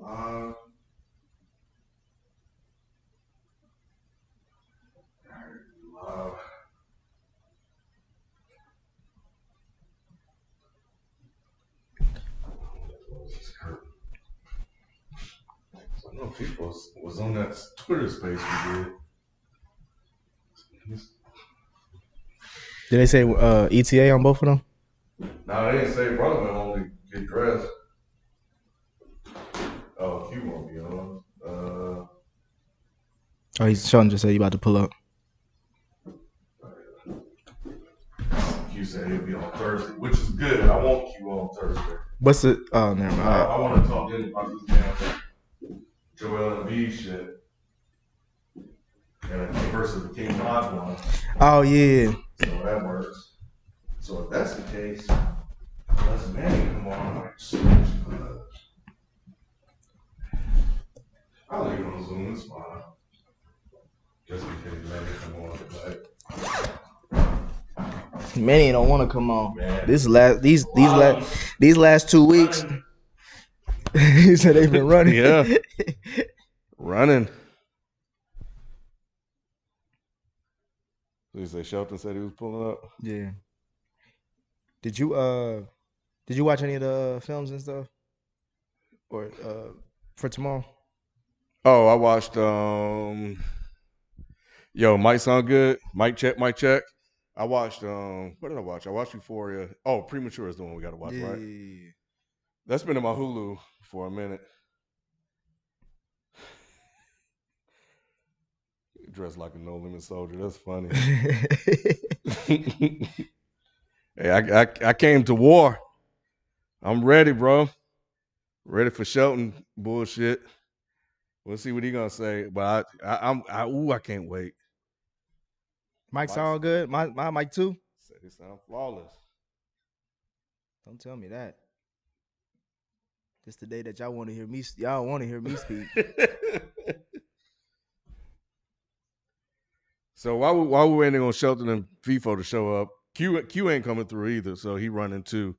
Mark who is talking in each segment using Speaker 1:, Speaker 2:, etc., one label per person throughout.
Speaker 1: I know Feefo was on that Twitter space we did.
Speaker 2: Did they say ETA on both of them?
Speaker 1: No, they didn't say brother man only get dressed. Oh, Q won't be on.
Speaker 2: Oh, Shelton just said you about to pull up.
Speaker 1: Q said he'll be on Thursday, which is good. I want Q on Thursday.
Speaker 2: What's it? Oh, never mind.
Speaker 1: I want to talk to him about this damn Joel Embiid shit. And versus the King Mod one.
Speaker 2: Oh, yeah.
Speaker 1: So that works. So if that's the case, unless Manny come on, like, I'll leave it on Zoom, it's fine. Just in case Manny come on. Like,
Speaker 2: Manny don't want to come on.
Speaker 1: man.
Speaker 2: These last 2 weeks, he said they've been running.
Speaker 1: Yeah. Running. So you say Shelton said he was pulling up?
Speaker 2: Yeah. Did you watch any of the films and stuff? Or for tomorrow?
Speaker 1: Oh, I watched Myke sound good. Myke check. I watched what did I watch? I watched Euphoria. Oh, Premature is the one we gotta watch, right? That's been in my Hulu for a minute. Dressed like a no limit soldier. That's funny. Hey, I came to war. I'm ready, bro. Ready for Shelton bullshit. We'll see what he gonna say. But I can't wait.
Speaker 2: Mike sound good. My Mike too.
Speaker 1: Said he sound flawless.
Speaker 2: Don't tell me that. It's the day that y'all want to hear me. Y'all want to hear me speak.
Speaker 1: So while we're waiting on Shelton and Feefo to show up, Q ain't coming through either, so he running too.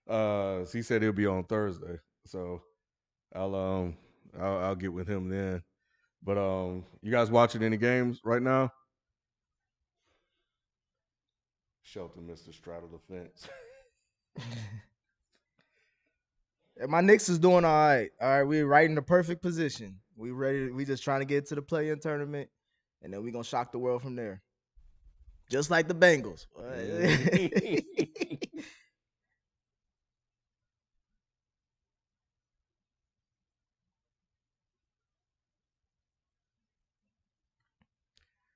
Speaker 1: So he said he'll be on Thursday, so I'll get with him then. But you guys watching any games right now? Shelton missed the straddle the fence.
Speaker 2: My Knicks is doing all right. All right, we're right in the perfect position. We ready. We just trying to get to the play-in tournament, and then we gonna shock the world from there. Just like the Bengals.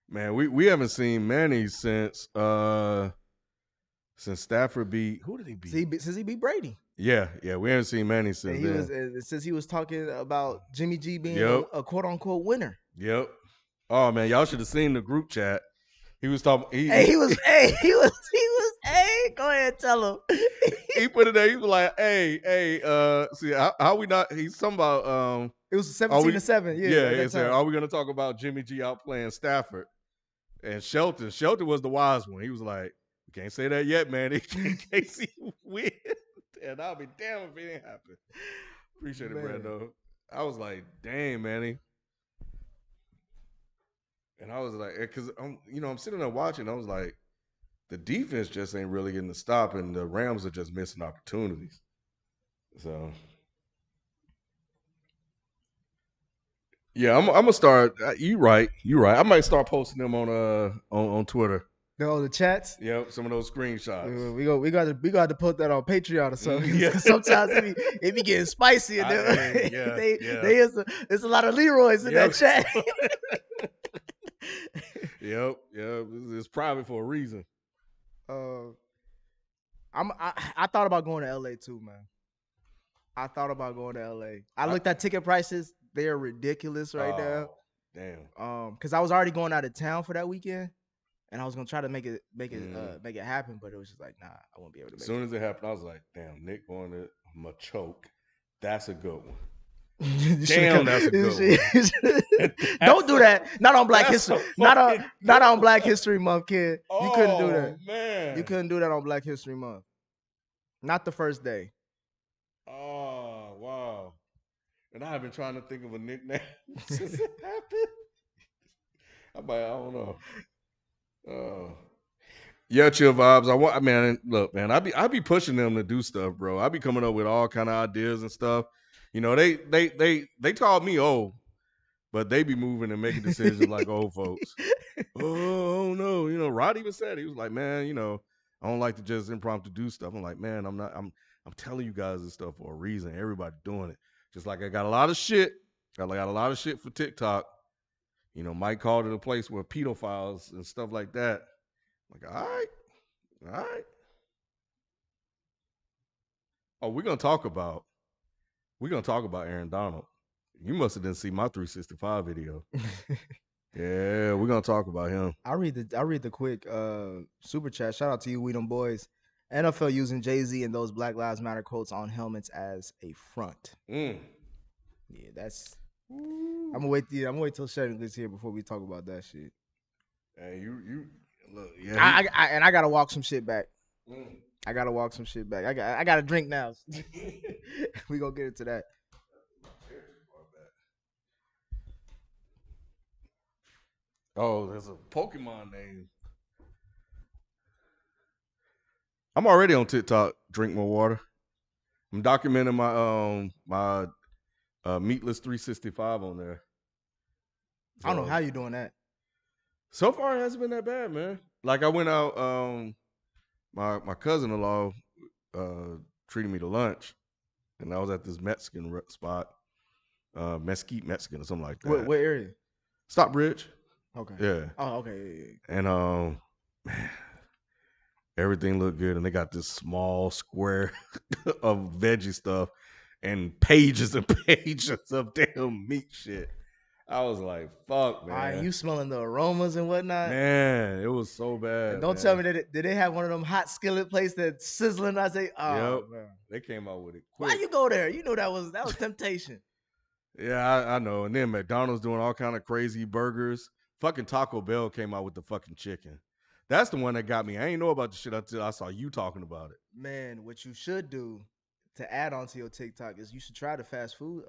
Speaker 1: Man, we haven't seen Manny since Stafford beat. Who did he beat?
Speaker 2: Since he beat Brady.
Speaker 1: Yeah, we haven't seen Manny since
Speaker 2: then. Since he was talking about Jimmy G being a quote unquote winner.
Speaker 1: Yep. Oh man, y'all should have seen the group chat. He was talking.
Speaker 2: He was. Go ahead, tell him.
Speaker 1: He put it there. He was like, "Hey, see how we not?" He's talking about.
Speaker 2: It was 17-7.
Speaker 1: Yeah. He said, "Are we gonna talk about Jimmy G outplaying Stafford?" And Shelton was the wise one. He was like, "We can't say that yet, man. In case he win, and I'll be damned if it didn't happen." Appreciate it, Brando. I was like, "Dang, Manny." And I was like, because I'm sitting there watching. I was like, the defense just ain't really getting the stop, and the Rams are just missing opportunities. So, yeah, I'm gonna start. You right. I might start posting them on Twitter.
Speaker 2: The chats.
Speaker 1: Yep, some of those screenshots.
Speaker 2: We got to put that on Patreon or something. Yeah. Sometimes it be getting spicy in there. There's a lot of Leroy's in that chat.
Speaker 1: Yep. It's private for a reason.
Speaker 2: I thought about going to LA too, man. I thought about going to LA. I looked at ticket prices; they are ridiculous right now.
Speaker 1: Damn.
Speaker 2: Because I was already going out of town for that weekend, and I was gonna try to make it happen, but it was just like, nah, I won't be able to.
Speaker 1: As soon as it happened, I was like, damn, Nick going to Machoke. That's a good one. Damn, that's a good one.
Speaker 2: Don't do that. Not on Black History. Not on Black History Month, kid. You couldn't do that.
Speaker 1: Man.
Speaker 2: You couldn't do that on Black History Month. Not the first day.
Speaker 1: Oh, wow. And I've been trying to think of a nickname since it happened. I don't know. Yeah, chill vibes. I mean, look, man, I be pushing them to do stuff, bro. I be coming up with all kind of ideas and stuff. You know, they call me old, but they be moving and making decisions like old folks. Oh no, you know, Rod even said he was like, man, you know, I don't like to just impromptu do stuff. I'm like, man, I'm telling you guys this stuff for a reason. Everybody doing it. Just like I got a lot of shit. I got a lot of shit for TikTok. You know, Myke called it a place where pedophiles and stuff like that. I'm like, all right. Oh, we're gonna talk about Aaron Donald. You must have didn't see my 365 video. Yeah, we're gonna talk about him.
Speaker 2: I read the quick super chat. Shout out to you, We Them Boys. NFL using Jay-Z and those Black Lives Matter quotes on helmets as a front. Yeah, that's. I'm gonna wait till Shelton gets here before we talk about that shit.
Speaker 1: Hey, you look, yeah.
Speaker 2: I gotta walk some shit back. I gotta walk some shit back. I got to drink now. We gonna get into that.
Speaker 1: Oh, there's a Pokemon name. I'm already on TikTok. Drink more water. I'm documenting my meatless 365 on there.
Speaker 2: So, I don't know how you doing that.
Speaker 1: So far, it hasn't been that bad, man. Like I went out, my cousin-in-law treated me to lunch, and I was at this Mexican spot, Mesquite Mexican or something like that.
Speaker 2: What area?
Speaker 1: Stockbridge.
Speaker 2: Okay.
Speaker 1: Yeah.
Speaker 2: Oh, okay.
Speaker 1: And man, everything looked good, and they got this small square of veggie stuff and pages and pages of damn meat shit. I was like, fuck, man.
Speaker 2: You smelling the aromas and whatnot?
Speaker 1: Man, it was so bad.
Speaker 2: And don't tell me that did they have one of them hot skillet plates that's sizzling? I say, oh,
Speaker 1: yep.
Speaker 2: Man.
Speaker 1: They came out with it quick.
Speaker 2: Why you go there? You know that was temptation.
Speaker 1: Yeah, I know. And then McDonald's doing all kind of crazy burgers. Fucking Taco Bell came out with the fucking chicken. That's the one that got me. I ain't know about the shit until I saw you talking about it.
Speaker 2: Man, what you should do to add on to your TikTok is you should try the fast food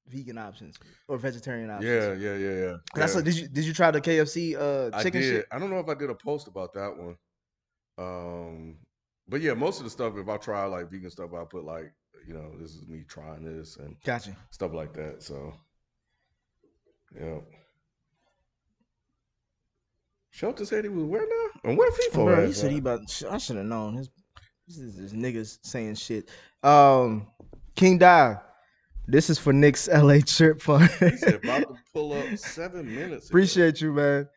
Speaker 2: vegan options or vegetarian options.
Speaker 1: Yeah.
Speaker 2: That's did you try the KFC chicken shit?
Speaker 1: I don't know if I did a post about that one. But yeah, most of the stuff, if I try like vegan stuff, I put like, you know, this is me trying this and
Speaker 2: gotcha
Speaker 1: stuff like that. So yeah. Shelton said he was where now? And where Feefo
Speaker 2: Bro,
Speaker 1: at?
Speaker 2: he said he about. I should have known. This niggas saying shit. King Dive. This is for Nick's LA trip fund.
Speaker 1: He said about to pull up 7 minutes ago.
Speaker 2: Appreciate you, man.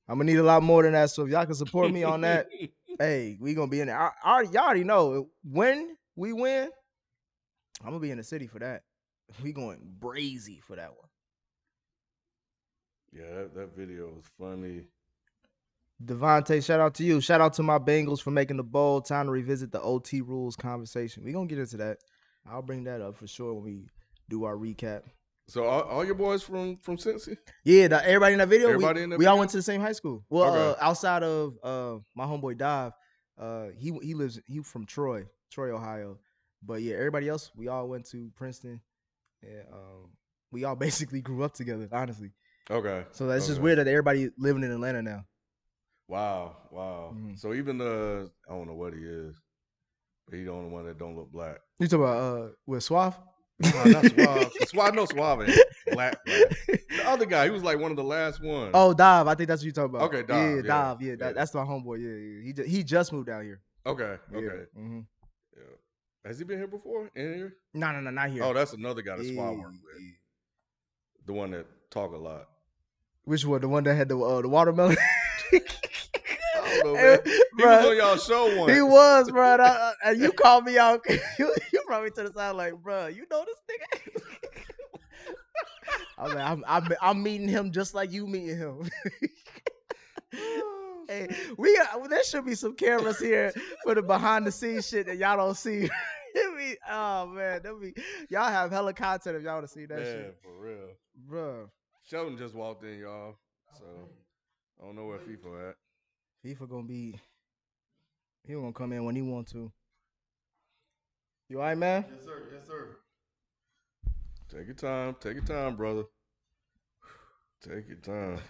Speaker 2: I'm gonna need a lot more than that. So if y'all can support me on that, hey, we gonna be in there. Y'all already know when we win. I'm gonna be in the city for that. We going brazy for that one.
Speaker 1: Yeah, that video was funny.
Speaker 2: Devontae, shout out to you. Shout out to my Bengals for making the bowl. Time to revisit the OT rules conversation. We're going to get into that. I'll bring that up for sure when we do our recap.
Speaker 1: So all your boys from Cincy?
Speaker 2: Yeah, everybody in that video. We all went to the same high school. Well, okay. Outside of my homeboy Dive, he from Troy, Ohio. But yeah, everybody else, we all went to Princeton. And we all basically grew up together, honestly.
Speaker 1: Okay.
Speaker 2: So that's just weird that everybody living in Atlanta now.
Speaker 1: Wow. Mm-hmm. So even I don't know what he is, but he's the only one that don't look black.
Speaker 2: You talking about with Suave?
Speaker 1: No, not Suave. Suave, no Suave ain't black. The other guy, he was like one of the last ones.
Speaker 2: Oh, Dive. I think that's what you're talking about.
Speaker 1: Okay, Dive.
Speaker 2: Yeah, Dive. Yeah, that's my homeboy. Yeah. He just moved down here.
Speaker 1: Okay.
Speaker 2: Yeah. Mm-hmm.
Speaker 1: Yeah. Has he been here before? In here?
Speaker 2: No, not here.
Speaker 1: Oh, that's another guy that Suave worked with. Yeah. The one that talk a lot.
Speaker 2: Which one? The one that had the watermelon?
Speaker 1: I don't know, man. He was on y'all show once.
Speaker 2: He was, bro. And you called me out. You brought me to the side like, bro, you know this nigga? I'm meeting him just like you meeting him. Hey, there should be some cameras here for the behind the scenes shit that y'all don't see. Oh man, y'all have hella content if y'all want to see that shit.
Speaker 1: For real,
Speaker 2: bro.
Speaker 1: Shelton just walked in, y'all. So I don't know where Feefo at.
Speaker 2: Feefo he gonna come in when he want to. You all right, man?
Speaker 1: Yes, sir. Take your time. Take your time, brother. Take your time.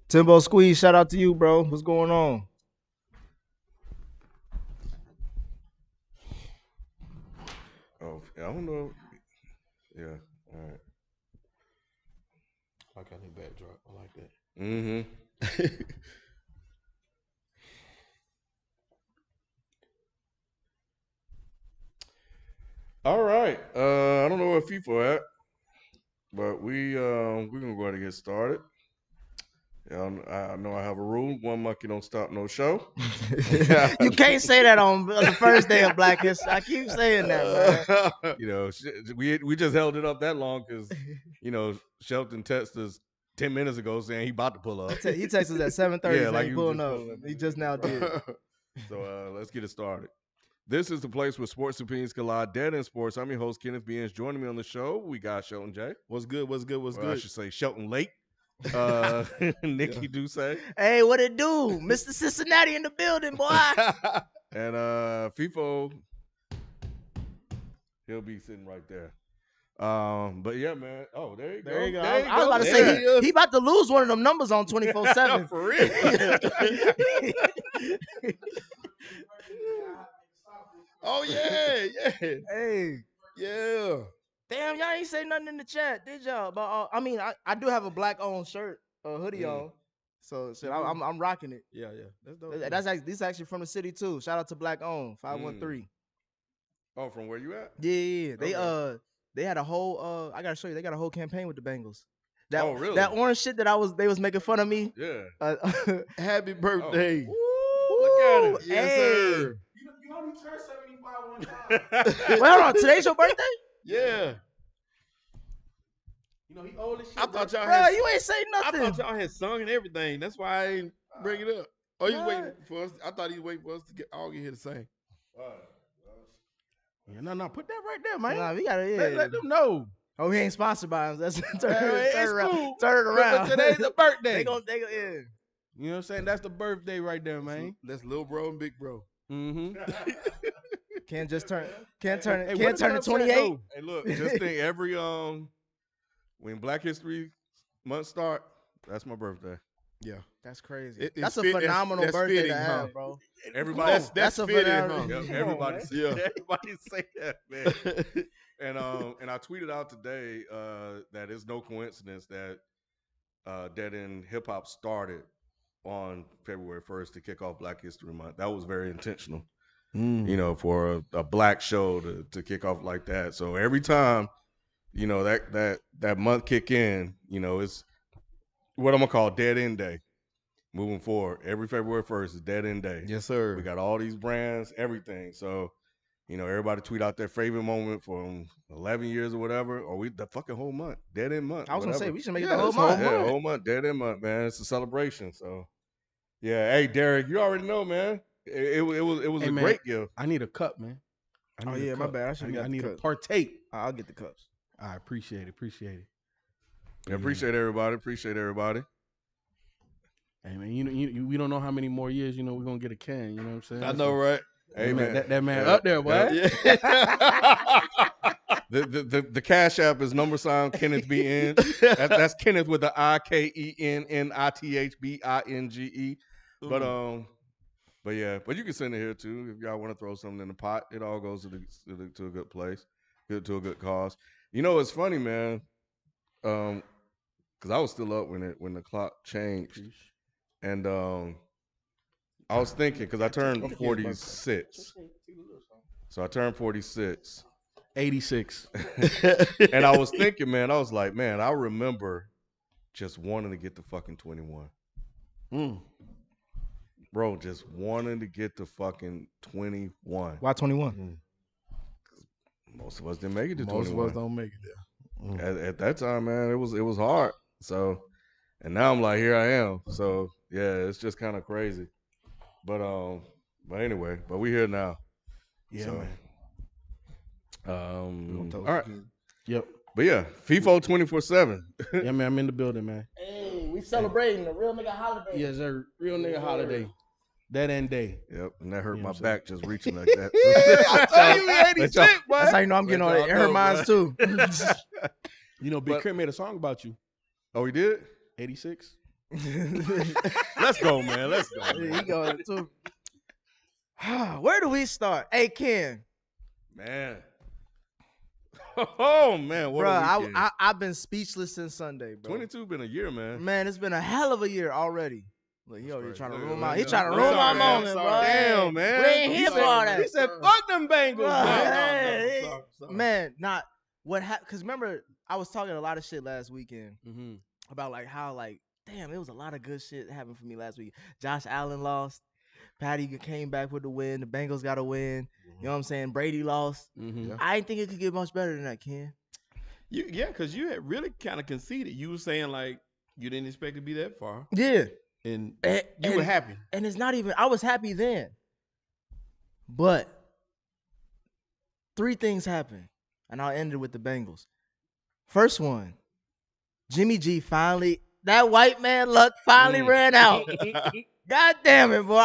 Speaker 2: Timbo Squeeze, shout out to you, bro. What's going on?
Speaker 1: Oh, I don't know. Yeah. All right.
Speaker 3: I got a backdrop. I like that.
Speaker 1: Mm-hmm. All right. I don't know where Feefo at, but we're gonna go ahead and get started. I know I have a rule: one monkey don't stop no show.
Speaker 2: You can't say that on the first day of Black History. I keep saying that, man.
Speaker 1: You know, we just held it up that long because Shelton texted us 10 minutes ago saying he about to pull up.
Speaker 2: He texted us at 7:30 saying
Speaker 1: like
Speaker 2: he
Speaker 1: he was
Speaker 2: pulling
Speaker 1: just
Speaker 2: up.
Speaker 1: pulling up.
Speaker 2: He just now did.
Speaker 1: So let's get it started. This is the place where sports opinions collide. Dead in sports. I'm your host, Kenneth Beans. Joining me on the show, we got Shelton J.
Speaker 3: What's good? What's good? What's
Speaker 1: Well,
Speaker 3: good?
Speaker 1: I should say Shelton Lake. Nikki Duce.
Speaker 2: Hey, what it do? Mr. Cincinnati in the building, boy.
Speaker 1: And Feefo, he'll be sitting right there. But yeah, man. Oh, there you go.
Speaker 2: There you go.
Speaker 1: There you
Speaker 2: I was about to say he about to lose one of them numbers on 24/7.
Speaker 1: For real.
Speaker 3: Oh yeah, yeah,
Speaker 2: Hey,
Speaker 3: yeah.
Speaker 2: damn, y'all ain't say nothing in the chat, did y'all? But I mean, I do have a black-owned shirt, hoodie on, so I'm rocking it.
Speaker 3: Yeah. That's dope.
Speaker 2: This is actually from the city too. Shout out to Black Owned 513.
Speaker 1: Oh, from where you at?
Speaker 2: Yeah.
Speaker 1: Okay.
Speaker 2: They had a whole I gotta show you. They got a whole campaign with the Bengals.
Speaker 1: Oh, really?
Speaker 2: That orange shit that they was making fun of me.
Speaker 1: Yeah.
Speaker 3: Happy birthday.
Speaker 1: Oh. Look at it.
Speaker 3: Yes,
Speaker 2: Hey.
Speaker 3: sir.
Speaker 2: You only turned 75 one time. Well, hold on. Today's your birthday?
Speaker 3: Yeah.
Speaker 2: You know he old as shit.
Speaker 3: I thought y'all
Speaker 2: bro,
Speaker 3: had.
Speaker 2: you ain't say
Speaker 3: I
Speaker 2: nothing.
Speaker 3: thought y'all had sung and everything. That's why I ain't bring it up. Oh, you waiting for us? I thought he was waiting for us to all get here to sing. Yeah, no, put that right there, man.
Speaker 2: Nah, we gotta
Speaker 3: Let them know.
Speaker 2: Oh, he ain't sponsored by us. That's
Speaker 3: It's
Speaker 2: turn around.
Speaker 3: cool.
Speaker 2: Turn it around.
Speaker 3: But today's the birthday.
Speaker 2: They go, yeah.
Speaker 3: You know what I'm saying? That's the birthday right there, man.
Speaker 2: That's little bro and big bro.
Speaker 3: Mm-hmm.
Speaker 2: Can't turn
Speaker 3: Hey,
Speaker 2: it 28.
Speaker 1: Hey, look, just think every when Black History Month start, that's my birthday.
Speaker 3: Yeah,
Speaker 2: that's crazy. That's
Speaker 3: a
Speaker 2: phenomenal birthday
Speaker 3: fitting,
Speaker 2: to have, bro.
Speaker 1: Everybody,
Speaker 3: that's
Speaker 2: a
Speaker 3: fitting,
Speaker 2: phenomenal.
Speaker 3: huh?
Speaker 1: Everybody,
Speaker 3: Yeah.
Speaker 1: Everybody say that, man. And I tweeted out today that it's no coincidence that Dead End Hip Hop started on February 1st to kick off Black History Month. That was very intentional, for a black show to kick off like that. So every time, that month kick in, it's what I'm gonna call Dead End Day. Moving forward, every February 1st is Dead End Day.
Speaker 3: Yes, sir.
Speaker 1: We got all these brands, everything. So, everybody tweet out their favorite moment from 11 years or whatever, or the fucking whole month, Dead End Month.
Speaker 2: I was gonna say we should make it
Speaker 3: Yeah,
Speaker 2: the whole
Speaker 3: it's
Speaker 2: month.
Speaker 1: Yeah, whole month, Dead End Month, man. It's a celebration. So, yeah. Hey, Derek, you already know, man. It was a great gift.
Speaker 3: I need a cup, man.
Speaker 2: Oh yeah, my bad. I
Speaker 3: need a partake.
Speaker 2: I'll get the cups.
Speaker 3: I appreciate it.
Speaker 1: Yeah, appreciate everybody.
Speaker 3: Hey man, we don't know how many more years, we're gonna get a can, you know what I'm saying?
Speaker 1: I know, right? Hey man,
Speaker 3: that man up there, boy.
Speaker 1: Yeah. The Cash App is # Kenneth B N. That's Kenneth with the IKENNITHBINGE. But yeah, but you can send it here too if y'all want to throw something in the pot. It all goes to a good place, to a good cause. It's funny, man. Because I was still up when the clock changed, and I was thinking because I turned 46, so I turned 46.
Speaker 3: 86.
Speaker 1: And I was thinking, man, I was like, man, I remember just wanting to get to fucking 21. Bro, just wanting to get to fucking 21.
Speaker 2: Why 21?
Speaker 1: Most of us didn't make it to 21.
Speaker 3: Most of us don't make it there.
Speaker 1: At that time, man, it was hard. So, and now I'm like, here I am. So, yeah, it's just kind of crazy. But anyway, we here now.
Speaker 3: Yeah,
Speaker 1: so,
Speaker 3: man.
Speaker 1: All right.
Speaker 3: Yep.
Speaker 1: But yeah, Feefo 24/7.
Speaker 3: Yeah, man, I'm in the building, man.
Speaker 2: Hey, we celebrating a real nigga holiday.
Speaker 3: Yes, sir. Real nigga holiday.
Speaker 4: That and day.
Speaker 1: Yep, and that hurt
Speaker 4: You know
Speaker 1: my
Speaker 4: what I'm
Speaker 1: back just reaching like that.
Speaker 4: I told you we had these
Speaker 1: Let y'all-
Speaker 4: shit, boy.
Speaker 2: That's how you know I'm getting on it.
Speaker 1: y'all
Speaker 2: It hurt
Speaker 1: know,
Speaker 2: mine too.
Speaker 4: You know, Big
Speaker 1: But-
Speaker 4: Crit made a song about you.
Speaker 1: Oh, he did?
Speaker 4: 86.
Speaker 1: Let's go, man. Let's go.
Speaker 2: Yeah,
Speaker 1: Man.
Speaker 2: he going too. Where do we start? Hey, Ken.
Speaker 1: Man. Oh man, what
Speaker 2: Bro,
Speaker 1: a weekend.
Speaker 2: I've been speechless since Sunday, bro.
Speaker 1: 22 been a year, man.
Speaker 2: Man, it's been a hell of a year already. Look, he
Speaker 1: That's
Speaker 2: already
Speaker 1: crazy.
Speaker 2: trying to
Speaker 1: Look,
Speaker 2: ruin
Speaker 1: look,
Speaker 2: my. He
Speaker 1: look.
Speaker 2: trying to
Speaker 1: I'm
Speaker 2: ruin my
Speaker 3: sorry, man.
Speaker 2: moment,
Speaker 3: I'm
Speaker 2: bro.
Speaker 3: sorry.
Speaker 1: Damn, man.
Speaker 2: We ain't
Speaker 1: He
Speaker 2: here
Speaker 1: said-
Speaker 2: for all that.
Speaker 4: He said, "Fuck them Bengals,
Speaker 2: Bro,
Speaker 4: man."
Speaker 2: hey,
Speaker 3: Sorry.
Speaker 2: man, not what happened. Cause remember, I was talking a lot of shit last weekend
Speaker 4: Mm-hmm.
Speaker 2: about like how like, damn, it was a lot of good shit happened for me last week. Josh Allen lost. Patty came back with the win. The Bengals got a win. You know what I'm saying? Brady lost.
Speaker 4: Mm-hmm.
Speaker 2: I didn't think it could get much better than that, Ken.
Speaker 3: Because you had really kind of conceded. You were saying like you didn't expect to be that far,
Speaker 2: Yeah.
Speaker 3: and
Speaker 2: And,
Speaker 3: you were happy.
Speaker 2: And it's not even, I was happy then. But 3 things happened. And I'll end it with the Bengals. First one, Jimmy G finally, that white man luck finally ran out. God damn it, boy.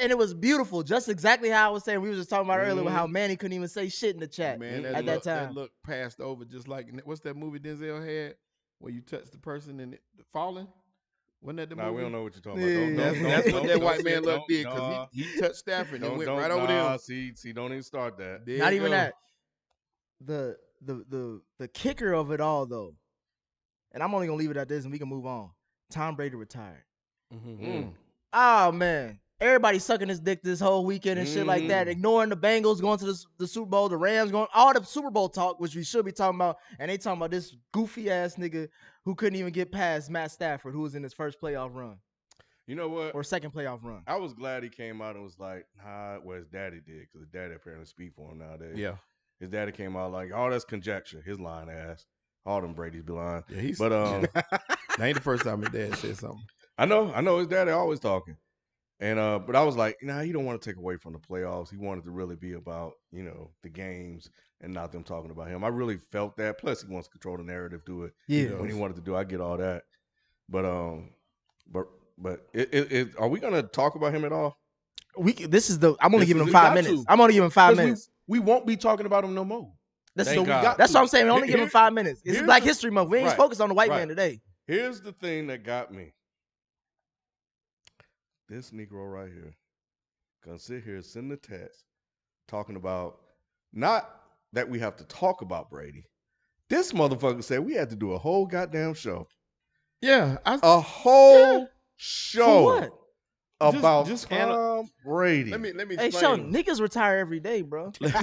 Speaker 2: And it was beautiful. Just exactly how I was saying. We were just talking about earlier with how Manny couldn't even say shit in the chat
Speaker 3: Man,
Speaker 2: at that time.
Speaker 3: that look passed over just like what's that movie Denzel had where you touch the person and it falling? Wasn't that the
Speaker 1: Nah,
Speaker 3: movie?
Speaker 1: we don't know what you're talking
Speaker 2: Yeah.
Speaker 1: about.
Speaker 3: That's what that
Speaker 1: don't
Speaker 3: white
Speaker 1: say-
Speaker 3: man look
Speaker 1: don't-
Speaker 3: did
Speaker 1: nah,
Speaker 3: because he touched Stafford and it went
Speaker 1: don't,
Speaker 3: right over
Speaker 1: nah,
Speaker 3: there.
Speaker 1: see, don't even start that.
Speaker 3: There
Speaker 2: Not
Speaker 3: you
Speaker 2: even
Speaker 3: go.
Speaker 2: that. The kicker of it all, though, and I'm only gonna leave it at this, and we can move on. Tom Brady retired.
Speaker 1: Mm.
Speaker 2: Oh man, everybody sucking his dick this whole weekend and shit like that, ignoring the Bengals going to the Super Bowl, the Rams going, all the Super Bowl talk, which we should be talking about, and they talking about this goofy ass nigga who couldn't even get past Matt Stafford, who was in his first playoff run
Speaker 1: You know what?
Speaker 2: or second playoff run.
Speaker 1: I was glad he came out and was like, nah, well, his daddy did, because his daddy apparently speak for him nowadays.
Speaker 3: Yeah.
Speaker 1: His daddy came out like, oh, that's conjecture. His lying ass. All them Brady's be lying.
Speaker 3: Yeah, he's
Speaker 1: But
Speaker 3: that ain't the first time his dad said something.
Speaker 1: I know his daddy always talking. And but I was like, nah, he don't want to take away from the playoffs. He wanted to really be about, the games and not them talking about him. I really felt that. Plus, he wants to control the narrative, do it.
Speaker 2: Yeah.
Speaker 1: When he wanted to do, I get all that. But are we gonna talk about him at all?
Speaker 2: I'm only giving him
Speaker 4: we
Speaker 2: 5
Speaker 4: got
Speaker 2: minutes.
Speaker 4: to.
Speaker 2: I'm only giving 5
Speaker 4: 'Cause
Speaker 2: minutes.
Speaker 4: we won't be talking about him no more.
Speaker 2: That's
Speaker 1: Thank God.
Speaker 2: what I'm saying. We only
Speaker 1: Here-
Speaker 2: give him 5 minutes. It's
Speaker 1: here's
Speaker 2: Black
Speaker 1: the-
Speaker 2: History Month. We ain't
Speaker 1: right,
Speaker 2: focused on the white
Speaker 1: right.
Speaker 2: man today.
Speaker 1: Here's the thing that got me. This Negro right here gonna sit here, send the text, talking about not that we have to talk about Brady. This motherfucker said we had to do a whole goddamn show.
Speaker 3: Yeah,
Speaker 1: A whole show
Speaker 2: For what?
Speaker 1: about
Speaker 3: just
Speaker 1: Tom Brady.
Speaker 3: let me
Speaker 2: Hey,
Speaker 3: explain.
Speaker 2: Shelton, niggas retire every day, bro. like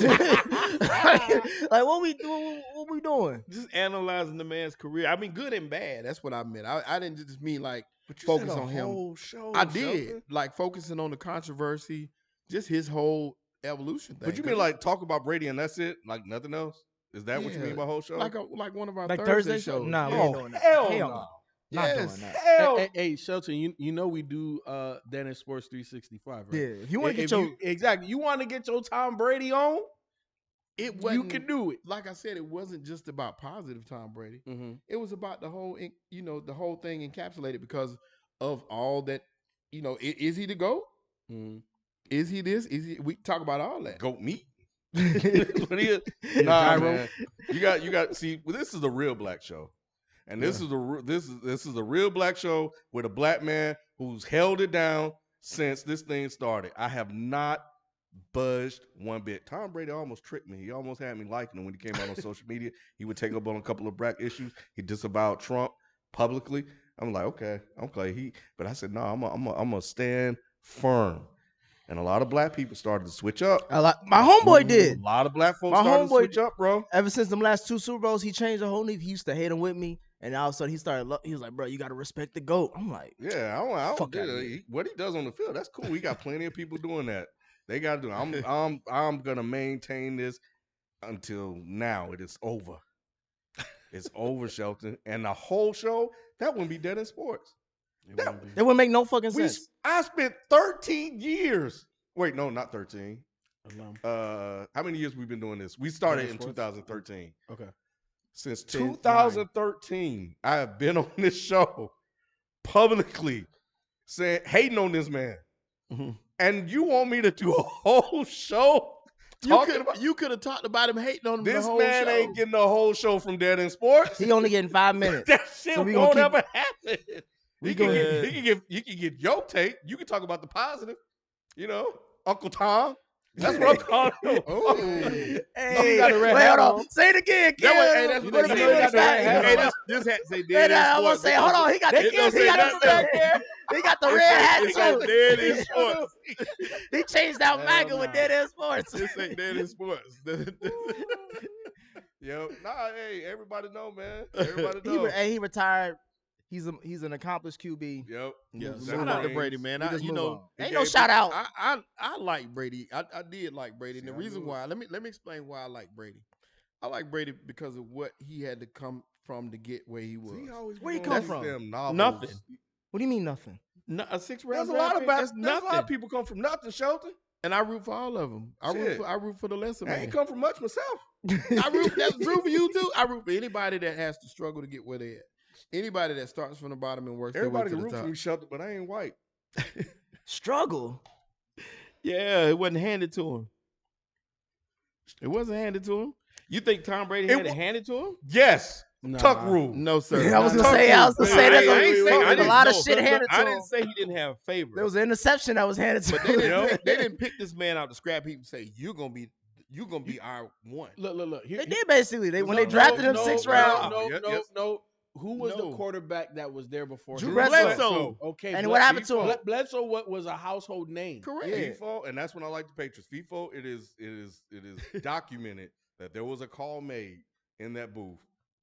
Speaker 2: what we doing?
Speaker 3: Just analyzing the man's career. I mean, good and bad. That's what I meant. I didn't just mean like
Speaker 1: But you
Speaker 3: focus
Speaker 1: said a
Speaker 3: on him.
Speaker 1: whole show.
Speaker 3: I did
Speaker 1: Shelton.
Speaker 3: like focusing on the controversy, just his whole evolution thing.
Speaker 1: But you mean like talk about Brady and that's it? Like nothing else? Is that what you mean
Speaker 3: Yeah,
Speaker 1: by whole show?
Speaker 3: like one of our
Speaker 2: Like
Speaker 3: Thursday
Speaker 2: Thursday show?
Speaker 3: shows?
Speaker 2: Nah, we
Speaker 3: Yeah.
Speaker 2: ain't doing that.
Speaker 1: hell
Speaker 2: Hell
Speaker 1: no.
Speaker 2: no. Not
Speaker 3: Yes.
Speaker 2: doing that.
Speaker 1: Hell.
Speaker 4: Hey, Shelton, you know we do that in Sports 365, right?
Speaker 2: Yeah, if you want to
Speaker 4: If
Speaker 2: get your
Speaker 4: exactly, you want to get your Tom Brady on,
Speaker 3: It
Speaker 4: you
Speaker 3: wasn't,
Speaker 4: can do it.
Speaker 3: like I said, it wasn't just about positive Tom Brady.
Speaker 4: Mm-hmm.
Speaker 3: It was about the whole, the whole thing encapsulated because of all that. Is he the GOAT?
Speaker 4: Mm-hmm.
Speaker 3: Is he this? Is he? We talk about all that.
Speaker 1: Goat meat. That's what he is. Nah,
Speaker 4: gyro.
Speaker 1: man. You got. See, this is a real black show, and this is a real black show with a black man who's held it down since this thing started. I have not budged one bit. Tom Brady almost tricked me. He almost had me liking him when he came out on social media. He would take up on a couple of black issues. He disavowed Trump publicly. I'm like, okay. But I said, no, I'm gonna stand firm. And a lot of black people started to switch up.
Speaker 2: my homeboy did.
Speaker 1: A lot of black folks
Speaker 2: My
Speaker 1: started to
Speaker 2: homeboy-
Speaker 1: switch up, bro.
Speaker 2: Ever since them last 2 Super Bowls, he changed the whole new. He used to hate him with me, and all of a sudden he was like, "Bro, you got to respect the GOAT." I'm like,
Speaker 1: Yeah, I
Speaker 2: Fuck
Speaker 1: don't
Speaker 2: outta here.
Speaker 1: what he does on the field. That's cool. We got plenty of people doing that. They got to do it. I'm gonna maintain this until now. It is over. It's over, Shelton. And the whole show that wouldn't be dead in sports.
Speaker 4: It won't be.
Speaker 2: it wouldn't make no fucking sense.
Speaker 1: I spent 13 years. Wait, no, not 13.
Speaker 4: Alum.
Speaker 1: How many years we've been doing this? We started
Speaker 4: Dead
Speaker 1: in
Speaker 4: in sports?
Speaker 1: 2013.
Speaker 4: Okay.
Speaker 1: Since
Speaker 2: 10,
Speaker 1: 2013, I have been on this show publicly saying, hating on this man.
Speaker 3: Mhm.
Speaker 1: And you want me to do a whole show talking about
Speaker 3: You could have talked about him hating on him the
Speaker 1: this
Speaker 3: whole
Speaker 1: man
Speaker 3: show.
Speaker 1: ain't getting a whole show from Dead in Sports.
Speaker 2: He only getting 5 minutes.
Speaker 1: That shit
Speaker 2: So we gonna
Speaker 1: won't
Speaker 2: keep-
Speaker 1: ever happen.
Speaker 2: we
Speaker 1: You can
Speaker 2: gonna-
Speaker 1: get your take. You can talk about the positive. You know, Uncle Tom. That's what I'm calling him.
Speaker 3: Oh.
Speaker 2: Hey,
Speaker 4: you got a red
Speaker 2: wait,
Speaker 4: hat
Speaker 2: hold on.
Speaker 4: on.
Speaker 2: Say it again, Kim.
Speaker 3: That's
Speaker 2: You
Speaker 3: what
Speaker 2: know
Speaker 3: they
Speaker 2: the
Speaker 3: say.
Speaker 2: got the red hat
Speaker 3: Hey,
Speaker 2: on.
Speaker 3: this hat say
Speaker 2: Hey,
Speaker 3: Dead in
Speaker 2: I want
Speaker 3: Sports.
Speaker 2: to say, hold on. He got
Speaker 3: It don't say nothing
Speaker 2: back there. He got the red hat
Speaker 3: It say
Speaker 2: too.
Speaker 3: Dead in Sports.
Speaker 2: He changed out
Speaker 4: Hell
Speaker 2: MAGA
Speaker 4: nah.
Speaker 2: with Dead in Sports.
Speaker 3: It say Dead in Sports.
Speaker 1: Yo, hey, everybody know, man. Everybody know.
Speaker 2: He retired. He's an accomplished QB.
Speaker 1: Yep.
Speaker 3: Yeah,
Speaker 2: Move
Speaker 3: shout
Speaker 2: on.
Speaker 3: out to Brady, man.
Speaker 2: We just
Speaker 3: You
Speaker 2: move
Speaker 3: know,
Speaker 2: on.
Speaker 1: he
Speaker 2: Ain't no
Speaker 1: gave
Speaker 2: shout out.
Speaker 3: I like Brady. I did like Brady. And the
Speaker 1: See, I
Speaker 3: reason
Speaker 1: knew it.
Speaker 3: why, let me explain why I like Brady. I like Brady because of what he had to come from to get where he was.
Speaker 1: He always
Speaker 2: Where he
Speaker 1: doing
Speaker 2: come
Speaker 1: these
Speaker 2: from?
Speaker 1: damn novels.
Speaker 3: Nothing.
Speaker 2: What do you mean nothing?
Speaker 3: A 6th round
Speaker 1: There's a lot
Speaker 3: draft
Speaker 1: of
Speaker 3: pick,
Speaker 1: bad,
Speaker 3: that's
Speaker 1: there's a lot
Speaker 3: nothing.
Speaker 1: of people come from nothing, Shelton.
Speaker 3: And I root for all of them. I
Speaker 1: Shit.
Speaker 3: root for the lesser
Speaker 1: I
Speaker 3: man.
Speaker 1: ain't come from much myself.
Speaker 3: That's true for you too. I root for anybody that has to struggle to get where they're at. Anybody that starts from the bottom and works
Speaker 1: Everybody
Speaker 3: their
Speaker 1: can
Speaker 3: way to
Speaker 1: root
Speaker 3: the
Speaker 1: for
Speaker 3: top.
Speaker 1: me, Shelton, but I ain't white.
Speaker 2: Struggle.
Speaker 3: Yeah, it wasn't handed to him. It wasn't handed to him. You think Tom Brady had it handed to him?
Speaker 1: Yes.
Speaker 4: Nah.
Speaker 1: Tuck rule.
Speaker 3: No, sir.
Speaker 2: I was
Speaker 1: Nah,
Speaker 2: gonna say. I was gonna say. There's a lot of shit handed
Speaker 3: I
Speaker 2: to
Speaker 3: didn't
Speaker 2: him.
Speaker 3: say he didn't have favor.
Speaker 2: There was an interception that was handed to
Speaker 3: but
Speaker 2: him.
Speaker 3: they didn't pick this man out the scrap heap and say you're gonna be our one.
Speaker 4: Look. Here,
Speaker 2: They did basically. When
Speaker 4: No,
Speaker 2: they drafted him
Speaker 4: no,
Speaker 2: 6th
Speaker 4: no,
Speaker 2: round.
Speaker 4: No. Who was
Speaker 3: No.
Speaker 4: the quarterback that was there before?
Speaker 2: Drew
Speaker 4: him?
Speaker 2: Bledsoe.
Speaker 4: Okay.
Speaker 2: And what happened to him?
Speaker 4: Bledsoe was a household name.
Speaker 3: Correct.
Speaker 2: Yeah.
Speaker 1: Feefo, and that's when I like the Patriots. Feefo, it is documented that there was a call made in that booth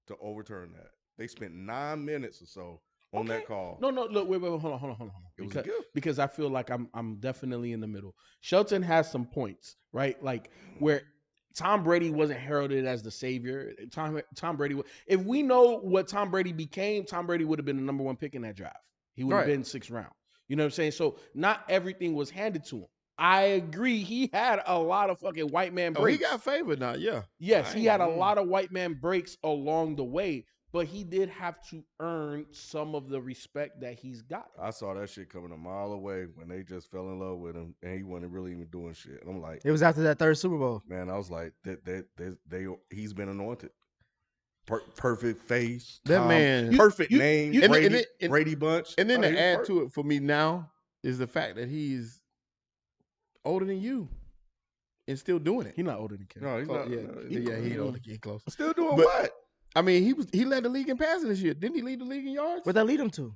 Speaker 1: to overturn that. They spent 9 minutes or so on that call.
Speaker 4: No. Look, wait. Hold on.
Speaker 1: It was a gift.
Speaker 4: Because I feel like I'm definitely in the middle. Shelton has some points, right? Like where Tom Brady wasn't heralded as the savior. Tom Brady. If we know what Tom Brady became, Tom Brady would have been the number 1 pick in that draft. He would have been 6th round. You know what I'm saying? So not everything was handed to him. I agree. He had a lot of fucking white man breaks.
Speaker 3: He got favored now. Yeah.
Speaker 4: Yes, he had a lot of white man breaks along the way, but he did have to earn some of the respect that he's got.
Speaker 1: I saw that shit coming a mile away when they just fell in love with him, and he wasn't really even doing shit. And I'm like,
Speaker 2: It was after that 3rd Super Bowl.
Speaker 1: man, I was like, he's been anointed. Perfect face,
Speaker 3: That
Speaker 1: calm,
Speaker 3: man-
Speaker 1: perfect name,
Speaker 3: and-
Speaker 1: Brady,
Speaker 3: and-
Speaker 1: Brady Bunch.
Speaker 3: And then
Speaker 1: Oh,
Speaker 3: to
Speaker 1: he was
Speaker 3: add
Speaker 1: perfect.
Speaker 3: to it for me now is the fact that he's older than you and still doing it.
Speaker 4: He's not older than Kim.
Speaker 1: No, he's not.
Speaker 3: Yeah,
Speaker 1: no,
Speaker 3: he older. He close.
Speaker 1: Still doing
Speaker 3: But-
Speaker 1: what?
Speaker 3: I mean, he led the league in passing this year. Didn't he lead the league in yards?
Speaker 2: Where'd that lead him to?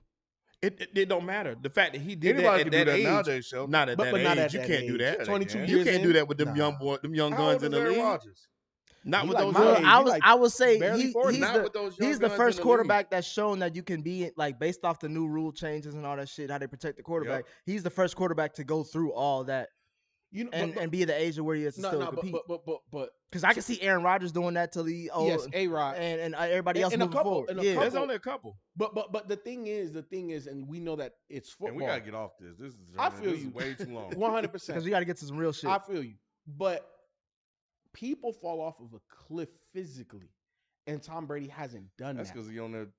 Speaker 3: It don't matter. The fact that he did
Speaker 1: Anybody
Speaker 3: that
Speaker 1: can
Speaker 3: at
Speaker 1: do
Speaker 3: that
Speaker 1: that
Speaker 3: age,
Speaker 1: nowadays, Shelton.
Speaker 3: not at
Speaker 4: But
Speaker 3: that
Speaker 4: not
Speaker 3: age,
Speaker 4: at
Speaker 3: you
Speaker 4: that
Speaker 3: can't do
Speaker 4: age.
Speaker 3: that.
Speaker 1: Yeah, they
Speaker 4: 22
Speaker 1: can.
Speaker 3: You
Speaker 4: years
Speaker 3: can't
Speaker 4: in?
Speaker 3: do that with them
Speaker 4: Nah.
Speaker 3: young
Speaker 1: How
Speaker 3: guns
Speaker 1: old
Speaker 3: in
Speaker 1: is
Speaker 3: the
Speaker 1: Aaron
Speaker 3: league.
Speaker 1: Rodgers?
Speaker 3: Not
Speaker 4: He
Speaker 3: with
Speaker 4: like
Speaker 3: those.
Speaker 4: my
Speaker 2: Well,
Speaker 4: age.
Speaker 3: young-
Speaker 2: I
Speaker 4: He
Speaker 2: was
Speaker 4: like
Speaker 2: I would say
Speaker 4: barely
Speaker 2: he's
Speaker 4: 40.
Speaker 3: Not with those young
Speaker 2: he's the
Speaker 3: guns
Speaker 2: first
Speaker 3: in the
Speaker 2: quarterback that's shown that you can be like based off the new rule changes and all that shit, how they protect the quarterback. He's the first quarterback to go through all that
Speaker 4: You know,
Speaker 2: and be at the age of where he is to still compete.
Speaker 4: but
Speaker 2: Because I can see Aaron Rodgers doing that till he old.
Speaker 4: yes, A-Rod.
Speaker 2: and everybody else
Speaker 4: And a
Speaker 2: moving
Speaker 4: couple-
Speaker 2: forward.
Speaker 4: and a
Speaker 2: Yeah.
Speaker 3: There's only a couple.
Speaker 4: But the thing is, and we know that it's football.
Speaker 1: And we gotta get off this. This is
Speaker 4: I feel
Speaker 1: this
Speaker 4: you.
Speaker 1: is way too long.
Speaker 4: 100%.
Speaker 2: Because we got to get to some real shit.
Speaker 4: I feel you. But people fall off of a cliff physically, and Tom Brady hasn't done
Speaker 1: That's
Speaker 4: that.
Speaker 1: because he on the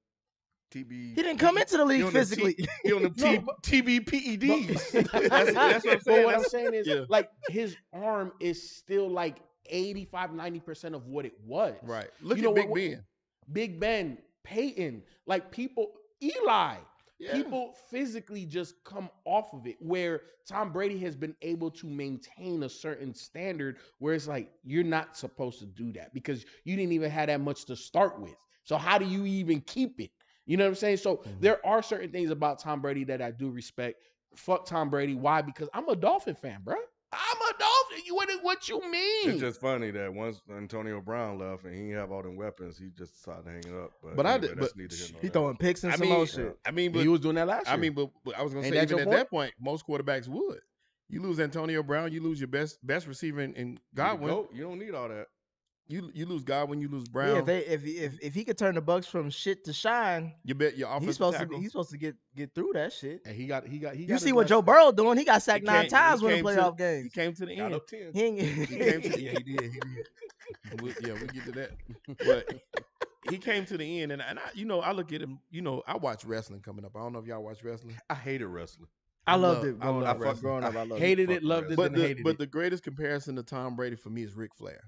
Speaker 1: TB.
Speaker 2: He didn't come into the league physically.
Speaker 1: He on the
Speaker 4: No, but-
Speaker 1: TBPEDs.
Speaker 3: That's what I'm
Speaker 4: But
Speaker 3: saying.
Speaker 4: what I'm
Speaker 3: That's-
Speaker 4: saying is,
Speaker 3: yeah.
Speaker 4: like, his arm is still like 85-90% of what it was.
Speaker 3: Right. Look
Speaker 4: You know
Speaker 3: at Big
Speaker 4: what-
Speaker 3: Ben.
Speaker 4: Big Ben, Peyton, like people, Eli.
Speaker 3: Yeah.
Speaker 4: People physically just come off of it, where Tom Brady has been able to maintain a certain standard where it's like, you're not supposed to do that because you didn't even have that much to start with. So how do you even keep it? You know what I'm saying? So there are certain things about Tom Brady that I do respect. Fuck Tom Brady. Why? Because I'm a Dolphin fan, bro. I'm a Dolphin. What you mean?
Speaker 1: It's just funny that once Antonio Brown left and he didn't have all them weapons, he just decided to hang it up.
Speaker 3: But I
Speaker 1: anyway,
Speaker 3: did-
Speaker 1: that's
Speaker 3: but
Speaker 1: neither here nor
Speaker 2: He
Speaker 1: there.
Speaker 2: throwing picks and some more shit.
Speaker 3: I mean, but
Speaker 4: He was doing that last year.
Speaker 3: I mean, but I was gonna
Speaker 4: Ain't
Speaker 3: say
Speaker 4: that
Speaker 3: even
Speaker 4: your
Speaker 3: at
Speaker 4: point?
Speaker 3: that point, most quarterbacks would. You lose Antonio Brown, you lose your best receiver in
Speaker 1: You the
Speaker 3: Godwin.
Speaker 1: GOAT, you don't need all that.
Speaker 3: You lose Godwin, you lose
Speaker 2: Yeah,
Speaker 3: Brown.
Speaker 2: if he could turn the Bucks from shit to shine,
Speaker 3: you bet your offensive
Speaker 2: he's supposed
Speaker 3: tackle.
Speaker 2: to get through that shit.
Speaker 4: and he got.
Speaker 2: You see what Joe Burrow doing? He got sacked
Speaker 3: He
Speaker 2: 9
Speaker 3: came-
Speaker 2: times
Speaker 3: he
Speaker 2: winning
Speaker 3: came to-
Speaker 2: playoff
Speaker 3: He
Speaker 2: games.
Speaker 3: came to the
Speaker 1: Got
Speaker 3: end.
Speaker 1: up 10.
Speaker 2: He ain't.
Speaker 3: He came to yeah, he did. We get to that. But he came to the end, and I look at him. I watch wrestling coming up. I don't know if y'all watch wrestling.
Speaker 1: I hated wrestling.
Speaker 2: I loved it
Speaker 3: I love
Speaker 2: growing
Speaker 3: wrestling.
Speaker 2: up. I loved
Speaker 4: Hated
Speaker 2: it.
Speaker 4: it, loved it,
Speaker 3: But
Speaker 4: then hated it.
Speaker 3: the greatest comparison to Tom Brady for me is Ric Flair.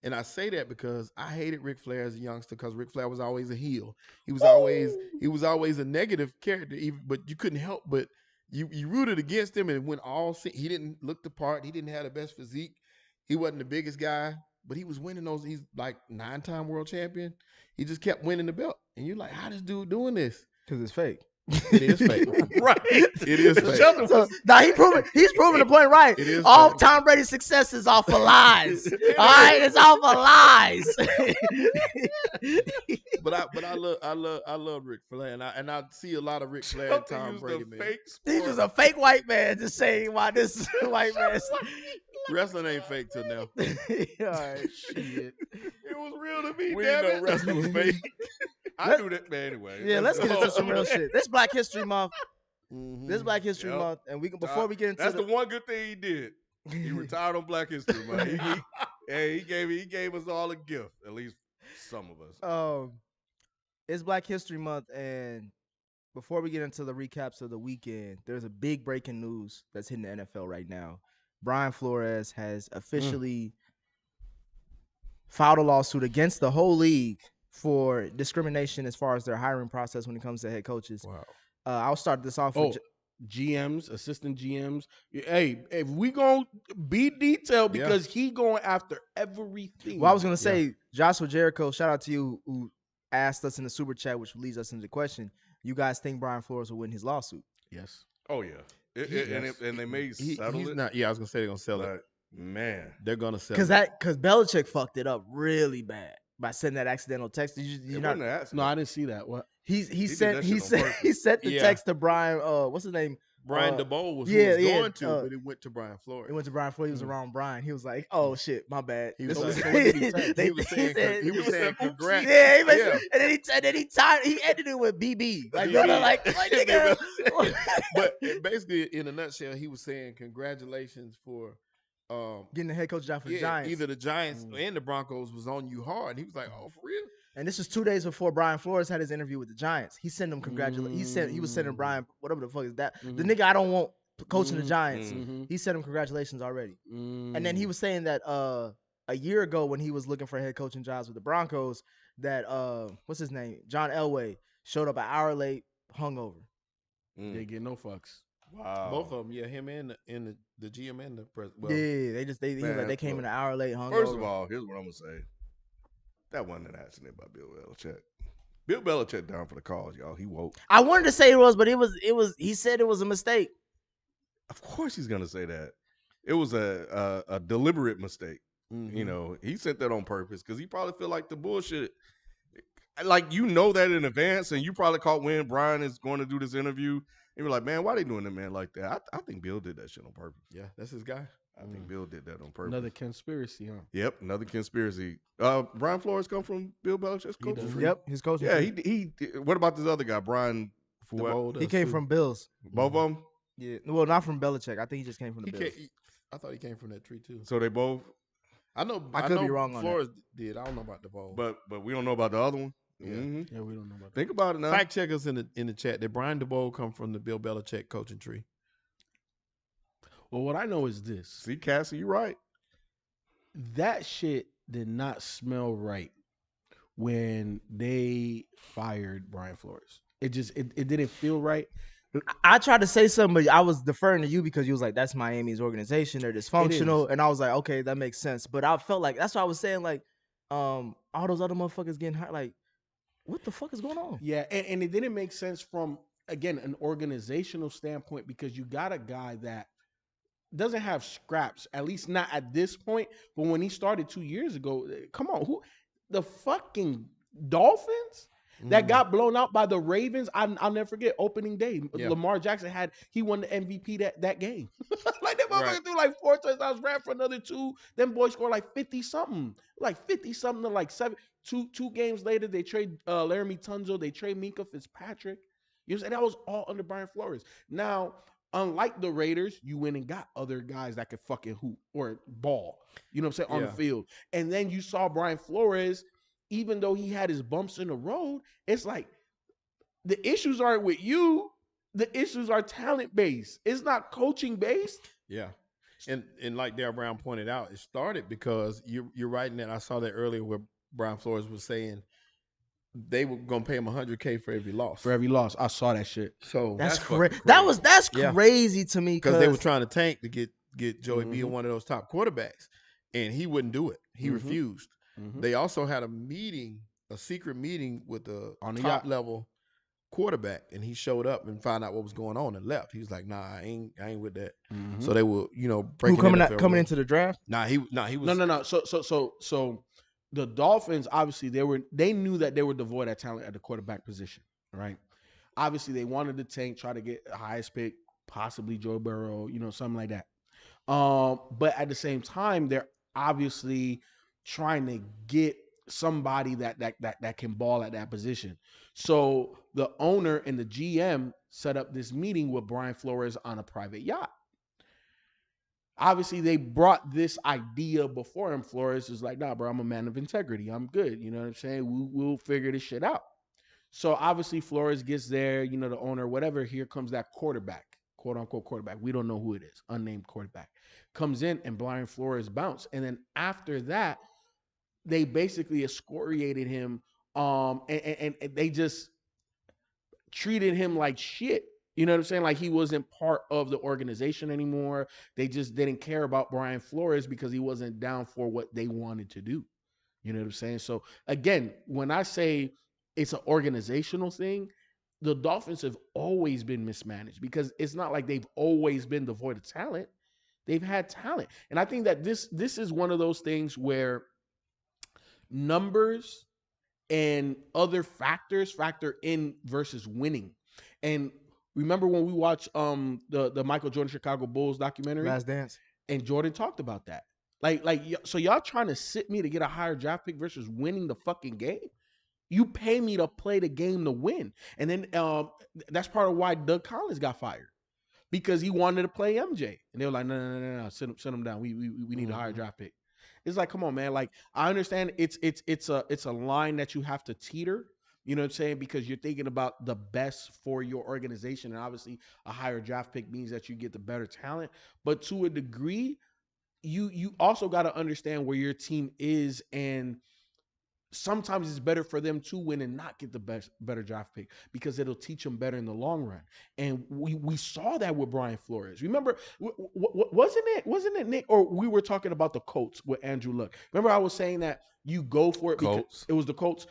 Speaker 3: And I say that because I hated Ric Flair as a youngster because Ric Flair was always a heel. He was always a negative character, even but you couldn't help but you rooted against him and when he didn't look the part, he didn't have the best physique, he wasn't the biggest guy, but he was winning those. He's like 9-time world champion. He just kept winning the belt, and you're like, how this dude doing this?
Speaker 2: Because it's fake.
Speaker 3: It is fake,
Speaker 1: Right.
Speaker 3: It is fake.
Speaker 1: Shelton
Speaker 2: So
Speaker 1: was-
Speaker 2: now he's proving the point right.
Speaker 3: It is
Speaker 2: All
Speaker 3: fake.
Speaker 2: Tom Brady's success is all for lies. All right, it's all for lies.
Speaker 3: But I love Ric Flair, and I see a lot of Ric Flair and
Speaker 1: Shelton
Speaker 3: Tom
Speaker 1: used
Speaker 3: Brady,
Speaker 1: a
Speaker 3: man.
Speaker 1: fake
Speaker 2: He's
Speaker 1: sport.
Speaker 2: just a fake white man just saying why this white man.
Speaker 3: Wrestling ain't fake till now.
Speaker 2: All right.
Speaker 4: Shit.
Speaker 1: It was real to me,
Speaker 3: We
Speaker 1: damn
Speaker 3: didn't
Speaker 1: it.
Speaker 3: know wrestling was fake.
Speaker 1: I knew that, man, anyway.
Speaker 2: Yeah, let's get into some real shit. This Black History Month.
Speaker 3: Mhm.
Speaker 2: This Black History
Speaker 1: Yep.
Speaker 2: Month, and we can before we get into
Speaker 1: That's the one good thing he did. He retired on Black History Month. He gave us all a gift, at least some of us.
Speaker 2: It's Black History Month, and before we get into the recaps of the weekend, there's a big breaking news that's hitting the NFL right now. Brian Flores has officially filed a lawsuit against the whole league for discrimination as far as their hiring process when it comes to head coaches.
Speaker 3: Wow.
Speaker 2: I'll start this off with
Speaker 4: GMs, assistant GMs. Hey, if we gonna be detailed because he going after everything.
Speaker 2: Well, I was gonna say, Joshua Jericho, shout out to you who asked us in the super chat, which leads us into the question. You guys think Brian Flores will win his lawsuit?
Speaker 4: Yes.
Speaker 1: Oh, yeah. And they may settle
Speaker 3: He's
Speaker 1: it.
Speaker 3: not. Yeah, I was gonna say they're gonna sell it.
Speaker 1: But, man.
Speaker 3: They're gonna sell
Speaker 2: Because
Speaker 3: it.
Speaker 2: because Belichick fucked it up really bad by sending that accidental text. Did you
Speaker 1: It
Speaker 2: not?
Speaker 1: wasn't an accident.
Speaker 4: No, I didn't see that. What?
Speaker 2: He
Speaker 1: did
Speaker 2: sent
Speaker 1: that
Speaker 2: he
Speaker 1: shit on
Speaker 2: sent
Speaker 1: purpose.
Speaker 2: he sent the
Speaker 3: Yeah.
Speaker 2: text to Brian. What's his name?
Speaker 3: Brian DeBole was who
Speaker 2: yeah,
Speaker 3: was
Speaker 2: yeah,
Speaker 3: going to,
Speaker 2: uh,
Speaker 3: but it went to Brian Flores.
Speaker 2: It went to Brian Flores. He was around Brian. He was like, "Oh shit, my bad."
Speaker 3: He was
Speaker 2: This
Speaker 3: like-
Speaker 2: was-
Speaker 3: so what did he
Speaker 2: they-
Speaker 3: say? He was saying
Speaker 2: said-
Speaker 3: he was saying congrats.
Speaker 2: Yeah, he was-
Speaker 3: Yeah.
Speaker 2: and then he ended it with BB. Like,
Speaker 3: BB.
Speaker 2: like nigga.
Speaker 3: But basically, in a nutshell, he was saying congratulations for
Speaker 2: Getting the head coach job for the
Speaker 3: yeah,
Speaker 2: Giants.
Speaker 3: either the Giants and the Broncos was on you hard. And he was like, "Oh, for real?"
Speaker 2: And this was 2 days before Brian Flores had his interview with the Giants. He sent him congratulations. He was sending Brian whatever the fuck is that. The nigga I don't want coaching the Giants. He sent him congratulations already. And then he was saying that a year ago when he was looking for head coaching jobs with the Broncos, that what's his name, John Elway, showed up an hour late, hungover.
Speaker 4: They get no fucks.
Speaker 1: Wow.
Speaker 3: Both of them, yeah, him and the GM and the president. Well,
Speaker 2: Yeah, he was like
Speaker 1: man,
Speaker 2: they came
Speaker 1: look,
Speaker 2: in an hour late, hungover.
Speaker 1: First of all, here's what I'm going to say. That wasn't an accident by Bill Belichick. Bill Belichick down for the cause, y'all. He woke.
Speaker 2: I wanted to say it was, but it was. He said it was a mistake.
Speaker 1: Of course he's going to say that. It was a deliberate mistake.
Speaker 3: mhm.
Speaker 1: You know, he sent that on purpose because he probably feel like the bullshit. Like, you know that in advance, and you probably caught when Brian is going to do this interview. And you're like, man, why they doing that man like that? I think Bill did that shit on purpose.
Speaker 3: Yeah, that's his guy.
Speaker 1: I think Bill did that on purpose.
Speaker 4: Another conspiracy, huh?
Speaker 1: Yep, another conspiracy. Brian Flores come from Bill Belichick's coaching
Speaker 4: does.
Speaker 1: tree.
Speaker 2: Yep, his coaching.
Speaker 1: Yeah,
Speaker 2: tree.
Speaker 1: he. What about this other guy, Brian?
Speaker 3: DeBole
Speaker 2: he
Speaker 3: does
Speaker 2: came
Speaker 3: too.
Speaker 2: from Bills.
Speaker 1: Both of them.
Speaker 2: Yeah, well, not from Belichick. I think he just came from the
Speaker 3: He
Speaker 2: Bills.
Speaker 3: I thought he came from that tree too.
Speaker 1: So they both,
Speaker 3: I know.
Speaker 2: I could
Speaker 3: know
Speaker 2: be wrong on that.
Speaker 3: Flores did. I don't know about DeVole.
Speaker 1: but we don't know about the other one.
Speaker 3: Yeah.
Speaker 1: Mhm.
Speaker 4: Yeah, we don't know about that.
Speaker 1: Think about it now.
Speaker 3: fact check us in the chat. Did Brian DeBole come from the Bill Belichick coaching tree?
Speaker 4: Well, what I know is this.
Speaker 1: See, Cassie, you right.
Speaker 4: That shit did not smell right when they fired Brian Flores. It just it didn't feel right.
Speaker 2: I tried to say something, but I was deferring to you because you was like, "That's Miami's organization. They're dysfunctional," and I was like, "Okay, that makes sense." But I felt like that's why I was saying like, all those other motherfuckers getting hired. Like, what the fuck is going on?
Speaker 4: Yeah, and it didn't make sense from, again, an organizational standpoint because you got a guy that doesn't have scraps, at least not at this point. But when he started 2 years ago, come on, who the fucking Dolphins that got blown out by the Ravens? I'll never forget opening day.
Speaker 3: Yeah.
Speaker 4: Lamar Jackson he won the MVP that game. Like that motherfucker
Speaker 3: Right.
Speaker 4: threw like 4 touchdowns, ran for another 2. Them boys scored like 50 something to like 7. Two games later, they trade Laramie Tunzel, they trade Minka Fitzpatrick. You know what I'm saying? That was all under Brian Flores. Now, unlike the Raiders, you went and got other guys that could fucking hoop or ball. You know what I'm saying? On the
Speaker 3: Yeah.
Speaker 4: field. And then you saw Brian Flores, even though he had his bumps in the road, it's like the issues aren't with you. the issues are talent based. It's not coaching based.
Speaker 3: Yeah. And like Dale Brown pointed out, it started because you're right in that. I saw that earlier where Brian Flores was saying they were gonna pay him $100K for every loss.
Speaker 4: For every loss, I saw that shit.
Speaker 3: So
Speaker 2: That's
Speaker 1: fucking
Speaker 2: crazy.
Speaker 1: crazy.
Speaker 2: That's
Speaker 3: Yeah.
Speaker 2: crazy to me
Speaker 3: because they were trying to tank to get Joey B
Speaker 4: Mhm.
Speaker 3: one of those top quarterbacks, and he wouldn't do it. He
Speaker 4: Mhm.
Speaker 3: refused.
Speaker 4: Mhm.
Speaker 3: They also had a secret meeting with the
Speaker 4: On the
Speaker 3: top
Speaker 4: yacht.
Speaker 3: level quarterback, and he showed up and found out what was going on and left. He was like, "Nah, I ain't with that."
Speaker 4: Mhm.
Speaker 3: So they were,
Speaker 2: who
Speaker 3: breaking
Speaker 2: coming
Speaker 3: NFL
Speaker 2: coming
Speaker 3: rules.
Speaker 2: into the draft.
Speaker 3: He was
Speaker 4: No. So the Dolphins obviously they knew that they were devoid of talent at the quarterback position, right? Obviously they wanted to tank, try to get the highest pick, possibly Joe Burrow, something like that. But at the same time, they're obviously trying to get somebody that can ball at that position. So the owner and the GM set up this meeting with Brian Flores on a private yacht. Obviously, they brought this idea before him. Flores is like, nah, bro, I'm a man of integrity. I'm good. You know what I'm saying? We'll figure this shit out. So obviously, Flores gets there, the owner, whatever. Here comes that quarterback, quote unquote quarterback. We don't know who it is, unnamed quarterback. Comes in and Brian Flores bounced. And then after that, they basically excoriated him. And they just treated him like shit. You know what I'm saying? Like he wasn't part of the organization anymore. They just didn't care about Brian Flores because he wasn't down for what they wanted to do. You know what I'm saying? So again, when I say it's an organizational thing, the Dolphins have always been mismanaged because it's not like they've always been devoid of talent. They've had talent. And I think that this is one of those things where numbers and other factors factor in versus winning. And remember when we watched the Michael Jordan Chicago Bulls documentary,
Speaker 2: Last Dance.
Speaker 4: and Jordan talked about that. So y'all trying to sit me to get a higher draft pick versus winning the fucking game? You pay me to play the game to win. And then that's part of why Doug Collins got fired. Because he wanted to play MJ. And they were like, no, send him down. We need a higher draft pick. It's like, come on, man. Like, I understand it's a line that you have to teeter. You know what I'm saying? Because you're thinking about the best for your organization. And obviously a higher draft pick means that you get the better talent. But to a degree, you also got to understand where your team is, and sometimes it's better for them to win and not get the better draft pick because it'll teach them better in the long run. And we saw that with Brian Flores. Remember, wasn't it Nick, or we were talking about the Colts with Andrew Luck? Remember, I was saying that you go for it because
Speaker 1: Colts.
Speaker 4: it was the Colts.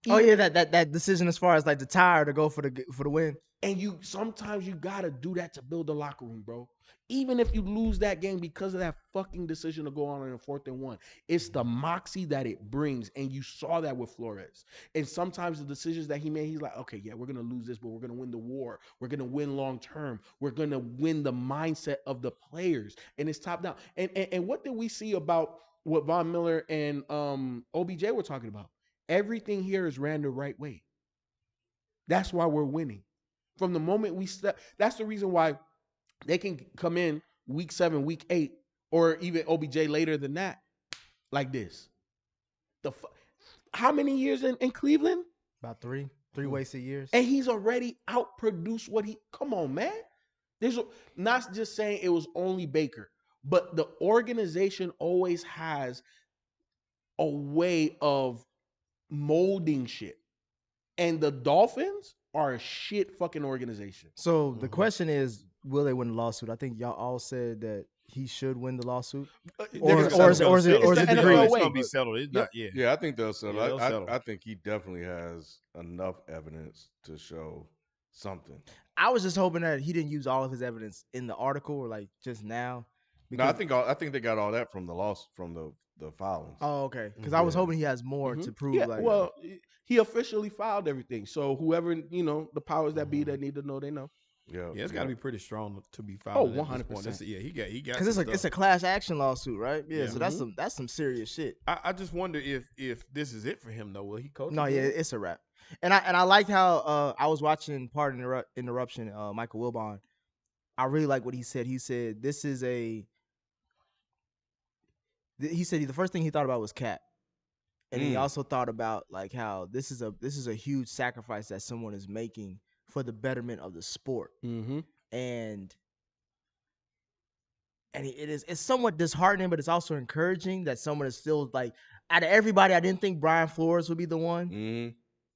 Speaker 2: Oh yeah, that decision as far as like the tire to go for the win.
Speaker 4: And sometimes you gotta do that to build the locker room, bro. Even if you lose that game because of that fucking decision to go on in a 4th and 1, it's the moxie that it brings, and you saw that with Flores. And sometimes the decisions that he made, he's like, okay, yeah, we're gonna lose this, but we're gonna win the war. We're gonna win long term. We're gonna win the mindset of the players, and it's top down. And what did we see about what Von Miller and OBJ were talking about? Everything here is ran the right way. That's why we're winning. From the moment we step, that's the reason why they can come in week 7, week 8, or even OBJ later than that, like this. How many years in Cleveland?
Speaker 2: About three wasted years.
Speaker 4: And he's already outproduced what he. Come on, man. There's not just saying it was only Baker, but the organization always has a way of molding shit. And the Dolphins are a shit fucking organization.
Speaker 2: So the question is, will they win the lawsuit? I think y'all all said that he should win the lawsuit. Or is it
Speaker 4: It's the
Speaker 2: degree?
Speaker 4: NFL
Speaker 3: It's
Speaker 4: way.
Speaker 3: gonna be settled. It's not. Yeah.
Speaker 1: Yeah, I think they'll settle.
Speaker 3: Yeah, they'll settle.
Speaker 1: I think he definitely has enough evidence to show something.
Speaker 2: I was just hoping that he didn't use all of his evidence in the article or like just now.
Speaker 1: No, I think they got all that from the filings.
Speaker 2: Oh, okay. Because I was
Speaker 1: Yeah.
Speaker 2: hoping he has more to prove.
Speaker 4: Yeah,
Speaker 2: like,
Speaker 4: well, he officially filed everything. So whoever, the powers that be that need to know, they know.
Speaker 1: Yeah,
Speaker 3: Yeah, it's got to be pretty strong to be
Speaker 4: Oh,
Speaker 3: filed.
Speaker 4: 100%.
Speaker 3: Yeah, he got.
Speaker 2: because it's a class action lawsuit, right? Yeah.
Speaker 3: Yeah.
Speaker 2: So that's some serious shit.
Speaker 3: I just wonder if this is it for him though. Will he coach?
Speaker 2: No, yeah,
Speaker 3: again?
Speaker 2: it's a wrap. And I liked how I was watching Part of Interruption, Michael Wilbon. I really like what he said. He said this is he said the first thing he thought about was Cap. And he also thought about like how this is a huge sacrifice that someone is making for the betterment of the sport.
Speaker 4: Mm-hmm.
Speaker 2: And it's somewhat disheartening, but it's also encouraging that someone is still like, out of everybody, I didn't think Brian Flores would be the one.
Speaker 1: Mm-hmm.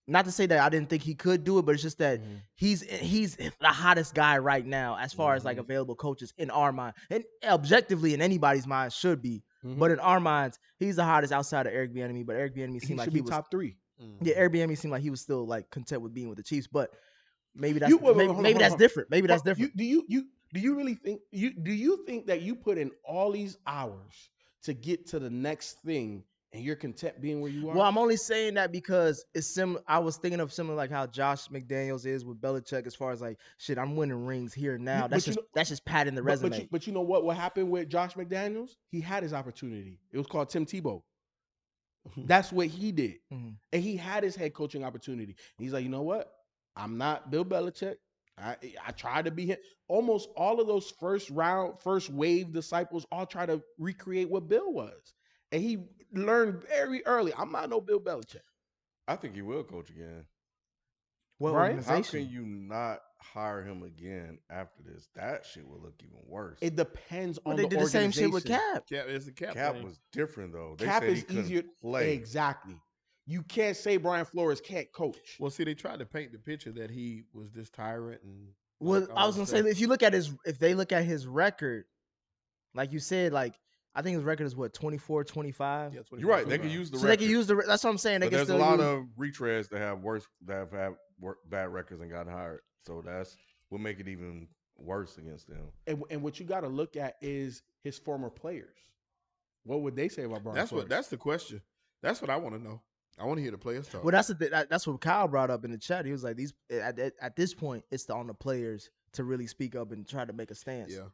Speaker 2: Not to say that I didn't think he could do it, but it's just that
Speaker 4: Mhm.
Speaker 2: he's the hottest guy right now as far as like available coaches in our mind, and objectively in anybody's mind should be.
Speaker 4: Mhm.
Speaker 2: But in our minds, he's the hottest outside of Eric Bieniemy. But Eric Bieniemy
Speaker 4: He
Speaker 2: seemed like
Speaker 4: should
Speaker 2: he
Speaker 4: be
Speaker 2: was
Speaker 4: top 3.
Speaker 2: yeah. Eric Bieniemy seemed like he was still like content with being with the Chiefs. But maybe that's
Speaker 4: Wait, hold on,
Speaker 2: maybe
Speaker 4: hold
Speaker 2: that's
Speaker 4: on.
Speaker 2: different. Maybe that's different.
Speaker 4: Do you really think do you think that you put in all these hours to get to the next thing and you're content being where you are?
Speaker 2: Well, I'm only saying that because it's similar. I was thinking of similar like how Josh McDaniels is with Belichick as far as like, shit, I'm winning rings here now.
Speaker 4: But
Speaker 2: That's just padding the resume.
Speaker 4: But you know what happened with Josh McDaniels? He had his opportunity. It was called Tim Tebow. That's what he did.
Speaker 2: Mhm.
Speaker 4: And he had his head coaching opportunity. And he's like, you know what? I'm not Bill Belichick. I tried to be him. Almost all of those first wave disciples all try to recreate what Bill was. And he learned very early, I'm not no Bill Belichick.
Speaker 1: I think he will coach again.
Speaker 2: What
Speaker 4: Brian?
Speaker 1: How
Speaker 2: organization?
Speaker 1: can you not hire him again after this? That shit will look even worse.
Speaker 4: It depends
Speaker 2: Well,
Speaker 4: on
Speaker 2: they
Speaker 4: the
Speaker 2: did the same shit with
Speaker 4: organization.
Speaker 2: Cap.
Speaker 3: Cap, it's a Cap.
Speaker 1: Cap
Speaker 3: thing.
Speaker 1: was different though. They
Speaker 4: Cap
Speaker 1: said he
Speaker 4: is
Speaker 1: couldn't
Speaker 4: easier.
Speaker 1: play.
Speaker 4: Exactly. You can't say Brian Flores can't coach.
Speaker 3: Well, see, they tried to paint the picture that he was this tyrant and.
Speaker 2: Well,
Speaker 3: like,
Speaker 2: I
Speaker 3: all
Speaker 2: was gonna
Speaker 3: this
Speaker 2: say
Speaker 3: stuff.
Speaker 2: if you look at if they look at his record, like you said, like I think his record is what 24, 25.
Speaker 3: Yeah,
Speaker 1: You're right. They can use the
Speaker 2: So
Speaker 1: record.
Speaker 2: they can use that's what I'm saying. They
Speaker 1: But
Speaker 2: can
Speaker 1: there's a
Speaker 2: still
Speaker 1: lot
Speaker 2: use.
Speaker 1: of retreads that have had bad records and gotten hired. So that's will make it even worse against them.
Speaker 4: And what you got to look at is his former players. What would they say about Brian Flores?
Speaker 3: That's the question. That's what I want to know. I want to hear the players talk.
Speaker 2: Well, that's that's what Kyle brought up in the chat. He was like, at this point, it's on the players to really speak up and try to make a stance.
Speaker 3: Yeah.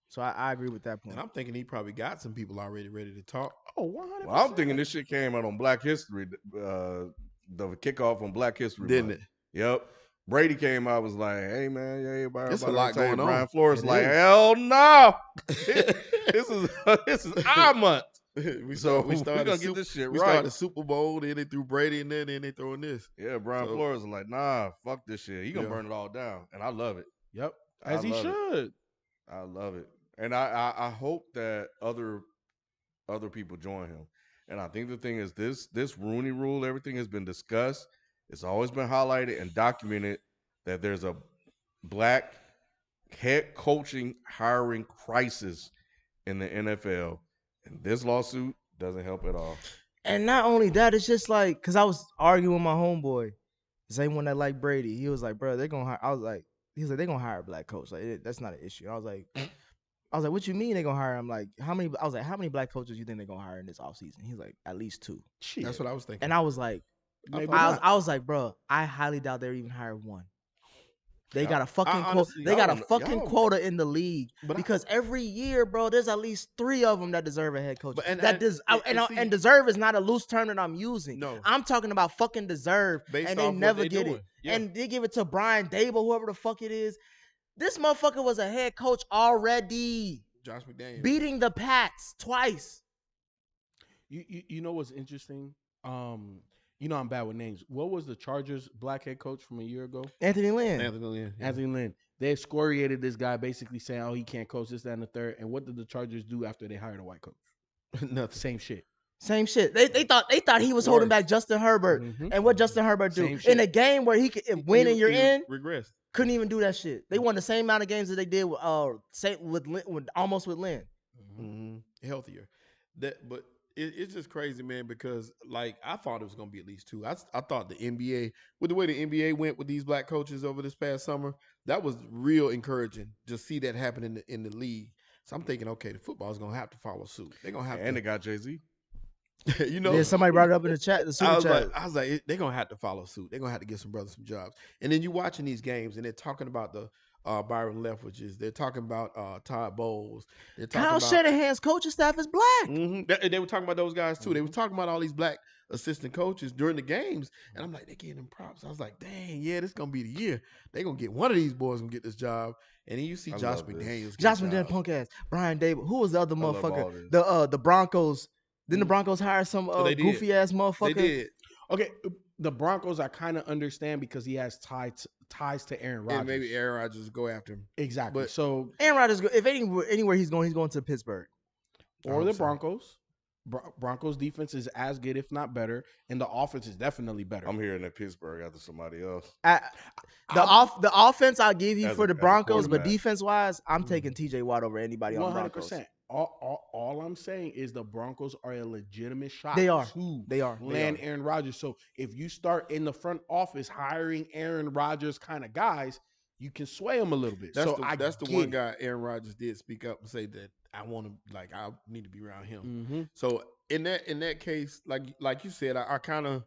Speaker 2: So I agree with that point.
Speaker 3: And I'm thinking he probably got some people already ready to talk.
Speaker 4: Oh, 100%.
Speaker 1: Well, I'm thinking this shit came out on Black History, the kickoff on Black History,
Speaker 3: Didn't
Speaker 1: Month.
Speaker 3: it?
Speaker 1: Yep. Brady came out was like, "Hey man, yeah, everybody,
Speaker 3: It's a lot going on.
Speaker 1: Brian Flores
Speaker 3: It
Speaker 1: like,
Speaker 3: is.
Speaker 1: "Hell no, this is our month."
Speaker 3: we
Speaker 1: We're
Speaker 3: started
Speaker 1: gonna get this shit
Speaker 3: we
Speaker 1: right.
Speaker 3: started the Super Bowl, then they threw Brady, and then they throwing this.
Speaker 1: Yeah, Brian
Speaker 3: So-
Speaker 1: Flores is like, "Nah, fuck this shit. He gonna
Speaker 3: Yeah.
Speaker 1: burn it all down," and I love it.
Speaker 4: Yep.
Speaker 1: I
Speaker 4: As he
Speaker 1: love it.
Speaker 4: should.
Speaker 1: I love it, and I hope that other people join him. And I think the thing is this Rooney Rule, everything has been discussed. It's always been highlighted and documented that there's a black head coaching hiring crisis in the NFL, and this lawsuit doesn't help at all.
Speaker 2: And not only that, it's just like, cause I was arguing with my homeboy, the same one that liked Brady. He was like, bro, they're gonna hire. I was like, he was like, they're gonna hire a black coach. Like, that's not an issue. And I was like, what you mean they're gonna hire him? Like, how many? I was like, how many black coaches you think they're gonna hire in this offseason? He's like, at least 2.
Speaker 4: Shit.
Speaker 3: That's what I was thinking.
Speaker 2: And I was like,
Speaker 4: Maybe
Speaker 2: I
Speaker 4: not.
Speaker 2: was like, bro, I highly doubt they'll even hire one. They
Speaker 1: Yeah.
Speaker 2: got a fucking quota.
Speaker 3: honestly,
Speaker 2: They got a
Speaker 1: y'all-
Speaker 2: fucking
Speaker 1: y'all-
Speaker 2: quota in the league
Speaker 3: But
Speaker 2: because every year, bro, there's at least 3 of them that deserve a head coach.
Speaker 3: But- and-
Speaker 2: that
Speaker 3: and-
Speaker 2: does
Speaker 3: and see-
Speaker 2: and deserve is not a loose term that I'm using.
Speaker 3: No.
Speaker 2: I'm talking about fucking deserve,
Speaker 3: Based
Speaker 2: and they
Speaker 3: off what
Speaker 2: never
Speaker 3: they
Speaker 2: get
Speaker 3: doing.
Speaker 2: it.
Speaker 3: Yeah.
Speaker 2: And they give it to Brian Dable, whoever the fuck it is. This motherfucker was a head coach already,
Speaker 3: Josh McDaniels.
Speaker 2: beating the Pats twice.
Speaker 4: You know what's interesting? You know I'm bad with names. What was the Chargers black head coach from a year ago?
Speaker 2: Anthony Lynn.
Speaker 3: Anthony Lynn. Yeah.
Speaker 4: Anthony Lynn. They excoriated this guy, basically saying, "Oh, he can't coach this, that, and the third." And what did the Chargers do after they hired a white coach?
Speaker 3: Nothing.
Speaker 4: Same shit.
Speaker 2: Same shit. They thought he was holding
Speaker 3: Worse.
Speaker 2: back Justin Herbert.
Speaker 4: Mhm.
Speaker 2: And what Justin Herbert do
Speaker 4: Same shit.
Speaker 2: in a game where he could win and you're
Speaker 3: He
Speaker 2: in?
Speaker 3: Regressed.
Speaker 2: Couldn't even do that shit. They won the same amount of games that they did with almost with Lynn.
Speaker 3: Mm-hmm. Healthier. But it's just crazy, man, because like I thought it was gonna be at least 2. I thought the NBA, with the way the NBA went with these black coaches over this past summer, that was real encouraging to see that happen in the league. So I'm thinking, okay, the football is gonna have to follow suit. They're gonna have
Speaker 1: And they
Speaker 3: to,
Speaker 1: got Jay-Z.
Speaker 3: you know.
Speaker 2: Yeah, somebody brought it up in the chat. The super chat.
Speaker 3: I was like, they're gonna have to follow suit. They're gonna have to give some brothers some jobs. And then you watching these games, and they're talking about the Byron Leftwiches. They're talking about Todd Bowles. They're talking
Speaker 2: Kyle
Speaker 3: about
Speaker 2: Shanahan's coaching staff is black.
Speaker 3: They were talking about those guys too. They were talking about all these black assistant coaches during the games, and I'm like, they getting them props. I was like, dang, yeah, this gonna be the year. They gonna get one of these boys gonna get this job. And then you see
Speaker 1: I
Speaker 3: Josh
Speaker 1: love this.
Speaker 3: McDaniels.
Speaker 2: Josh
Speaker 3: get
Speaker 2: McDaniel,
Speaker 3: jobs.
Speaker 2: punk ass. Brian Dable. Who was the other
Speaker 1: I love all
Speaker 2: motherfucker?
Speaker 1: this.
Speaker 2: The Broncos. Didn't the Broncos hire some
Speaker 3: they did.
Speaker 2: goofy ass
Speaker 3: They
Speaker 2: motherfucker?
Speaker 3: did.
Speaker 4: Okay, the Broncos I kind of understand because he has ties to Aaron Rodgers.
Speaker 3: And maybe Aaron Rodgers go after him.
Speaker 4: Exactly.
Speaker 3: But
Speaker 4: So
Speaker 2: Aaron Rodgers, if anywhere he's going to Pittsburgh.
Speaker 4: or
Speaker 3: hope
Speaker 4: the
Speaker 3: so.
Speaker 4: Broncos. Broncos defense is as good, if not better, and the offense is definitely better.
Speaker 1: I'm hearing that Pittsburgh after somebody else.
Speaker 2: The offense I'll give you
Speaker 1: As
Speaker 2: for
Speaker 1: a-
Speaker 2: the
Speaker 1: as a
Speaker 2: Broncos, but
Speaker 1: quarterback.
Speaker 2: defense wise, I'm taking TJ Watt over anybody on the Broncos.
Speaker 4: 100%. All I'm saying is the Broncos are a legitimate shot.
Speaker 2: They are.
Speaker 4: To
Speaker 2: They are.
Speaker 4: land Aaron Rodgers. So if you start in the front office hiring Aaron Rodgers kind of guys, you can sway them a little bit.
Speaker 3: That's the one guy Aaron Rodgers did speak up and say that I need to be around him.
Speaker 4: Mm-hmm.
Speaker 3: So in that case, like you said, I kind of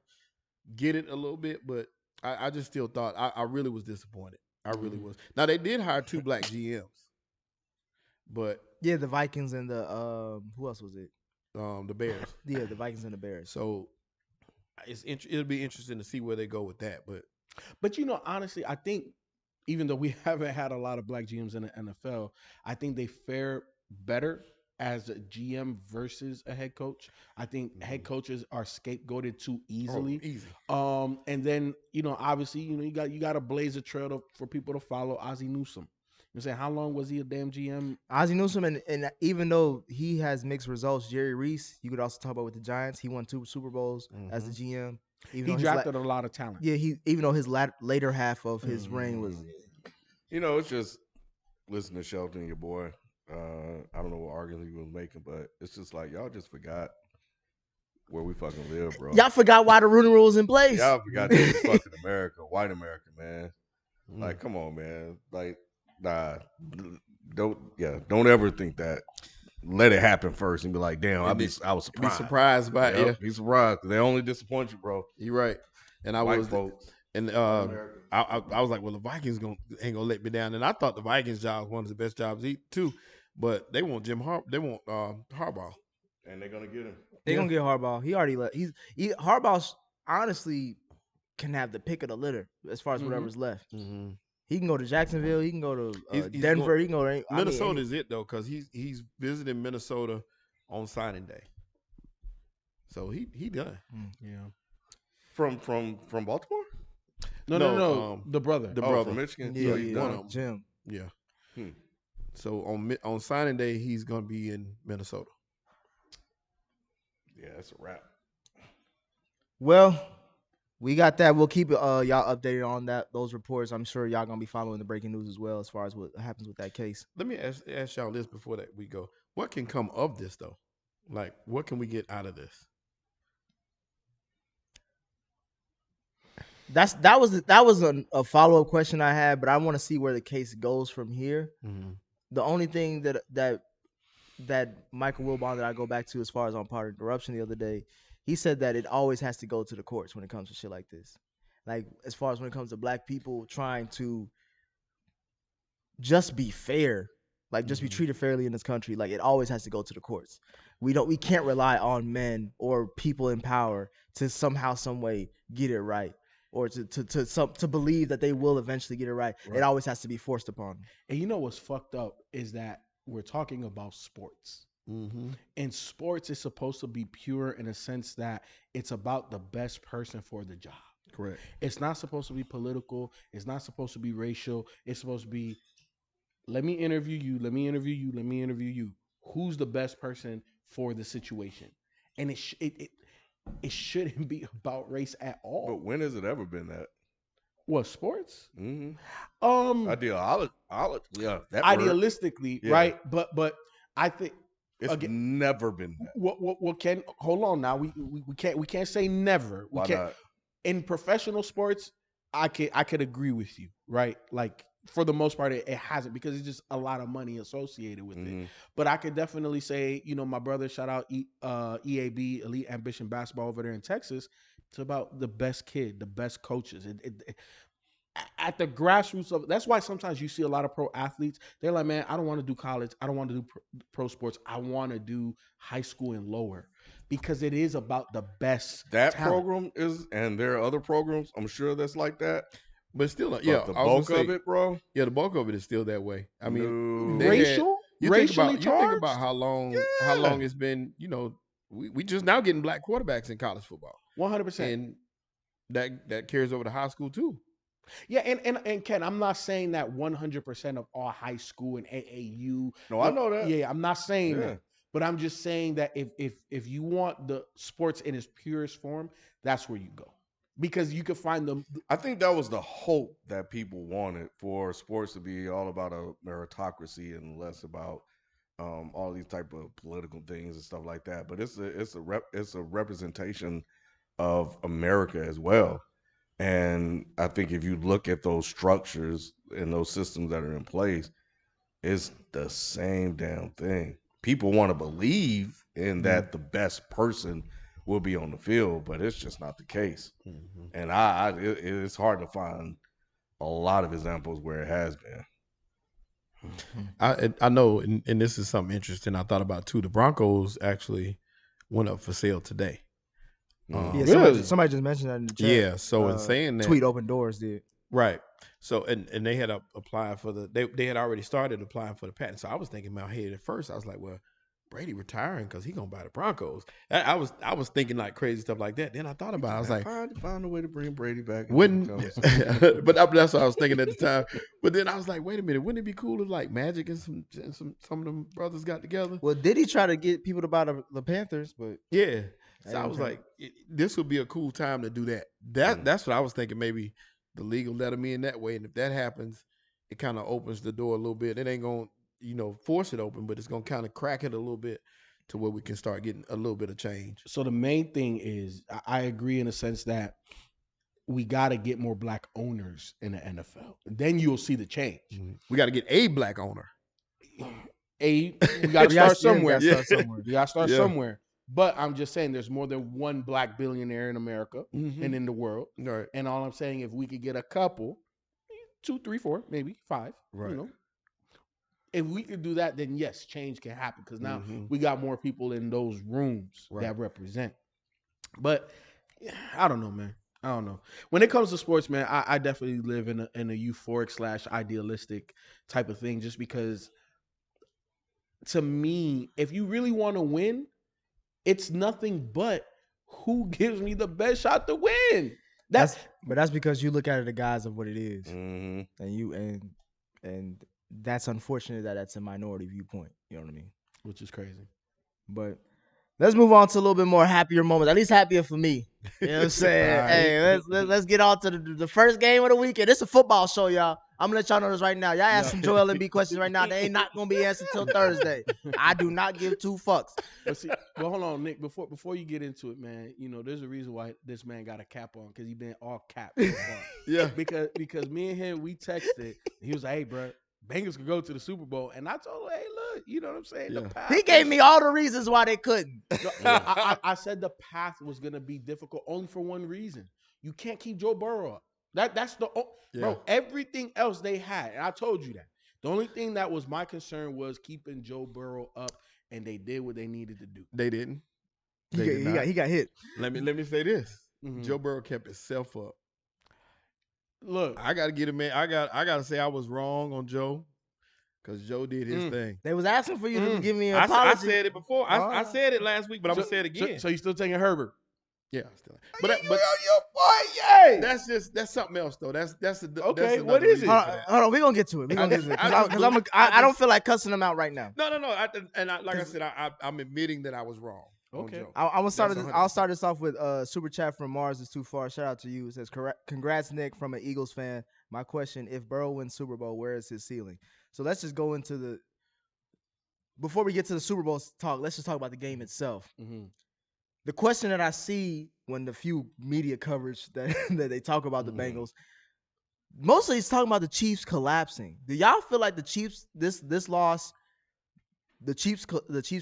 Speaker 3: get it a little bit, but I just still thought I really was disappointed. I really was. Now they did hire 2 black GMs, but
Speaker 2: Yeah, the Vikings and the who else was it?
Speaker 3: the Bears.
Speaker 2: Yeah, the Vikings and the Bears.
Speaker 3: So it'll be interesting to see where they go with that.
Speaker 4: But honestly, I think even though we haven't had a lot of black GMs in the NFL, I think they fare better as a GM versus a head coach. I think head coaches are scapegoated too easily.
Speaker 3: Easy.
Speaker 4: And then obviously you got to blaze a trail for people to follow. Ozzie Newsome. You saying how long was he a damn GM?
Speaker 2: Ozzie Newsome, and even though he has mixed results, Jerry Reese, you could also talk about with the Giants. He won 2 Super Bowls as a GM.
Speaker 4: He drafted a lot of talent.
Speaker 2: Yeah, even though his later half of his reign was.
Speaker 1: It's just listen to Shelton, your boy. I don't know what argument he was making, but it's just like y'all just forgot where we fucking live, bro.
Speaker 2: Y'all forgot why the Rooney Rule was in place.
Speaker 1: Y'all forgot this is fucking America, white America, man. Like, come on, man. Like, nah, don't ever think that. Let it happen first and be like, damn, I was surprised.
Speaker 3: Be surprised by it. Yeah.
Speaker 1: Be surprised. They only disappoint you, bro.
Speaker 3: You're right. And I
Speaker 1: White
Speaker 3: was
Speaker 1: folks.
Speaker 3: and I was like, well, the Vikings ain't gonna let me down. And I thought the Vikings job was one of the best jobs too. But they want Harbaugh.
Speaker 1: And they're gonna get him.
Speaker 2: They're gonna get Harbaugh. He already left. Harbaugh honestly can have the pick of the litter as far as whatever's left.
Speaker 3: Mm-hmm.
Speaker 2: He can go to Jacksonville. He can go to
Speaker 3: He's
Speaker 2: Denver. He can go to
Speaker 3: Minnesota is it though, because he's visiting Minnesota on signing day. So he done.
Speaker 4: Yeah.
Speaker 1: From Baltimore?
Speaker 4: No. The brother.
Speaker 3: The brother
Speaker 1: From Michigan.
Speaker 2: Yeah,
Speaker 1: So he's done.
Speaker 2: Jim.
Speaker 3: Yeah. So on signing day, he's gonna be in Minnesota.
Speaker 1: Yeah, that's a wrap.
Speaker 2: Well, we got that. We'll keep y'all updated on those reports. I'm sure y'all gonna be following the breaking news as well as far as what happens with that case.
Speaker 3: Let me ask y'all this before that we go. What can come of this though? Like, what can we get out of this?
Speaker 2: That was a follow-up question I had, but I want to see where the case goes from here.
Speaker 3: Mm-hmm.
Speaker 2: The only thing that Michael Wilbon that I go back to as far as on Part of Interruption the other day, he said that it always has to go to the courts when it comes to shit like this. Like, as far as when it comes to black people trying to just be fair, like just be treated fairly in this country, like it always has to go to the courts. We can't rely on men or people in power to somehow, some way get it right. Or to believe that they will eventually get it right. It always has to be forced upon them.
Speaker 4: And you know what's fucked up is that we're talking about sports.
Speaker 3: Mm-hmm.
Speaker 4: And sports is supposed to be pure in a sense that it's about the best person for the job.
Speaker 3: Correct.
Speaker 4: It's not supposed to be political. It's not supposed to be racial. It's supposed to be, let me interview you. Let me interview you. Let me interview you. Who's the best person for the situation? And it shouldn't be about race at all.
Speaker 1: But when has it ever been that?
Speaker 4: What, sports?
Speaker 1: Mm-hmm.
Speaker 4: Idealistically,
Speaker 1: Yeah.
Speaker 4: right? But I think
Speaker 1: It's never been that.
Speaker 4: What can hold on now? We can't say never.
Speaker 1: Why
Speaker 4: can't
Speaker 1: not?
Speaker 4: in professional sports. I could agree with you, right? Like for the most part, it hasn't because it's just a lot of money associated with it. But I could definitely say, my brother, shout out EAB, Elite Ambition Basketball over there in Texas. It's about the best kid, the best coaches. At the grassroots of that's why sometimes you see a lot of pro athletes. They're like, man, I don't want to do college. I don't want to do pro sports. I want to do high school and lower because it is about the best.
Speaker 1: That
Speaker 4: talent.
Speaker 1: program is, and there are other programs, I'm sure that's like that.
Speaker 3: But still,
Speaker 1: But
Speaker 3: yeah,
Speaker 1: the
Speaker 3: I was
Speaker 1: bulk
Speaker 3: gonna
Speaker 1: of
Speaker 3: say,
Speaker 1: it, bro.
Speaker 3: Yeah, the bulk of it is still that way. I mean,
Speaker 1: No.
Speaker 3: they
Speaker 4: Racial,
Speaker 3: you
Speaker 4: racially
Speaker 3: think about
Speaker 4: charged?
Speaker 3: how long it's been. We just now getting black quarterbacks in college football,
Speaker 4: 100%.
Speaker 3: and that carries over to high school too.
Speaker 4: Yeah, and Ken, I'm not saying that 100% of all high school and AAU.
Speaker 1: No, I know that.
Speaker 4: Yeah, I'm not saying
Speaker 1: Yeah.
Speaker 4: that. But I'm just saying that if you want the sports in its purest form, that's where you go. Because you can find them.
Speaker 1: I think that was the hope that people wanted for sports to be all about a meritocracy and less about all these type of political things and stuff like that. But it's a representation of America as well. And I think if you look at those structures and those systems that are in place, it's the same damn thing. People want to believe in that the best person will be on the field, but it's just not the case. And it's hard to find a lot of examples where it has been.
Speaker 3: I know, and this is something interesting I thought about too. The Broncos actually went up for sale today.
Speaker 2: Yeah,
Speaker 4: Really?
Speaker 2: somebody just mentioned that in the chat.
Speaker 3: Yeah, so in saying that,
Speaker 2: Tweet Open Doors did.
Speaker 3: right. So and they had applied for they had already started applying for the patent. So I was thinking about head at first. I was like, well, Brady retiring because he gonna buy the Broncos. I was thinking like crazy stuff like that. Then I thought about it. I was like,
Speaker 1: find a way to bring Brady back.
Speaker 3: wouldn't but that's what I was thinking at the time. But then I was like, wait a minute, wouldn't it be cool if like Magic and some of them brothers got together?
Speaker 2: Well, did he try to get people to buy the Panthers? But
Speaker 3: Yeah. So I
Speaker 2: didn't
Speaker 3: was
Speaker 2: turn
Speaker 3: like, this would be a cool time to do that. That's what I was thinking. Maybe the league will let them in that way, and if that happens, it kind of opens the door a little bit. It ain't gonna, force it open, but it's gonna kind of crack it a little bit to where we can start getting a little bit of change.
Speaker 4: So the main thing is, I agree in the sense that we got to get more black owners in the NFL. Then you'll see the change.
Speaker 3: We got to get a black owner.
Speaker 4: We got to start somewhere.
Speaker 2: Yeah, we gotta start somewhere.
Speaker 4: We got to start
Speaker 3: Yeah.
Speaker 4: somewhere. But I'm just saying, there's more than one black billionaire in America and in the world.
Speaker 3: Right.
Speaker 4: And all I'm saying, if we could get a couple, 2, 3, 4, maybe 5,
Speaker 3: Right.
Speaker 4: if we could do that, then yes, change can happen because now
Speaker 3: Mhm.
Speaker 4: we got more people in those rooms
Speaker 3: Right.
Speaker 4: that represent. But I don't know, man. I don't know. When it comes to sports, man, I definitely live in a euphoric / idealistic type of thing, just because to me, if you really want to win, it's nothing but who gives me the best shot to win.
Speaker 2: that's because you look at it the guise of what it is,
Speaker 1: Mm-hmm.
Speaker 2: and that's unfortunate that that's a minority viewpoint. You know what I mean?
Speaker 4: Which is crazy.
Speaker 2: But let's move on to a little bit more happier moments. At least happier for me. You know what I'm saying?
Speaker 4: All right.
Speaker 2: Hey, let's get on to the first game of the weekend. It's a football show, y'all. I'm gonna let y'all know this right now. Y'all ask some Joel Embiid questions right now. They ain't not gonna be answered till Thursday. I do not give 2 fucks.
Speaker 4: But see, well, hold on, Nick. Before you get into it, man, there's a reason why this man got a cap on, because he been all cap so far.
Speaker 3: Yeah.
Speaker 4: Because me and him, we texted. He was like, "Hey, bro, Bengals could go to the Super Bowl," and I told him, "Hey, look, you know what I'm saying? The
Speaker 3: Yeah.
Speaker 4: path
Speaker 2: He gave
Speaker 4: was-
Speaker 2: me all the reasons why they couldn't.
Speaker 4: No, I said the path was gonna be difficult only for one reason. You can't keep Joe Burrow up. That's the bro. Everything else they had, and I told you that. The only thing that was my concern was keeping Joe Burrow up, and they did what they needed to do.
Speaker 3: They didn't.
Speaker 2: He
Speaker 3: They did not.
Speaker 2: got hit.
Speaker 3: Let me say this.
Speaker 4: Mhm.
Speaker 3: Joe Burrow kept himself up.
Speaker 4: Look,
Speaker 3: I gotta get him, man. I gotta say I was wrong on Joe, because Joe did his thing.
Speaker 2: They was asking for you to give me an
Speaker 3: I
Speaker 2: apology.
Speaker 3: said it before. I said it last week, but I'm gonna say it again.
Speaker 4: So you still taking Herbert?
Speaker 3: Yeah, still. But that's something else though. That's
Speaker 4: Okay,
Speaker 3: that's
Speaker 4: what
Speaker 3: another
Speaker 4: is it?
Speaker 3: reason
Speaker 2: Hold
Speaker 3: for
Speaker 2: on,
Speaker 3: that.
Speaker 2: hold on, we're gonna get to it. We're gonna get to it. Because I don't feel like cussing them out right now.
Speaker 3: No. Like I said, I'm admitting that I was wrong. on
Speaker 4: Okay.
Speaker 3: Joe.
Speaker 2: I'll start
Speaker 3: That's
Speaker 2: this off with super chat from Mars is too far. Shout out to you. It says, congrats, Nick, from an Eagles fan. My question, if Burrow wins Super Bowl, where is his ceiling? So let's just go into before we get to the Super Bowl talk, let's just talk about the game itself.
Speaker 4: Mm-hmm.
Speaker 2: The question that I see when the few media coverage that they talk about the Bengals, mostly it's talking about the Chiefs collapsing. Do y'all feel like the Chiefs this loss, the Chiefs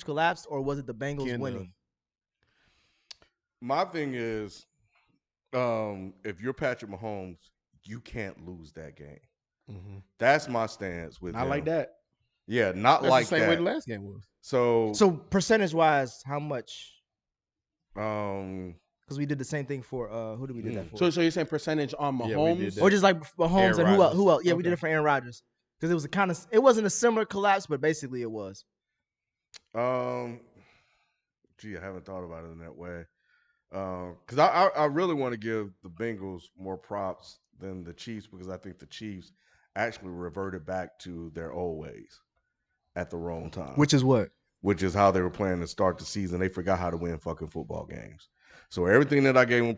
Speaker 2: collapsed, or was it the Bengals winning?
Speaker 1: My thing is, if you're Patrick Mahomes, you can't lose that game.
Speaker 3: Mm-hmm.
Speaker 1: That's my stance with
Speaker 4: Not
Speaker 1: him.
Speaker 4: like that.
Speaker 1: Yeah, not
Speaker 3: That's
Speaker 1: like
Speaker 3: the same
Speaker 1: that.
Speaker 3: way the last game was.
Speaker 1: So
Speaker 2: percentage wise, how much?
Speaker 1: um,
Speaker 2: Because we did the same thing for who did we do that for?
Speaker 4: So you're saying percentage on
Speaker 3: Yeah, we did
Speaker 4: Mahomes?
Speaker 3: that.
Speaker 2: Or just like Mahomes
Speaker 3: Aaron
Speaker 2: and who else?
Speaker 3: Rodgers.
Speaker 2: Yeah, we did
Speaker 4: Okay.
Speaker 2: it for Aaron Rodgers because it wasn't a similar collapse, but basically it was.
Speaker 1: gee, I haven't thought about it in that way. Because I really want to give the Bengals more props than the Chiefs because I think the Chiefs actually reverted back to their old ways at the wrong time.
Speaker 2: Which is what?
Speaker 1: Which is how they were planning to start the season. They forgot how to win fucking football games. So everything that I gave them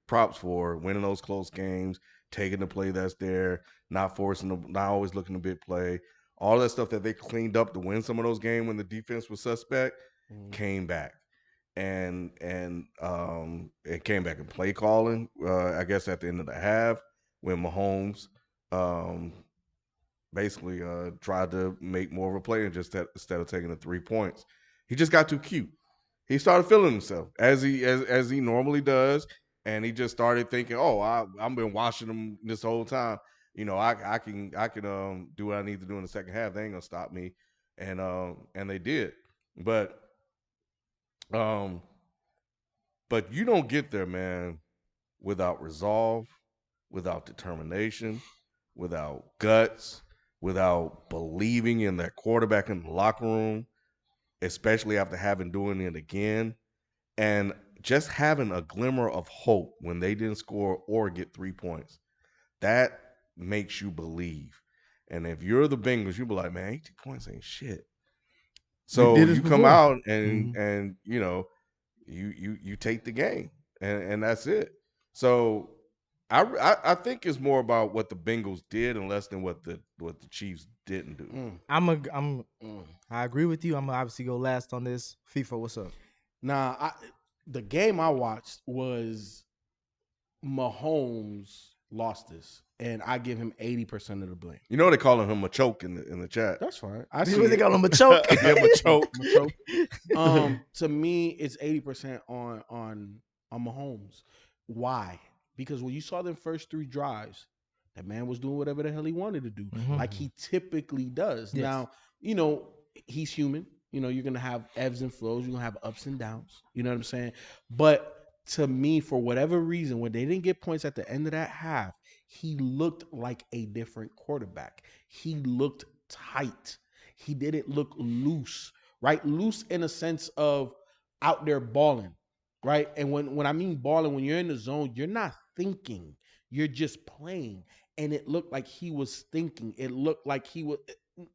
Speaker 1: props for, winning those close games, taking the play that's there, not forcing them, not always looking to big play, all that stuff that they cleaned up to win some of those games when the defense was suspect, came back. And it came back in play calling, I guess at the end of the half when Mahomes basically tried to make more of a play and just instead of taking the 3 points. He just got too cute. He started feeling himself as he normally does, and he just started thinking, "Oh, I've been watching him this whole time. You know, I can do what I need to do in the second half. They ain't gonna stop me," and they did. But you don't get there, man, without resolve, without determination, without guts, without believing in that quarterback in the locker room, especially after having doing it again, and just having a glimmer of hope when they didn't score or get 3 points. That makes you believe. And if you're the Bengals, you'll be like, man, 18 points ain't shit. So you come out and you know, you take the game and that's it. So I think it's more about what the Bengals did and less than what the Chiefs didn't do.
Speaker 2: I agree with you. I'm gonna obviously go last on this. Feefo, what's up?
Speaker 4: Nah, the game I watched was Mahomes lost this, and I give him 80% of the blame.
Speaker 1: You know they calling him a choke in the chat.
Speaker 4: That's fine.
Speaker 2: I see they call him a choke.
Speaker 1: Yeah, a choke.
Speaker 4: To me, it's 80% on Mahomes. Why? Because when you saw them first 3 drives, that man was doing whatever the hell he wanted to do, like he typically does.
Speaker 2: Yes.
Speaker 4: Now, you know, he's human. You know, you're going to have ebbs and flows. You're going to have ups and downs. You know what I'm saying? But to me, for whatever reason, when they didn't get points at the end of that half, he looked like a different quarterback. He looked tight. He didn't look loose, right? Loose in a sense of out there balling, right? And when I mean balling, when you're in the zone, you're not thinking. You're just playing. And it looked like he was thinking. It looked like he was...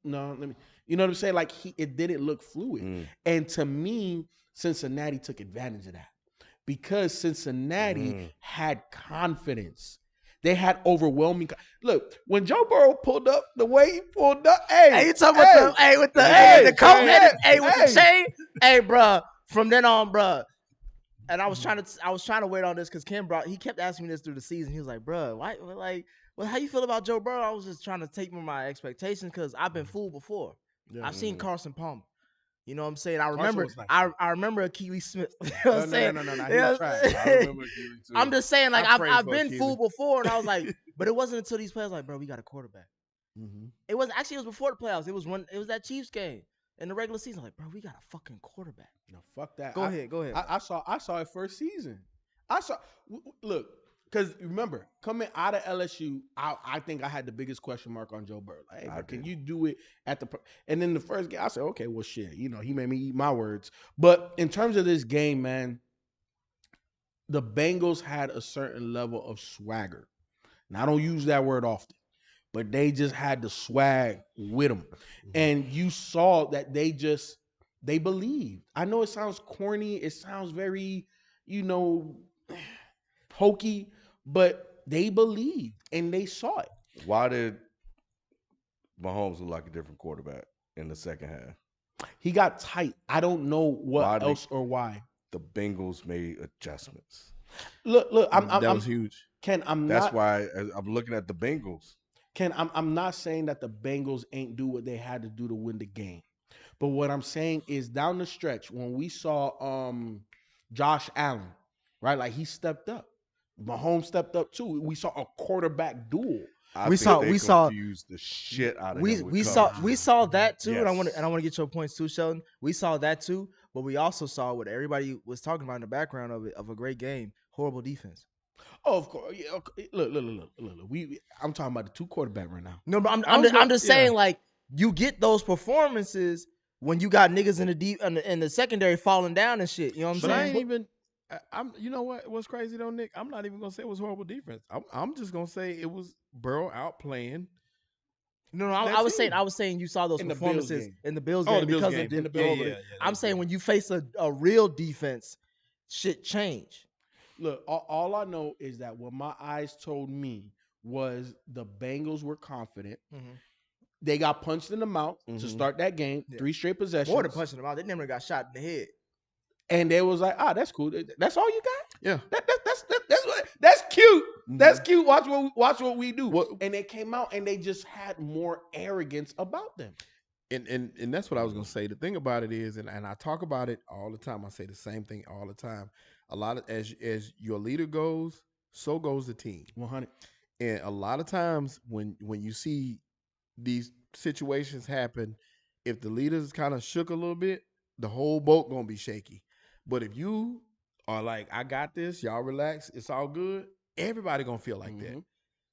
Speaker 4: No, you know what I'm saying? Like it didn't look fluid. And to me, Cincinnati took advantage of that because Cincinnati had confidence. They had overwhelming. Look, when Joe Burrow pulled up the way he pulled up, hey,
Speaker 2: you talking about with the coat, with the chain, hey, bro. From then on, bro. And I was trying to wait on this because he kept asking me this through the season. He was like, bro, why, like, well, how you feel about Joe Burrow? I was just trying to take my expectations because I've been fooled before. Yeah, I've seen Carson Palmer. You know what I'm saying? I remember I remember Keely Smith. You know what I'm saying?
Speaker 4: No. He was trash.
Speaker 1: I remember Keely too.
Speaker 2: I'm just saying, like, I've been fooled before, and I was like, but it wasn't until these players like, bro, we got a quarterback. It was before the playoffs. It was that Chiefs game in the regular season. Like, bro, we got a fucking quarterback.
Speaker 4: No, fuck that.
Speaker 2: Go ahead.
Speaker 4: I saw it first season. Look, because remember, coming out of LSU, I think I had the biggest question mark on Joe Burrow. Like, hey, bro, can you do it at the? And then the first game, I said, okay, well, shit. You know, he made me eat my words. But in terms of this game, man, the Bengals had a certain level of swagger. Now, I don't use that word often, but they just had the swag with them. And you saw that they believed. I know it sounds corny. It sounds very, hokey, but they believed and they saw it.
Speaker 1: Why did Mahomes look like a different quarterback in the second half?
Speaker 4: He got tight. I don't know what else or why.
Speaker 1: The Bengals made adjustments.
Speaker 4: Look,
Speaker 3: that was huge.
Speaker 1: That's why I'm looking at the Bengals.
Speaker 4: I'm not saying that the Bengals ain't do what they had to do to win the game. But what I'm saying is down the stretch, when we saw Josh Allen, right? Like he stepped up. Mahomes stepped up too. We saw a quarterback duel.
Speaker 1: We saw confused the shit out of him.
Speaker 2: We saw that too,
Speaker 1: yes.
Speaker 2: and I want to get your points too, Shelton. We saw that too, but we also saw what everybody was talking about in the background of a great game. Horrible defense.
Speaker 4: Oh, of course. Yeah, okay. Look. I'm talking about the 2 quarterback right now.
Speaker 2: No, but I'm just saying, like, you get those performances when you got niggas in the secondary falling down and shit. You know what I'm saying?
Speaker 3: I'm. You know what? What's crazy though, Nick? I'm not even gonna say it was horrible defense. I'm just gonna say it was Burrow outplaying.
Speaker 2: No,
Speaker 3: That
Speaker 2: I was
Speaker 3: team.
Speaker 2: saying you saw those
Speaker 4: In the Bills
Speaker 2: performances
Speaker 4: game.
Speaker 2: in the Bills
Speaker 3: Oh,
Speaker 2: game
Speaker 3: the Bills
Speaker 2: because
Speaker 3: game.
Speaker 2: of Dick
Speaker 4: In the
Speaker 2: the
Speaker 4: Bills
Speaker 2: over.
Speaker 4: game.
Speaker 2: I'm saying when you face a real defense, shit change.
Speaker 4: Look, all I know is that what my eyes told me was the Bengals were confident. They got punched in the mouth to start that game,
Speaker 2: Yeah.
Speaker 4: 3 straight possessions.
Speaker 2: More than punching them out, they never got shot in the head.
Speaker 4: And they was like, that's cool. That's all you got?
Speaker 3: Yeah.
Speaker 4: That's cute.
Speaker 3: Mhm.
Speaker 4: That's cute. Watch what we do.
Speaker 3: What-
Speaker 4: And they came out and they just had more arrogance about them.
Speaker 3: And that's what I was gonna say. The thing about it is, and I talk about it all the time. I say the same thing all the time. A lot of as your leader goes, so goes the team.
Speaker 4: 100.
Speaker 3: And a lot of times when you see these situations happen, if the leaders kind of shook a little bit, the whole boat gonna be shaky. But if you are like, I got this, y'all relax, it's all good, everybody gonna feel like that.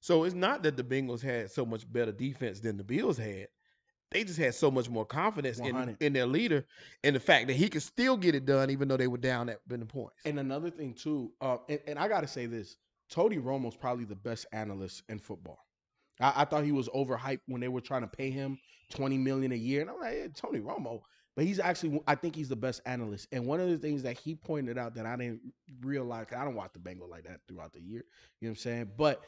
Speaker 3: So it's not that the Bengals had so much better defense than the Bills had. They just had so much more confidence
Speaker 4: 100.
Speaker 3: in their leader and the fact that he could still get it done even though they were down at the points.
Speaker 4: And another thing too, and I gotta say this, Tony Romo's probably the best analyst in football. I thought he was overhyped when they were trying to pay him $20 million a year, and I'm like, Tony Romo, but he's actually, I think he's the best analyst. And one of the things that he pointed out that I didn't realize, 'cause I don't watch the Bengals like that throughout the year, you know what I'm saying? But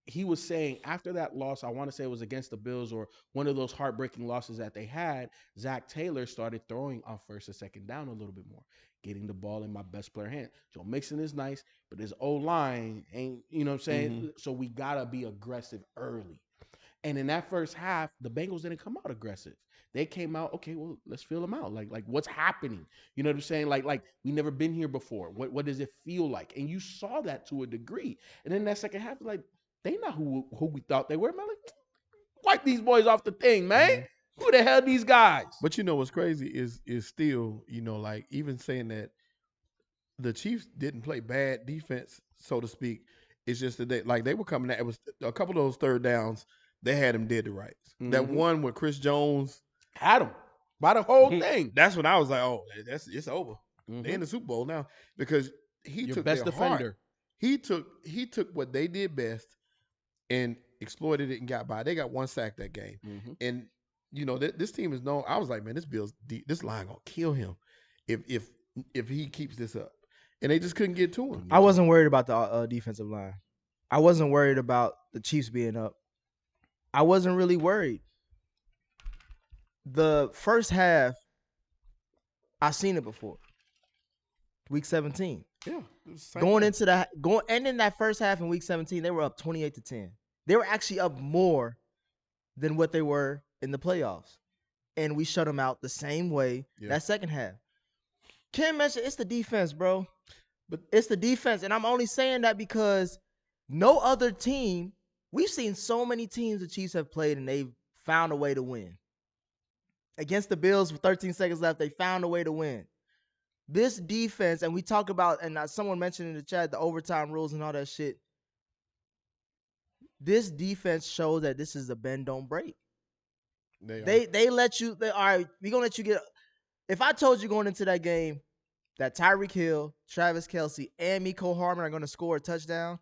Speaker 4: he was saying after that loss, I want to say it was against the Bills or one of those heartbreaking losses that they had, Zach Taylor started throwing on first and second down a little bit more, getting the ball in my best player hand. Joe Mixon is nice, but his O-line ain't, you know what I'm saying? So we got to be aggressive early. And in that first half, the Bengals didn't come out aggressive. They came out, okay, well, let's feel them out. Like what's happening? You know what I'm saying? Like we never been here before. What does it feel like? And you saw that to a degree. And then that second half, like, they not who we thought they were, man. Like, wipe these boys off the thing, man. Who the hell these guys?
Speaker 3: But you know what's crazy is still, you know, like even saying that the Chiefs didn't play bad defense, so to speak. It's just that they were coming at it was a couple of those third downs, they had them dead to rights. That one with Chris Jones
Speaker 4: had them by the whole thing.
Speaker 3: That's when I was like, oh, it's over. They're in the Super Bowl now because he
Speaker 4: Your
Speaker 3: took
Speaker 4: best
Speaker 3: their
Speaker 4: defender.
Speaker 3: Heart. He took what they did best and exploited it and got by. They got one sack that game, and you know this team is known. I was like, man, this line gonna kill him if he keeps this up, and they just couldn't get to him.
Speaker 2: I wasn't worried about the defensive line. I wasn't worried about the Chiefs being up. I wasn't really worried. The first half, I seen it before. Week 17.
Speaker 3: Yeah,
Speaker 2: ending that first half in week 17, they were up 28-10. They were actually up more than what they were in the playoffs. And we shut them out the same way that second half. Kim mentioned it's the defense, bro. But it's the defense. And I'm only saying that because no other team, we've seen so many teams the Chiefs have played and they've found a way to win. Against the Bills with 13 seconds left, they found a way to win. This defense, and we talk about, and someone mentioned in the chat, the overtime rules and all that shit. This defense shows that this is a bend, don't break. They let you, all right, we're going to let you get, if I told you going into that game that Tyreek Hill, Travis Kelce, and Mecole Hardman are going to score a touchdown,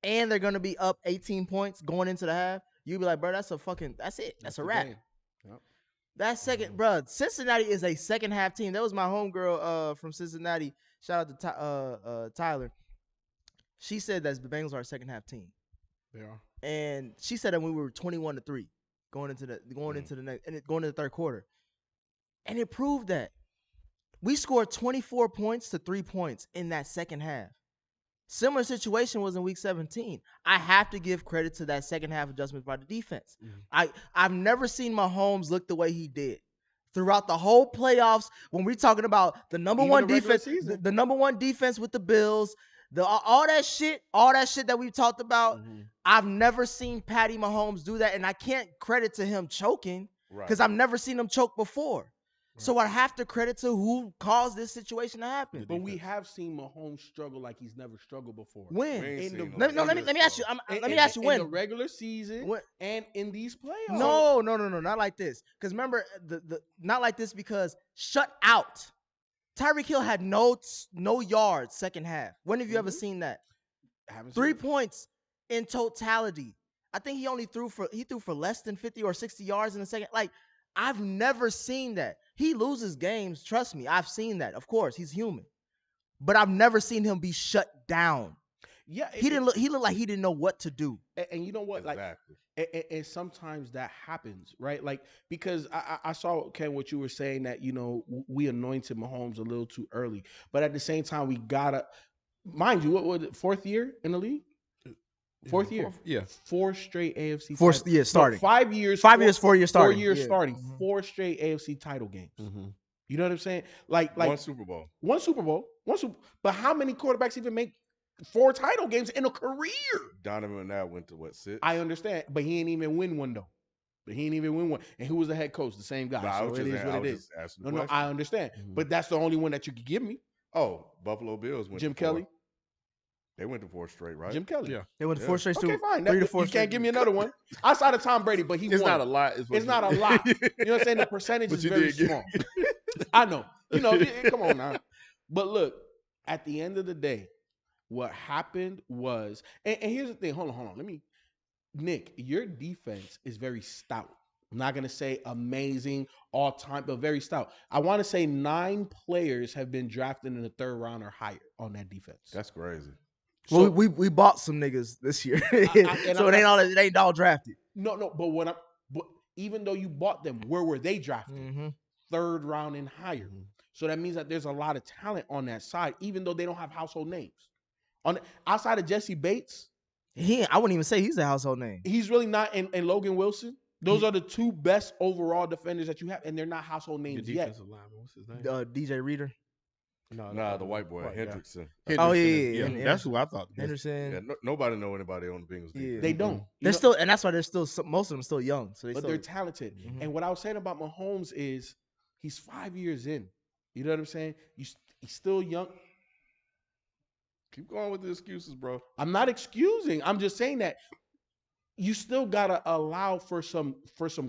Speaker 2: and they're going to be up 18 points going into the half, you'd be like, bro, that's it. That's a wrap.
Speaker 4: Yep.
Speaker 2: That second, bro, Cincinnati is a second half team. That was my homegirl from Cincinnati. Shout out to Tyler. She said that the Bengals are a second half team.
Speaker 3: They are.
Speaker 2: And she said that we were 21-3 going into the third quarter. And it proved that. We scored 24 points to 3 points in that second half. Similar situation was in week 17. I have to give credit to that second half adjustment by the defense. I've never seen Mahomes look the way he did throughout the whole playoffs. When we're talking about the number one defense, the number one defense with the Bills, all that shit that we've talked about. I've never seen Patty Mahomes do that, and I can't credit to him choking because I've never seen him choke before. So I have to credit to who caused this situation to happen.
Speaker 4: But we have seen Mahomes struggle like he's never struggled before.
Speaker 2: When?
Speaker 1: Let
Speaker 2: me ask you. Let me ask you when.
Speaker 4: In the regular season and in these playoffs.
Speaker 2: No, not like this. Because remember, the not like this because shut out. Tyreek Hill had no yards second half. When have you ever seen that?
Speaker 4: Haven't
Speaker 2: 3
Speaker 4: seen it.
Speaker 2: points in totality. I think he only threw for less than 50 or 60 yards in the second. Like, I've never seen that. He loses games. Trust me, I've seen that. Of course, he's human, but I've never seen him be shut down.
Speaker 4: Yeah,
Speaker 2: He looked like he didn't know what to do.
Speaker 4: and you know what,
Speaker 1: Exactly.
Speaker 4: and sometimes that happens, right? Like, because I saw, Ken, what you were saying, that we anointed Mahomes a little too early, but at the same time we gotta, mind you, what was it, 4th year in the league? 4th year.
Speaker 3: Yeah.
Speaker 4: 4 straight AFC
Speaker 2: Four
Speaker 4: titles.
Speaker 2: years starting.
Speaker 4: 5 years.
Speaker 2: 5 years, 4 years
Speaker 4: 4
Speaker 2: starting.
Speaker 4: years
Speaker 2: Yeah.
Speaker 4: starting.
Speaker 2: Mhm.
Speaker 4: 4 straight AFC title games.
Speaker 3: Mm-hmm.
Speaker 4: You know what I'm saying? Like
Speaker 1: One Super Bowl.
Speaker 4: One Super Bowl. But how many quarterbacks even make 4 title games in a career?
Speaker 1: Donovan McNabb went to what, 6?
Speaker 4: I understand, but he ain't even win one though. And who was the head coach? The same guy.
Speaker 1: But I
Speaker 4: So
Speaker 1: was
Speaker 4: it
Speaker 1: just,
Speaker 4: is
Speaker 1: I
Speaker 4: what it
Speaker 1: was
Speaker 4: is.
Speaker 1: just asking
Speaker 4: No,
Speaker 1: the
Speaker 4: no,
Speaker 1: question.
Speaker 4: I understand.
Speaker 3: Mhm.
Speaker 4: But that's the only one that you could give me.
Speaker 1: Oh, Buffalo Bills went
Speaker 4: Jim
Speaker 1: to 4.
Speaker 4: Kelly.
Speaker 1: They went to 4 straight, right?
Speaker 4: Jim Kelly.
Speaker 3: Yeah.
Speaker 2: They went
Speaker 1: Yeah.
Speaker 2: 4 straight.
Speaker 4: Okay, fine.
Speaker 2: 3 to 4
Speaker 4: You
Speaker 2: straight.
Speaker 4: can't give me another one. Outside of Tom Brady, but he
Speaker 3: It's
Speaker 4: won.
Speaker 3: not a lot.
Speaker 4: It's not a lot. You know what I'm saying? The percentage
Speaker 3: But
Speaker 4: is
Speaker 3: you
Speaker 4: very
Speaker 3: did get-
Speaker 4: small. I know. Come on now. But look, at the end of the day, what happened was, and here's the thing. Hold on. Nick, your defense is very stout. I'm not going to say amazing all time, but very stout. I want to say 9 players have been drafted in the 3rd round or higher on that defense.
Speaker 1: That's crazy.
Speaker 2: Well,
Speaker 4: So-
Speaker 2: we bought some niggas this year,
Speaker 4: and
Speaker 2: so
Speaker 4: I'm
Speaker 2: it ain't all drafted.
Speaker 4: No, but even though you bought them, where were they drafted?
Speaker 2: Mm-hmm.
Speaker 4: 3rd round and higher.
Speaker 3: Mhm.
Speaker 4: So that means that there's a lot of talent on that side, even though they don't have household names. Outside of Jesse Bates,
Speaker 2: I wouldn't even say he's a household name.
Speaker 4: he's really not. And Logan Wilson, those are the 2 best overall defenders that you have, and they're not household
Speaker 3: The
Speaker 4: names yet.
Speaker 3: defensive lineman. What's his name?
Speaker 2: DJ Reader,
Speaker 1: Nah, the white boy,
Speaker 3: White guy.
Speaker 1: Hendrickson.
Speaker 2: Oh,
Speaker 3: Henderson
Speaker 2: yeah.
Speaker 3: is- That's who I thought.
Speaker 2: Henderson.
Speaker 1: Yeah, nobody know anybody on the Bengals.
Speaker 2: Yeah.
Speaker 1: defense.
Speaker 4: They don't. You
Speaker 2: They're
Speaker 4: know-
Speaker 2: still, and that's why they're still most of them still young. So
Speaker 4: but
Speaker 2: still,
Speaker 4: they're talented.
Speaker 2: Mhm.
Speaker 4: And what I was saying about Mahomes is he's 5 years in. You know what I'm saying? He's still young.
Speaker 1: Keep going with the excuses, bro.
Speaker 4: I'm not excusing. I'm just saying that you still gotta allow for some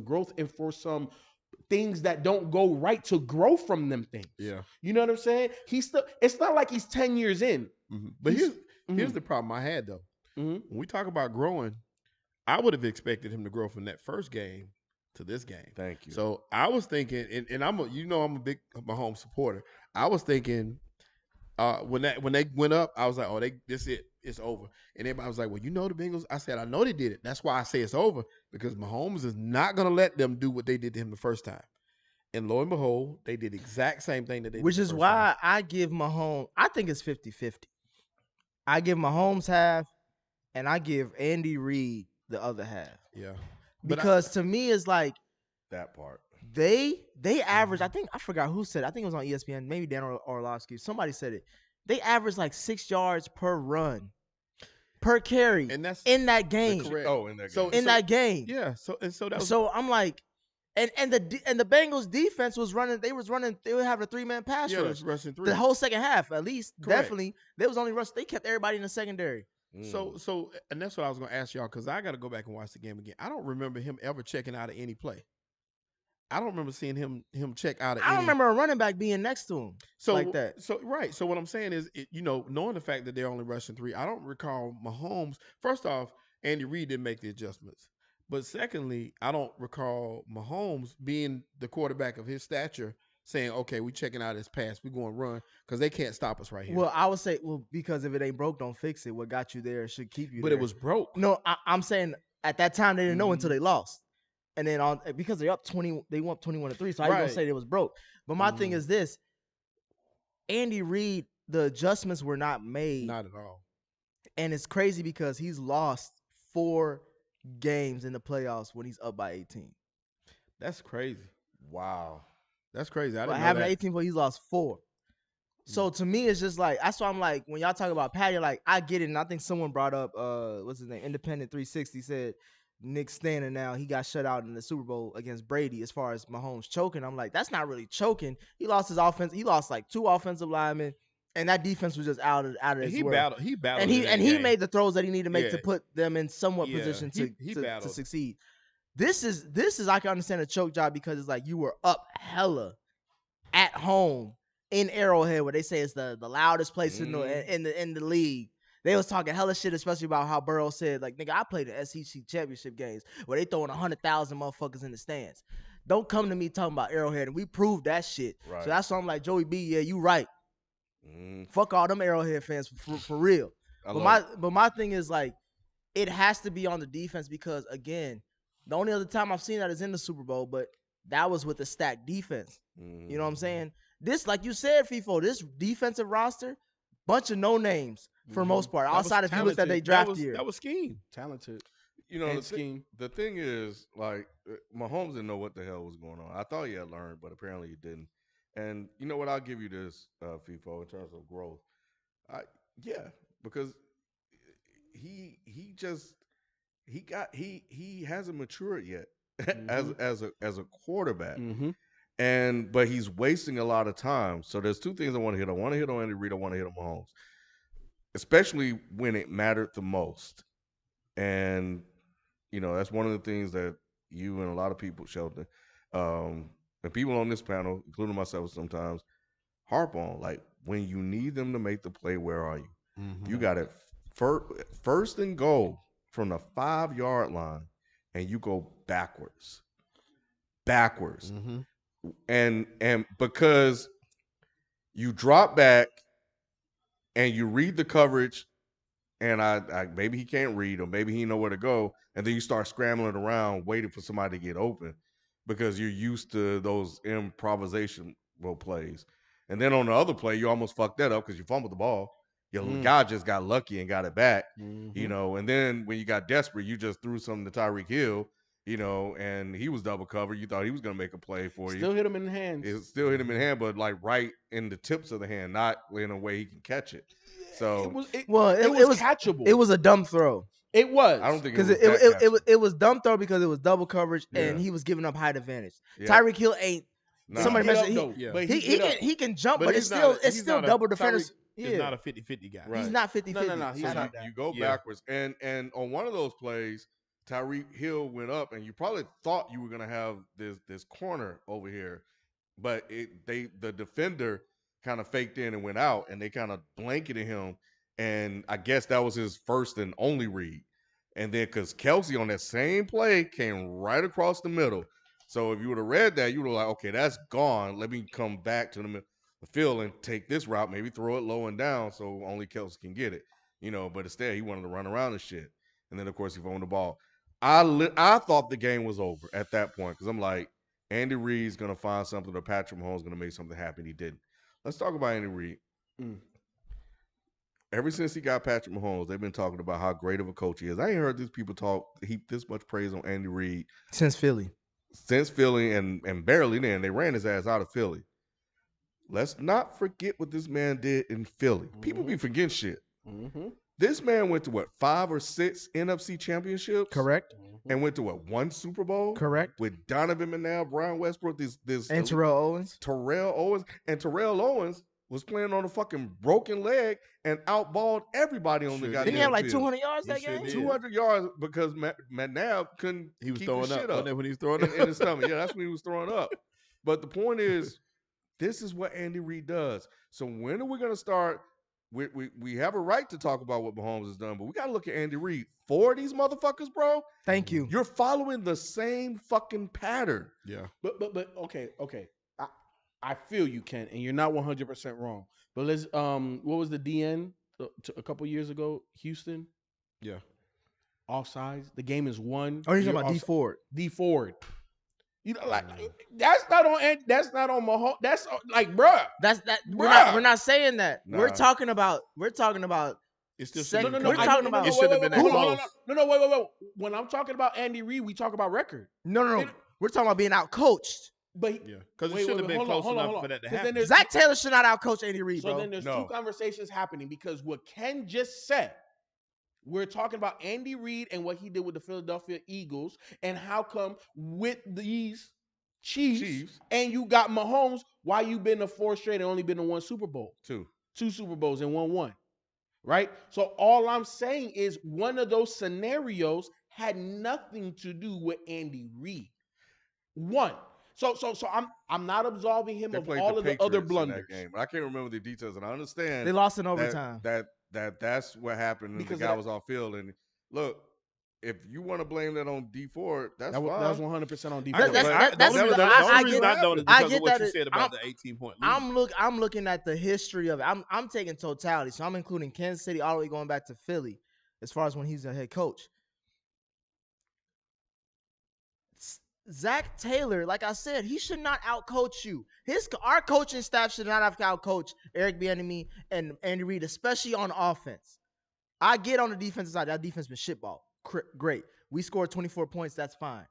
Speaker 4: growth and for some things that don't go right to grow from them things.
Speaker 3: Yeah.
Speaker 4: You know what I'm saying? It's not like he's 10 years in.
Speaker 3: Mhm. But
Speaker 4: He's-
Speaker 3: here's the problem I had though.
Speaker 4: Mhm.
Speaker 3: When we talk about growing, I would have expected him to grow from that first game to this game.
Speaker 1: Thank you.
Speaker 3: So I was thinking, and I'm a big Mahomes supporter. I was thinking when they went up, I was like, oh, this it, it's over. And everybody was like, well, the Bengals. I said, I know they did it. That's why I say it's over, because Mahomes is not gonna let them do what they did to him the first time. And lo and behold, they did the exact same thing that they
Speaker 2: which
Speaker 3: did
Speaker 2: is
Speaker 3: the first
Speaker 2: why
Speaker 3: time.
Speaker 2: I give Mahomes. I think it's 50-50. I give Mahomes half, and I give Andy Reid the other half.
Speaker 3: Yeah. But
Speaker 2: Because to me, it's like
Speaker 1: that part.
Speaker 2: they average. I think I forgot who said it. I think it was on ESPN. Maybe Dan Orlovsky. Somebody said it. They average like 6 yards per run, per carry
Speaker 3: and that's
Speaker 2: in that game.
Speaker 3: correct.
Speaker 1: Oh, in that
Speaker 3: So-
Speaker 1: game.
Speaker 2: In that game.
Speaker 3: Yeah. So that was
Speaker 2: So I'm like, and the Bengals defense was running. They were having a 3-man pass
Speaker 3: yeah,
Speaker 2: rush.
Speaker 3: rushing three.
Speaker 2: The whole second half, at least,
Speaker 3: Correct.
Speaker 2: definitely, they was only rush. They kept everybody in the secondary.
Speaker 1: Mm.
Speaker 3: So and that's what I was gonna ask y'all, because I got to go back and watch the game again. I don't remember him ever checking out of any play. I don't remember seeing him check out of.
Speaker 2: I don't
Speaker 3: any.
Speaker 2: remember a running back being next to him like that.
Speaker 3: So right. So what I'm saying is, knowing the fact that they're only rushing 3, I don't recall Mahomes. First off, Andy Reid didn't make the adjustments. But secondly, I don't recall Mahomes being the quarterback of his stature saying, "Okay, we checking out his pass. We're going to run because they can't stop us right here."
Speaker 2: Well, I would say, because if it ain't broke, don't fix it. What got you there should keep you
Speaker 3: but
Speaker 2: there.
Speaker 3: it was broke.
Speaker 2: No, I'm saying at that time they didn't know until
Speaker 3: Mhm.
Speaker 2: they lost, and then because they're up 20, they went up 21-3. So I ain't gonna
Speaker 3: Right.
Speaker 2: say it was broke. But my thing
Speaker 3: Mhm.
Speaker 2: is this: Andy Reid, the adjustments were not made,
Speaker 3: Not at all.
Speaker 2: and it's crazy because he's lost 4 games in the playoffs when he's up by 18.
Speaker 3: That's crazy.
Speaker 1: Wow.
Speaker 3: That's crazy. I
Speaker 2: But
Speaker 3: didn't know
Speaker 2: having
Speaker 3: that.
Speaker 2: 18 points, he's lost 4. So to me, it's just like, that's why I'm like, when y'all talk about Patty, like, I get it. And I think someone brought up, what's his name? Independent 360 said Nick Stanton now, he got shut out in the Super Bowl against Brady as far as Mahomes choking. I'm like, that's not really choking. He lost his offense. He lost like 2 offensive linemen, and that defense was just out of
Speaker 3: And
Speaker 2: his
Speaker 3: he
Speaker 2: world.
Speaker 3: battled. He battled.
Speaker 2: And
Speaker 3: in that
Speaker 2: he
Speaker 3: game.
Speaker 2: made the throws that he needed to make
Speaker 3: Yeah.
Speaker 2: to put them in somewhat
Speaker 3: Yeah,
Speaker 2: position
Speaker 3: he
Speaker 2: to
Speaker 3: battled.
Speaker 2: succeed. This is I can understand a choke job because it's like you were up hella at home in Arrowhead, where they say it's the loudest place in the league. They was talking hella shit, especially about how Burrow said, like, nigga, I played the SEC championship games where they throwing 100,000 motherfuckers in the stands. Don't come to me talking about Arrowhead, and we proved that shit.
Speaker 1: Right.
Speaker 2: So that's why I'm like, Joey B, yeah, you right. Fuck all them Arrowhead fans for real. But my thing is, like, it has to be on the defense because, again, the only other time I've seen that is in the Super Bowl, but that was with a stacked defense. You know what I'm saying? This, like you said, Feefo, this defensive roster, bunch of no names for the most part. Outside if you looked at their draft year.
Speaker 3: That was scheme.
Speaker 4: Talented.
Speaker 1: You know,
Speaker 4: scheme.
Speaker 1: The thing is, like, Mahomes didn't know what the hell was going on. I thought he had learned, but apparently he didn't. And you know what? I'll give you this, FIFO, in terms of growth. Because he hasn't matured yet as a quarterback. But he's wasting a lot of time. So there's two things I want to hit on. I want to hit on Andy Reid. I want to hit on Mahomes, especially when it mattered the most. And you know, that's one of the things that you and a lot of people, Shelton, and people on this panel, including myself sometimes, harp on. Like, when you need them to make the play, where are you? You got it first and goal from the 5-yard line, and you go backwards. And because you drop back and you read the coverage, and I maybe he can't read, or maybe he know where to go, and then you start scrambling around waiting for somebody to get open because you're used to those improvisational plays. And then on the other play, you almost fucked that up because you fumbled the ball. Your guy just got lucky and got it back, you know. And then when you got desperate, you just threw something to Tyreek Hill, you know, and he was double covered. You thought he was going to make a play for you.
Speaker 4: Still hit him in the hands.
Speaker 1: It still hit him in the hand, but like right in the tips of the hand, not in a way he can catch it. So
Speaker 4: it was catchable.
Speaker 2: It was a dumb throw.
Speaker 4: It was.
Speaker 1: I don't think
Speaker 2: Because it was dumb throw because it was double coverage and he was giving up height advantage. Tyreek Hill ain't. Somebody mentioned he can jump, but it's still double defenders.
Speaker 3: He's not a 50-50 guy.
Speaker 2: Right. He's not 50-50.
Speaker 4: No, he's not that.
Speaker 1: You go backwards, and on one of those plays, Tyreek Hill went up, and you probably thought you were gonna have this corner over here, but the defender kind of faked in and went out, and they kind of blanketed him, and I guess that was his first and only read. And then because Kelsey on that same play came right across the middle. So if you would have read that, you would have like, okay, that's gone. Let me come back to the field and take this route, maybe throw it low and down so only Kelsey can get it. You know, but instead he wanted to run around and shit. And then, of course, he owned the ball. I thought the game was over at that point because I'm like, Andy Reid's going to find something or Patrick Mahomes is going to make something happen. He didn't. Let's talk about Andy Reid. Ever since he got Patrick Mahomes, they've been talking about how great of a coach he is. I ain't heard these people heap this much praise on Andy Reid
Speaker 2: since Philly,
Speaker 1: and barely then. They ran his ass out of Philly. Let's not forget what this man did in Philly. People be forgetting shit. This man went to what, 5 or 6 NFC championships?
Speaker 2: Correct.
Speaker 1: And went to what, 1 Super Bowl?
Speaker 2: Correct.
Speaker 1: With Donovan McNabb, Brian Westbrook,
Speaker 2: and Terrell Owens.
Speaker 1: And Terrell Owens was playing on a fucking broken leg and outballed everybody on the goddamn
Speaker 2: Didn't he have like
Speaker 1: field.
Speaker 2: 200 yards that game?
Speaker 1: 200 yards because McNabb couldn't keep his shit up.
Speaker 3: When he was throwing up?
Speaker 1: In his stomach. Yeah, that's when he was throwing up. But the point is, this is what Andy Reid does. So when are we going to start? We have a right to talk about what Mahomes has done, but we got to look at Andy Reid. For these motherfuckers, bro.
Speaker 2: Thank you.
Speaker 1: You're following the same fucking pattern.
Speaker 3: Yeah.
Speaker 4: But okay. I feel you, Ken, and you're not 100% wrong. But let's what was the DN a couple years ago? Houston.
Speaker 3: Yeah.
Speaker 4: Offsides. The game is won.
Speaker 2: Oh, you're talking about D Ford.
Speaker 4: D Ford. You know, like that's not on Mahomes. That's like, bruh.
Speaker 2: We're not saying that.
Speaker 1: Nah.
Speaker 2: We're talking about.
Speaker 3: It's just
Speaker 2: We're
Speaker 3: it
Speaker 2: talking about.
Speaker 3: It should have been that close.
Speaker 4: No, wait. When I'm talking about Andy Reid, we talk about record.
Speaker 2: No. We're talking about being out coached.
Speaker 4: But
Speaker 3: because it should have been close enough for that to happen.
Speaker 2: Zach Taylor should not out coach Andy Reid, bro.
Speaker 4: So then there's two conversations happening because what Ken just said. We're talking about Andy Reid and what he did with the Philadelphia Eagles and how come with these Chiefs and you got Mahomes, why you been to 4 straight and only been to 1 Super Bowl? 2 Super Bowls and won 1. Right? So all I'm saying is one of those scenarios had nothing to do with Andy Reid. 1. So I'm not absolving him
Speaker 1: They
Speaker 4: of
Speaker 1: played
Speaker 4: all
Speaker 1: the
Speaker 4: of the other
Speaker 1: Patriots in
Speaker 4: blunders.
Speaker 1: that game. I can't remember the details, and I understand
Speaker 2: They lost in
Speaker 1: that
Speaker 2: overtime.
Speaker 1: that's what happened. And the
Speaker 4: Because of
Speaker 1: guy
Speaker 4: that-
Speaker 1: was off field. And look, if you want to blame that on D Ford, that's
Speaker 4: That was
Speaker 1: fine.
Speaker 4: 100% on
Speaker 3: I
Speaker 4: defense.
Speaker 3: can't-
Speaker 1: But
Speaker 2: That's
Speaker 1: never-
Speaker 3: the
Speaker 1: never-
Speaker 3: only
Speaker 1: never
Speaker 3: reason I don't is
Speaker 1: happened.
Speaker 2: I
Speaker 3: because
Speaker 2: get
Speaker 3: of what
Speaker 2: that
Speaker 3: you
Speaker 2: it-
Speaker 3: said about the 18-point lead.
Speaker 2: I'm looking at the history of it. I'm taking totality, so I'm including Kansas City all the way going back to Philly, as far as when he's a head coach. Zach Taylor, like I said, he should not outcoach you. Our coaching staff should not have outcoached Eric Bieniemy and Andy Reid, especially on offense. I get on the defensive side. That defense been shitball. Great. We scored 24 points. That's fine.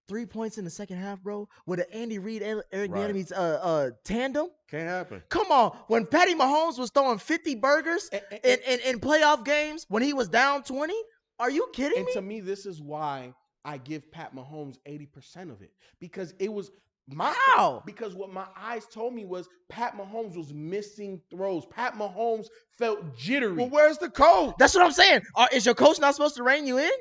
Speaker 2: 3 points in the second half, bro, with an Andy Reid and Eric
Speaker 1: Right.
Speaker 2: Bieniemy's tandem.
Speaker 1: Can't happen.
Speaker 2: Come on. When Patty Mahomes was throwing 50 burgers in playoff games when he was down 20, are you kidding
Speaker 4: And
Speaker 2: me?
Speaker 4: to me, this is why I give Pat Mahomes 80% of it, because it was
Speaker 2: How?
Speaker 4: because what my eyes told me was Pat Mahomes was missing throws. Pat Mahomes felt jittery.
Speaker 1: Well, where's the coach?
Speaker 2: That's what I'm saying. Is your coach not supposed to rein you in?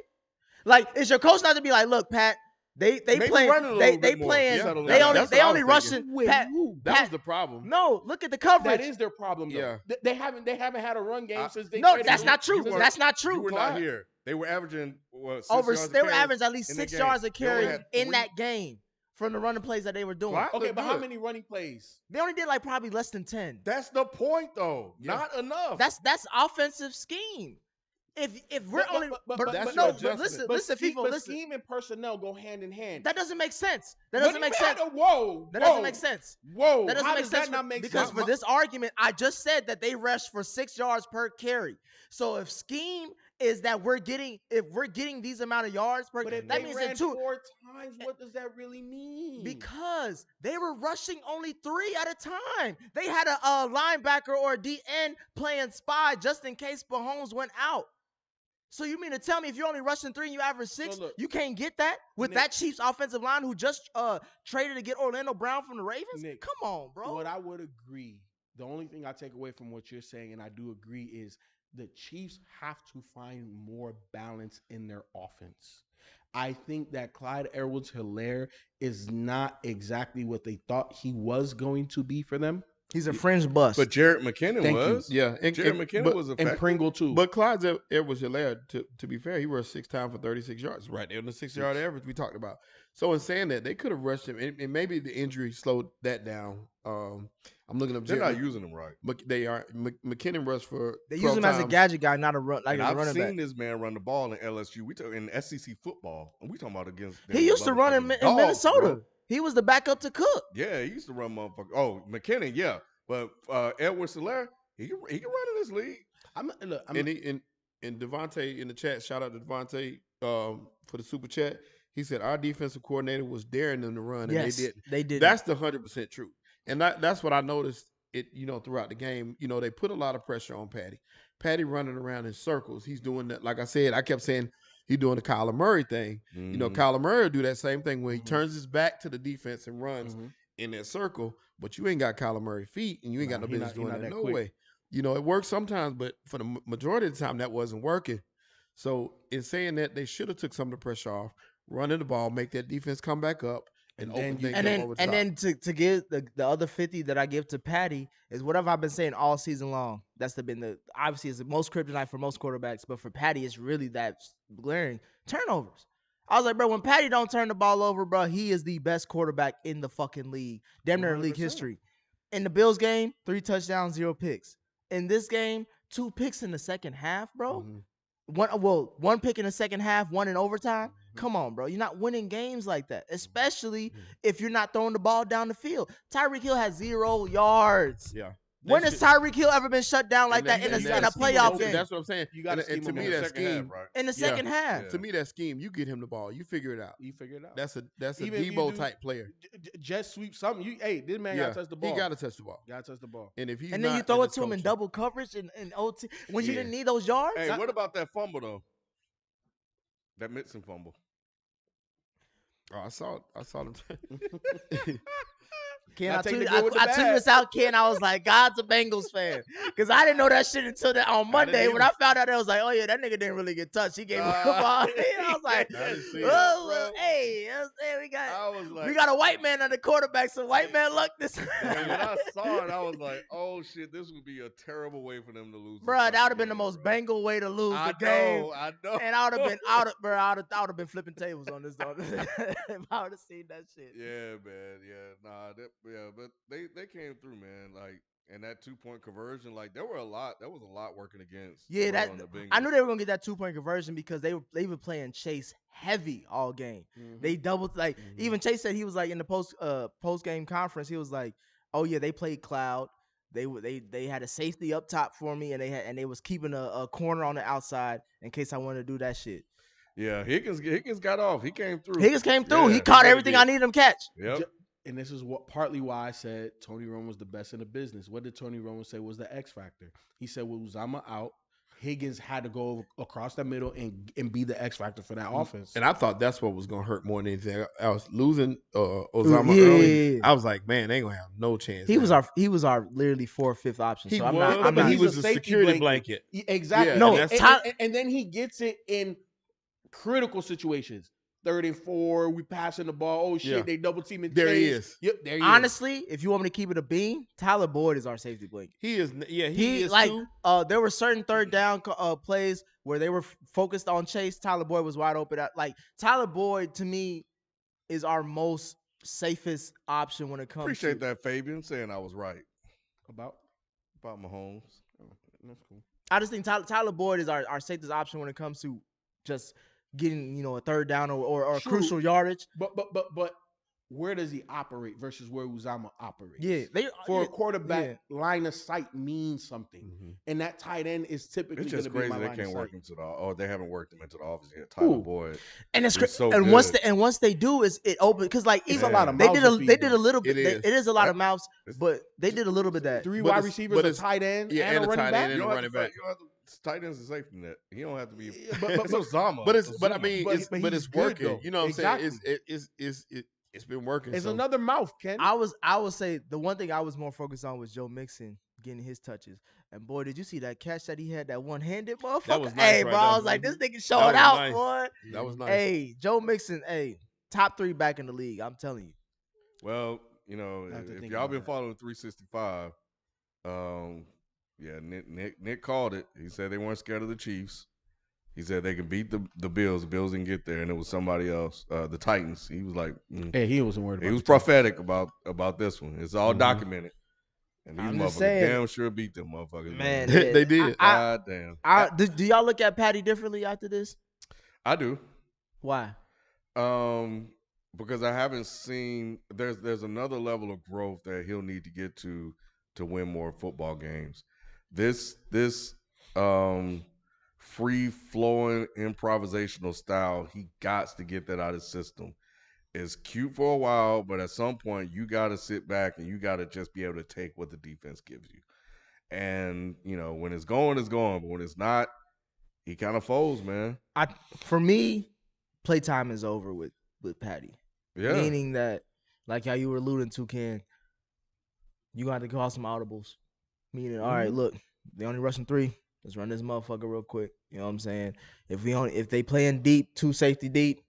Speaker 2: Like, is your coach not to be like, look, Pat, they
Speaker 1: Maybe
Speaker 2: playing,
Speaker 1: run it a
Speaker 2: they
Speaker 1: little bit more.
Speaker 2: playing,
Speaker 1: Settle
Speaker 2: they
Speaker 1: down.
Speaker 2: only
Speaker 3: That's
Speaker 2: they
Speaker 3: what I
Speaker 2: only
Speaker 3: was thinking.
Speaker 2: rushing.
Speaker 4: With
Speaker 2: Pat,
Speaker 4: who?
Speaker 3: That was
Speaker 2: Pat-
Speaker 3: the problem.
Speaker 2: No, look at the coverage.
Speaker 4: That is their problem, though.
Speaker 3: Yeah.
Speaker 4: They haven't had a run game since they
Speaker 2: No,
Speaker 4: traded
Speaker 2: that's
Speaker 4: him.
Speaker 2: not true.
Speaker 1: You weren't-
Speaker 2: That's not
Speaker 1: You
Speaker 2: true.
Speaker 1: were not here. They were averaging what, 6
Speaker 2: Over,
Speaker 1: yards a
Speaker 2: they were
Speaker 1: carry
Speaker 2: averaging at least
Speaker 1: in the
Speaker 2: 6
Speaker 1: game.
Speaker 2: yards a
Speaker 1: They only
Speaker 2: carry
Speaker 1: had
Speaker 2: in
Speaker 1: 3.
Speaker 2: that game from the running plays that they were doing.
Speaker 3: Clyde
Speaker 4: Okay,
Speaker 3: looked
Speaker 4: but how
Speaker 3: good.
Speaker 4: many running plays?
Speaker 2: They only did like probably less than 10.
Speaker 1: That's the point, though.
Speaker 3: Yeah.
Speaker 1: Not enough.
Speaker 2: That's offensive scheme. If we're
Speaker 4: But-
Speaker 2: only
Speaker 4: but-
Speaker 2: but,
Speaker 4: but-
Speaker 2: but
Speaker 3: that's
Speaker 2: no,
Speaker 3: your
Speaker 2: but
Speaker 3: adjustment.
Speaker 2: listen,
Speaker 4: scheme,
Speaker 2: Feefo,
Speaker 4: but
Speaker 2: listen.
Speaker 4: scheme and personnel go hand in hand.
Speaker 2: That doesn't make sense. That
Speaker 4: What
Speaker 2: doesn't
Speaker 4: do
Speaker 2: make
Speaker 4: you
Speaker 2: sense.
Speaker 4: mean? Whoa,
Speaker 2: That
Speaker 4: whoa,
Speaker 2: doesn't make sense.
Speaker 4: Whoa,
Speaker 2: That doesn't
Speaker 4: how
Speaker 2: make
Speaker 4: does
Speaker 2: sense
Speaker 4: that not make
Speaker 2: because
Speaker 4: sense?
Speaker 2: for this argument, I just said that they rushed for 6 yards per carry. So if scheme is that if we're getting these amount of yards per,
Speaker 4: But if
Speaker 2: that
Speaker 4: they
Speaker 2: means
Speaker 4: ran
Speaker 2: that 2
Speaker 4: 4 times, what does that really mean?
Speaker 2: because they were rushing only 3 at a time. They had a linebacker or a DN playing spy just in case Mahomes went out. So you mean to tell me if you're only rushing 3 and you average 6,
Speaker 4: look,
Speaker 2: you can't get that with
Speaker 4: Nick,
Speaker 2: that Chiefs offensive line who just traded to get Orlando Brown from the Ravens?
Speaker 4: Nick,
Speaker 2: Come on, bro.
Speaker 4: what I would agree, the only thing I take away from what you're saying, and I do agree, is the Chiefs have to find more balance in their offense. I think that Clyde Edwards-Helaire is not exactly what they thought he was going to be for them.
Speaker 2: He's a fringe bust.
Speaker 1: But Jarrett McKinnon
Speaker 4: Thank you.
Speaker 1: was.
Speaker 3: Yeah,
Speaker 1: Jarrett McKinnon
Speaker 3: but,
Speaker 1: was
Speaker 4: And
Speaker 1: effective.
Speaker 4: Pringle, too.
Speaker 3: But Clyde Edwards-Helaire, to be fair, he rushed 6 times for 36 yards, right there in the 6-yard average we talked about. So in saying that, they could have rushed him, and maybe the injury slowed that down. I'm looking up.
Speaker 1: They're not using him right.
Speaker 3: They are. McKinnon rushed for.
Speaker 2: they
Speaker 3: 12
Speaker 2: use him as a
Speaker 3: times.
Speaker 2: gadget guy, not a run like
Speaker 1: And
Speaker 2: a
Speaker 1: I've
Speaker 2: running
Speaker 1: seen
Speaker 2: back.
Speaker 1: this man run the ball in LSU. We talk in SEC football, and we talking about against.
Speaker 2: He used to run in
Speaker 1: dogs,
Speaker 2: Minnesota.
Speaker 1: bro.
Speaker 2: He was the backup to Cook.
Speaker 1: Yeah, he used to run motherfucker. Oh, McKinnon, yeah, but Edwards-Helaire, he can run in this league.
Speaker 3: And Devontae in the chat, shout out to Devontae for the super chat. He said our defensive coordinator was daring them to run, and
Speaker 2: Yes,
Speaker 3: they didn't.
Speaker 2: they did.
Speaker 3: That's the 100% truth, and that's what I noticed. Throughout the game, they put a lot of pressure on Patty. Patty running around in circles. He's doing that. Like I said, I kept saying he's doing the Kyler Murray thing.
Speaker 1: Mhm.
Speaker 3: Kyler Murray will do that same thing when he turns his back to the defense and runs
Speaker 4: Mhm.
Speaker 3: in that circle. But you ain't got Kyler Murray feet, and you ain't got no
Speaker 4: he
Speaker 3: business
Speaker 4: not- he
Speaker 3: doing
Speaker 4: not
Speaker 3: that
Speaker 4: that
Speaker 3: no
Speaker 4: quick.
Speaker 3: way. It works sometimes, but for the majority of the time, that wasn't working. So in saying that, they should have took some of the pressure off, running the ball, make that defense come back up, and
Speaker 4: And then
Speaker 3: open
Speaker 4: you-
Speaker 3: things
Speaker 2: and
Speaker 3: up
Speaker 2: then
Speaker 3: over
Speaker 2: and
Speaker 3: top.
Speaker 2: then to give the other 50 that I give to Patty is whatever I've been saying all season long. That's been obviously is the most kryptonite for most quarterbacks, but for Patty it's really that glaring turnovers. I was like, bro, when Patty don't turn the ball over, bro, he is the best quarterback in the fucking league, damn near league
Speaker 4: 100%.
Speaker 2: history. In the Bills game, 3 touchdowns, 0 picks. In this game, 2 picks in the second half, bro.
Speaker 3: Mhm.
Speaker 2: One pick in the second half, 1 in overtime. Come on, bro. You're not winning games like that, especially if you're not throwing the ball down the field. Tyreek Hill has 0 yards.
Speaker 3: Yeah.
Speaker 2: When has Tyreek Hill ever been shut down like that in a playoff game?
Speaker 3: That's what I'm saying.
Speaker 4: You gotta
Speaker 3: And
Speaker 4: scheme
Speaker 3: to
Speaker 4: him
Speaker 3: me,
Speaker 4: in the
Speaker 3: that
Speaker 1: Second half,
Speaker 3: scheme,
Speaker 1: right?
Speaker 2: In the second half.
Speaker 1: Yeah.
Speaker 3: to me, that scheme, you get him the ball, you figure it out.
Speaker 4: You figure it out.
Speaker 3: That's a
Speaker 4: Even if you
Speaker 3: Debo
Speaker 4: do-
Speaker 3: type player.
Speaker 4: Jet sweep something. This man
Speaker 3: Yeah,
Speaker 4: got to touch the ball.
Speaker 3: he got to touch the ball.
Speaker 4: Got to touch the ball.
Speaker 3: And if he's
Speaker 2: And then you
Speaker 3: not,
Speaker 2: throw it
Speaker 3: it's
Speaker 2: to him in
Speaker 3: coaching.
Speaker 2: double coverage in OT when you
Speaker 3: Yeah.
Speaker 2: didn't need those yards?
Speaker 1: Hey, what about that fumble though? That Mixon fumble.
Speaker 3: Oh, I saw them.
Speaker 2: Ken,
Speaker 4: I
Speaker 2: I
Speaker 4: take the
Speaker 2: tweeted,
Speaker 4: good with the
Speaker 2: I tweeted
Speaker 4: bad.
Speaker 2: this out, Ken. I was like, God's a Bengals fan. Because I didn't know that shit until on Monday. When I found out, I was like, oh, yeah, that nigga didn't really get touched. He gave him a ball. I was like,
Speaker 3: I didn't see
Speaker 2: oh,
Speaker 3: it,
Speaker 2: hey, we
Speaker 1: I was like,
Speaker 2: we got a white man on the quarterback, so white man luck this.
Speaker 1: and when I saw it, I was like, oh shit, this would be a terrible way for them to lose.
Speaker 2: Bro, that would have been the most Bengal way to lose the game.
Speaker 1: I know.
Speaker 2: And I would have been out of, bro. I would have been flipping tables on this dog. If I would have seen that shit.
Speaker 1: Yeah, man. Yeah, but they came through, man. Like, and that 2-point conversion, like there was a lot working against.
Speaker 2: Yeah,
Speaker 1: Burrow and the Bengals.
Speaker 2: I knew they were gonna get that 2-point conversion because they were playing Chase heavy all game. They doubled even Chase said he was like in the post game conference. He was like, oh yeah, they played cloud. They had a safety up top for me, and they was keeping a corner on the outside in case I wanted to do that shit.
Speaker 1: Yeah, Higgins got off. He came through.
Speaker 2: Higgins came through.
Speaker 1: Yeah,
Speaker 2: he caught
Speaker 1: really
Speaker 2: everything
Speaker 1: did.
Speaker 2: I needed him catch.
Speaker 1: Yep.
Speaker 4: And this is partly why I said Tony Romo was the best in the business. What did Tony Romo say was the X factor? He said with Uzama out, Higgins had to go across the middle and be the X factor for that offense.
Speaker 3: And I thought that's what was gonna hurt more than anything. I was losing Uzama early. I was like, man, they ain't gonna have no chance.
Speaker 2: He was our literally 4th or 5th option.
Speaker 3: He
Speaker 2: so
Speaker 3: was,
Speaker 2: I'm
Speaker 3: but
Speaker 2: not.
Speaker 3: he was a security blanket.
Speaker 4: Exactly.
Speaker 3: Yeah,
Speaker 2: No,
Speaker 4: and then he gets it in critical situations. 3rd and 4, we passing the ball. Oh shit,
Speaker 3: Yeah.
Speaker 4: they double teaming.
Speaker 3: There
Speaker 4: Chase.
Speaker 3: he is.
Speaker 4: Yep, there he
Speaker 2: Honestly, if you want me to keep it a bean, Tyler Boyd is our safety blanket.
Speaker 3: He is. Yeah, he is
Speaker 2: like
Speaker 3: too.
Speaker 2: there were certain 3rd down plays where they were focused on Chase. Tyler Boyd was wide open. Like Tyler Boyd to me is our most safest option when it comes.
Speaker 1: Appreciate that, Fabian, saying I was right
Speaker 4: about
Speaker 1: Mahomes.
Speaker 4: Oh, that's cool.
Speaker 2: I just think Tyler Boyd is our safest option when it comes to just getting a 3rd down or crucial yardage.
Speaker 4: But where does he operate versus where Uzama operates?
Speaker 2: Yeah,
Speaker 4: a quarterback, line of sight means something, and that tight end is typically
Speaker 1: It's
Speaker 4: going to
Speaker 1: just
Speaker 4: be
Speaker 1: crazy
Speaker 4: my
Speaker 1: they
Speaker 4: line
Speaker 1: can't
Speaker 4: of
Speaker 1: work
Speaker 4: sight.
Speaker 1: into they haven't worked him into the office yet. Tyler Boyd,
Speaker 2: and it's
Speaker 1: so
Speaker 2: and
Speaker 1: good.
Speaker 2: once they do is it open because like
Speaker 4: It's
Speaker 2: even
Speaker 4: a lot of
Speaker 2: they
Speaker 4: mouths
Speaker 2: did
Speaker 4: to
Speaker 2: a
Speaker 4: feed,
Speaker 2: they did a
Speaker 4: though.
Speaker 2: little bit. It is a lot of mouths,
Speaker 1: It's-
Speaker 2: but they did a little bit of that.
Speaker 4: 3
Speaker 3: But
Speaker 4: wide
Speaker 3: it's-
Speaker 4: receivers,
Speaker 3: but
Speaker 4: a
Speaker 3: it's-
Speaker 4: tight end,
Speaker 3: yeah,
Speaker 4: and a
Speaker 3: and a
Speaker 4: running
Speaker 3: tight
Speaker 4: back.
Speaker 3: end.
Speaker 1: You don't
Speaker 3: running
Speaker 1: have to
Speaker 3: back.
Speaker 1: you don't have to, tight end's a safety net. You don't have to be.
Speaker 4: But
Speaker 1: It's Uzama.
Speaker 3: But I mean,
Speaker 4: But
Speaker 3: it's
Speaker 4: he's
Speaker 3: but it's
Speaker 4: good,
Speaker 3: working.
Speaker 4: though.
Speaker 3: You know what
Speaker 4: Exactly.
Speaker 3: I'm saying? It's been working.
Speaker 4: It's
Speaker 3: so.
Speaker 4: another mouth, Ken.
Speaker 2: I would say the one thing I was more focused on was Joe Mixon getting his touches. And boy, did you see that catch that he had, that one-handed motherfucker?
Speaker 3: That was nice
Speaker 2: hey,
Speaker 3: right
Speaker 2: bro, I
Speaker 3: there.
Speaker 2: was like, this nigga
Speaker 3: That
Speaker 2: showing
Speaker 3: was
Speaker 2: out,
Speaker 3: nice.
Speaker 2: boy.
Speaker 3: That was nice.
Speaker 2: Hey, Joe Mixon, top 3 back in the league. I'm telling you.
Speaker 1: Well,
Speaker 4: I have to
Speaker 1: if
Speaker 4: think
Speaker 1: y'all
Speaker 4: about
Speaker 1: been
Speaker 4: that.
Speaker 1: following 365, yeah, Nick called it. He said they weren't scared of the Chiefs. He said they could beat the Bills. The Bills didn't get there, and it was somebody else, the Titans. He was like,
Speaker 4: Hey, he wasn't worried about
Speaker 1: he was
Speaker 4: the Titans.
Speaker 1: prophetic about this one. It's all documented. And these
Speaker 2: I'm just
Speaker 1: motherfuckers
Speaker 2: saying,
Speaker 1: damn sure beat them motherfuckers.
Speaker 2: Man,
Speaker 3: They did.
Speaker 1: God damn.
Speaker 2: Do y'all look at Patty differently after this?
Speaker 1: I do.
Speaker 2: Why?
Speaker 1: Because I haven't seen there's another level of growth that he'll need to get to win more football games. This free flowing improvisational style, he got to get that out of his system. It's cute for a while, but at some point you got to sit back and you got to just be able to take what the defense gives you. And when it's going, it's going. But when it's not, he kind of folds, man.
Speaker 2: For me, playtime is over with Patty.
Speaker 1: Yeah.
Speaker 2: Meaning that, like how you were alluding to, Ken, you got to call some audibles. Meaning, all right, look, they only rushing 3. Let's run this motherfucker real quick. You know what I'm saying? If they playing deep, 2 safety deep,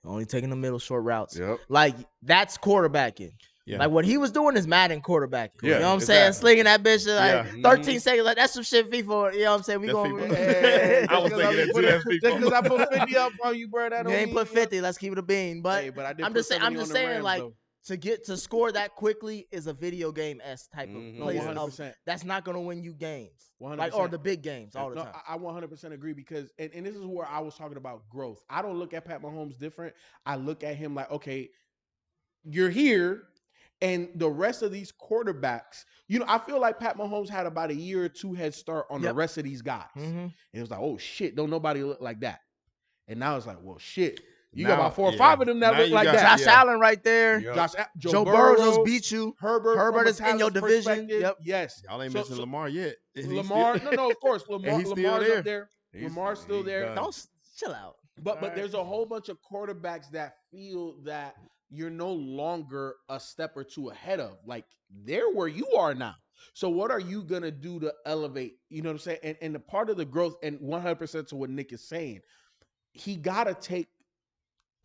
Speaker 2: only taking the middle short routes.
Speaker 1: Yep.
Speaker 2: Like that's quarterbacking.
Speaker 3: Yeah.
Speaker 2: Like what he was doing is Madden quarterbacking.
Speaker 1: Yeah,
Speaker 2: You know what I'm saying?
Speaker 1: exactly.
Speaker 2: Slinging that bitch like
Speaker 3: Yeah.
Speaker 2: 13 seconds. Like that's some shit FIFA. You know what I'm saying? We
Speaker 3: That's
Speaker 2: going.
Speaker 3: FIFA.
Speaker 4: Hey,
Speaker 3: I was
Speaker 4: just 'cause
Speaker 3: thinking that too.
Speaker 4: put
Speaker 3: That's
Speaker 4: it-
Speaker 3: FIFA.
Speaker 4: Just because I put 50 up on you, bro, that
Speaker 2: You
Speaker 4: don't
Speaker 2: ain't
Speaker 4: mean
Speaker 2: put 50. Let's keep it a bean. But
Speaker 4: Hey, but I did
Speaker 2: I'm
Speaker 4: put
Speaker 2: just saying.
Speaker 4: 70 on the Rams,
Speaker 2: Like
Speaker 4: though.
Speaker 2: to score that quickly is a video game type of
Speaker 1: Mhm.
Speaker 4: No,
Speaker 2: play.
Speaker 4: 100%.
Speaker 2: That's not gonna win you games.
Speaker 4: 100%.
Speaker 2: Like or the big games all the
Speaker 4: No,
Speaker 2: time.
Speaker 4: I 100% agree because, and this is where I was talking about growth. I don't look at Pat Mahomes different. I look at him like, okay, you're here, and the rest of these quarterbacks, I feel like Pat Mahomes had about a year or 2 head start on the
Speaker 2: Yep.
Speaker 4: rest of these guys. And it was like, oh shit, don't nobody look like that. And now it's like, well, shit, you got
Speaker 3: Now-
Speaker 4: about 4 or
Speaker 3: yeah.
Speaker 4: 5 of them that
Speaker 3: Now
Speaker 4: look
Speaker 3: you
Speaker 4: like
Speaker 3: got-
Speaker 4: that.
Speaker 2: Josh
Speaker 3: yeah.
Speaker 2: Allen right there.
Speaker 1: Yep.
Speaker 2: Joe Burrow
Speaker 4: Burrow,
Speaker 2: just beat you.
Speaker 4: Herbert from a
Speaker 2: is in your
Speaker 4: talent
Speaker 2: division.
Speaker 4: perspective,
Speaker 2: Yep.
Speaker 4: Yes.
Speaker 3: Y'all ain't
Speaker 4: So-
Speaker 3: mentioned
Speaker 4: so
Speaker 3: Lamar yet. And he's
Speaker 4: Lamar,
Speaker 3: still-
Speaker 4: no, of course, Lamar,
Speaker 3: he's still
Speaker 4: Lamar's
Speaker 3: there.
Speaker 4: up there. Lamar's still
Speaker 1: he's
Speaker 4: there.
Speaker 1: done.
Speaker 2: Don't chill out.
Speaker 4: But
Speaker 2: All right.
Speaker 4: there's a whole bunch of quarterbacks that feel that you're no longer a step or two ahead of. Like they're where you are now. So what are you gonna do to elevate? You know what I'm saying? And the part of the growth, and 100% to what Nick is saying, he gotta take.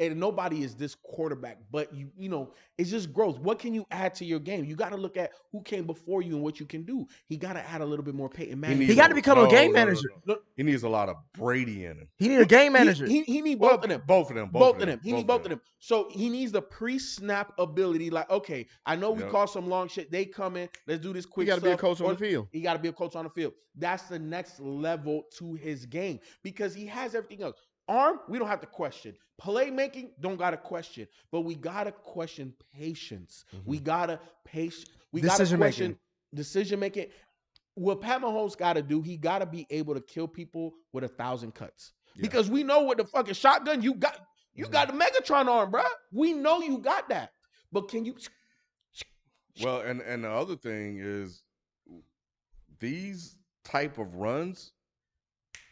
Speaker 4: And nobody is this quarterback, but you know, it's just growth. What can you add to your game? You got to look at who came before you and what you can do. He got to add a little bit more Peyton Manning.
Speaker 2: He got to become a game manager.
Speaker 1: No. He needs a lot of Brady in him.
Speaker 2: He need a game manager.
Speaker 4: He need both of them.
Speaker 1: Both of them.
Speaker 4: He need both of them. So he needs the pre-snap ability. Like, okay, I know we call some long shit. They come in. Let's do this quick.
Speaker 3: He got to be a coach on the field.
Speaker 4: He got to be a coach on the field. That's the next level to his game because he has everything else. Arm, we don't have to question. Playmaking, don't gotta question. But we gotta question patience.
Speaker 2: Mm-hmm.
Speaker 4: We gotta question decision making. What Pat Mahomes gotta do, he gotta be able to kill people with 1,000 cuts. Yeah. Because we know what the fucking shotgun you got. You got the Megatron arm, bro. We know you got that. But can you?
Speaker 1: Well, and the other thing is these type of runs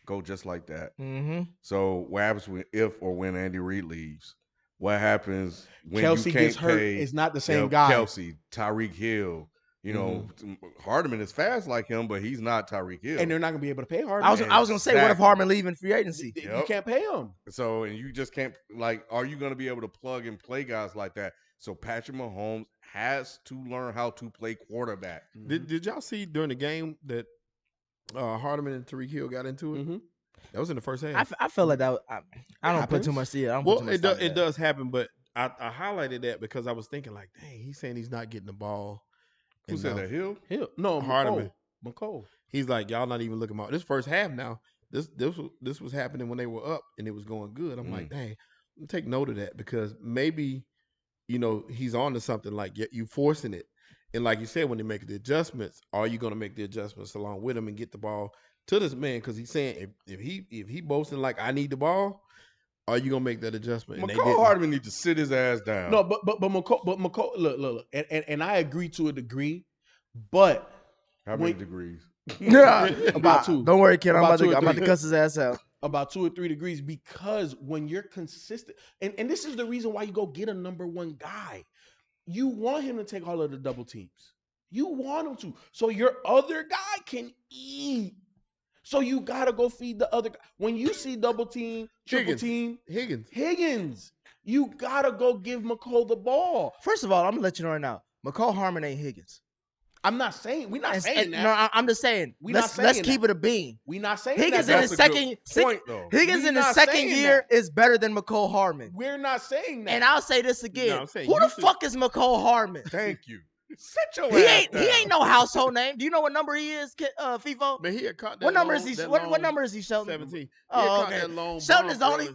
Speaker 1: go just like that.
Speaker 2: Mm-hmm.
Speaker 1: So what happens if or when Andy Reid leaves? What happens when
Speaker 4: Kelsey
Speaker 1: you can't
Speaker 4: gets hurt?
Speaker 1: pay?
Speaker 4: It's not the same guy.
Speaker 1: Kelsey, Tyreek Hill. You know, Hardman is fast like him, but he's not Tyreek Hill.
Speaker 4: And they're not gonna be able to pay Hardman.
Speaker 2: I was gonna say, what if Hardman leaving free agency?
Speaker 4: You can't pay him.
Speaker 1: So, and you just can't, like, are you gonna be able to plug and play guys like that? So Patrick Mahomes has to learn how to play quarterback.
Speaker 3: Did y'all see during the game that Hardman and Tyreek Hill got into it? That was in the first half.
Speaker 2: I felt like that. I don't put too much to it.
Speaker 3: Well, it does happen, but I highlighted that because I was thinking like, dang, he's saying he's not getting the ball.
Speaker 1: Who said that? Hill?
Speaker 4: No,
Speaker 3: Hardman.
Speaker 4: McCole.
Speaker 3: He's like, y'all not even looking at this first half now. This was happening when they were up and it was going good. I'm like, dang, take note of that because maybe, you know, he's on to something like you forcing it. And like you said, when they make the adjustments, are you going to make the adjustments along with him and get the ball to this man? Because he's saying if he boasting like I need the ball, are you gonna make that adjustment?
Speaker 1: McCole Hardman need to sit his ass down.
Speaker 4: No, but McCole, look, and I agree to a degree, but
Speaker 1: how many degrees?
Speaker 4: About 2.
Speaker 2: Don't worry, kid. I'm about to cuss his ass out.
Speaker 4: About 2 or 3 degrees because when you're consistent, and this is the reason why you go get a number one guy. You want him to take all of the double teams. You want him to. So your other guy can eat. So you got to go feed the other guy. When you see double team, triple team. Higgins. You got to go give McCole the ball.
Speaker 2: First of all, I'm going to let you know right now. McCole Hardman ain't Higgins.
Speaker 4: I'm not saying. We're not saying that.
Speaker 2: No, I'm just saying. Let's keep it a bean.
Speaker 4: We're not saying
Speaker 2: Higgins
Speaker 4: that.
Speaker 2: in his second point, though. Higgins in his second year is better than McCole Hardman.
Speaker 4: We're not saying that.
Speaker 2: And I'll say this again. Who the fuck is McCole Hardman?
Speaker 1: Thank you. Sit your
Speaker 2: ass down. He ain't no household name. Do you know what number he is, Feefo?
Speaker 3: Man, he had caught that
Speaker 2: what number is he? What number is he, Shelton?
Speaker 3: 17.
Speaker 2: Oh, okay. Shelton is only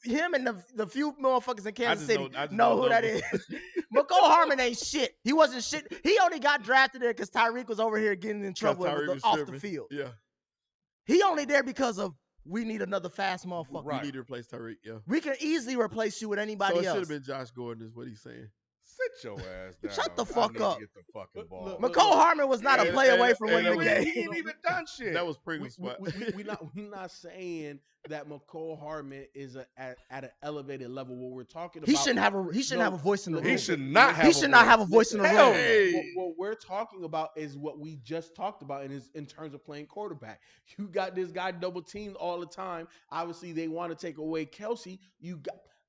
Speaker 2: him and the few motherfuckers in Kansas City know who that is. McCole Hardman ain't shit. He wasn't shit. He only got drafted there because Tyreek was over here getting in trouble off the field.
Speaker 3: Yeah.
Speaker 2: He only there because of we need another fast motherfucker.
Speaker 3: Right. We need to replace Tyreek, yeah.
Speaker 2: We can easily replace you with anybody else.
Speaker 3: So it should have been Josh Gordon is what he's saying.
Speaker 1: Sit your ass down.
Speaker 2: Shut the fuck up.
Speaker 1: Get the fucking ball.
Speaker 2: McCole Hardman was not a play away from winning the game.
Speaker 1: He ain't even done shit.
Speaker 3: That was Pringle's spot.
Speaker 4: We're not saying that McCole Hardman is at an elevated level. What we're talking about,
Speaker 2: he shouldn't have a voice in the room.
Speaker 1: He should not have
Speaker 2: a voice in the room.
Speaker 4: What we're talking about is what we just talked about, in terms of playing quarterback. You got this guy double teamed all the time. Obviously, they want to take away Kelsey.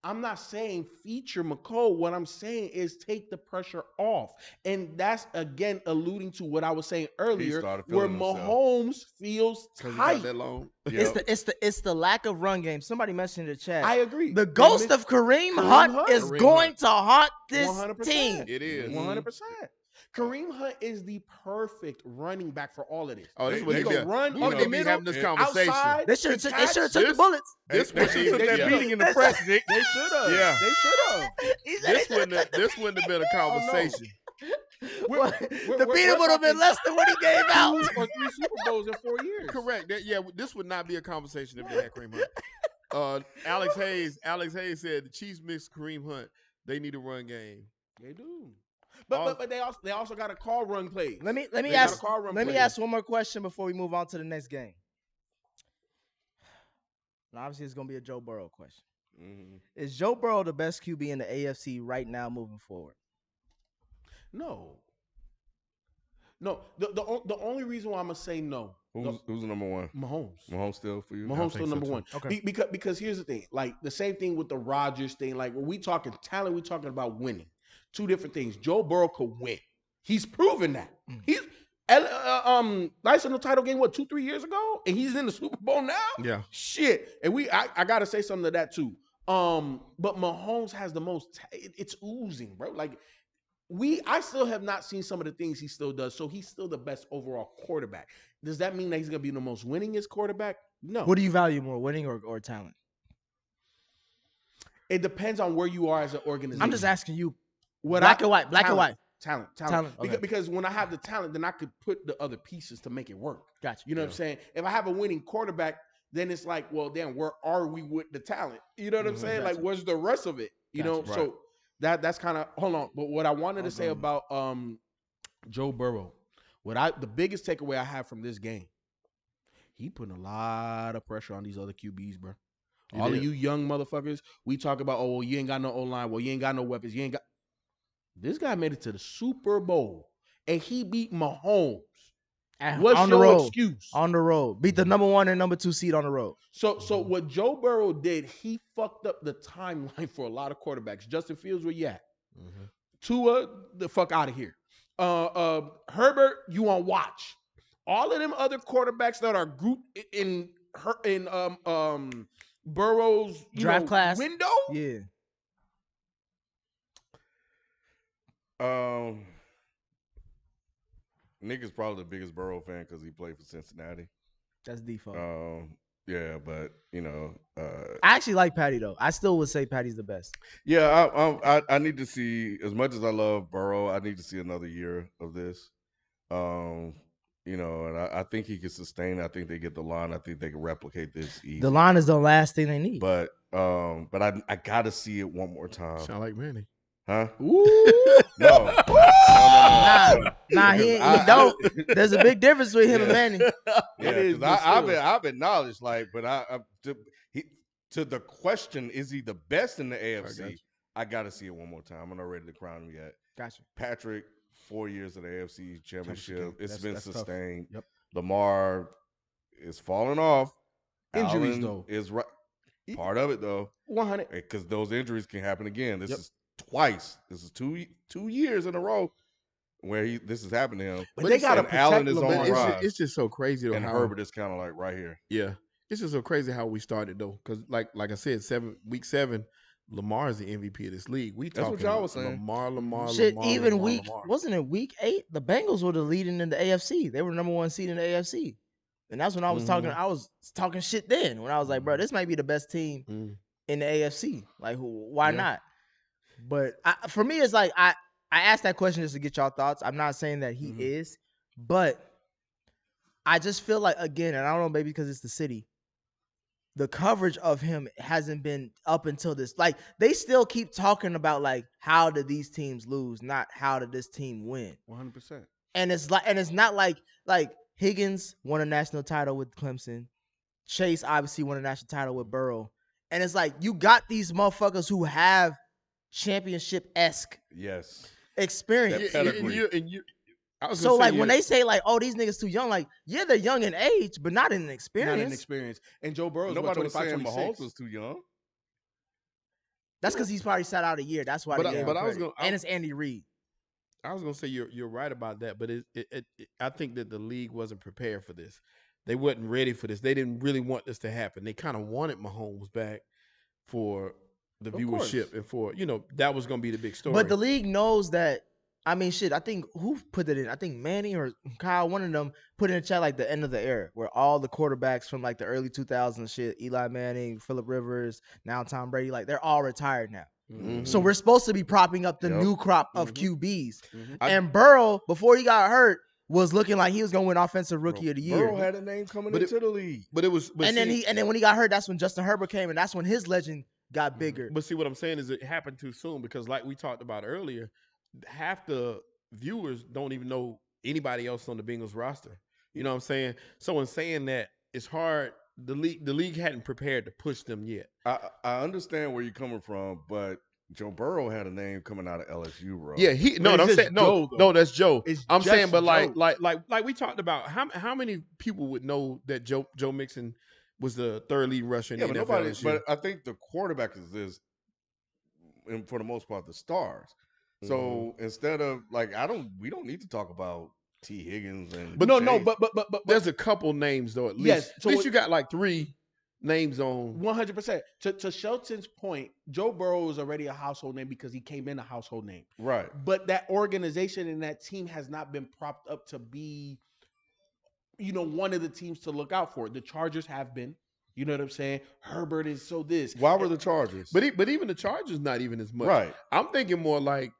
Speaker 4: I'm not saying feature McCole. What I'm saying is take the pressure off. And that's, again, alluding to what I was saying earlier, where Mahomes feels tight.
Speaker 3: That long.
Speaker 2: Yep. It's the lack of run game. Somebody mentioned in the chat.
Speaker 4: I agree.
Speaker 2: The ghost of Kareem Hunt is going to haunt this
Speaker 4: 100%.
Speaker 2: team.
Speaker 3: It is.
Speaker 4: 100%. Kareem Hunt is the perfect running back for all of this.
Speaker 3: Oh, this is what
Speaker 4: he
Speaker 3: can
Speaker 4: run
Speaker 3: up the middle, having this conversation.
Speaker 4: Outside,
Speaker 2: they should have took the bullets.
Speaker 1: They took that beating in the press, Nick.
Speaker 4: They should have.
Speaker 1: Yeah.
Speaker 4: They should have.
Speaker 3: This wouldn't have been a conversation.
Speaker 2: The beating would have been less than what he gave out.
Speaker 4: Or 3 Super Bowls in 4 years.
Speaker 3: Correct. This would not be a conversation if they had Kareem Hunt. Alex Hayes said the Chiefs mix Kareem Hunt. They need a run game.
Speaker 4: They do. But they also got to call run plays.
Speaker 2: Let me ask one more question before we move on to the next game. Now, obviously, it's gonna be a Joe Burrow question.
Speaker 1: Mhm.
Speaker 2: Is Joe Burrow the best QB in the AFC right now moving forward?
Speaker 4: No. No. The only reason why I'm gonna say no.
Speaker 1: Who's the number one?
Speaker 4: Mahomes.
Speaker 1: Mahomes still for you?
Speaker 4: Mahomes
Speaker 3: think
Speaker 4: still
Speaker 3: so,
Speaker 4: number
Speaker 3: too.
Speaker 4: one.
Speaker 2: Okay.
Speaker 4: Because here's the thing, like the same thing with the Rodgers thing. Like when we talking talent, we talking about winning. Two different things. Joe Burrow could win. He's proven that. He's national title game 2-3 years ago, and he's in the Super Bowl now.
Speaker 3: Yeah.
Speaker 4: Shit, and I gotta say something to that too. But Mahomes has the most. It's oozing, bro. Like I still have not seen some of the things he still does. So he's still the best overall quarterback. Does that mean that he's gonna be the most winningest quarterback? No.
Speaker 2: What do you value more, winning or talent?
Speaker 4: It depends on where you are as an organization.
Speaker 2: I'm just asking you.
Speaker 4: What
Speaker 2: Black and white. Black and white.
Speaker 4: Talent.
Speaker 2: Okay.
Speaker 4: Because when I have the talent, then I could put the other pieces to make it work.
Speaker 2: Gotcha.
Speaker 4: You know what I'm saying? If I have a winning quarterback, then it's like, well, then where are we with the talent? You know what I'm saying?
Speaker 2: Gotcha.
Speaker 4: Like, where's the rest of it? You know,
Speaker 1: Right.
Speaker 4: so that's kind of hold on. But what I wanted to say about Joe Burrow, the biggest takeaway I have from this game, he putting a lot of pressure on these other QBs, bro. All of you young motherfuckers, we talk about, oh, well, you ain't got no O-line. Well, you ain't got no weapons. You ain't got. This guy made it to the Super Bowl, and he beat Mahomes. What's
Speaker 2: on the
Speaker 4: your
Speaker 2: road.
Speaker 4: excuse?
Speaker 2: On the road. Beat the number 1 and number 2 seed on the road.
Speaker 4: So what Joe Burrow did, he fucked up the timeline for a lot of quarterbacks. Justin Fields, where you at? Tua, the fuck out of here. Herbert, you on watch. All of them other quarterbacks that are grouped in Burrow's
Speaker 2: Draft class
Speaker 4: window.
Speaker 2: Yeah.
Speaker 1: Nick is probably the biggest Burrow fan because he played for Cincinnati.
Speaker 2: That's default.
Speaker 1: Yeah, but
Speaker 2: I actually like Patty though. I still would say Patty's the best.
Speaker 1: Yeah, I need to see, as much as I love Burrow, I need to see another year of this. And I think he can sustain. I think they get the line. I think they can replicate this easy.
Speaker 2: The line is the last thing they need.
Speaker 1: But I gotta see it one more time.
Speaker 3: Sound like Manny.
Speaker 1: Huh?
Speaker 4: Ooh.
Speaker 1: No.
Speaker 2: Nah, he don't. There's a big difference between him and Manny.
Speaker 1: Yeah, because I've acknowledged, like, but to the question, is he the best in the AFC? I got to see it one more time. I'm not ready to crown him yet.
Speaker 2: Gotcha.
Speaker 1: Patrick, 4 years of the AFC Championship. It's been sustained.
Speaker 2: Yep.
Speaker 1: Lamar is falling off.
Speaker 4: Injuries,
Speaker 1: Allen
Speaker 4: though.
Speaker 1: is part of it, though.
Speaker 4: 100.
Speaker 1: Because those injuries can happen again. This is twice. This is two years in a row where this has happened to him.
Speaker 4: But they got to protect
Speaker 1: Allen is
Speaker 4: Lamar.
Speaker 1: on the rise.
Speaker 3: It's just so crazy though.
Speaker 1: And
Speaker 3: how
Speaker 1: Herbert is kind of like right here.
Speaker 3: Yeah, it's just so crazy how we started though, because like I said, week 7, Lamar is the MVP of this league.
Speaker 1: That's what y'all was saying.
Speaker 3: Lamar.
Speaker 2: Shit,
Speaker 3: Lamar,
Speaker 2: even
Speaker 3: Lamar,
Speaker 2: week
Speaker 3: Lamar.
Speaker 2: wasn't it week 8? The Bengals were the leading in the AFC. They were the number 1 seed in the AFC, and that's when I was talking. I was talking shit then when I was like, bro, this might be the best team in the AFC. Like, why not? But for me, it's like I asked that question just to get y'all thoughts. I'm not saying that he is, but I just feel like, again, and I don't know, maybe because it's the city, the coverage of him hasn't been up until this. Like, they still keep talking about, like, how did these teams lose, not how did this team win.
Speaker 4: 100%.
Speaker 2: And it's not like Higgins won a national title with Clemson. Chase obviously won a national title with Burrow. And it's like, you got these motherfuckers who have championship-esque experience. So like when they say like, oh, these niggas too young, like, yeah, they're young in age, but not in experience.
Speaker 4: Not in experience. And Joe Burrow,
Speaker 1: Nobody was saying
Speaker 4: 26.
Speaker 1: Mahomes was too young.
Speaker 2: That's because he's probably sat out a year. That's why. And it's Andy Reid.
Speaker 3: I was gonna say you're right about that, but I think that the league wasn't prepared for this. They wasn't ready for this. They didn't really want this to happen. They kind of wanted Mahomes back for the viewership and for, that was going to be the big story.
Speaker 2: But the league knows that. I mean, shit, I think who put it in? I think Manny or Kyle, one of them, put in a chat like the end of the era where all the quarterbacks from like the early 2000s shit, Eli Manning, Phillip Rivers, now Tom Brady, like they're all retired now.
Speaker 3: Mm-hmm.
Speaker 2: So we're supposed to be propping up the new crop of QBs. And Burrow, before he got hurt, was looking like he was going to win Offensive Rookie of the Year.
Speaker 1: Burrow had a name coming into the league.
Speaker 2: Then when he got hurt, that's when Justin Herbert came, and that's when his legend got bigger.
Speaker 3: But see, what I'm saying is it happened too soon because, like we talked about earlier, half the viewers don't even know anybody else on the Bengals roster. You know what I'm saying? So in saying that, it's hard the league hadn't prepared to push them yet.
Speaker 1: I understand where you're coming from, but Joe Burrow had a name coming out of LSU, bro.
Speaker 3: Yeah,
Speaker 4: But it's
Speaker 3: I'm
Speaker 4: just
Speaker 3: saying
Speaker 4: Joe, though.
Speaker 3: no, that's Joe.
Speaker 4: It's
Speaker 3: I'm saying,
Speaker 4: just
Speaker 3: but
Speaker 4: Joe.
Speaker 3: like we talked about, how many people would know that Joe Mixon was the third leading rusher in
Speaker 1: Yeah,
Speaker 3: the
Speaker 1: but
Speaker 3: NFL
Speaker 1: nobody.
Speaker 3: this year?
Speaker 1: But I think the quarterback is, and for the most part, the stars.
Speaker 3: Mm-hmm.
Speaker 1: So instead of like, we don't need to talk about T. Higgins and
Speaker 3: But
Speaker 1: Chase.
Speaker 4: but
Speaker 3: there's a couple names though. At least,
Speaker 4: Yes,
Speaker 3: at
Speaker 4: so
Speaker 3: least
Speaker 4: it-
Speaker 3: you got like 3 names on.
Speaker 4: 100%. To Shelton's point, Joe Burrow is already a household name because he came in a household name.
Speaker 1: Right.
Speaker 4: But that organization and that team has not been propped up to be, one of the teams to look out for. The Chargers have been. You know what I'm saying? Herbert is so this.
Speaker 1: Why were the Chargers?
Speaker 3: But even the Chargers not even as much.
Speaker 1: Right.
Speaker 3: I'm thinking more like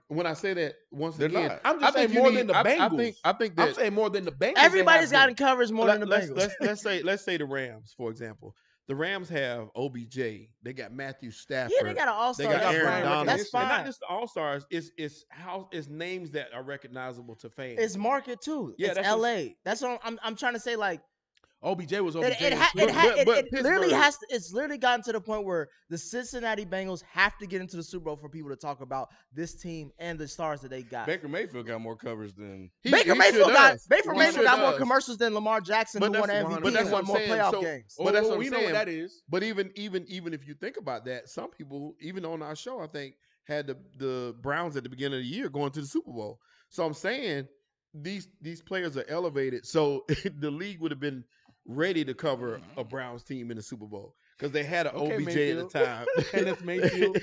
Speaker 3: when I say that once
Speaker 1: They're
Speaker 3: again,
Speaker 1: not.
Speaker 4: I'm just
Speaker 3: I think
Speaker 4: saying more
Speaker 3: you
Speaker 4: than the
Speaker 3: need-
Speaker 4: Bengals.
Speaker 3: I think that
Speaker 4: I'm saying more than the Bengals.
Speaker 2: Everybody's
Speaker 4: they have
Speaker 2: gotten coverage more than the Bengals.
Speaker 3: let's say the Rams, for example. The Rams have OBJ. They got Matthew Stafford.
Speaker 2: Yeah, they got an all-star.
Speaker 3: They got
Speaker 4: That's
Speaker 3: Aaron
Speaker 4: fine.
Speaker 3: Donald.
Speaker 2: That's
Speaker 3: And
Speaker 2: fine.
Speaker 3: not just the all-stars. It's names that are recognizable to fans.
Speaker 2: It's market too.
Speaker 3: Yeah,
Speaker 2: It's
Speaker 3: that's
Speaker 2: LA. That's what I'm trying to say. Like
Speaker 4: OBJ was OBJ.
Speaker 3: But
Speaker 2: it literally
Speaker 3: Pittsburgh-
Speaker 2: has to. It's literally gotten to the point where the Cincinnati Bengals have to get into the Super Bowl for people to talk about this team and the stars that they got.
Speaker 1: Baker Mayfield got more coverage than
Speaker 2: Baker
Speaker 3: he
Speaker 2: Mayfield
Speaker 3: sure
Speaker 2: got
Speaker 3: does.
Speaker 2: Baker
Speaker 3: He
Speaker 2: Mayfield
Speaker 3: sure
Speaker 2: got more
Speaker 3: does.
Speaker 2: commercials than Lamar Jackson,
Speaker 3: But
Speaker 2: who won
Speaker 3: that's-
Speaker 2: MVP
Speaker 3: but that's
Speaker 2: and
Speaker 3: what
Speaker 2: won
Speaker 3: I'm
Speaker 2: more
Speaker 3: saying.
Speaker 2: playoff
Speaker 3: So-
Speaker 2: games.
Speaker 3: But that's what I'm
Speaker 4: we know
Speaker 3: saying.
Speaker 4: what that is.
Speaker 3: But even if you think about that, some people, even on our show, I think had the Browns at the beginning of the year going to the Super Bowl. So I'm saying these players are elevated. So the league would have been ready to cover a Browns team in the Super Bowl because they had an
Speaker 4: Okay,
Speaker 3: OBJ
Speaker 4: Mayfield.
Speaker 3: at the time.
Speaker 4: Kenneth Mayfield.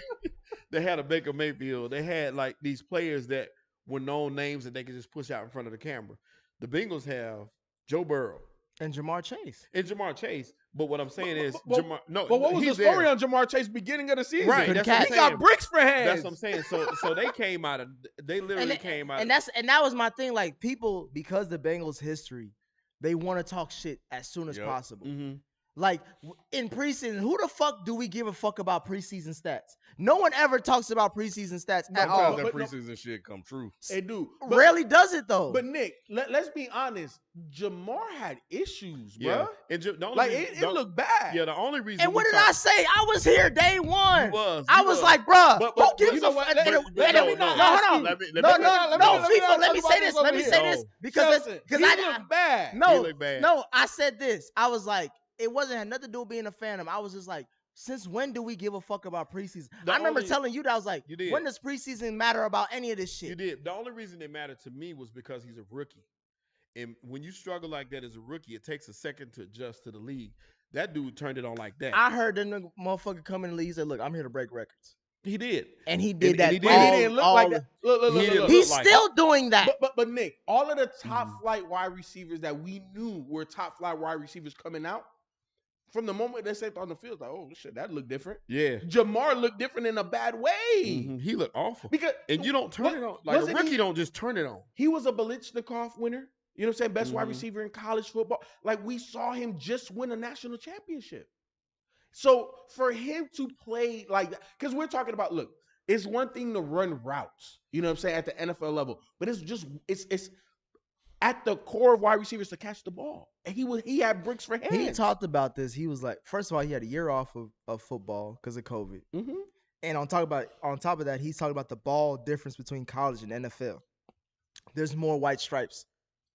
Speaker 3: They had a Baker Mayfield. They had like these players that were known names that they could just push out in front of the camera. The Bengals have Joe Burrow
Speaker 2: And Jamar Chase.
Speaker 3: and Jamar Chase. But what I'm saying is,
Speaker 4: but-
Speaker 3: Jamar. No,
Speaker 4: But what was the
Speaker 3: he's
Speaker 4: story
Speaker 3: there.
Speaker 4: on Jamar Chase beginning of the season?
Speaker 3: Right,
Speaker 2: Couldn't
Speaker 3: that's what I'm
Speaker 2: catch.
Speaker 4: He
Speaker 3: saying.
Speaker 4: got bricks for hands.
Speaker 3: That's what I'm saying. So they came out of. They literally came out.
Speaker 2: And that was my thing. Like people, because the Bengals history, they want to talk shit as soon as
Speaker 1: Yep.
Speaker 2: possible.
Speaker 3: Mm-hmm.
Speaker 2: Like in preseason, who the fuck do we give a fuck about preseason stats? No one ever talks about preseason stats at all.
Speaker 1: sometimes that
Speaker 4: But no-
Speaker 1: preseason shit come true.
Speaker 4: They do.
Speaker 2: Rarely does it though.
Speaker 4: But Nick, let's be honest. Jamar had issues, bro.
Speaker 3: Yeah. And the only
Speaker 4: Like
Speaker 3: reason-
Speaker 4: it looked bad.
Speaker 3: Yeah, the only reason.
Speaker 2: And what did I say? I was here day one.
Speaker 3: You was.
Speaker 2: I
Speaker 3: you
Speaker 2: was like, bruh,
Speaker 3: But-
Speaker 2: who
Speaker 3: but
Speaker 2: gives
Speaker 4: you
Speaker 2: a
Speaker 4: know
Speaker 2: fuck?
Speaker 4: what?
Speaker 2: And
Speaker 4: Let-
Speaker 2: then-
Speaker 4: let-
Speaker 2: and
Speaker 4: let
Speaker 2: then-
Speaker 4: me not
Speaker 2: no,
Speaker 4: ask
Speaker 2: hold
Speaker 4: you.
Speaker 2: on.
Speaker 3: Let me
Speaker 2: No,
Speaker 3: not-
Speaker 2: FIFO,
Speaker 4: talk
Speaker 2: let me
Speaker 4: about
Speaker 2: say
Speaker 4: this
Speaker 2: this.
Speaker 4: over
Speaker 2: Let me
Speaker 4: here.
Speaker 2: say this
Speaker 3: No.
Speaker 2: because
Speaker 4: Shelton,
Speaker 2: because
Speaker 4: he
Speaker 2: I
Speaker 4: looked bad.
Speaker 3: He
Speaker 2: no
Speaker 3: looked bad.
Speaker 2: no I said this. I was like, it wasn't had nothing to do with being a fan of him. I was just like, since when do we give a fuck about preseason?
Speaker 3: The
Speaker 2: I remember
Speaker 3: only-
Speaker 2: telling you that I was like,
Speaker 3: You did.
Speaker 2: when does preseason matter about any of this
Speaker 3: You
Speaker 2: shit?
Speaker 3: did. The only reason it mattered to me was because he's a rookie. And when you struggle like that as a rookie, it takes a second to adjust to the league. That dude turned it on like that.
Speaker 2: I heard the nigga motherfucker come in the league. He said, "Look, I'm here to break records,"
Speaker 3: he did.
Speaker 2: and he did
Speaker 3: And
Speaker 2: that.
Speaker 3: he did.
Speaker 4: But he
Speaker 2: all-
Speaker 4: didn't look
Speaker 2: all
Speaker 4: like
Speaker 2: the-
Speaker 4: that. Look,
Speaker 3: He didn't
Speaker 4: look.
Speaker 2: He's
Speaker 3: like
Speaker 2: still doing that.
Speaker 4: But Nick, all of the top flight wide receivers that we knew were top flight wide receivers coming out, from the moment they stepped on the field, like, oh shit, that looked different.
Speaker 3: Yeah.
Speaker 4: Jamar looked different in a bad way.
Speaker 3: Mhm. He looked awful.
Speaker 4: Because
Speaker 3: And you don't turn it on. Like a
Speaker 4: wasn't
Speaker 3: rookie
Speaker 4: he-
Speaker 3: don't just turn it on.
Speaker 4: He was a Belichnikov winner. You know what I'm saying? Best wide
Speaker 3: Mhm.
Speaker 4: receiver in college football. Like we saw him just win a national championship. So for him to play like that, because we're talking about, look, it's one thing to run routes, you know what I'm saying, at the NFL level, but it's at the core of wide receivers to catch the ball. And he had bricks for hands.
Speaker 2: He talked about this. He was like, first of all, he had a year off of football because of COVID.
Speaker 4: Mm-hmm.
Speaker 2: And on top of that, he's talking about the ball difference between college and NFL. There's more white stripes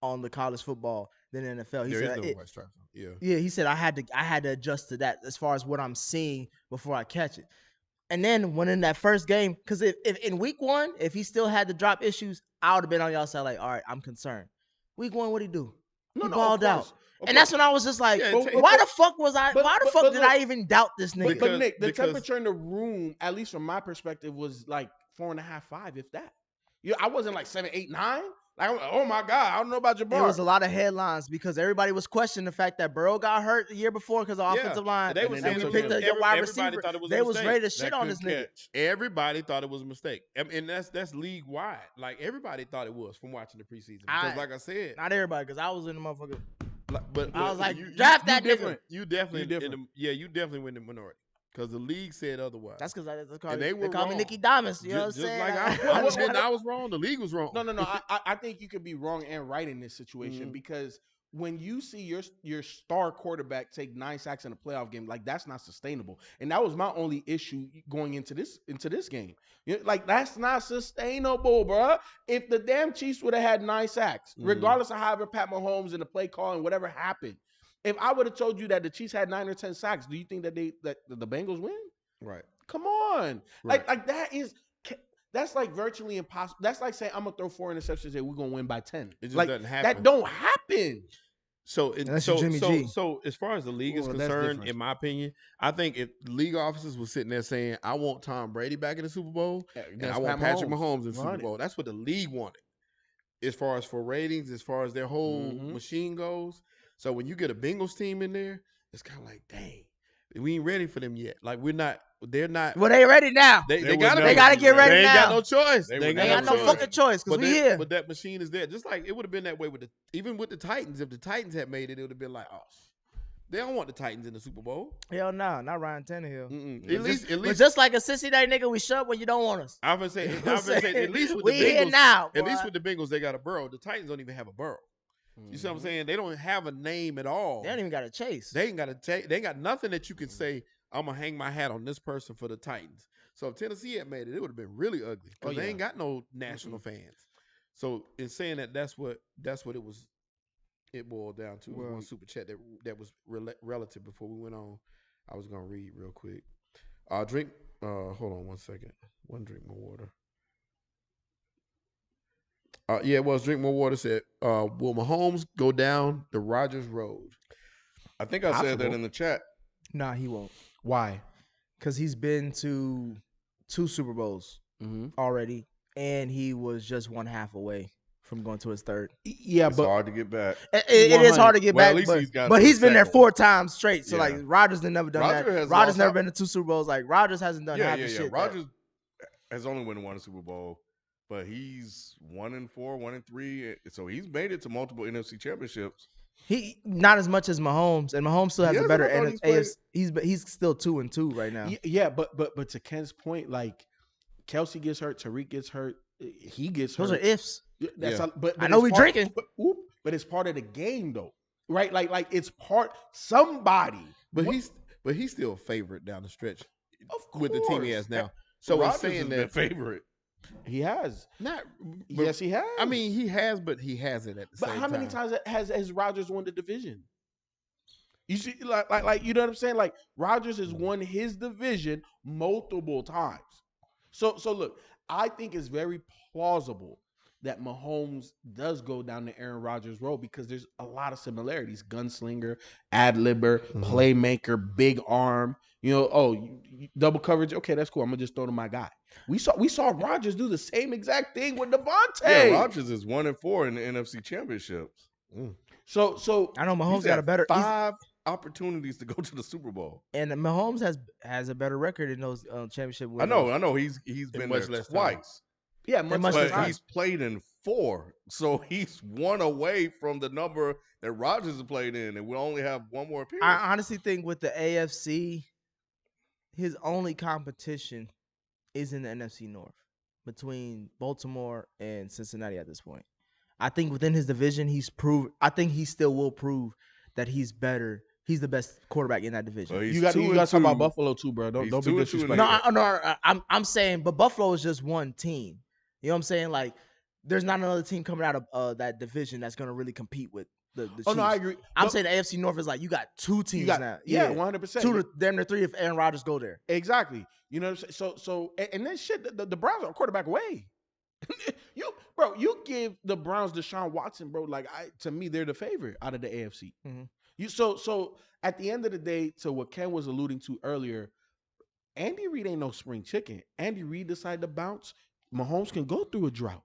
Speaker 2: on the college football than NFL. He
Speaker 3: There
Speaker 2: said
Speaker 3: is no
Speaker 2: it-
Speaker 3: white stripes. Yeah.
Speaker 2: yeah, he said I had to adjust to that as far as what I'm seeing before I catch it. And then when in that first game, because if in week one, if he still had the drop issues, I would have been on y'all side like, all right, I'm concerned. Week one, what'd he do? He balled out. And that's when I was just like,
Speaker 3: Yeah,
Speaker 2: why the fuck was I?
Speaker 4: but-
Speaker 2: Why the
Speaker 4: but-
Speaker 2: fuck
Speaker 4: but
Speaker 2: did
Speaker 4: look-
Speaker 2: I even doubt this nigga?
Speaker 3: Because-
Speaker 4: But Nick, the
Speaker 3: because-
Speaker 4: temperature in the room, at least from my perspective, was like 4.5, 5, if that. Yeah, I wasn't like 7, 8, 9. Like, I'm like, oh my God, I don't know about
Speaker 2: There
Speaker 4: Jabbar.
Speaker 2: was a lot of headlines because everybody was questioning the fact that Burrow got hurt the year before because of
Speaker 3: Yeah.
Speaker 2: offensive line.
Speaker 3: They
Speaker 4: And
Speaker 3: were
Speaker 4: then
Speaker 3: saying
Speaker 2: we
Speaker 3: it was
Speaker 2: picked a
Speaker 3: every-
Speaker 2: wide
Speaker 3: everybody
Speaker 2: receiver.
Speaker 3: thought it was a
Speaker 2: They was
Speaker 3: mistake.
Speaker 2: ready to shit
Speaker 1: That
Speaker 2: on this
Speaker 1: couldn't
Speaker 2: nigga.
Speaker 1: catch.
Speaker 3: Everybody thought it was a mistake. And that's league wide. Like everybody thought it was from watching the preseason. Because like I said,
Speaker 2: Not everybody, because I was in the motherfucker.
Speaker 3: but
Speaker 2: I was like,
Speaker 3: you-
Speaker 2: draft
Speaker 3: you
Speaker 2: that
Speaker 3: different.
Speaker 2: nigga.
Speaker 3: You definitely
Speaker 4: You different.
Speaker 3: you definitely win the minority. Because the league said otherwise.
Speaker 2: That's because
Speaker 3: And they
Speaker 2: they
Speaker 3: were
Speaker 2: call me
Speaker 3: wrong.
Speaker 2: Nicky Diamonds. You know what I'm
Speaker 3: just
Speaker 2: saying?
Speaker 3: like I was wrong, the league was wrong.
Speaker 4: No. I think you could be wrong and right in this situation
Speaker 3: Mhm.
Speaker 4: because when you see your star quarterback take 9 sacks in a playoff game, like that's not sustainable. And that was my only issue going into this game. Like that's not sustainable, bro. If the damn Chiefs would have had 9 sacks, regardless of however Pat Mahomes and the play call and whatever happened, if I would have told you that the Chiefs had 9 or 10 sacks, do you think that the Bengals win?
Speaker 3: Right.
Speaker 4: Come on,
Speaker 3: Right.
Speaker 4: like that's like virtually impossible. That's like saying I'm gonna throw 4 interceptions and we're gonna win by 10.
Speaker 3: It just
Speaker 4: like
Speaker 3: doesn't happen.
Speaker 4: that don't happen.
Speaker 3: So
Speaker 2: Unless you're Jimmy G.
Speaker 3: so as far as the league is
Speaker 4: Well, that's
Speaker 3: concerned,
Speaker 4: different.
Speaker 3: in my opinion, I think if league officers were sitting there saying, "I want Tom Brady back in the Super Bowl, and I want Patrick Mahomes in the Super Bowl," that's what the league wanted. As far as for ratings, as far as their whole machine goes. So when you get a Bengals team in there, it's kind of like, dang, we ain't ready for them yet. Like they're not.
Speaker 2: Well, they ready now.
Speaker 3: They
Speaker 1: They
Speaker 3: gotta
Speaker 2: get ready
Speaker 3: They ain't
Speaker 2: now.
Speaker 3: got no choice.
Speaker 1: They
Speaker 3: They
Speaker 1: would
Speaker 3: ain't
Speaker 2: They
Speaker 3: got
Speaker 2: ain't
Speaker 1: never
Speaker 2: got no
Speaker 1: choice.
Speaker 2: fucking choice because we here.
Speaker 3: But that machine is there. Just like it would have been that way even with the Titans. If the Titans had made it, it would have been like, oh, they don't want the Titans in the Super Bowl.
Speaker 2: Hell no, not Ryan Tannehill.
Speaker 3: At least,
Speaker 2: But just like a sissy day nigga, we shut when you don't want us.
Speaker 3: I'm gonna say, at least with
Speaker 2: we
Speaker 3: the Bengals,
Speaker 2: here now.
Speaker 3: at
Speaker 2: boy.
Speaker 3: least with the Bengals, they got a Burrow. The Titans don't even have a Burrow. You see what I'm saying? They don't have a name at all.
Speaker 2: They don't even got a chase.
Speaker 3: They ain't got they ain't got nothing that you can say, I'm gonna hang my hat on this person for the Titans. So if Tennessee had made it, it would have been really ugly because they ain't got no national fans. So in saying that, that's what it was. It boiled down to one super chat that was relative before we went on. I was gonna read real quick. Drink. Hold on one second. One drink more water. Yeah, it was drink more water. Said, will Mahomes go down the Rodgers road?
Speaker 1: I think I said that in the chat.
Speaker 2: Nah, he won't.
Speaker 4: Why?
Speaker 2: Because he's been to 2 Super Bowls already, and he was just 1/2 away from going to his 3rd.
Speaker 4: Yeah,
Speaker 1: It's
Speaker 4: but
Speaker 1: hard to get back.
Speaker 2: It is hard to get
Speaker 1: Well, at
Speaker 2: back,
Speaker 1: least he's gotten
Speaker 2: but
Speaker 1: to
Speaker 2: he's
Speaker 1: the
Speaker 2: been there
Speaker 1: second
Speaker 2: 4 times straight. So
Speaker 1: Yeah.
Speaker 2: like Rodgers has never done
Speaker 1: Rodgers
Speaker 2: that.
Speaker 1: has
Speaker 2: Rodgers
Speaker 1: lost
Speaker 2: never
Speaker 1: out.
Speaker 2: been to 2 Super Bowls. Like Rodgers hasn't done half the shit.
Speaker 1: Rodgers has only won 1 Super Bowl, but he's 1-4, 1-3. So he's made it to multiple NFC championships.
Speaker 2: He not as much as Mahomes, and Mahomes still has
Speaker 1: He
Speaker 2: a
Speaker 1: has,
Speaker 2: better
Speaker 1: I thought he's
Speaker 2: AFC. He's still 2-2 right now.
Speaker 4: yeah, but to Ken's point, like Kelsey gets hurt, Tariq gets hurt, he gets hurt.
Speaker 2: Those are ifs.
Speaker 4: That's but
Speaker 2: I know
Speaker 4: it's
Speaker 2: we
Speaker 4: part-
Speaker 2: drinking.
Speaker 4: but it's part of the game though, right? Like it's part somebody.
Speaker 3: But he's still a favorite down the stretch
Speaker 4: Of
Speaker 3: with the team he
Speaker 4: course.
Speaker 3: has now. So in
Speaker 1: Rodgers
Speaker 3: saying
Speaker 1: has
Speaker 3: that,
Speaker 1: been favorite.
Speaker 4: He has.
Speaker 3: not
Speaker 4: Yes, he has.
Speaker 3: I mean, he has, but he hasn't at the
Speaker 4: but
Speaker 3: same time.
Speaker 4: how many times has Rodgers won the division? You see, like you know what I'm saying? Like Rodgers has won his division multiple times. So look, I think it's very plausible that Mahomes does go down the Aaron Rodgers road because there's a lot of similarities: gunslinger, ad-libber, playmaker, big arm. You know, you double coverage. Okay, that's cool. I'm gonna just throw to my guy. We saw Rodgers do the same exact thing with Devontae.
Speaker 1: Yeah, Rodgers is 1-4 in the NFC championships.
Speaker 4: So
Speaker 2: I know Mahomes
Speaker 1: He's
Speaker 2: got
Speaker 1: had
Speaker 2: a better
Speaker 1: 5 opportunities to go to the Super Bowl.
Speaker 2: and Mahomes has a better record in those championship wins.
Speaker 1: I know. He's been
Speaker 3: much
Speaker 1: there
Speaker 3: less time.
Speaker 1: twice,
Speaker 4: yeah,
Speaker 2: much
Speaker 4: much
Speaker 2: less
Speaker 1: but
Speaker 2: time.
Speaker 1: he's played in 4. So he's 1 away from the number that Rodgers has played in, and we only have 1 more appearance.
Speaker 2: I honestly think with the AFC, his only competition is in the NFC North between Baltimore and Cincinnati at this point. I think within his division, I think he still will prove that he's better. He's the best quarterback in that division.
Speaker 1: Well, he's
Speaker 4: You got to
Speaker 1: 2-2.
Speaker 4: talk about Buffalo too, bro. Don't
Speaker 1: He's
Speaker 4: be
Speaker 1: 2-2 in the
Speaker 4: disrespectful.
Speaker 2: No, I'm saying, but Buffalo is just one team. You know what I'm saying? Like, there's not another team coming out of that division that's going to really compete with the Chiefs.
Speaker 4: Oh no, I agree.
Speaker 2: I'm saying the AFC North is like you got 2 teams now.
Speaker 4: Yeah, 100%.
Speaker 2: 2 to damn near 3 if Aaron Rodgers go there.
Speaker 4: Exactly. You know what I'm saying? So and then shit, the Browns are a quarterback away. you give the Browns Deshaun Watson, bro. Like to me, they're the favorite out of the AFC.
Speaker 2: Mhm.
Speaker 4: So at the end of the day, to what Ken was alluding to earlier, Andy Reid ain't no spring chicken. Andy Reid decided to bounce. Mahomes can go through a drought.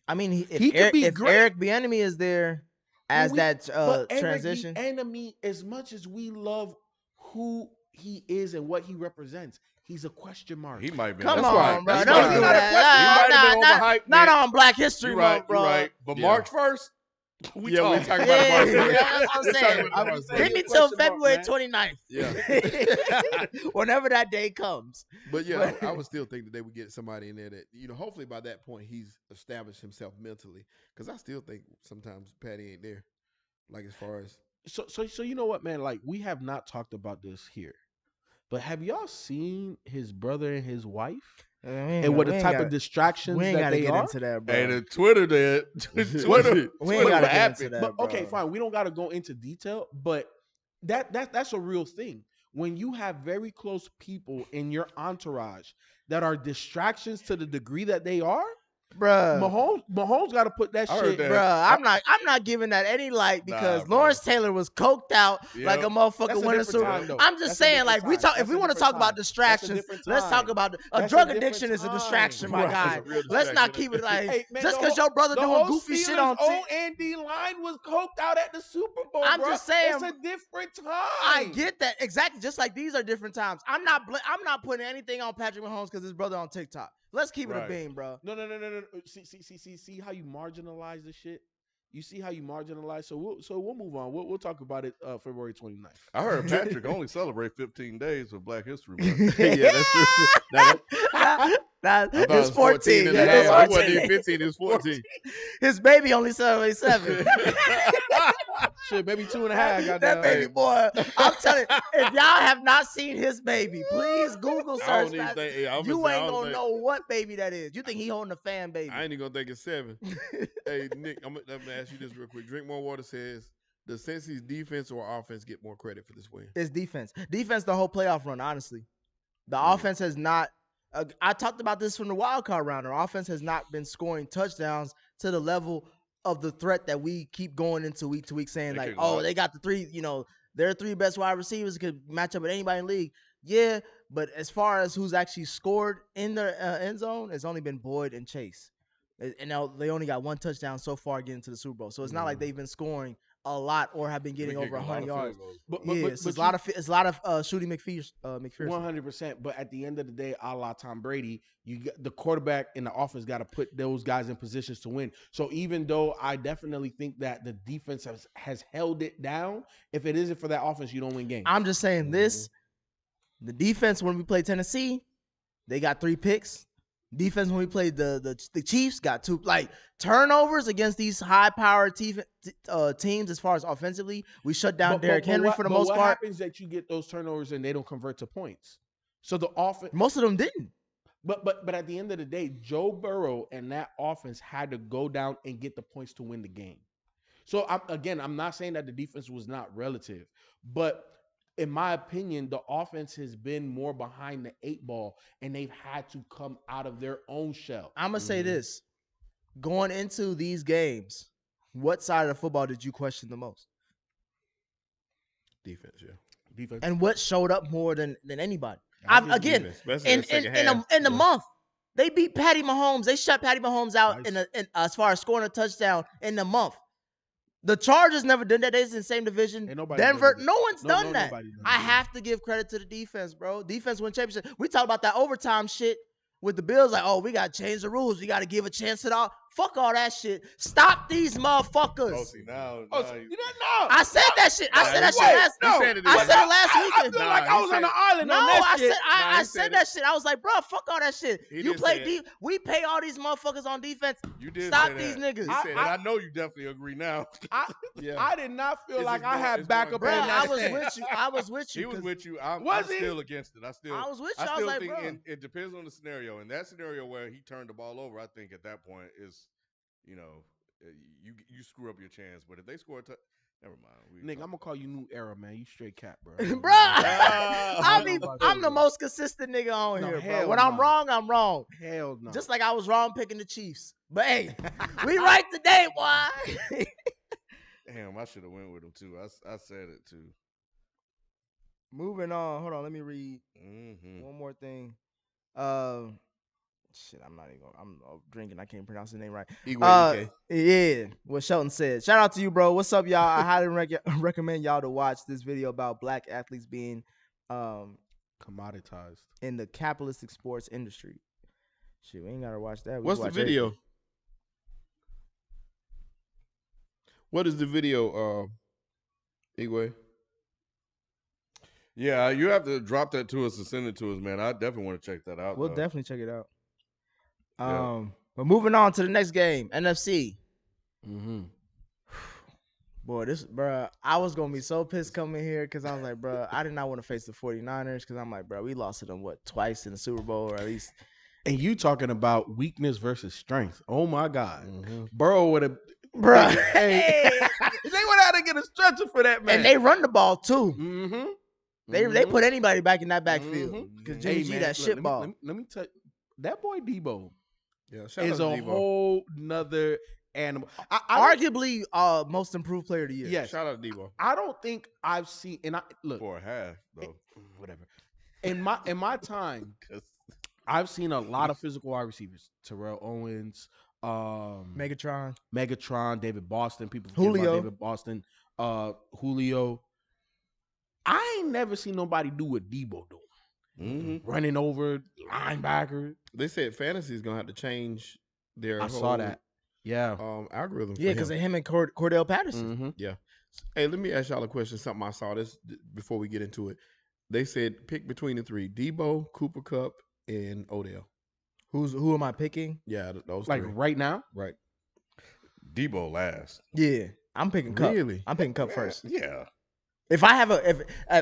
Speaker 2: I mean,
Speaker 4: He could be
Speaker 2: if
Speaker 4: great.
Speaker 2: Eric Bieniemy is there as
Speaker 4: But
Speaker 2: transition,
Speaker 4: Eric Bieniemy, as much as we love who he is and what he represents, he's a question mark.
Speaker 1: He might be.
Speaker 2: come
Speaker 1: that's
Speaker 2: on,
Speaker 1: right.
Speaker 2: bro,
Speaker 1: That's
Speaker 2: don't
Speaker 1: right.
Speaker 2: do
Speaker 1: He might
Speaker 2: that.
Speaker 1: have been overhyped.
Speaker 2: Not
Speaker 1: man.
Speaker 2: on Black History
Speaker 1: You're right.
Speaker 2: Month, bro.
Speaker 1: You're right. But
Speaker 3: Yeah.
Speaker 1: March 1st, we
Speaker 3: Yeah, we
Speaker 1: talk.
Speaker 3: talking
Speaker 2: Yeah,
Speaker 3: about March
Speaker 2: that's what I'm saying.
Speaker 3: I was saying.
Speaker 2: Give me till February 29th.
Speaker 3: Yeah.
Speaker 2: Whenever that day comes.
Speaker 3: But yeah, I would still think that they would get somebody in there that, hopefully by that point he's established himself mentally. Because I still think sometimes Patty ain't there. Like as far as
Speaker 4: So you know what, man? Like we have not talked about this here, but have y'all seen his brother and his wife and what the type of
Speaker 2: we
Speaker 4: distractions
Speaker 2: ain't
Speaker 4: that
Speaker 2: gotta
Speaker 4: they
Speaker 2: get
Speaker 4: are?
Speaker 2: into that, bro.
Speaker 1: Hey, the Twitter did.
Speaker 2: we ain't
Speaker 1: Twitter
Speaker 2: gotta
Speaker 1: what
Speaker 2: get
Speaker 1: happened.
Speaker 2: into that,
Speaker 4: But
Speaker 2: bro.
Speaker 4: okay, fine. We don't got to go into detail, but that's a real thing. When you have very close people in your entourage that are distractions to the degree that they are, Mahomes got to put that
Speaker 1: I
Speaker 4: shit.
Speaker 1: heard that.
Speaker 2: Bruh, I'm not giving that any light because
Speaker 1: bro.
Speaker 2: Lawrence Taylor was coked out like a
Speaker 1: Yep.
Speaker 2: motherfucker
Speaker 4: That's a
Speaker 2: winning
Speaker 4: different
Speaker 2: Super.
Speaker 4: time, though.
Speaker 2: I'm just
Speaker 4: That's a
Speaker 2: saying,
Speaker 4: different
Speaker 2: like
Speaker 4: time.
Speaker 2: if
Speaker 4: That's
Speaker 2: we
Speaker 4: a
Speaker 2: want to
Speaker 4: different
Speaker 2: talk about
Speaker 4: time.
Speaker 2: distractions,
Speaker 4: different
Speaker 2: let's talk
Speaker 4: time.
Speaker 2: about
Speaker 4: That's a
Speaker 2: drug
Speaker 4: different
Speaker 2: addiction is a
Speaker 4: time.
Speaker 2: distraction, my
Speaker 3: Right.
Speaker 2: guy.
Speaker 3: It's a real
Speaker 2: Let's not
Speaker 3: distraction.
Speaker 2: keep it like
Speaker 4: Hey, man,
Speaker 2: just
Speaker 4: the
Speaker 2: because
Speaker 4: whole-
Speaker 2: your brother
Speaker 4: the
Speaker 2: doing
Speaker 4: whole
Speaker 2: goofy shit
Speaker 4: Steelers'
Speaker 2: on
Speaker 4: old Andy line was coked out at the Super Bowl.
Speaker 2: I'm
Speaker 4: bro.
Speaker 2: just saying,
Speaker 4: it's a different time.
Speaker 2: I get that exactly. Just like these are different times. I'm not putting anything on Patrick Mahomes because his brother on TikTok. Let's keep it a
Speaker 1: Right.
Speaker 2: beam, bro.
Speaker 4: No. See how you marginalize the shit. You see how you marginalize. So we'll move on. We'll talk about it February 29th.
Speaker 1: I heard Patrick only celebrate 15 days of Black History Month.
Speaker 3: Yeah, that's true. Now
Speaker 2: Nah,
Speaker 3: I thought it
Speaker 2: it's
Speaker 3: was 14 and a
Speaker 2: It's
Speaker 3: half. It
Speaker 2: 14.
Speaker 3: wasn't even 15. It was 14.
Speaker 2: His baby only 77.
Speaker 4: Shit, maybe 2.5.
Speaker 2: That
Speaker 4: Goddamn.
Speaker 2: baby boy. I'm telling you, if y'all have not seen his baby, please Google
Speaker 3: I
Speaker 2: search.
Speaker 3: don't even think. Yeah, I'm
Speaker 2: You
Speaker 3: gonna say, I
Speaker 2: ain't
Speaker 3: don't
Speaker 2: gonna
Speaker 3: think-
Speaker 2: know what baby that is. You think he holding a fan baby?
Speaker 3: I ain't even gonna think it's 7. Hey, Nick, I'm gonna ask you this real quick. Drink More Water says, does Cincy's defense or offense get more credit for this win?
Speaker 2: It's defense. Defense the whole playoff run, honestly. The offense has not I talked about this from the wild card round. Our offense has not been scoring touchdowns to the level of the threat that we keep going into week to week saying,
Speaker 1: They
Speaker 2: like,
Speaker 1: kick
Speaker 2: oh,
Speaker 1: them
Speaker 2: they
Speaker 1: out.
Speaker 2: got the three, their three best wide receivers could match up with anybody in the league. Yeah, but as far as who's actually scored in the end zone, it's only been Boyd and Chase. And now they only got one touchdown so far getting to the Super Bowl. So it's not like they've been scoring a lot or have been getting
Speaker 1: They
Speaker 2: over
Speaker 1: kick a lot
Speaker 2: 100
Speaker 1: of
Speaker 2: yards.
Speaker 1: field goals.
Speaker 2: It's a lot of shooting McPherson.
Speaker 4: 100%. But at the end of the day, a la Tom Brady, the quarterback and the offense got to put those guys in positions to win. So even though I definitely think that the defense has held it down, if it isn't for that offense, you don't win games.
Speaker 2: I'm just saying this. The defense when we played Tennessee, they got 3 picks. Defense when we played the Chiefs got 2. Like turnovers against these high-powered teams as far as offensively, we shut down Derrick Henry for the most
Speaker 4: what
Speaker 2: part.
Speaker 4: What happens that you get those turnovers and they don't convert to points? So the offense,
Speaker 2: Most of them didn't.
Speaker 4: But at the end of the day, Joe Burrow and that offense had to go down and get the points to win the game. So I'm not saying that the defense was not relative, but in my opinion, the offense has been more behind the 8 ball and they've had to come out of their own shell.
Speaker 2: I'm going to say this. Going into these games, what side of the football did you question the most?
Speaker 3: Defense, yeah.
Speaker 4: Defense.
Speaker 2: And what showed up more than anybody?
Speaker 3: Defense, especially in the second half.
Speaker 2: In the month, they beat Patty Mahomes. They shut Patty Mahomes out
Speaker 4: Nice.
Speaker 2: in as far as scoring a touchdown in the month. The Chargers never did that. They're in the same division.
Speaker 4: Ain't nobody
Speaker 2: Denver,
Speaker 4: done it.
Speaker 2: no one's done that.
Speaker 4: Nobody done
Speaker 2: I
Speaker 4: it.
Speaker 2: have to give credit to the defense, bro. Defense win championship. We talk about that overtime shit with the Bills. Like, oh, we got to change the rules. We got to give a chance at all. Fuck all that shit. Stop these motherfuckers.
Speaker 1: Oh, see, now
Speaker 4: Oh,
Speaker 1: now
Speaker 4: you didn't know.
Speaker 2: I said that shit. I said that shit last
Speaker 3: no.
Speaker 2: week.
Speaker 3: said it
Speaker 2: I
Speaker 3: is.
Speaker 2: said it last
Speaker 4: I
Speaker 2: weekend.
Speaker 4: feel
Speaker 3: Nah,
Speaker 4: like
Speaker 3: he
Speaker 4: I was
Speaker 3: said
Speaker 4: on the
Speaker 3: it.
Speaker 4: island
Speaker 2: No,
Speaker 4: on that
Speaker 2: I
Speaker 4: shit.
Speaker 2: said
Speaker 3: Nah,
Speaker 2: I
Speaker 3: he
Speaker 2: said
Speaker 3: said
Speaker 2: that shit. I was like, bro, fuck all that shit.
Speaker 3: He
Speaker 2: You
Speaker 3: did
Speaker 2: play
Speaker 3: say it.
Speaker 2: deep. We pay all these motherfuckers on defense.
Speaker 1: you did
Speaker 2: Stop
Speaker 1: say
Speaker 2: these
Speaker 1: that.
Speaker 2: niggas.
Speaker 1: He said that. I know you definitely agree now.
Speaker 3: Yeah.
Speaker 4: I did not feel
Speaker 3: It's
Speaker 4: like
Speaker 3: just
Speaker 4: I
Speaker 3: more-
Speaker 4: had
Speaker 3: it's more
Speaker 4: backup
Speaker 2: Bro,
Speaker 4: in
Speaker 3: embarrassing.
Speaker 4: that
Speaker 2: I was
Speaker 4: stance.
Speaker 2: with you. I was with you.
Speaker 1: He was
Speaker 2: 'cause
Speaker 1: with you. I'm
Speaker 4: Was he?
Speaker 1: still against it.
Speaker 2: I was with you.
Speaker 1: I
Speaker 2: I was
Speaker 1: still
Speaker 2: like,
Speaker 1: think
Speaker 2: bro.
Speaker 1: it depends on the scenario. In that scenario where he turned the ball over, I think at that point is, you screw up your chance. But if they score a never mind.
Speaker 4: Nigga, I'm gonna call you New Era, man. You straight cap, bro.
Speaker 2: Bro,
Speaker 1: I
Speaker 2: I'm the most consistent nigga on
Speaker 4: No,
Speaker 2: here, bro.
Speaker 4: hell
Speaker 2: When I'm
Speaker 4: no.
Speaker 2: wrong, I'm wrong.
Speaker 4: Hell no.
Speaker 2: Just like I was wrong picking the Chiefs. But hey, we right today, boy.
Speaker 1: Damn, I should have went with him too. I said it too.
Speaker 2: Moving on. Hold on. Let me read
Speaker 1: Mm-hmm.
Speaker 2: one more thing. Shit, I'm not even gonna, I'm drinking. I can't pronounce his name right. Yeah, what Shelton said. Shout out to you, bro. What's up, y'all? I highly recommend y'all to watch this video about black athletes being
Speaker 4: commoditized
Speaker 2: in the capitalistic sports industry. Shit, we ain't gotta watch that. We
Speaker 3: What's
Speaker 2: can
Speaker 3: the
Speaker 2: watch
Speaker 3: video?
Speaker 2: everything.
Speaker 3: What is the video, Igwe?
Speaker 1: Yeah, you have to drop that to us and send it to us, man. I definitely want to check that out.
Speaker 2: We'll
Speaker 1: though.
Speaker 2: definitely check it out.
Speaker 1: Yeah.
Speaker 2: But moving on to the next game, NFC.
Speaker 4: Mm-hmm.
Speaker 2: Boy, bruh, I was gonna be so pissed coming here because I was like, bruh, I did not want to face the 49ers because I'm like, bruh, we lost to them twice in the Super Bowl, or at least.
Speaker 4: And you talking about weakness versus strength. Oh my God.
Speaker 3: Mhm.
Speaker 4: Burrow would have
Speaker 2: Bruh.
Speaker 4: hey, they would have to get a stretcher for that, man.
Speaker 2: And they run the ball too.
Speaker 4: Mm-hmm.
Speaker 2: They put anybody back in that backfield
Speaker 4: Mhm.
Speaker 2: because Jimmy G that shit ball.
Speaker 4: Let me tell you, that boy Debo
Speaker 3: Yeah, shout
Speaker 4: is
Speaker 3: out
Speaker 4: a
Speaker 3: to Debo.
Speaker 4: whole nother animal. I
Speaker 2: Arguably, most improved player of the year.
Speaker 4: yes,
Speaker 3: Shout out to Debo.
Speaker 4: I don't think I've seen, and I look
Speaker 1: For a half, though.
Speaker 4: whatever. In my time, I've seen a lot of physical wide receivers: Terrell Owens,
Speaker 2: Megatron.
Speaker 4: David Boston. People forget
Speaker 2: Julio.
Speaker 4: about David Boston, Julio. I ain't never seen nobody do what Debo do.
Speaker 1: Mm-hmm.
Speaker 4: Running over linebacker.
Speaker 3: They said fantasy is gonna have to change their
Speaker 4: I
Speaker 3: whole
Speaker 4: saw that. Yeah.
Speaker 3: algorithm.
Speaker 2: Yeah, because of him and Cordell Patterson.
Speaker 4: Mm-hmm.
Speaker 3: Hey, let me ask y'all a question. Something I saw this before we get into it. They said pick between the three: Debo, Cooper Kupp, and Odell.
Speaker 2: Who am I picking?
Speaker 3: Yeah, those
Speaker 4: Like
Speaker 3: three.
Speaker 4: right now.
Speaker 3: Right.
Speaker 1: Debo last.
Speaker 2: Yeah, I'm picking Cup.
Speaker 3: Really?
Speaker 2: I'm picking Cup
Speaker 1: Man,
Speaker 2: first.
Speaker 1: Yeah.
Speaker 2: If I have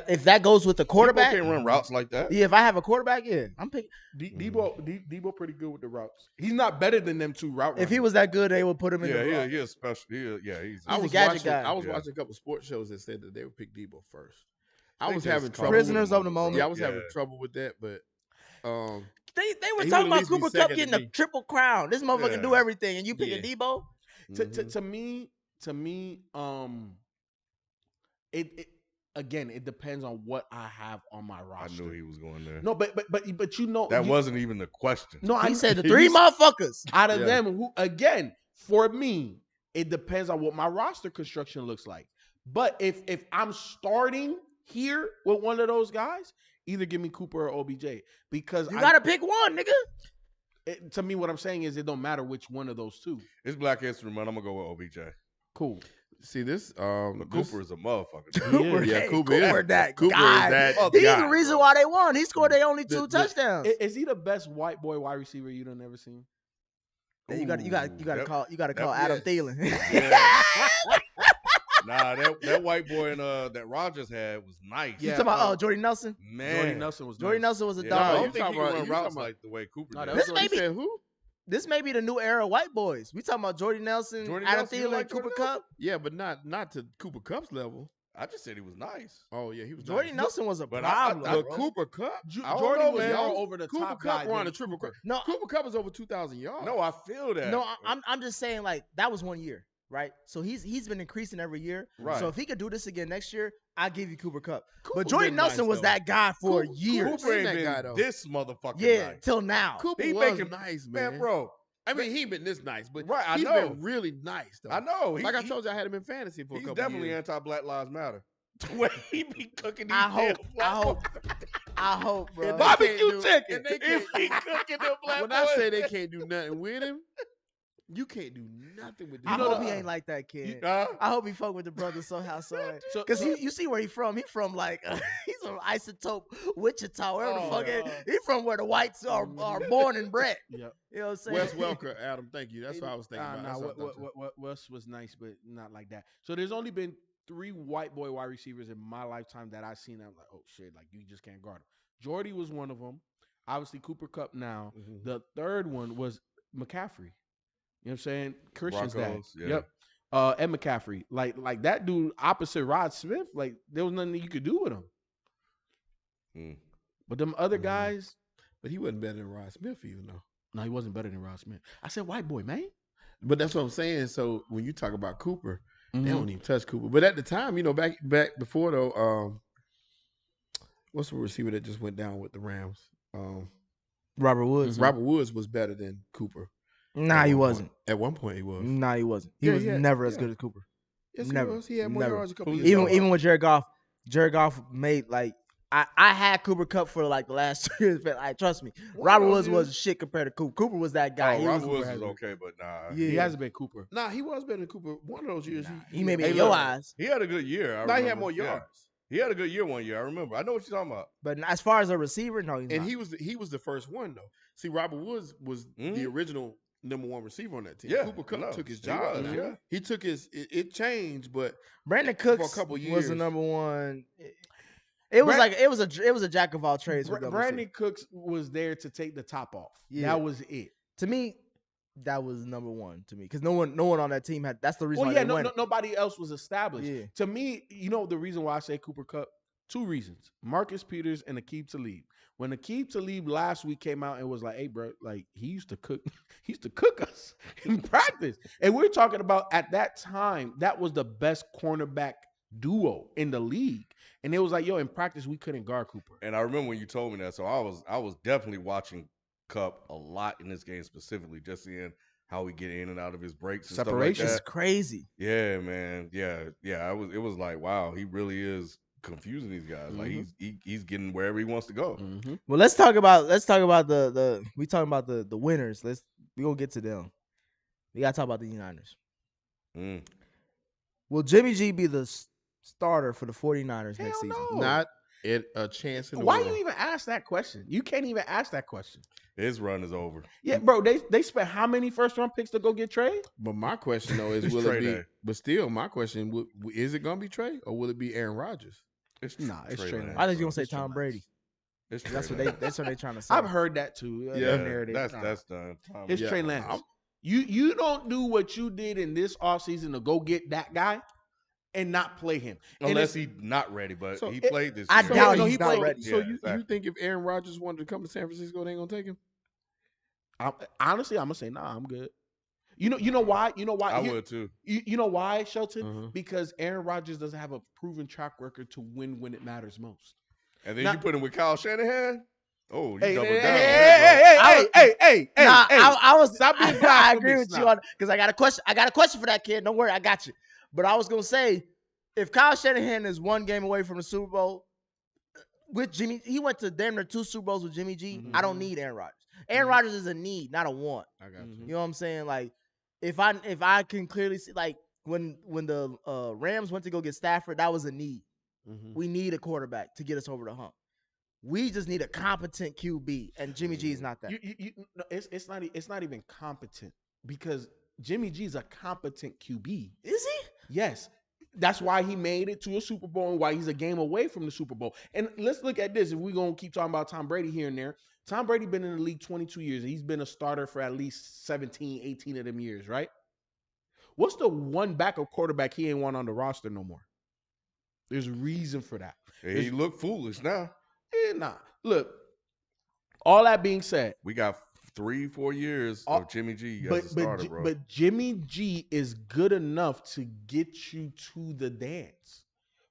Speaker 2: if that goes with the quarterback,
Speaker 1: Debo can't run routes like that.
Speaker 2: yeah. If I have a quarterback, yeah, I'm picking.
Speaker 4: Debo pretty good with the routes. He's not better than them two route runners.
Speaker 2: If he was that good, they would put him in.
Speaker 1: Yeah, he is special. He's
Speaker 3: I
Speaker 2: a
Speaker 3: was
Speaker 2: gadget
Speaker 3: watching.
Speaker 2: guy.
Speaker 3: I was
Speaker 1: Yeah.
Speaker 3: watching a couple sports shows that said that they would pick Debo first. I
Speaker 1: They
Speaker 3: was
Speaker 1: just
Speaker 3: having
Speaker 1: call
Speaker 3: trouble.
Speaker 2: Prisoners
Speaker 3: with,
Speaker 2: of the moment.
Speaker 3: Yeah, I was
Speaker 1: Yeah.
Speaker 3: having trouble with that, but
Speaker 2: They were
Speaker 3: He
Speaker 2: talking
Speaker 3: would at
Speaker 2: about
Speaker 3: least be
Speaker 2: Cooper Cup
Speaker 3: second to
Speaker 2: getting a
Speaker 3: me.
Speaker 2: triple crown. This motherfucker
Speaker 1: Yeah.
Speaker 2: do everything, and you pick a
Speaker 3: Yeah.
Speaker 2: Debo.
Speaker 4: to me, it again, it depends on what I have on my
Speaker 1: I
Speaker 4: roster.
Speaker 1: knew he was going there.
Speaker 4: No, but you know
Speaker 1: That
Speaker 4: you-
Speaker 1: wasn't even the question.
Speaker 4: no.
Speaker 2: He
Speaker 4: I
Speaker 2: said the
Speaker 3: He
Speaker 2: three
Speaker 3: s-
Speaker 2: motherfuckers.
Speaker 4: out of
Speaker 3: Yeah.
Speaker 4: them who again for me, it depends on what my roster construction looks like. But if I'm starting here with one of those guys, either give me Cooper or OBJ because
Speaker 2: You gotta pick one, nigga.
Speaker 4: to me, what I'm saying is it don't matter which one of those two.
Speaker 1: It's Black History Month. I'm gonna go with OBJ.
Speaker 4: Cool.
Speaker 3: see this.
Speaker 1: But Cooper is a motherfucker.
Speaker 2: Cooper,
Speaker 3: Yeah,
Speaker 2: hey,
Speaker 3: Cooper is-
Speaker 2: that
Speaker 3: Cooper is
Speaker 2: guy.
Speaker 3: that
Speaker 2: He's
Speaker 3: guy,
Speaker 2: the reason
Speaker 3: bro.
Speaker 2: why they won. He scored their only two
Speaker 3: The-
Speaker 2: touchdowns.
Speaker 4: Is he the best white boy wide receiver you done ever seen?
Speaker 2: Yeah, you got to call
Speaker 1: yes.
Speaker 2: Adam Thielen.
Speaker 1: Yeah. Nah, that white boy that Rogers had was nice.
Speaker 2: You
Speaker 4: Yeah,
Speaker 2: talking about Jordy Nelson?
Speaker 1: Man.
Speaker 4: Jordy Nelson was
Speaker 2: Jordy
Speaker 4: nice.
Speaker 2: Nelson was a
Speaker 1: I
Speaker 3: No,
Speaker 2: dog.
Speaker 1: don't
Speaker 3: you
Speaker 1: think he
Speaker 3: talking
Speaker 1: can
Speaker 3: about-
Speaker 1: run
Speaker 3: you
Speaker 1: routes
Speaker 3: talking about-
Speaker 1: like the way Cooper
Speaker 4: No,
Speaker 1: did.
Speaker 4: that
Speaker 2: This
Speaker 4: was
Speaker 2: may
Speaker 3: You
Speaker 2: be
Speaker 3: said who?
Speaker 2: this may be the new era of white boys. We talking about Jordy Nelson,
Speaker 1: Jordy
Speaker 2: Adam
Speaker 1: Nelson, you
Speaker 2: Thielen,
Speaker 1: like
Speaker 2: Cooper
Speaker 1: Jordy
Speaker 2: Cup.
Speaker 3: Yeah, but not to Cooper Cup's level.
Speaker 1: I just said he was nice.
Speaker 3: Oh yeah, he was
Speaker 2: Jordy
Speaker 3: nice.
Speaker 2: Nelson was a
Speaker 1: But
Speaker 2: problem.
Speaker 1: I-
Speaker 3: But
Speaker 2: bro.
Speaker 3: Cooper Cup, I don't
Speaker 4: Jordy
Speaker 3: know,
Speaker 4: was
Speaker 3: man.
Speaker 4: more over the
Speaker 3: Cooper
Speaker 4: top
Speaker 3: Cup
Speaker 4: guy
Speaker 3: won
Speaker 4: than
Speaker 3: a triple.
Speaker 4: Cooper.
Speaker 2: No,
Speaker 3: Cooper Cup is over 2,000 yards.
Speaker 1: No, I feel that.
Speaker 2: no, I'm just saying like that was 1 year, right? So he's been increasing every year.
Speaker 1: Right.
Speaker 2: So if he could do this again next year, I give you Cooper Cup.
Speaker 3: Cooper
Speaker 2: But Jordy
Speaker 3: been
Speaker 2: Nelson
Speaker 3: nice,
Speaker 2: was
Speaker 3: though.
Speaker 2: that guy for
Speaker 3: Cooper-
Speaker 2: years.
Speaker 1: Cooper ain't
Speaker 3: that
Speaker 1: been
Speaker 3: guy, though.
Speaker 1: this motherfucking
Speaker 2: Yeah,
Speaker 1: nice.
Speaker 2: till now.
Speaker 3: Cooper
Speaker 1: He
Speaker 3: was
Speaker 1: making-
Speaker 3: nice, man.
Speaker 1: bro.
Speaker 3: I mean, he been this nice, but
Speaker 1: Right, I
Speaker 3: he's
Speaker 1: know.
Speaker 3: been really nice, though.
Speaker 1: I know.
Speaker 3: Like I told you, I had him in fantasy for a
Speaker 1: he's
Speaker 3: couple
Speaker 1: definitely
Speaker 3: years.
Speaker 1: anti-Black Lives Matter. The way he be cooking these
Speaker 2: I hope,
Speaker 1: damn black
Speaker 2: I hope,
Speaker 1: boys.
Speaker 2: I hope, bro.
Speaker 3: And they
Speaker 1: Barbecue
Speaker 3: can't do-
Speaker 1: chicken.
Speaker 3: and they
Speaker 1: He
Speaker 3: can't
Speaker 1: be
Speaker 3: do-
Speaker 1: cooking them black
Speaker 3: When
Speaker 1: boys.
Speaker 3: I say they can't do nothing with him, you can't do nothing with this.
Speaker 2: I
Speaker 1: know
Speaker 2: hope
Speaker 1: the-
Speaker 2: he ain't like that kid.
Speaker 1: Huh?
Speaker 2: I hope he fuck with the brother somehow, some way.
Speaker 4: So-
Speaker 2: Cause
Speaker 4: so-
Speaker 2: you see where he from? He from like he's from Isotope, Wichita, wherever the
Speaker 1: Oh,
Speaker 2: fuck.
Speaker 1: God.
Speaker 2: He from where the whites are born and bred.
Speaker 4: Yep.
Speaker 2: You know what I'm saying?
Speaker 3: Wes Welker, Adam, thank you. That's what I was thinking about.
Speaker 4: Nah,
Speaker 3: That's what I thought you-
Speaker 4: what Wes was nice, but not like that. So there's only been 3 white boy wide receivers in my lifetime that I seen. I'm like, oh shit, like you just can't guard him. Jordy was one of them. Obviously, Cooper Cup now.
Speaker 3: Mhm.
Speaker 4: The third one was McCaffrey. You know what I'm saying? Christian's dad.
Speaker 1: Broncos, yeah.
Speaker 4: Yep. And McCaffrey. Like that dude opposite Rod Smith, like there was nothing you could do with him.
Speaker 1: Mm.
Speaker 4: But them other
Speaker 3: Mhm.
Speaker 4: guys,
Speaker 3: But he wasn't better than Rod Smith, even though.
Speaker 4: no, he wasn't better than Rod Smith. I said white boy, man.
Speaker 3: But that's what I'm saying. So when you talk about Cooper,
Speaker 4: Mhm.
Speaker 3: they don't even touch Cooper. But at the time, back before though, what's the receiver that just went down with the Rams?
Speaker 2: Robert Woods.
Speaker 3: Robert Woods was better than Cooper.
Speaker 2: Nah,
Speaker 3: At
Speaker 2: he
Speaker 3: one
Speaker 2: wasn't.
Speaker 3: point. At one point, he was.
Speaker 2: Nah, he wasn't. He
Speaker 3: Yeah,
Speaker 2: was
Speaker 3: yeah,
Speaker 2: never as
Speaker 3: yeah.
Speaker 2: good as Cooper.
Speaker 3: Yes,
Speaker 2: Never.
Speaker 3: he was. He had more
Speaker 2: Never.
Speaker 3: yards a couple
Speaker 1: Who's
Speaker 3: years
Speaker 1: he
Speaker 3: ago.
Speaker 2: Even with Jared Goff. Jared Goff made like I had Cooper Cup for like the last 2 years, but trust me,
Speaker 1: One
Speaker 2: Robert
Speaker 1: of
Speaker 2: Woods
Speaker 1: those
Speaker 2: was shit compared to Cooper. Cooper was that guy.
Speaker 1: Oh,
Speaker 2: He
Speaker 1: Robert
Speaker 2: was-
Speaker 1: Woods is okay, but nah.
Speaker 2: Yeah.
Speaker 4: He hasn't been Cooper.
Speaker 3: Nah, he was better than Cooper. One of those years,
Speaker 2: he may be
Speaker 1: Hey,
Speaker 2: in your
Speaker 1: look.
Speaker 2: eyes,
Speaker 1: He had a good year. I
Speaker 3: Nah, he had
Speaker 1: remember.
Speaker 3: more
Speaker 1: Yeah.
Speaker 3: yards.
Speaker 1: He had a good year one year. I remember. I know what you're talking about.
Speaker 2: but as far as a receiver, no, he's
Speaker 3: And
Speaker 2: not.
Speaker 3: he was the first one though. See, Robert Woods was the
Speaker 1: Mhm.
Speaker 3: original number one receiver on that team.
Speaker 1: Yeah,
Speaker 3: Cooper Kupp
Speaker 1: no,
Speaker 3: took his
Speaker 1: he
Speaker 3: job.
Speaker 1: was,
Speaker 3: Now.
Speaker 1: yeah.
Speaker 3: He took his. It changed, but
Speaker 2: Brandon
Speaker 3: for a
Speaker 2: Cooks
Speaker 3: couple
Speaker 2: was
Speaker 3: years.
Speaker 2: the number one. It was
Speaker 4: Brand-
Speaker 2: like it was a jack of all trades with number
Speaker 4: Brandon
Speaker 2: 6.
Speaker 4: Cooks was there to take the top off.
Speaker 2: Yeah.
Speaker 4: That was it.
Speaker 2: To me, that was number one to me because no one on that team had. That's the reason
Speaker 4: Well,
Speaker 2: why
Speaker 4: yeah,
Speaker 2: they won.
Speaker 4: nobody else was established.
Speaker 2: Yeah.
Speaker 4: To me, the reason why I say Cooper Kupp, 2 reasons. Marcus Peters and Aqib Talib. When Aqib Talib last week came out and was like, hey, bro, like he used to cook us in practice. And we're talking about at that time, that was the best cornerback duo in the league. And it was like, yo, in practice, we couldn't guard Cooper.
Speaker 1: And I remember when you told me that, so I was definitely watching Cup a lot in this game specifically, just seeing how we get in and out of his breaks and
Speaker 4: Separation.
Speaker 1: stuff
Speaker 2: It's
Speaker 1: like that.
Speaker 2: crazy.
Speaker 1: Yeah, man. Yeah. It was like, wow, he really is confusing these guys. Like he's getting wherever he wants to go.
Speaker 4: Mm-hmm.
Speaker 2: Well, let's talk about the we talking about the winners. We gonna get to them. We gotta talk about the Niners.
Speaker 1: Mm.
Speaker 2: Will Jimmy G be the starter for the 49ers
Speaker 4: Hell
Speaker 2: next season?
Speaker 4: no.
Speaker 3: Not a chance in the
Speaker 4: Why
Speaker 3: world.
Speaker 4: you even ask that question? You can't even ask that question.
Speaker 1: His run is over.
Speaker 4: Yeah, bro, they spent how many first-round picks to go get Trey?
Speaker 3: But my question though is,
Speaker 1: It's
Speaker 3: will
Speaker 1: Trey
Speaker 3: it be?
Speaker 1: Day.
Speaker 3: But still, my question is it gonna be Trey or will it be Aaron Rodgers?
Speaker 1: It's
Speaker 4: Nah, it's Trey
Speaker 1: Lance,
Speaker 2: I think you
Speaker 1: bro.
Speaker 2: gonna say
Speaker 4: It's Trey
Speaker 2: Tom
Speaker 4: Lance.
Speaker 2: Brady.
Speaker 1: It's Trey
Speaker 2: That's what
Speaker 1: Lance.
Speaker 2: that's what they trying to say.
Speaker 4: I've heard that too.
Speaker 1: Yeah,
Speaker 4: that narrative. Nah.
Speaker 1: that's done.
Speaker 4: It's
Speaker 3: Yeah,
Speaker 4: Trey Lance.
Speaker 3: I'm-
Speaker 4: You don't do what you did in this offseason to go get that guy and not play him. And
Speaker 1: Unless
Speaker 4: it's-
Speaker 1: he's not ready, but
Speaker 3: So
Speaker 1: he
Speaker 3: it-
Speaker 1: played this
Speaker 2: I
Speaker 1: year.
Speaker 2: doubt
Speaker 3: no,
Speaker 2: he's
Speaker 3: he
Speaker 2: not
Speaker 3: played.
Speaker 2: ready.
Speaker 3: So
Speaker 1: Yeah,
Speaker 3: you
Speaker 1: exactly.
Speaker 3: think if Aaron Rodgers wanted to come to San Francisco, they ain't gonna take him?
Speaker 4: honestly, I'm gonna say, nah, I'm good. You know why? You know why?
Speaker 1: I
Speaker 4: Here-
Speaker 1: would too.
Speaker 4: You know why, Shelton?
Speaker 3: Uh-huh.
Speaker 4: Because Aaron Rodgers doesn't have a proven track record to win when it matters most.
Speaker 1: And then
Speaker 4: Now-
Speaker 1: you put him with Kyle Shanahan. Oh, you
Speaker 4: Hey,
Speaker 1: double
Speaker 4: hey,
Speaker 1: down.
Speaker 4: hey,
Speaker 1: on that,
Speaker 4: hey, hey,
Speaker 2: Nah,
Speaker 4: hey,
Speaker 2: I was.
Speaker 4: stop being
Speaker 2: I
Speaker 4: blasphemous
Speaker 2: agree with you
Speaker 4: now.
Speaker 2: on because I got a question. I got a question for that kid. Don't worry, I got you. But I was gonna say, if Kyle Shanahan is one game away from the Super Bowl with Jimmy, he went to damn near 2 Super Bowls with Jimmy G. I don't need Aaron Rodgers. Aaron Rodgers is a need, not a want.
Speaker 3: I got you.
Speaker 2: You know what I'm saying? Like, if I can clearly see, like when the Rams went to go get Stafford, that was a need.
Speaker 4: Mhm.
Speaker 2: We need a quarterback to get us over the hump. We just need a competent QB, and Jimmy G is not that.
Speaker 4: No, it's not even competent because Jimmy G is a competent QB.
Speaker 2: Is he?
Speaker 4: Yes. That's why he made it to a Super Bowl and why he's a game away from the Super Bowl. And let's look at this. If we're going to keep talking about Tom Brady here and there, Tom Brady been in the league 22 years. He's been a starter for at least 17, 18 of them years, right? What's the one backup quarterback he ain't want on the roster no more? There's a reason for that.
Speaker 1: He look foolish now.
Speaker 4: Nah. Look, all that being said,
Speaker 1: We got 3-4 years of Jimmy G as a starter, bro.
Speaker 4: but Jimmy G is good enough to get you to the dance,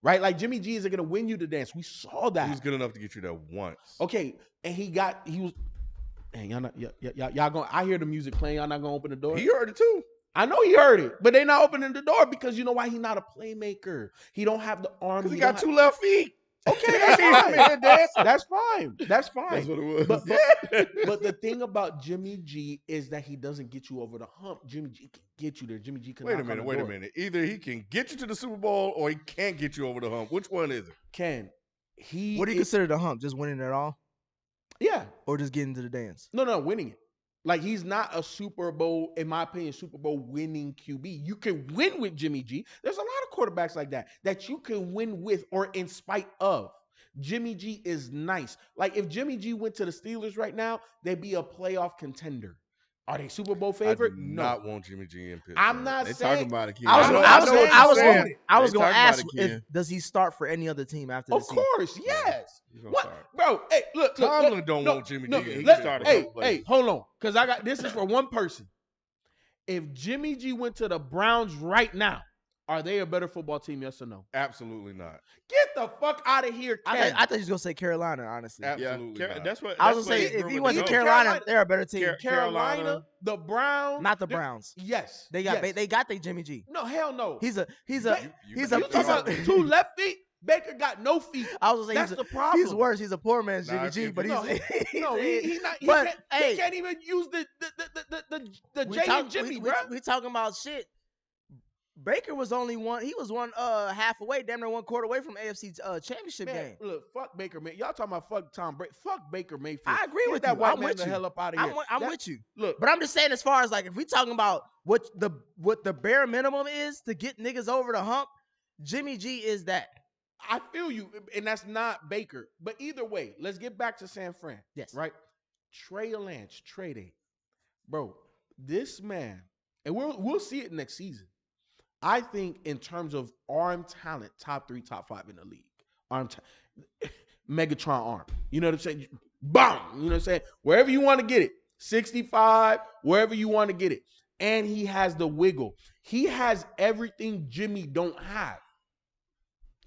Speaker 4: right? Like Jimmy G isn't gonna win you the dance. We saw that.
Speaker 1: He was good enough to get you there once.
Speaker 4: Okay, and he was. And y'all not, y'all going. I hear the music playing. Y'all not gonna open the door.
Speaker 1: He heard it too.
Speaker 4: I know he heard it, but they not opening the door because you know why? He's not a playmaker. He don't have the arm.
Speaker 1: Because he
Speaker 4: don't
Speaker 1: got
Speaker 4: have-
Speaker 1: 2 left feet.
Speaker 4: Okay, that's fine. That's fine. That's fine.
Speaker 3: That's what it was.
Speaker 4: But the thing about Jimmy G is that he doesn't get you over the hump. Jimmy G can get you there. Jimmy G can
Speaker 1: Wait a
Speaker 4: knock on
Speaker 1: minute,
Speaker 4: the
Speaker 1: wait a
Speaker 4: door.
Speaker 1: minute. Either he can get you to the Super Bowl or he can't get you over the hump. Which one is it?
Speaker 4: Ken, he
Speaker 2: What do you
Speaker 4: is-
Speaker 2: consider the hump? Just winning it all,
Speaker 4: Yeah.
Speaker 2: or just getting to the dance?
Speaker 4: No, winning it. Like he's not a Super Bowl, in my opinion, Super Bowl winning QB. You can win with Jimmy G. There's a lot of quarterbacks like that you can win with or in spite of. Jimmy G is nice. Like if Jimmy G went to the Steelers right now, they'd be a playoff contender. Are they Super Bowl favorite?
Speaker 1: I do
Speaker 4: No.
Speaker 1: not want Jimmy G in Pittsburgh.
Speaker 4: I'm not
Speaker 3: They
Speaker 4: saying
Speaker 3: talking about it, kid.
Speaker 2: I was
Speaker 1: I
Speaker 2: gonna,
Speaker 1: know-
Speaker 2: I
Speaker 1: I
Speaker 2: was
Speaker 1: know
Speaker 2: gonna,
Speaker 1: what
Speaker 2: I was
Speaker 1: you're
Speaker 2: gonna,
Speaker 1: saying.
Speaker 2: I was
Speaker 3: They
Speaker 2: gonna
Speaker 3: talking about
Speaker 2: ask
Speaker 3: it,
Speaker 2: if
Speaker 3: Ken.
Speaker 2: does he start for any other team after
Speaker 4: Of
Speaker 2: the season?
Speaker 4: course, yes.
Speaker 3: He's gonna
Speaker 4: What,
Speaker 3: start.
Speaker 4: bro? Hey, look.
Speaker 1: Tomlin don't want Jimmy
Speaker 4: no,
Speaker 1: G in
Speaker 4: let-
Speaker 1: Pittsburgh.
Speaker 4: Hey, hold on, because I got this is for one person. If Jimmy G went to the Browns right now, are they a better football team? Yes or no?
Speaker 1: Absolutely not.
Speaker 4: Get the fuck out of here, Ken.
Speaker 2: I thought he was gonna say Carolina. Honestly,
Speaker 1: Absolutely
Speaker 3: Yeah,
Speaker 1: not.
Speaker 3: that's what
Speaker 2: I was
Speaker 3: that's
Speaker 2: gonna say
Speaker 3: what
Speaker 2: if
Speaker 3: rumor
Speaker 2: he went to
Speaker 3: goes.
Speaker 2: Carolina, they're a better team.
Speaker 4: Carolina, the Browns,
Speaker 2: Not the Browns.
Speaker 4: Yes,
Speaker 2: They got
Speaker 4: yes.
Speaker 2: they got their Jimmy G.
Speaker 4: No, hell no.
Speaker 2: He's a
Speaker 4: You
Speaker 2: he's
Speaker 4: you
Speaker 2: a
Speaker 4: talking about two left feet? Baker got no feet.
Speaker 2: I was gonna say
Speaker 4: That's
Speaker 2: he's
Speaker 4: the problem.
Speaker 2: He's worse. He's a poor man's
Speaker 1: Nah,
Speaker 2: Jimmy G,
Speaker 1: if
Speaker 2: but
Speaker 1: you-
Speaker 2: he's
Speaker 4: No, he not. He,
Speaker 2: But,
Speaker 4: can't,
Speaker 2: hey,
Speaker 4: he can't even use the
Speaker 2: we
Speaker 4: Jay
Speaker 2: talk-
Speaker 4: and Jimmy,
Speaker 2: we
Speaker 4: bro.
Speaker 2: we talking about shit. Baker was only one. He was one half away, damn near 1 quarter away from AFC championship
Speaker 4: Man,
Speaker 2: game.
Speaker 4: look, fuck Baker, man. Y'all talking about fuck Tom Brady. Fuck Baker Mayfield.
Speaker 2: I agree
Speaker 4: Get
Speaker 2: with
Speaker 4: that
Speaker 2: you.
Speaker 4: white
Speaker 2: I'm
Speaker 4: man
Speaker 2: with
Speaker 4: the
Speaker 2: you.
Speaker 4: hell up out of here.
Speaker 2: I'm with you.
Speaker 4: Look,
Speaker 2: But I'm just saying, as far as like, if we talking about what the bare minimum is to get niggas over the hump, Jimmy G is that.
Speaker 4: I feel you, and that's not Baker. But either way, let's get back to San Fran.
Speaker 2: Yes.
Speaker 4: Right? Trey Lance, Trey Day. Bro, this man, and we'll see it next season. I think in terms of arm talent, top 3, top 5 in the league. Megatron arm. You know what I'm saying? Bam! You know what I'm saying? Wherever you want to get it. 65, wherever you want to get it. And he has the wiggle. He has everything Jimmy don't have.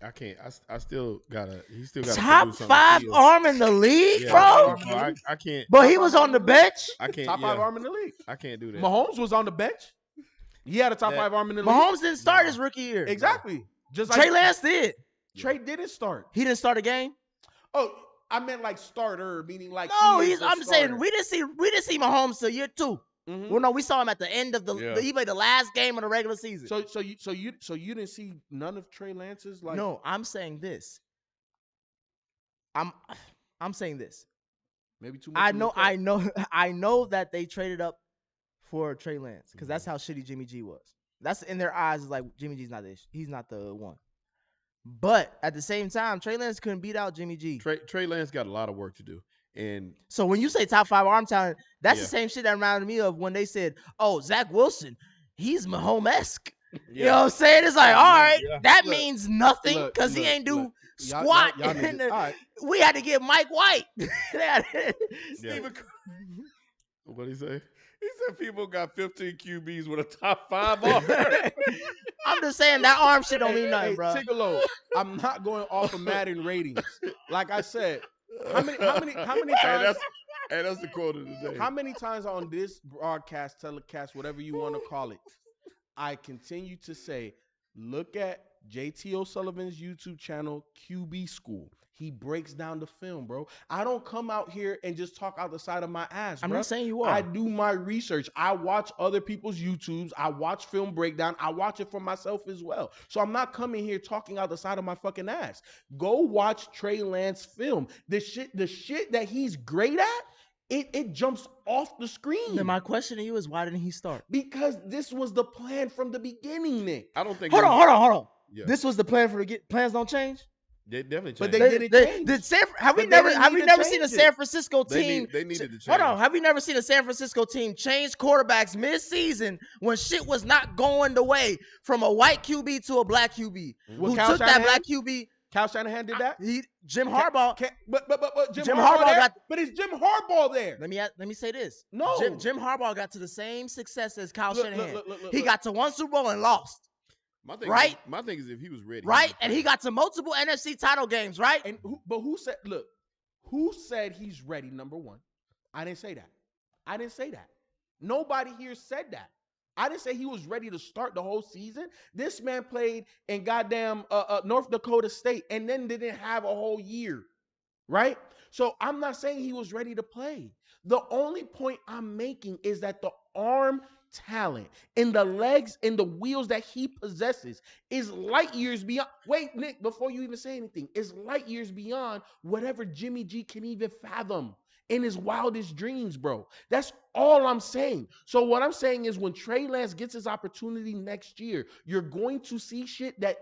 Speaker 3: I can't. I still gotta. He still got
Speaker 2: Top 5 arm in the league,
Speaker 3: Yeah,
Speaker 2: bro.
Speaker 3: I can't.
Speaker 2: But he was on the bench.
Speaker 3: I can't.
Speaker 4: Top 5 arm in the league.
Speaker 3: I can't do that.
Speaker 4: Mahomes was on the bench. He had a top 5 arm in the league.
Speaker 2: Mahomes didn't start his rookie year.
Speaker 4: Exactly. Just
Speaker 2: Trey
Speaker 4: like
Speaker 2: Lance did.
Speaker 4: Trey didn't start.
Speaker 2: He didn't start a game.
Speaker 4: Oh, I meant like starter, meaning like
Speaker 2: No,
Speaker 4: he is the
Speaker 2: I'm just
Speaker 4: starter.
Speaker 2: saying we didn't see Mahomes till year 2.
Speaker 4: Mhm.
Speaker 2: Well, no, we saw him at the end of
Speaker 1: Yeah.
Speaker 2: he played the last game of the regular season.
Speaker 4: So you didn't see none of Trey Lance's like.
Speaker 2: No, I'm saying this. I'm saying this.
Speaker 4: Maybe too much.
Speaker 2: I know that they traded up for Trey Lance because that's how shitty Jimmy G was. That's in their eyes is like Jimmy G's not he's not the one. But at the same time, Trey Lance couldn't beat out Jimmy G.
Speaker 3: Trey Lance got a lot of work to do, and
Speaker 2: So when you say top 5 arm talent, that's
Speaker 3: Yeah.
Speaker 2: the same shit that reminded me of when they said, "Oh, Zach Wilson, he's Mahomes-esque." You know what I'm saying? It's like, all right, that means nothing because he ain't do squat.
Speaker 4: Y'all niggas, all right.
Speaker 2: We had to get Mike White.
Speaker 1: Stephen,
Speaker 3: what he say?
Speaker 1: he said people got 15 QBs with a top 5 arm.
Speaker 2: I'm just saying that arm shit don't mean nothing, bro.
Speaker 4: Tigolo, I'm not going off of Madden ratings. Like I said, how many times?
Speaker 3: That's the quote of the day.
Speaker 4: How many times on this broadcast, telecast, whatever you want to call it, I continue to say, look at JT O'Sullivan's YouTube channel, QB School. He breaks down the film, bro. I don't come out here and just talk out the side of my ass, bro.
Speaker 2: I'm not saying you are.
Speaker 4: I do my research. I watch other people's YouTubes. I watch film breakdown. I watch it for myself as well. So I'm not coming here talking out the side of my fucking ass. Go watch Trey Lance film. The shit that he's great at, it jumps off the screen.
Speaker 2: Then my question to you is, why didn't he start?
Speaker 4: Because this was the plan from the beginning, Nick.
Speaker 3: I don't think.
Speaker 2: Hold on.
Speaker 3: Yeah.
Speaker 2: This was the plan for plans don't change.
Speaker 3: They definitely changed.
Speaker 4: But they didn't change.
Speaker 2: Have we
Speaker 4: But they
Speaker 2: never
Speaker 4: didn't need to
Speaker 2: seen a
Speaker 4: change
Speaker 2: San
Speaker 4: it.
Speaker 2: Francisco team?
Speaker 3: They needed to change.
Speaker 2: Hold on. Have we never seen a San Francisco team change quarterbacks mid-season when shit was not going the way from a white QB to a black QB?
Speaker 4: Well,
Speaker 2: Who
Speaker 4: Kyle
Speaker 2: took that
Speaker 4: Shanahan?
Speaker 2: black QB?
Speaker 4: Kyle Shanahan did that.
Speaker 2: Jim Harbaugh.
Speaker 4: But
Speaker 2: Jim Harbaugh
Speaker 4: there?
Speaker 2: got-
Speaker 4: But it's Jim Harbaugh there.
Speaker 2: Let me say this.
Speaker 4: No.
Speaker 2: Jim Harbaugh got to the same success as Kyle Shanahan.
Speaker 4: Look.
Speaker 2: He got to 1 Super Bowl and lost,
Speaker 3: My thing
Speaker 2: right?
Speaker 3: My thing is if he was ready.
Speaker 2: right? And he got to multiple NFC title games, right?
Speaker 4: And who said? Look, who said he's ready? Number one, I didn't say that. Nobody here said that. I didn't say he was ready to start the whole season. This man played in goddamn North Dakota State and then didn't have a whole year, right? So I'm not saying he was ready to play. The only point I'm making is that the arm talent and the legs and the wheels that he possesses is light years beyond. Wait, Nick, before you even say anything, is light years beyond whatever Jimmy G can even fathom in his wildest dreams, bro. That's all I'm saying. So what I'm saying is when Trey Lance gets his opportunity next year, you're going to see shit that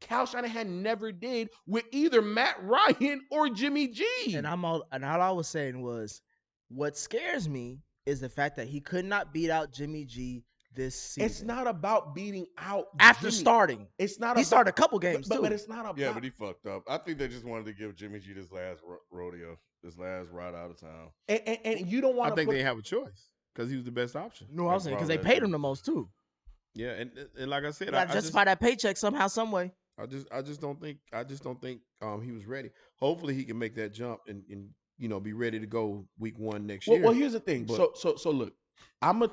Speaker 4: Kyle Shanahan never did with either Matt Ryan or Jimmy G.
Speaker 2: And all I was saying was, what scares me is the fact that he could not beat out Jimmy G this season.
Speaker 4: It's not about beating out
Speaker 2: after
Speaker 4: Jimmy.
Speaker 2: starting.
Speaker 4: It's not.
Speaker 2: He
Speaker 4: about,
Speaker 2: started a couple games too.
Speaker 4: but it's not about.
Speaker 1: Yeah, but he fucked up. I think they just wanted to give Jimmy G this last rodeo, this last ride out of town.
Speaker 4: And you don't want
Speaker 3: I
Speaker 4: to.
Speaker 3: think they have a choice because he was the best option.
Speaker 2: No, I was saying because they paid him the most too.
Speaker 3: Yeah, and like I said,
Speaker 2: You gotta justify that paycheck somehow, some way.
Speaker 3: I just don't think he was ready. Hopefully he can make that jump and be ready to go week 1 next year.
Speaker 4: Well, here's the thing.
Speaker 3: But-
Speaker 4: So look, I'm gonna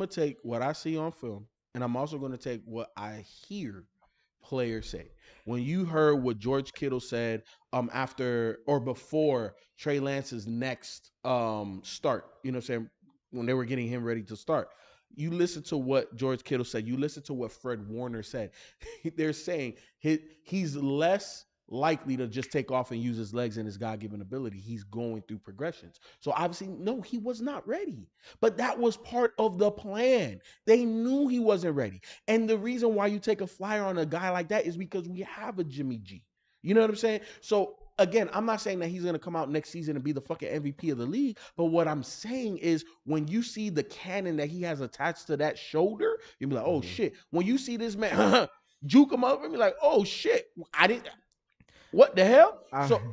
Speaker 4: take what I see on film, and I'm also gonna take what I hear players say. When you heard what George Kittle said after or before Trey Lance's next start, you know what I'm saying, when they were getting him ready to start, You listen to what George Kittle said. You listen to what Fred Warner said. They're saying he's less likely to just take off and use his legs and his God-given ability. He's going through progressions. So obviously, no, he was not ready. But that was part of the plan. They knew he wasn't ready. And the reason why you take a flyer on a guy like that is because we have a Jimmy G. You know what I'm saying? So again, I'm not saying that he's going to come out next season and be the fucking MVP of the league. But what I'm saying is when you see the cannon that he has attached to that shoulder, you'll be like, oh shit. When you see this man juke him up and be like, oh shit, I didn't. What the hell?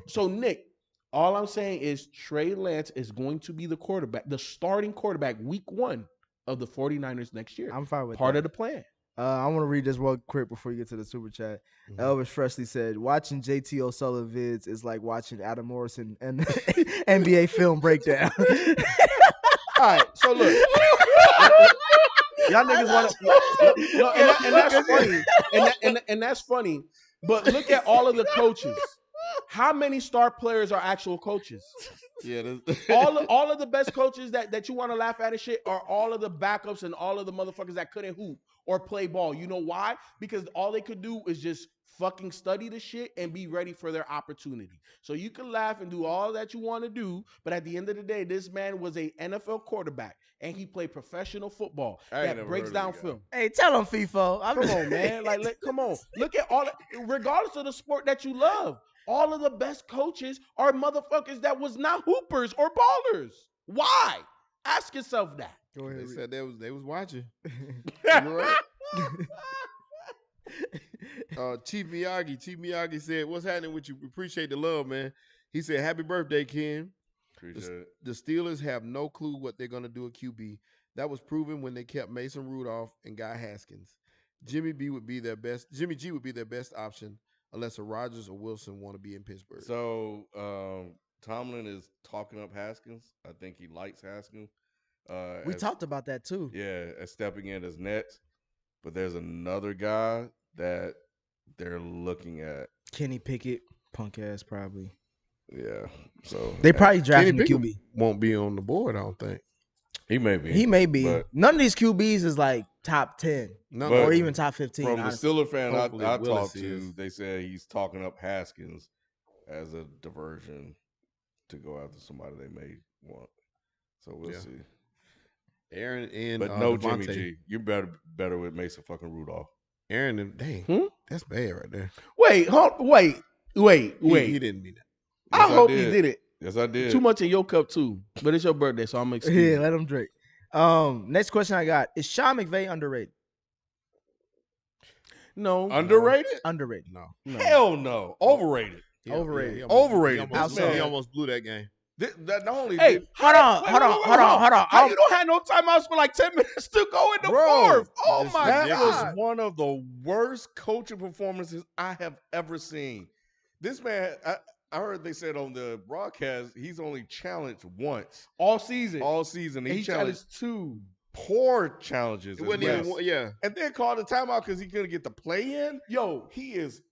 Speaker 4: So Nick, all I'm saying is Trey Lance is going to be the quarterback, the starting quarterback week 1 of the 49ers next year.
Speaker 2: I'm fine with
Speaker 4: Part
Speaker 2: that.
Speaker 4: of the plan.
Speaker 2: I want to read this real quick before you get to the super chat. Elvis Freshly said, watching JT O'Sullivan vids is like watching Adam Morrison and NBA film breakdown.
Speaker 4: All right, so look. Y'all niggas want to, and that's funny, and that's funny. But look at all of the coaches. How many star players are actual coaches?
Speaker 1: Yeah,
Speaker 4: all of the best coaches that you want to laugh at and shit are all of the backups and all of the motherfuckers that couldn't hoop or play ball. You know why? Because all they could do is just fucking study the shit and be ready for their opportunity. So you can laugh and do all that you want to do, but at the end of the day, this man was a NFL quarterback and he played professional football that breaks down film.
Speaker 2: Hey, tell him, Feefo.
Speaker 4: Come on, man. Come on. Look at regardless of the sport that you love, all of the best coaches are motherfuckers that was not hoopers or ballers. Why? Ask yourself that.
Speaker 3: Go ahead. They said they was watching. You're right. Chief Miyagi said, "What's happening with you? Appreciate the love, man." He said, "Happy birthday, Ken."
Speaker 1: Appreciate it.
Speaker 3: The Steelers have no clue what they're gonna do at QB. That was proven when they kept Mason Rudolph and Guy Haskins. Jimmy G would be their best option unless a Rodgers or Wilson want to be in Pittsburgh.
Speaker 1: So Tomlin is talking up Haskins. I think he likes Haskins.
Speaker 2: We talked about that too.
Speaker 1: Yeah, as stepping in as next. But there's another guy that they're looking at.
Speaker 2: Kenny Pickett, punk ass probably.
Speaker 1: Yeah. So
Speaker 2: they probably drafting the QB.
Speaker 3: Won't be on the board, I don't think.
Speaker 1: He may be.
Speaker 2: He may be. None of these QBs is like top 10 or even top 15.
Speaker 1: From
Speaker 2: honestly.
Speaker 1: the Steelers fan I talked to,
Speaker 3: is.
Speaker 1: they said he's talking up Haskins as a diversion to go after somebody they may want. So we'll see.
Speaker 3: Aaron and
Speaker 1: but no
Speaker 3: Devontae.
Speaker 1: Jimmy G. You better with Mason fucking Rudolph.
Speaker 3: Aaron and dang, that's bad right there.
Speaker 4: Wait.
Speaker 3: He didn't mean that.
Speaker 4: I hope he did it.
Speaker 1: Yes, I did.
Speaker 4: Too much in your cup too, but it's your birthday, so I'm excused.
Speaker 2: Yeah, let him drink. Next question I got: is Sean McVay underrated?
Speaker 4: No.
Speaker 1: Underrated?
Speaker 2: Underrated.
Speaker 3: No.
Speaker 1: Hell no. Overrated.
Speaker 2: Overrated.
Speaker 3: He
Speaker 1: Overrated.
Speaker 3: He almost blew that game.
Speaker 1: That not only
Speaker 2: Hey, hold on.
Speaker 4: How you don't have no timeouts for like 10 minutes to go in the fourth? Oh my
Speaker 1: that
Speaker 4: God.
Speaker 1: was one of the worst coaching performances I have ever seen. This man, I heard they said on the broadcast he's only challenged once
Speaker 4: all season.
Speaker 1: He challenged
Speaker 4: 2
Speaker 1: poor challenges.
Speaker 3: It wasn't even one, yeah.
Speaker 1: And then called a timeout because he couldn't get the play in.
Speaker 4: Yo,
Speaker 1: he is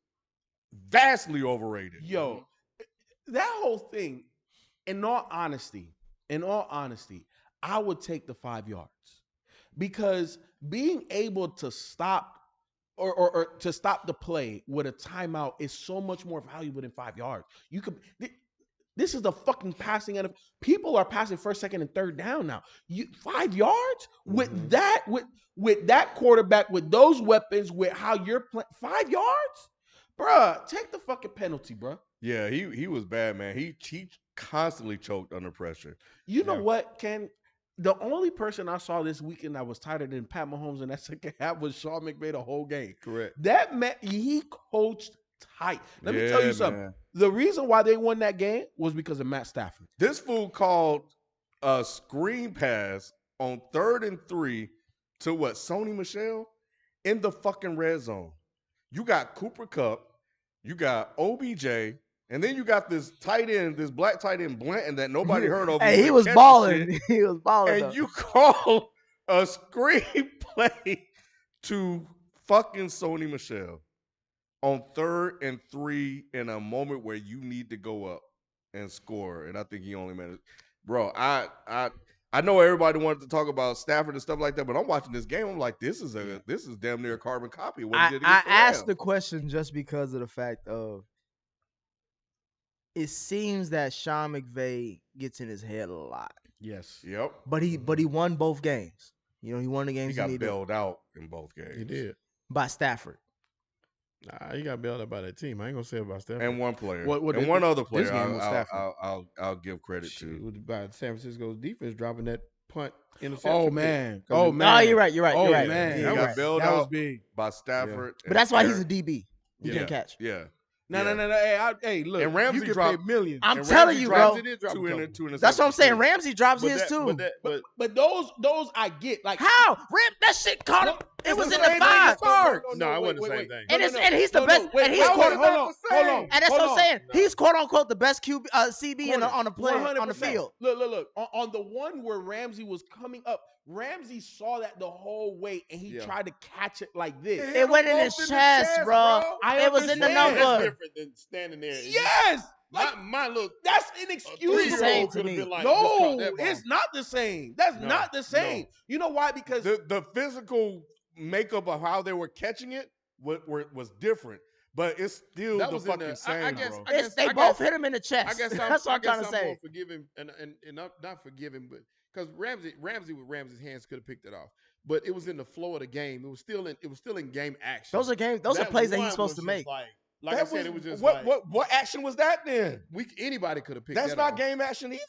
Speaker 1: vastly overrated.
Speaker 4: Yo, that whole thing. In all honesty, I would take the 5 yards because being able to stop or to stop the play with a timeout is so much more valuable than 5 yards. You could. This is the fucking passing NFL. People are passing first, second, and third down now. 5 yards with that with that quarterback with those weapons with how you're playing 5 yards, bruh. Take the fucking penalty, bruh.
Speaker 1: Yeah, he was bad, man. He constantly choked under pressure.
Speaker 4: You know what, Ken? The only person I saw this weekend that was tighter than Pat Mahomes in that second half was Sean McVay the whole game.
Speaker 3: Correct.
Speaker 4: That man, he coached tight. Let me tell you something. Man. The reason why they won that game was because of Matt Stafford.
Speaker 1: This fool called a screen pass on 3rd and 3 to what? Sony Michel in the fucking red zone. You got Cooper Kupp, you got OBJ. And then you got this tight end, this black tight end Blanton that nobody heard of.
Speaker 2: Hey, he was balling. He was balling.
Speaker 1: And you call a screen play to fucking Sony Michel on 3rd and 3 in a moment where you need to go up and score. And I think he only managed. Bro, I know everybody wanted to talk about Stafford and stuff like that, but I'm watching this game. I'm like, this is damn near a carbon copy of what he did
Speaker 2: I
Speaker 1: against the
Speaker 2: asked
Speaker 1: Rams.
Speaker 2: the question just because of the fact of it seems that Sean McVay gets in his head a lot.
Speaker 4: Yes.
Speaker 1: Yep.
Speaker 2: But he won both games. You know, he won the games
Speaker 1: He got
Speaker 2: needed
Speaker 1: bailed out in both games.
Speaker 3: He did.
Speaker 2: by Stafford.
Speaker 3: Nah, he got bailed out by that team. I ain't gonna say about Stafford.
Speaker 1: And one player.
Speaker 4: What
Speaker 1: and one other player
Speaker 4: this game was Stafford.
Speaker 1: I'll give credit
Speaker 3: Shit,
Speaker 1: to.
Speaker 3: was by San Francisco's defense dropping that punt interception.
Speaker 4: Oh
Speaker 3: pick.
Speaker 4: man.
Speaker 3: 'Cause
Speaker 4: Oh
Speaker 3: it-
Speaker 4: man.
Speaker 2: Oh, you're right. You're right.
Speaker 4: Oh
Speaker 2: You're right.
Speaker 4: man.
Speaker 1: He
Speaker 2: Yeah,
Speaker 1: got
Speaker 2: you're right.
Speaker 1: bailed
Speaker 4: That was
Speaker 1: out
Speaker 4: big.
Speaker 1: by Stafford.
Speaker 2: But that's why he's a DB. He
Speaker 1: Yeah.
Speaker 2: can catch.
Speaker 1: Yeah.
Speaker 4: No. Hey, look.
Speaker 1: And Ramsey
Speaker 4: you can
Speaker 1: dropped-
Speaker 4: pay millions.
Speaker 2: I'm
Speaker 1: And
Speaker 2: telling
Speaker 1: Ramsey
Speaker 2: you,
Speaker 1: dropped
Speaker 2: bro.
Speaker 3: Ramsey did drop a
Speaker 1: two
Speaker 3: couple.
Speaker 1: interceptions.
Speaker 2: That's what I'm saying.
Speaker 1: too.
Speaker 2: Ramsey drops his
Speaker 3: that,
Speaker 2: too.
Speaker 3: but
Speaker 4: But those I get. Like
Speaker 2: How? That shit caught him.
Speaker 1: It
Speaker 2: It was
Speaker 1: was
Speaker 2: in
Speaker 1: the
Speaker 2: the
Speaker 1: same thing as
Speaker 2: five.
Speaker 1: Starks.
Speaker 3: No, it wasn't the same thing.
Speaker 2: And he's the best. And he's
Speaker 1: how
Speaker 2: quote,
Speaker 1: is
Speaker 2: hold
Speaker 1: that
Speaker 2: on,
Speaker 1: the same?
Speaker 2: and that's what I'm saying.
Speaker 3: No.
Speaker 2: He's quote unquote the best QB, CB
Speaker 4: Corner.
Speaker 2: on the play on the
Speaker 4: 100%.
Speaker 2: field.
Speaker 4: Look. On the one where Ramsey was coming up, Ramsey saw that the whole way and he
Speaker 3: Yeah.
Speaker 4: tried to catch it like this.
Speaker 1: Hit
Speaker 2: It
Speaker 1: him
Speaker 2: went in
Speaker 1: both
Speaker 2: his chest, bro.
Speaker 4: I
Speaker 2: It was in the
Speaker 4: understand.
Speaker 3: That's
Speaker 2: number.
Speaker 3: different than standing there.
Speaker 4: Yes. Like,
Speaker 3: My little
Speaker 4: that's
Speaker 2: Insane
Speaker 4: inexcusable.
Speaker 2: to me.
Speaker 4: No, it's not the same. That's
Speaker 3: No,
Speaker 4: not the same.
Speaker 3: no.
Speaker 4: You know why? Because
Speaker 1: The physical makeup of how they were catching it was different, but it's still
Speaker 3: That
Speaker 1: the
Speaker 3: was in
Speaker 1: fucking
Speaker 3: the-
Speaker 1: same,
Speaker 3: I guess-
Speaker 1: bro.
Speaker 3: I guess-
Speaker 2: They both hit him in the chest.
Speaker 3: I guess
Speaker 2: That's what I'm trying to
Speaker 3: more
Speaker 2: say.
Speaker 3: forgiving and not forgiving, but because Ramsey with Ramsey's hands could have picked it off, but it was in the flow of the game. It was still in game action.
Speaker 2: Those are plays that he's
Speaker 3: one
Speaker 2: supposed
Speaker 3: was
Speaker 2: to
Speaker 3: just
Speaker 2: make.
Speaker 3: Like I said, it was just
Speaker 1: what action was that then?
Speaker 3: anybody could have picked.
Speaker 1: That's
Speaker 3: that
Speaker 1: not
Speaker 3: off.
Speaker 1: game action either.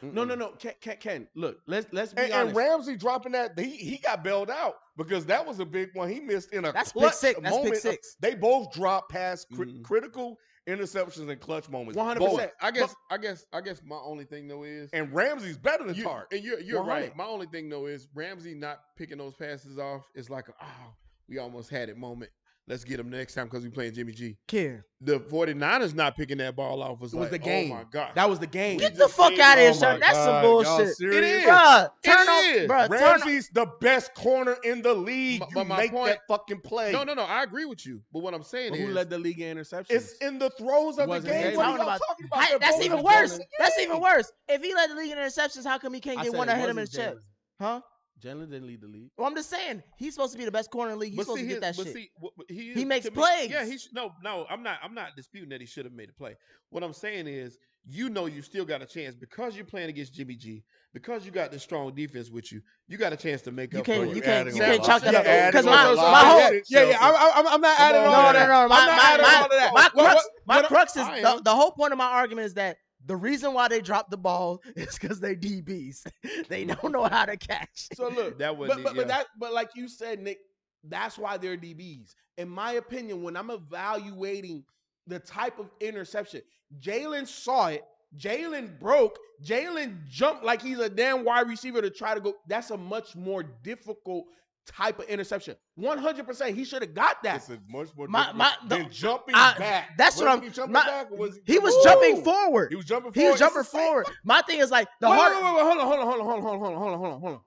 Speaker 4: no. Ken, look, let's be
Speaker 1: And
Speaker 4: honest.
Speaker 1: Ramsey dropping that, he got bailed out because that was a big one. He missed in a
Speaker 2: That's pick
Speaker 1: clutch
Speaker 2: six. That's pick
Speaker 1: moment.
Speaker 2: six.
Speaker 1: They both dropped past
Speaker 3: Mhm.
Speaker 1: critical interceptions and clutch moments.
Speaker 4: 100%.
Speaker 1: Both.
Speaker 3: I guess my only thing though is
Speaker 1: And Ramsey's better than Tart.
Speaker 3: and you're
Speaker 4: 100.
Speaker 3: right. My only thing though is Ramsey not picking those passes off. It's like we almost had it moment. Let's get him next time because we playing Jimmy G.
Speaker 2: Ken,
Speaker 3: The 49ers not picking that ball off was
Speaker 4: It was
Speaker 3: like,
Speaker 4: the game.
Speaker 3: oh my god.
Speaker 4: That was the game.
Speaker 3: We
Speaker 2: get the
Speaker 3: just
Speaker 2: fuck
Speaker 3: gave
Speaker 2: out of
Speaker 3: it-
Speaker 2: here,
Speaker 3: oh
Speaker 2: son.
Speaker 3: my
Speaker 2: That's some
Speaker 1: God,
Speaker 2: bullshit.
Speaker 1: y'all serious?
Speaker 2: Bruh,
Speaker 3: It
Speaker 2: turn on,
Speaker 3: is.
Speaker 2: bruh, turn on.
Speaker 1: Ramsey's the best corner in the league.
Speaker 3: But
Speaker 1: You
Speaker 3: my
Speaker 1: make
Speaker 3: point-
Speaker 1: that fucking play.
Speaker 3: No. I agree with you. But what I'm saying
Speaker 4: But
Speaker 3: is
Speaker 4: who led the league in interceptions?
Speaker 1: It's in the throws of the
Speaker 4: Wasn't
Speaker 1: game.
Speaker 4: Jalen.
Speaker 1: What are
Speaker 2: Talking
Speaker 1: y'all
Speaker 2: about-
Speaker 1: talking about? They're
Speaker 2: That's
Speaker 1: both
Speaker 2: even
Speaker 1: in
Speaker 2: worse.
Speaker 1: the
Speaker 2: That's
Speaker 1: game.
Speaker 2: even worse. If he led the league in interceptions, how come he can't
Speaker 4: I
Speaker 2: get
Speaker 4: said
Speaker 2: one
Speaker 4: it
Speaker 2: that hit him in
Speaker 4: wasn't
Speaker 2: his chest?
Speaker 4: Jalen.
Speaker 2: Huh?
Speaker 4: Jalen didn't lead the league.
Speaker 2: Well, I'm just saying he's supposed to be the best corner in the league. He's supposed to get that shit. He makes
Speaker 3: to me-
Speaker 2: plays.
Speaker 3: Yeah, no. I'm not disputing that he should have made a play. What I'm saying is, you still got a chance because you're playing against Jimmy G, because you got this strong defense with you. You got a chance to make
Speaker 2: You
Speaker 3: up
Speaker 2: can't-
Speaker 3: for
Speaker 2: you
Speaker 3: it.
Speaker 2: can't-
Speaker 1: you can't
Speaker 2: chalk that up.
Speaker 1: Because
Speaker 2: 'Cause my whole-
Speaker 4: I'm not adding
Speaker 1: on.
Speaker 4: all
Speaker 2: No,
Speaker 4: of that.
Speaker 2: no.
Speaker 4: I'm not adding all of that.
Speaker 2: My crux is
Speaker 3: I am.
Speaker 2: the whole point of my argument is that the reason why they dropped the ball is because they DBs. They don't know how to catch.
Speaker 4: So look,
Speaker 3: That wasn't it, yeah.
Speaker 4: but like you said, Nick, that's why they're DBs. In my opinion, when I'm evaluating the type of interception, Jalen saw it. Jalen broke. Jalen jumped like he's a damn wide receiver to try to go. That's a much more difficult type of interception. 100%. He should have got that.
Speaker 1: It's a much more
Speaker 2: My-
Speaker 1: difficult
Speaker 2: the-
Speaker 1: than jumping
Speaker 2: I-
Speaker 1: back.
Speaker 2: that's what
Speaker 1: Wasn't
Speaker 2: I'm-
Speaker 1: he jumping
Speaker 2: my-
Speaker 1: back, or was
Speaker 2: He was
Speaker 1: Woo!
Speaker 2: jumping forward.
Speaker 1: He was jumping
Speaker 2: He
Speaker 1: forward.
Speaker 2: was jumping
Speaker 1: It's the same
Speaker 2: forward. My thing is like the
Speaker 4: Wait,
Speaker 2: hard.
Speaker 4: hold on.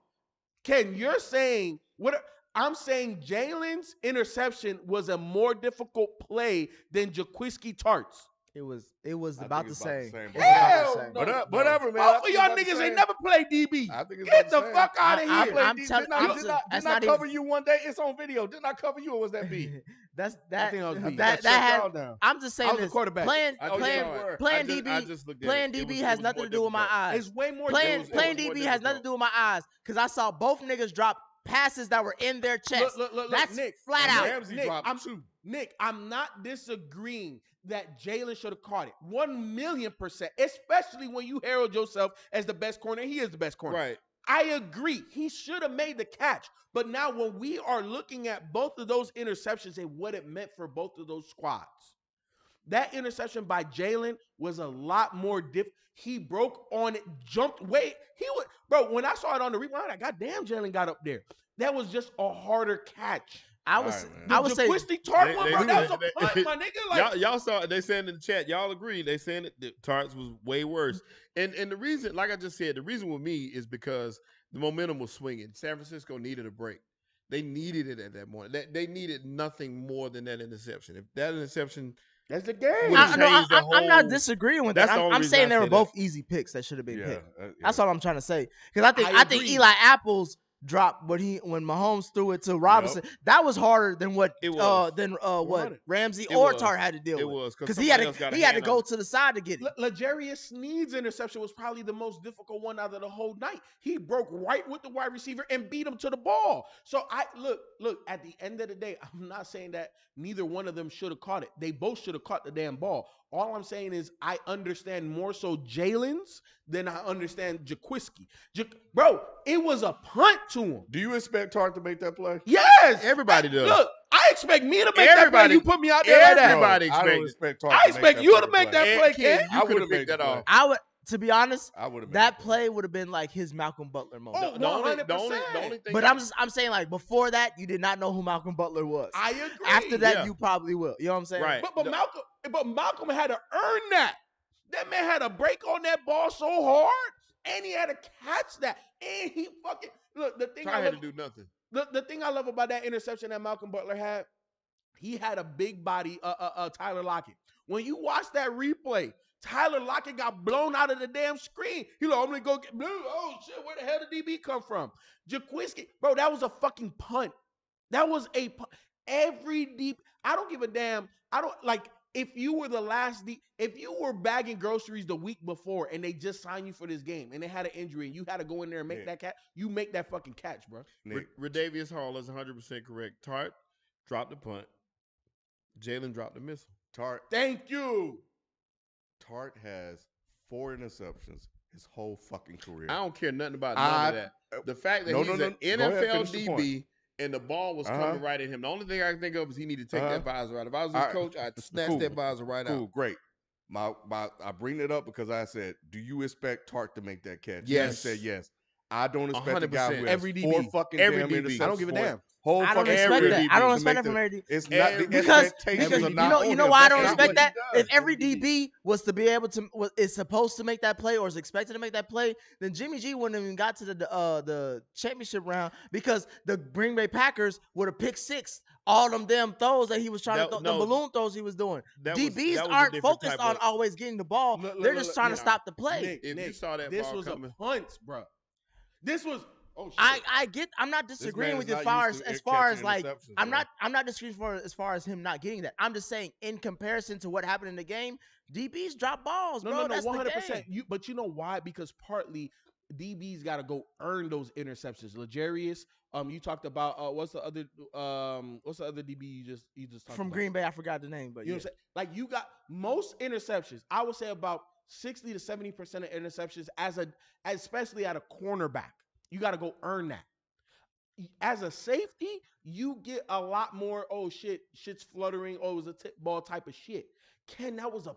Speaker 4: Ken, you're saying what? I'm saying Jalen's interception was a more difficult play than Jaquiski Tart's.
Speaker 2: It was
Speaker 1: I
Speaker 2: about
Speaker 1: think
Speaker 2: the
Speaker 1: it's
Speaker 2: same.
Speaker 1: about the same.
Speaker 2: It was about
Speaker 4: Hell
Speaker 2: the same.
Speaker 4: no.
Speaker 1: Whatever, man. I
Speaker 4: Both of
Speaker 1: think
Speaker 4: y'all
Speaker 1: it's about the
Speaker 4: niggas
Speaker 1: same.
Speaker 4: ain't never played DB.
Speaker 1: I think it's
Speaker 4: Get
Speaker 1: about
Speaker 4: the
Speaker 1: same.
Speaker 4: fuck out of
Speaker 2: I-
Speaker 4: here.
Speaker 1: Played
Speaker 2: I'm
Speaker 1: D-
Speaker 2: telling-
Speaker 1: didn't I,
Speaker 2: I'm
Speaker 1: did
Speaker 2: just-
Speaker 1: not,
Speaker 2: that's
Speaker 1: didn't I
Speaker 2: not even-
Speaker 1: cover you one day? It's on video. Didn't I cover you, or was that B?
Speaker 2: That's
Speaker 4: I
Speaker 2: that.
Speaker 4: think I was B.
Speaker 2: That
Speaker 4: Shut y'all
Speaker 2: had.
Speaker 4: down.
Speaker 2: I'm just saying
Speaker 4: I was the
Speaker 2: this.
Speaker 4: quarterback.
Speaker 2: Playing
Speaker 3: I just
Speaker 2: playing
Speaker 3: saw it.
Speaker 2: playing
Speaker 3: I just
Speaker 2: DB
Speaker 3: looked at
Speaker 2: playing
Speaker 3: it. It
Speaker 2: DB
Speaker 3: was
Speaker 2: has
Speaker 3: more
Speaker 2: nothing to do with my
Speaker 3: difficult.
Speaker 2: eyes.
Speaker 4: It's way more
Speaker 2: Playing
Speaker 4: difficult.
Speaker 2: playing
Speaker 3: It was more
Speaker 2: DB has nothing to
Speaker 3: difficult.
Speaker 2: do with my eyes because I saw both niggas drop passes that were in their chest.
Speaker 4: Look,
Speaker 2: That's
Speaker 4: Nick,
Speaker 2: flat
Speaker 1: And
Speaker 2: out.
Speaker 1: Ramsey
Speaker 4: Nick,
Speaker 1: dropped
Speaker 4: I'm-
Speaker 1: two.
Speaker 4: Nick, I'm not disagreeing that Jalen should have caught it. 1,000,000%, especially when you herald yourself as the best corner. He is the best corner.
Speaker 3: Right.
Speaker 4: I agree. He should have made the catch. But now when we are looking at both of those interceptions and what it meant for both of those squads, that interception by Jalen was a lot more He broke on it, jumped way. Bro, when I saw it on the rewind, I goddamn Jalen got up there. That was just a harder catch.
Speaker 2: I
Speaker 1: All
Speaker 2: was
Speaker 1: right, man.
Speaker 2: I would say
Speaker 4: Jaquiski Tartt
Speaker 3: They-
Speaker 4: one,
Speaker 3: they-
Speaker 4: bro. That was
Speaker 3: they-
Speaker 4: a punt, my nigga. Like,
Speaker 3: Y'all saw it. They saying in the chat. Y'all agree. They saying that the Tarts was way worse. And the reason, like I just said, the reason with me is because the momentum was swinging. San Francisco needed a break. They needed it at that moment. They needed nothing more than that interception. If that interception
Speaker 4: That's the game.
Speaker 3: Would have
Speaker 2: No,
Speaker 3: changed the
Speaker 2: I'm not
Speaker 3: whole-
Speaker 2: disagreeing with
Speaker 3: That's
Speaker 2: that.
Speaker 3: the only
Speaker 2: I'm
Speaker 3: reason
Speaker 2: saying
Speaker 3: I
Speaker 2: they were
Speaker 3: say
Speaker 2: both easy picks that should have been
Speaker 1: Yeah,
Speaker 2: picked.
Speaker 1: yeah.
Speaker 2: That's all I'm trying to say. Because I think
Speaker 4: agree.
Speaker 2: Eli Apples dropped when Mahomes threw it to Robinson. That was harder than what
Speaker 3: It was.
Speaker 2: what
Speaker 4: 100.
Speaker 2: Ramsey
Speaker 3: It
Speaker 2: or
Speaker 3: was.
Speaker 2: Tart had to deal
Speaker 3: It
Speaker 2: with.
Speaker 3: was, 'cause
Speaker 2: Because he had
Speaker 3: somebody else got
Speaker 2: to
Speaker 3: a
Speaker 2: he had to
Speaker 3: hand
Speaker 2: go
Speaker 3: on it.
Speaker 2: to the side to get it.
Speaker 4: L'Jarius Sneed's interception was probably the most difficult one out of the whole night. He broke right with the wide receiver and beat him to the ball. So I look, at the end of the day, I'm not saying that neither one of them should have caught it. They both should have caught the damn ball. All I'm saying is I understand more so Jalen's than I understand Jaquiski. Bro, it was a punt to him.
Speaker 1: Do you expect Tart to make that play?
Speaker 4: Yes.
Speaker 3: Everybody does.
Speaker 4: Look, I expect me to make that play.
Speaker 3: Everybody-
Speaker 4: You put me out there like that.
Speaker 3: everybody-
Speaker 1: I don't
Speaker 3: expected.
Speaker 1: expect Tart
Speaker 4: I
Speaker 1: to make
Speaker 4: expect
Speaker 1: that
Speaker 4: you to
Speaker 1: fucking
Speaker 4: make that
Speaker 1: play.
Speaker 4: play,
Speaker 3: And Ken,
Speaker 4: Ken.
Speaker 3: you
Speaker 1: I
Speaker 3: could have
Speaker 1: would've
Speaker 3: picked
Speaker 1: made
Speaker 3: that
Speaker 1: the
Speaker 3: off.
Speaker 2: I would, to be honest,
Speaker 1: I would have
Speaker 2: that play would have been like his Malcolm Butler moment.
Speaker 4: Oh,
Speaker 3: The only
Speaker 4: 100%.
Speaker 3: thing.
Speaker 2: But I'm saying like before that, you did not know who Malcolm Butler was.
Speaker 4: I agree.
Speaker 2: After that,
Speaker 3: Yeah.
Speaker 2: you probably will. You know what I'm saying?
Speaker 3: Right.
Speaker 4: But Malcolm had to earn that. That man had to break on that ball so hard, and he had to catch that. And he fucking look. The thing
Speaker 3: Ty
Speaker 4: I
Speaker 3: had
Speaker 4: love,
Speaker 3: to do nothing.
Speaker 4: the thing I love about that interception that Malcolm Butler had, he had a big body, Tyler Lockett. When you watch that replay, Tyler Lockett got blown out of the damn screen. He like, I'm gonna go get blue. Oh shit, where the hell did DB come from? Jaquiski, bro, that was a fucking punt. That was a punt. Every deep. I don't give a damn. I don't like if you were the last deep. If you were bagging groceries the week before and they just signed you for this game and they had an injury and you had to go in there and make that catch, you make that fucking catch, bro.
Speaker 3: Redavius Hall is 100% correct. Tart dropped the punt. Jalen dropped the missile.
Speaker 1: Tart
Speaker 4: Thank you.
Speaker 1: has 4 interceptions his whole fucking career.
Speaker 3: I don't care nothing about none of that. The fact that he's an
Speaker 1: Go ahead,
Speaker 3: NFL
Speaker 1: finish the point.
Speaker 3: DB and the ball was coming right at him. The only thing I can think of is he needed to take that visor out. If I was his
Speaker 1: All right.
Speaker 3: coach, I'd snatch
Speaker 1: Cool.
Speaker 3: that visor right
Speaker 1: Cool,
Speaker 3: out.
Speaker 1: great. I bring it up because I said, do you expect Tart to make that catch?
Speaker 3: Yes.
Speaker 1: You said yes. I don't expect a guy
Speaker 3: 100%.
Speaker 1: who
Speaker 4: Every
Speaker 1: has
Speaker 4: DB.
Speaker 1: 4 fucking
Speaker 3: Every
Speaker 1: damn
Speaker 3: DB.
Speaker 1: interceptions.
Speaker 4: I don't give a
Speaker 1: for his
Speaker 4: damn.
Speaker 1: Whole
Speaker 2: I don't
Speaker 1: fucking
Speaker 2: expect
Speaker 1: career
Speaker 2: that.
Speaker 1: DB
Speaker 2: I don't
Speaker 1: to
Speaker 2: expect
Speaker 1: make
Speaker 2: that from every DB.
Speaker 1: It's not the
Speaker 2: Because
Speaker 1: expectations are
Speaker 2: you
Speaker 1: not
Speaker 2: know
Speaker 1: on him.
Speaker 2: why I don't
Speaker 1: That's not
Speaker 2: respect
Speaker 1: what he
Speaker 2: that.
Speaker 1: does.
Speaker 2: If every DB was to be able to is supposed to make that play or is expected to make that play, then Jimmy G wouldn't have even got to the championship round because the Green Bay Packers would have picked 6 all them damn throws that he was trying to throw, the balloon throws he was doing. DBs
Speaker 3: that was a
Speaker 2: aren't
Speaker 3: different
Speaker 2: focused
Speaker 3: type
Speaker 2: on
Speaker 3: of-
Speaker 2: always getting the ball.
Speaker 4: Look,
Speaker 2: They're just trying to
Speaker 3: yeah.
Speaker 2: stop the play.
Speaker 3: If you saw that
Speaker 4: this
Speaker 3: ball
Speaker 4: was
Speaker 3: coming.
Speaker 4: a punt, bro. This was. Oh shit.
Speaker 2: I get. I'm not
Speaker 1: This
Speaker 2: disagreeing
Speaker 1: man
Speaker 2: with
Speaker 1: is
Speaker 2: you
Speaker 1: not
Speaker 2: as
Speaker 1: used
Speaker 2: far as
Speaker 1: to
Speaker 2: far as
Speaker 1: catching
Speaker 2: like
Speaker 1: interceptions,
Speaker 2: I'm
Speaker 1: bro.
Speaker 2: not disagreeing as far as him not getting that. I'm just saying in comparison to what happened in the game, DBs drop balls, bro.
Speaker 4: No,
Speaker 2: That's
Speaker 4: 100%.
Speaker 2: the game.
Speaker 4: But you know why? Because partly DBs got to go earn those interceptions. L'Jarius, you talked about what's the other DB you just talked
Speaker 2: From
Speaker 4: about?
Speaker 2: Green Bay, I forgot the name, but
Speaker 4: You know what I'm saying? Like you got most interceptions. I would say about 60 to 70% of interceptions especially at a cornerback. You got to go earn that. As a safety, you get a lot more, oh shit, shit's fluttering, oh, it was a tip ball type of shit. Ken, that was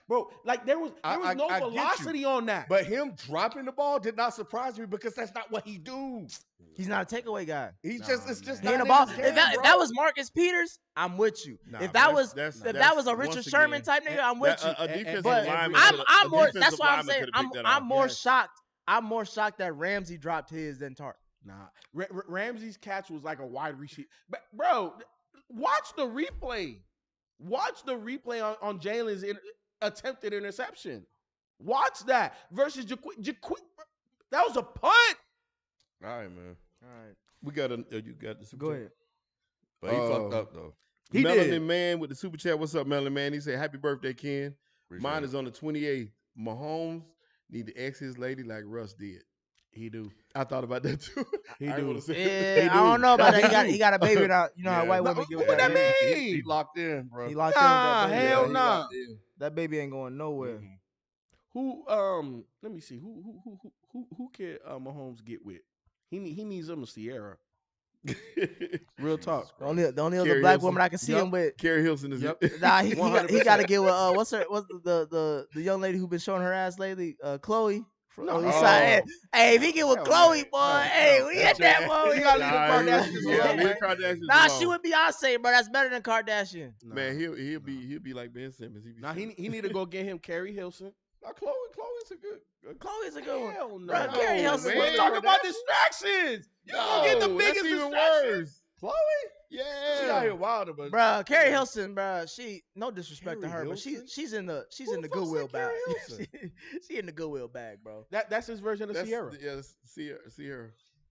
Speaker 4: bro, like there was no
Speaker 1: I get you.
Speaker 4: velocity on that.
Speaker 1: But him dropping the ball did not surprise me because that's not what he do.
Speaker 2: He's not a takeaway guy.
Speaker 1: It's just
Speaker 2: He ain't
Speaker 1: not
Speaker 2: a ball.
Speaker 1: his
Speaker 2: If
Speaker 1: game,
Speaker 2: that
Speaker 1: bro.
Speaker 2: was Marcus Peters, I'm with you.
Speaker 3: Nah,
Speaker 2: if
Speaker 3: but
Speaker 2: that was
Speaker 3: that's-
Speaker 2: a
Speaker 3: once
Speaker 2: Richard Sherman
Speaker 3: again,
Speaker 2: type nigga, I'm with you.
Speaker 3: A defensive
Speaker 2: But
Speaker 3: lineman
Speaker 2: I'm
Speaker 3: could've-
Speaker 2: more.
Speaker 3: a
Speaker 2: That's
Speaker 3: defensive
Speaker 2: why I'm
Speaker 3: lineman
Speaker 2: saying
Speaker 3: could've picked that
Speaker 2: I'm
Speaker 3: off.
Speaker 2: more
Speaker 4: Yes.
Speaker 2: shocked. I'm more shocked that Ramsey dropped his than Tart.
Speaker 4: Nah, Ramsey's catch was like a wide receiver. But bro, watch the replay. Watch the replay on Jalen's attempted interception. Watch that versus Jaquik. That was a punt.
Speaker 1: All right, man.
Speaker 2: All right,
Speaker 3: We got you got the super
Speaker 2: go
Speaker 3: chat?
Speaker 2: ahead.
Speaker 1: But he fucked up though.
Speaker 4: He
Speaker 3: Melanin
Speaker 4: did.
Speaker 3: Man with the super chat. What's up, Melanin Man? He said, "Happy birthday, Ken.
Speaker 1: Appreciate
Speaker 3: Mine
Speaker 1: it.
Speaker 3: is on the 28th. Mahomes need to X his lady like Russ did."
Speaker 4: He do.
Speaker 3: I thought about that too.
Speaker 4: He
Speaker 3: I ain't
Speaker 4: do.
Speaker 3: wanna say
Speaker 2: Yeah,
Speaker 3: it.
Speaker 2: I don't know about that. He got
Speaker 4: do.
Speaker 2: he got a baby now. You know how
Speaker 1: Yeah.
Speaker 2: white
Speaker 1: No,
Speaker 2: women get
Speaker 4: what
Speaker 2: with
Speaker 4: that
Speaker 2: that baby.
Speaker 4: mean?
Speaker 1: He locked in, bro.
Speaker 2: He locked in with
Speaker 4: Nah,
Speaker 2: that baby.
Speaker 4: hell
Speaker 3: he
Speaker 4: nah.
Speaker 3: locked in.
Speaker 2: That baby ain't going nowhere.
Speaker 1: Mhm.
Speaker 4: Who let me see. Who can Mahomes get with? He needs him a Sierra. Real talk.
Speaker 2: The only other
Speaker 3: Carrie
Speaker 2: black
Speaker 3: Hilson.
Speaker 2: woman I can see him with.
Speaker 3: Carrie Hilson is
Speaker 4: Yep.
Speaker 2: Nah, he got to
Speaker 4: 100%.
Speaker 2: get with what's the young lady who been showing her ass lately, Chloe.
Speaker 4: No.
Speaker 2: East Side. Hey, if he get with
Speaker 4: Hell
Speaker 2: Chloe,
Speaker 4: no.
Speaker 2: boy,
Speaker 4: No,
Speaker 2: hey,
Speaker 4: no.
Speaker 2: we hit that boy.
Speaker 4: He gotta leave the
Speaker 3: Nah,
Speaker 4: Kardashians
Speaker 3: yeah,
Speaker 4: alone,
Speaker 3: leave
Speaker 4: man.
Speaker 3: Kardashians
Speaker 2: Nah,
Speaker 3: alone.
Speaker 2: she with Beyonce, bro. That's better than Kardashian.
Speaker 3: Man, he'll be like Ben Simmons.
Speaker 4: Nah, he need to go get him Carrie Hilson.
Speaker 1: Now, Chloe's a good.
Speaker 2: Chloe's a good one.
Speaker 4: Hell no.
Speaker 2: Bro, Carrie Hilson.
Speaker 3: man.
Speaker 4: We're talking about distractions. You gonna get the
Speaker 3: No,
Speaker 4: biggest
Speaker 3: that's even
Speaker 4: distraction.
Speaker 3: worse.
Speaker 1: Chloe?
Speaker 3: Yeah.
Speaker 1: She out here wilder, but
Speaker 2: Bruh, Carrie Hilson, bruh, she no disrespect to
Speaker 1: Carrie
Speaker 2: her, but
Speaker 1: Hilson?
Speaker 2: she's in the
Speaker 1: Who the fuck
Speaker 2: Goodwill
Speaker 1: said Carrie
Speaker 2: bag.
Speaker 1: Hilson?
Speaker 2: she in the Goodwill bag, bro.
Speaker 4: That's his version of
Speaker 3: That's
Speaker 4: Sierra.
Speaker 3: yes, Sierra.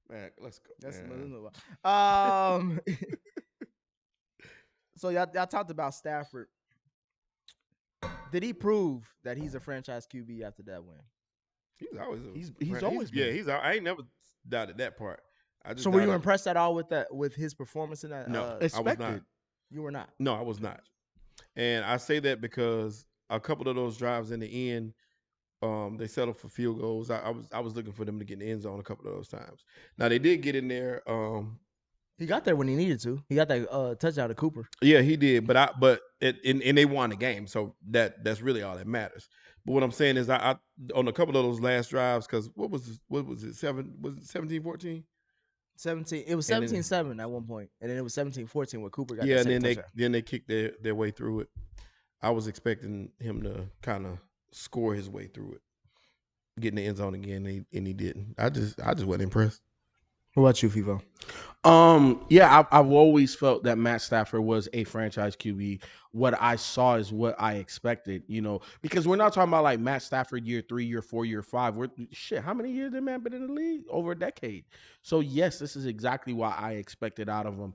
Speaker 1: Man, let's go.
Speaker 2: That's
Speaker 1: man.
Speaker 2: So y'all talked about Stafford. Did he prove that he's a franchise QB after that win?
Speaker 3: He's always
Speaker 4: He's always been.
Speaker 3: yeah. I ain't never doubted that part. I just
Speaker 2: So were you
Speaker 3: doubted-
Speaker 2: impressed at all with his performance in that?
Speaker 3: No, I was
Speaker 4: Expected.
Speaker 3: not.
Speaker 2: You were not.
Speaker 3: No, I was not. And I say that because a couple of those drives in the end, they settled for field goals. I was looking for them to get in the end zone a couple of those times. Now they did get in there.
Speaker 2: He got there when he needed to. He got that touchdown to Cooper.
Speaker 3: Yeah, he did. But they won the game, so that's really all that matters. But what I'm saying is, I on a couple of those last drives, because what was it? 17-14?
Speaker 2: 17. It was
Speaker 3: And then-
Speaker 2: 17-7 at one point, and then it was 17-14 where Cooper got
Speaker 3: Yeah,
Speaker 2: that
Speaker 3: and
Speaker 2: second
Speaker 3: then they
Speaker 2: touchdown.
Speaker 3: kicked their way through it. I was expecting him to kind of score his way through it, get in the end zone again, and he didn't. I just wasn't impressed.
Speaker 2: What about you, Feefo?
Speaker 4: Yeah, I've always felt that Matt Stafford was a franchise QB. What I saw is what I expected, because we're not talking about like Matt Stafford year 3, year 4, year 5. How many years did man been in the league? Over a decade. So yes, this is exactly what I expected out of him.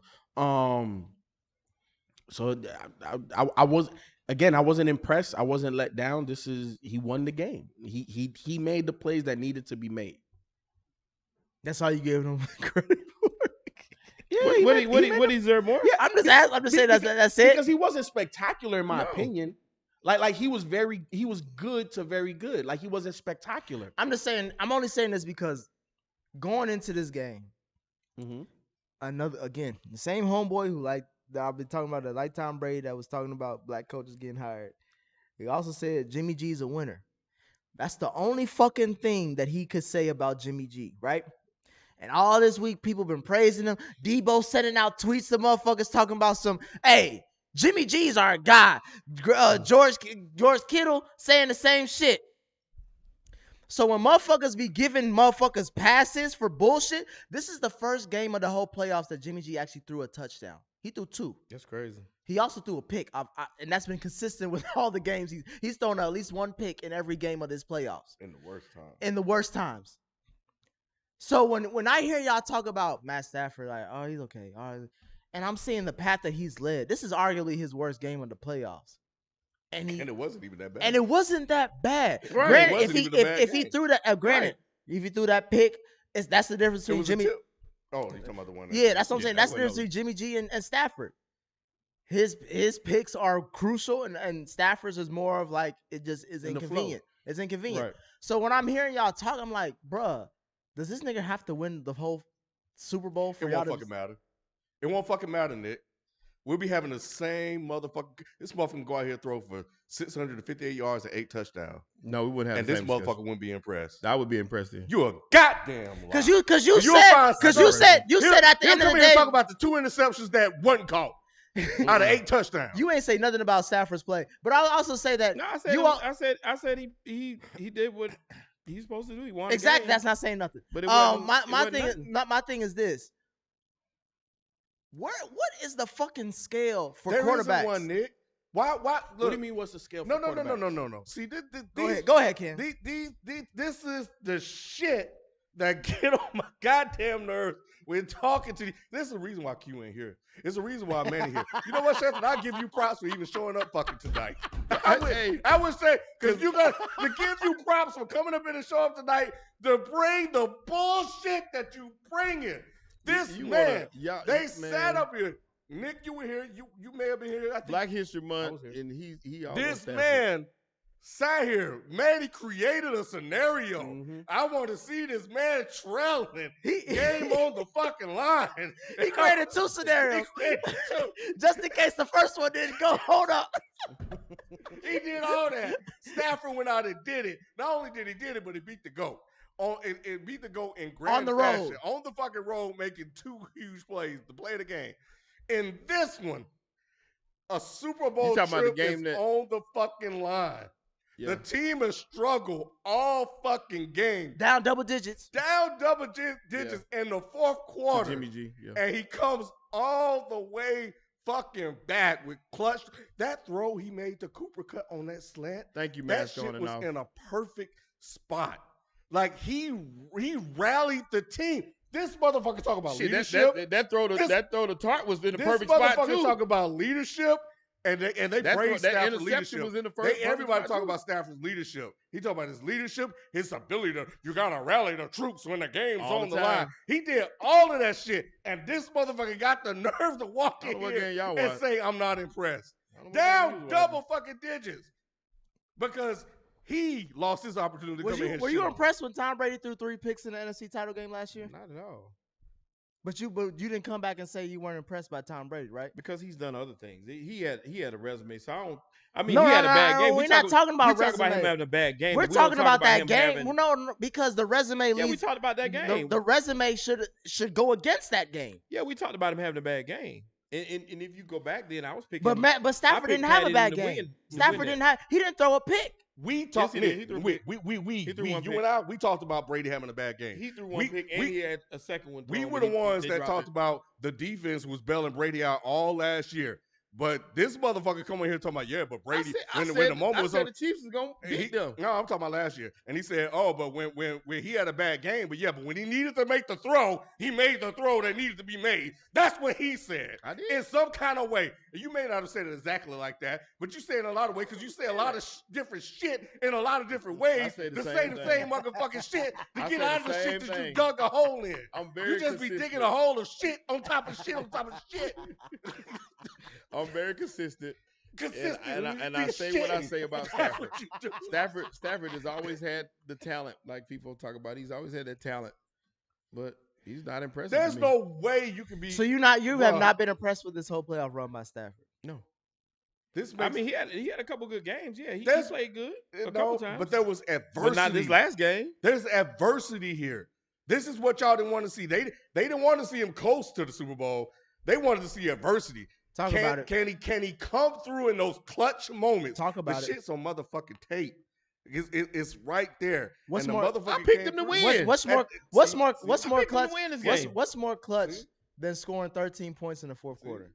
Speaker 4: So I was, again, I wasn't impressed. I wasn't let down. He won the game. He made the plays that needed to be made.
Speaker 2: That's all you gave him credit for.
Speaker 4: Yeah,
Speaker 3: What he deserve more?
Speaker 2: Yeah, I'm just saying that's it.
Speaker 4: Because he wasn't spectacular in my
Speaker 3: No.
Speaker 4: opinion. Like he was good to very good. Like he wasn't spectacular.
Speaker 2: I'm only saying this because going into this game,
Speaker 4: Mm-hmm.
Speaker 2: the same homeboy who I've been talking about, the lifetime Brady that was talking about black coaches getting hired. He also said Jimmy G's a winner. That's the only fucking thing that he could say about Jimmy G, right? And all this week, people been praising him. Debo sending out tweets to motherfuckers talking about hey, Jimmy G's our guy. George Kittle saying the same shit. So when motherfuckers be giving motherfuckers passes for bullshit, this is the first game of the whole playoffs that Jimmy G actually threw a touchdown. He threw 2.
Speaker 3: That's crazy.
Speaker 2: He also threw a pick, and that's been consistent with all the games. He's thrown at least 1 pick in every game of this playoffs.
Speaker 1: In the worst time.
Speaker 2: In the worst times. So when I hear y'all talk about Matt Stafford, like, oh, he's okay, all right, and I'm seeing the path that he's led, this is arguably his worst game of the playoffs. And
Speaker 1: it wasn't even that bad.
Speaker 2: And it wasn't that bad.
Speaker 3: Right.
Speaker 2: Granted,
Speaker 1: It wasn't even a bad
Speaker 2: if he
Speaker 1: game.
Speaker 2: threw that, if he threw that pick, that's the difference
Speaker 1: It
Speaker 2: between
Speaker 1: was a
Speaker 2: Jimmy.
Speaker 1: tip. Oh, you talking about the one?
Speaker 2: Yeah, that's what I'm saying.
Speaker 1: that
Speaker 2: That's the difference
Speaker 1: wasn't
Speaker 2: between Jimmy G and Stafford. His picks are crucial, and Stafford's is more of like it just is
Speaker 3: In the flow.
Speaker 2: inconvenient. It's inconvenient.
Speaker 3: Right.
Speaker 2: So when I'm hearing y'all talk, I'm like, bruh, does this nigga have to win the whole Super Bowl for
Speaker 1: It
Speaker 2: y'all
Speaker 1: won't
Speaker 2: to?
Speaker 1: fucking matter. It won't fucking matter, Nick. We'll be having the same motherfucker. This motherfucker go out here and throw for 658 yards and 8 touchdowns.
Speaker 3: No, we wouldn't have.
Speaker 1: And
Speaker 3: the
Speaker 1: this
Speaker 3: same
Speaker 1: motherfucker
Speaker 3: discussion.
Speaker 1: wouldn't be impressed.
Speaker 3: I would be impressed. Then.
Speaker 1: You a goddamn liar.
Speaker 2: Because you
Speaker 1: And you'll find
Speaker 2: said
Speaker 1: something.
Speaker 2: at the end of the
Speaker 1: He'll come here
Speaker 2: day
Speaker 1: and talk about the 2 interceptions that wasn't caught out of 8 touchdowns.
Speaker 2: you ain't say nothing about Stafford's play. But I'll also say that
Speaker 3: No, I said he did what he's supposed to do. He won.
Speaker 2: exactly.
Speaker 3: The game.
Speaker 2: That's not saying nothing.
Speaker 3: But it wasn't-
Speaker 2: my thing is this. What is the fucking scale for
Speaker 1: There
Speaker 2: quarterbacks?
Speaker 1: isn't one, Nick. Why? Look,
Speaker 4: What do you mean? What's the scale?
Speaker 1: No,
Speaker 4: for quarterbacks?
Speaker 1: no. See,
Speaker 2: Go ahead, Ken.
Speaker 1: This is the shit that get on my goddamn nerves when talking to you. This is the reason why Q ain't here. It's the reason why Manny here. You know what, Shelton? I give you props for even showing up fucking tonight. I would say, because you got to give you props for coming up in and show up tonight to bring the bullshit that you bringing. This
Speaker 3: You
Speaker 1: man,
Speaker 3: wanna-
Speaker 1: sat up here. Nick, you were here. You may have been here. I think
Speaker 3: Black History Month,
Speaker 4: was here.
Speaker 3: and he almost
Speaker 1: this
Speaker 3: Stafford.
Speaker 1: man sat here. Manny created a scenario.
Speaker 4: Mhm.
Speaker 1: I want to see this man trailing. Game on the fucking line.
Speaker 2: He created 2 scenarios.
Speaker 1: He created 2.
Speaker 2: Just in case the first one didn't go. Hold up.
Speaker 1: He did all that. Stafford went out and did it. Not only did he did it, but he beat the GOAT. It beat the GOAT in grand
Speaker 2: On the
Speaker 1: fashion.
Speaker 2: road.
Speaker 1: On the fucking road, making 2 huge plays to play the game. In this one, a Super Bowl
Speaker 3: talking about
Speaker 1: trip
Speaker 3: the game
Speaker 1: is
Speaker 3: that-
Speaker 1: on the fucking line.
Speaker 3: Yeah.
Speaker 1: The team has struggled all fucking game.
Speaker 2: Down double digits.
Speaker 1: Down double digits in the fourth
Speaker 3: To
Speaker 1: quarter.
Speaker 3: Jimmy G. Yeah.
Speaker 1: And he comes all the way fucking back with clutch. That throw he made to Cooper Cut on that slant.
Speaker 3: Thank you,
Speaker 1: That
Speaker 3: mask on
Speaker 1: shit
Speaker 3: and
Speaker 1: was
Speaker 3: off.
Speaker 1: in a perfect spot. Like he rallied the team. This motherfucker talk about
Speaker 3: Shit,
Speaker 1: leadership.
Speaker 3: that throw to Tart was in the
Speaker 1: This
Speaker 3: perfect spot
Speaker 1: motherfucker
Speaker 3: too.
Speaker 1: talk about leadership, and they
Speaker 3: That
Speaker 1: praise
Speaker 3: that
Speaker 1: Stafford
Speaker 3: interception
Speaker 1: leadership.
Speaker 3: was in the first.
Speaker 1: Everybody talk about Stafford's leadership. He talk about his leadership, his ability to you gotta rally the troops when the game's
Speaker 3: All
Speaker 1: on
Speaker 3: the
Speaker 1: the line.
Speaker 3: time.
Speaker 1: He did all of that shit, and this motherfucker got the nerve to walk
Speaker 3: I don't
Speaker 1: in
Speaker 3: know what
Speaker 1: here
Speaker 3: game y'all
Speaker 1: and
Speaker 3: watch.
Speaker 1: say I'm not impressed.
Speaker 3: I don't know what game
Speaker 1: Down
Speaker 3: you was
Speaker 1: double
Speaker 3: watching.
Speaker 1: fucking digits because he lost his opportunity to come in here.
Speaker 2: Were you impressed when Tom Brady threw 3 picks in the NFC title game last year?
Speaker 3: Not at all.
Speaker 2: But you didn't come back and say you weren't impressed by Tom Brady, right?
Speaker 3: Because he's done other things. He had a resume. So I don't. I mean,
Speaker 2: No,
Speaker 3: he
Speaker 2: no,
Speaker 3: had a
Speaker 2: no,
Speaker 3: bad
Speaker 2: no,
Speaker 3: game.
Speaker 2: we're not talking about
Speaker 3: we talk about him
Speaker 2: resume.
Speaker 3: having a bad game.
Speaker 2: We're
Speaker 3: but we don't
Speaker 2: talking
Speaker 3: talk
Speaker 2: about that
Speaker 3: him
Speaker 2: game.
Speaker 3: having-
Speaker 2: No, because the resume
Speaker 3: yeah,
Speaker 2: leads.
Speaker 3: we talked about that game.
Speaker 2: The resume should go against that game.
Speaker 3: Yeah, we talked about him having a bad game. And if you go back, then I was picking.
Speaker 2: But Stafford
Speaker 3: picked
Speaker 2: didn't have a
Speaker 3: Patty
Speaker 2: bad
Speaker 3: to
Speaker 2: game.
Speaker 3: win- to
Speaker 2: Stafford
Speaker 3: win
Speaker 2: didn't
Speaker 3: that.
Speaker 2: have. He didn't throw a pick.
Speaker 1: We talked.
Speaker 3: he did. He threw a
Speaker 1: we,
Speaker 3: pick. He threw
Speaker 1: you
Speaker 3: one pick.
Speaker 1: and I. We talked about Brady having a bad game.
Speaker 3: He threw one pick and he had a second one.
Speaker 1: We
Speaker 3: thrown,
Speaker 1: were
Speaker 3: but
Speaker 1: the ones
Speaker 3: they
Speaker 1: that
Speaker 3: dropped
Speaker 1: talked
Speaker 3: it.
Speaker 1: about the defense was bailing Brady out all last year. But this motherfucker come in here talking about, yeah, but Brady, when the moment was
Speaker 3: I
Speaker 1: on,
Speaker 3: said the Chiefs is gonna beat them.
Speaker 1: No, I'm talking about last year. And he said, oh, but when he had a bad game, but yeah, but when he needed to make the throw, he made the throw that needed to be made. That's what he said.
Speaker 3: I did.
Speaker 1: In some kind of way. You may not have said it exactly like that, but you say it in a lot of ways because you say a lot of different shit in a lot of different ways
Speaker 3: say the
Speaker 1: to
Speaker 3: same
Speaker 1: say the
Speaker 3: thing.
Speaker 1: same motherfucking shit to
Speaker 3: I
Speaker 1: get
Speaker 3: say
Speaker 1: out of
Speaker 3: the
Speaker 1: the shit
Speaker 3: same
Speaker 1: that you
Speaker 3: thing.
Speaker 1: dug a hole in.
Speaker 3: I'm very
Speaker 1: You just be
Speaker 3: consistent.
Speaker 1: digging a hole of shit on top of shit on top of shit.
Speaker 3: I'm very consistent.
Speaker 1: Consistent.
Speaker 3: And I say what I say about
Speaker 1: That's
Speaker 3: Stafford.
Speaker 1: what you do.
Speaker 3: Stafford has always had the talent, like people talk about. He's always had that talent, but he's not impressive.
Speaker 1: There's
Speaker 3: to me.
Speaker 1: no way you can be.
Speaker 2: So you
Speaker 1: Bruh.
Speaker 2: have not been impressed with this whole playoff run by Stafford.
Speaker 3: No.
Speaker 1: This
Speaker 3: I
Speaker 1: makes,
Speaker 3: mean, he had a couple good games. Yeah, he
Speaker 1: There's-
Speaker 3: played good a
Speaker 1: no,
Speaker 3: couple times.
Speaker 1: but there was adversity.
Speaker 3: But not this last game.
Speaker 1: There's adversity here. This is what y'all didn't want to see. They didn't want to see him close to the Super Bowl. They wanted to see adversity.
Speaker 2: Talk about it.
Speaker 1: Can he come through in those clutch moments?
Speaker 2: Talk about
Speaker 1: the
Speaker 2: it.
Speaker 1: shit's on motherfucking tape. It's right there.
Speaker 2: What's
Speaker 1: and
Speaker 2: more-
Speaker 1: the motherfucker
Speaker 3: I picked
Speaker 1: came
Speaker 3: him to
Speaker 1: through.
Speaker 3: win.
Speaker 2: What's more
Speaker 3: I picked him
Speaker 2: clutch?
Speaker 3: to win this game.
Speaker 2: What's more clutch
Speaker 1: See?
Speaker 2: than scoring 13 points in the fourth quarter?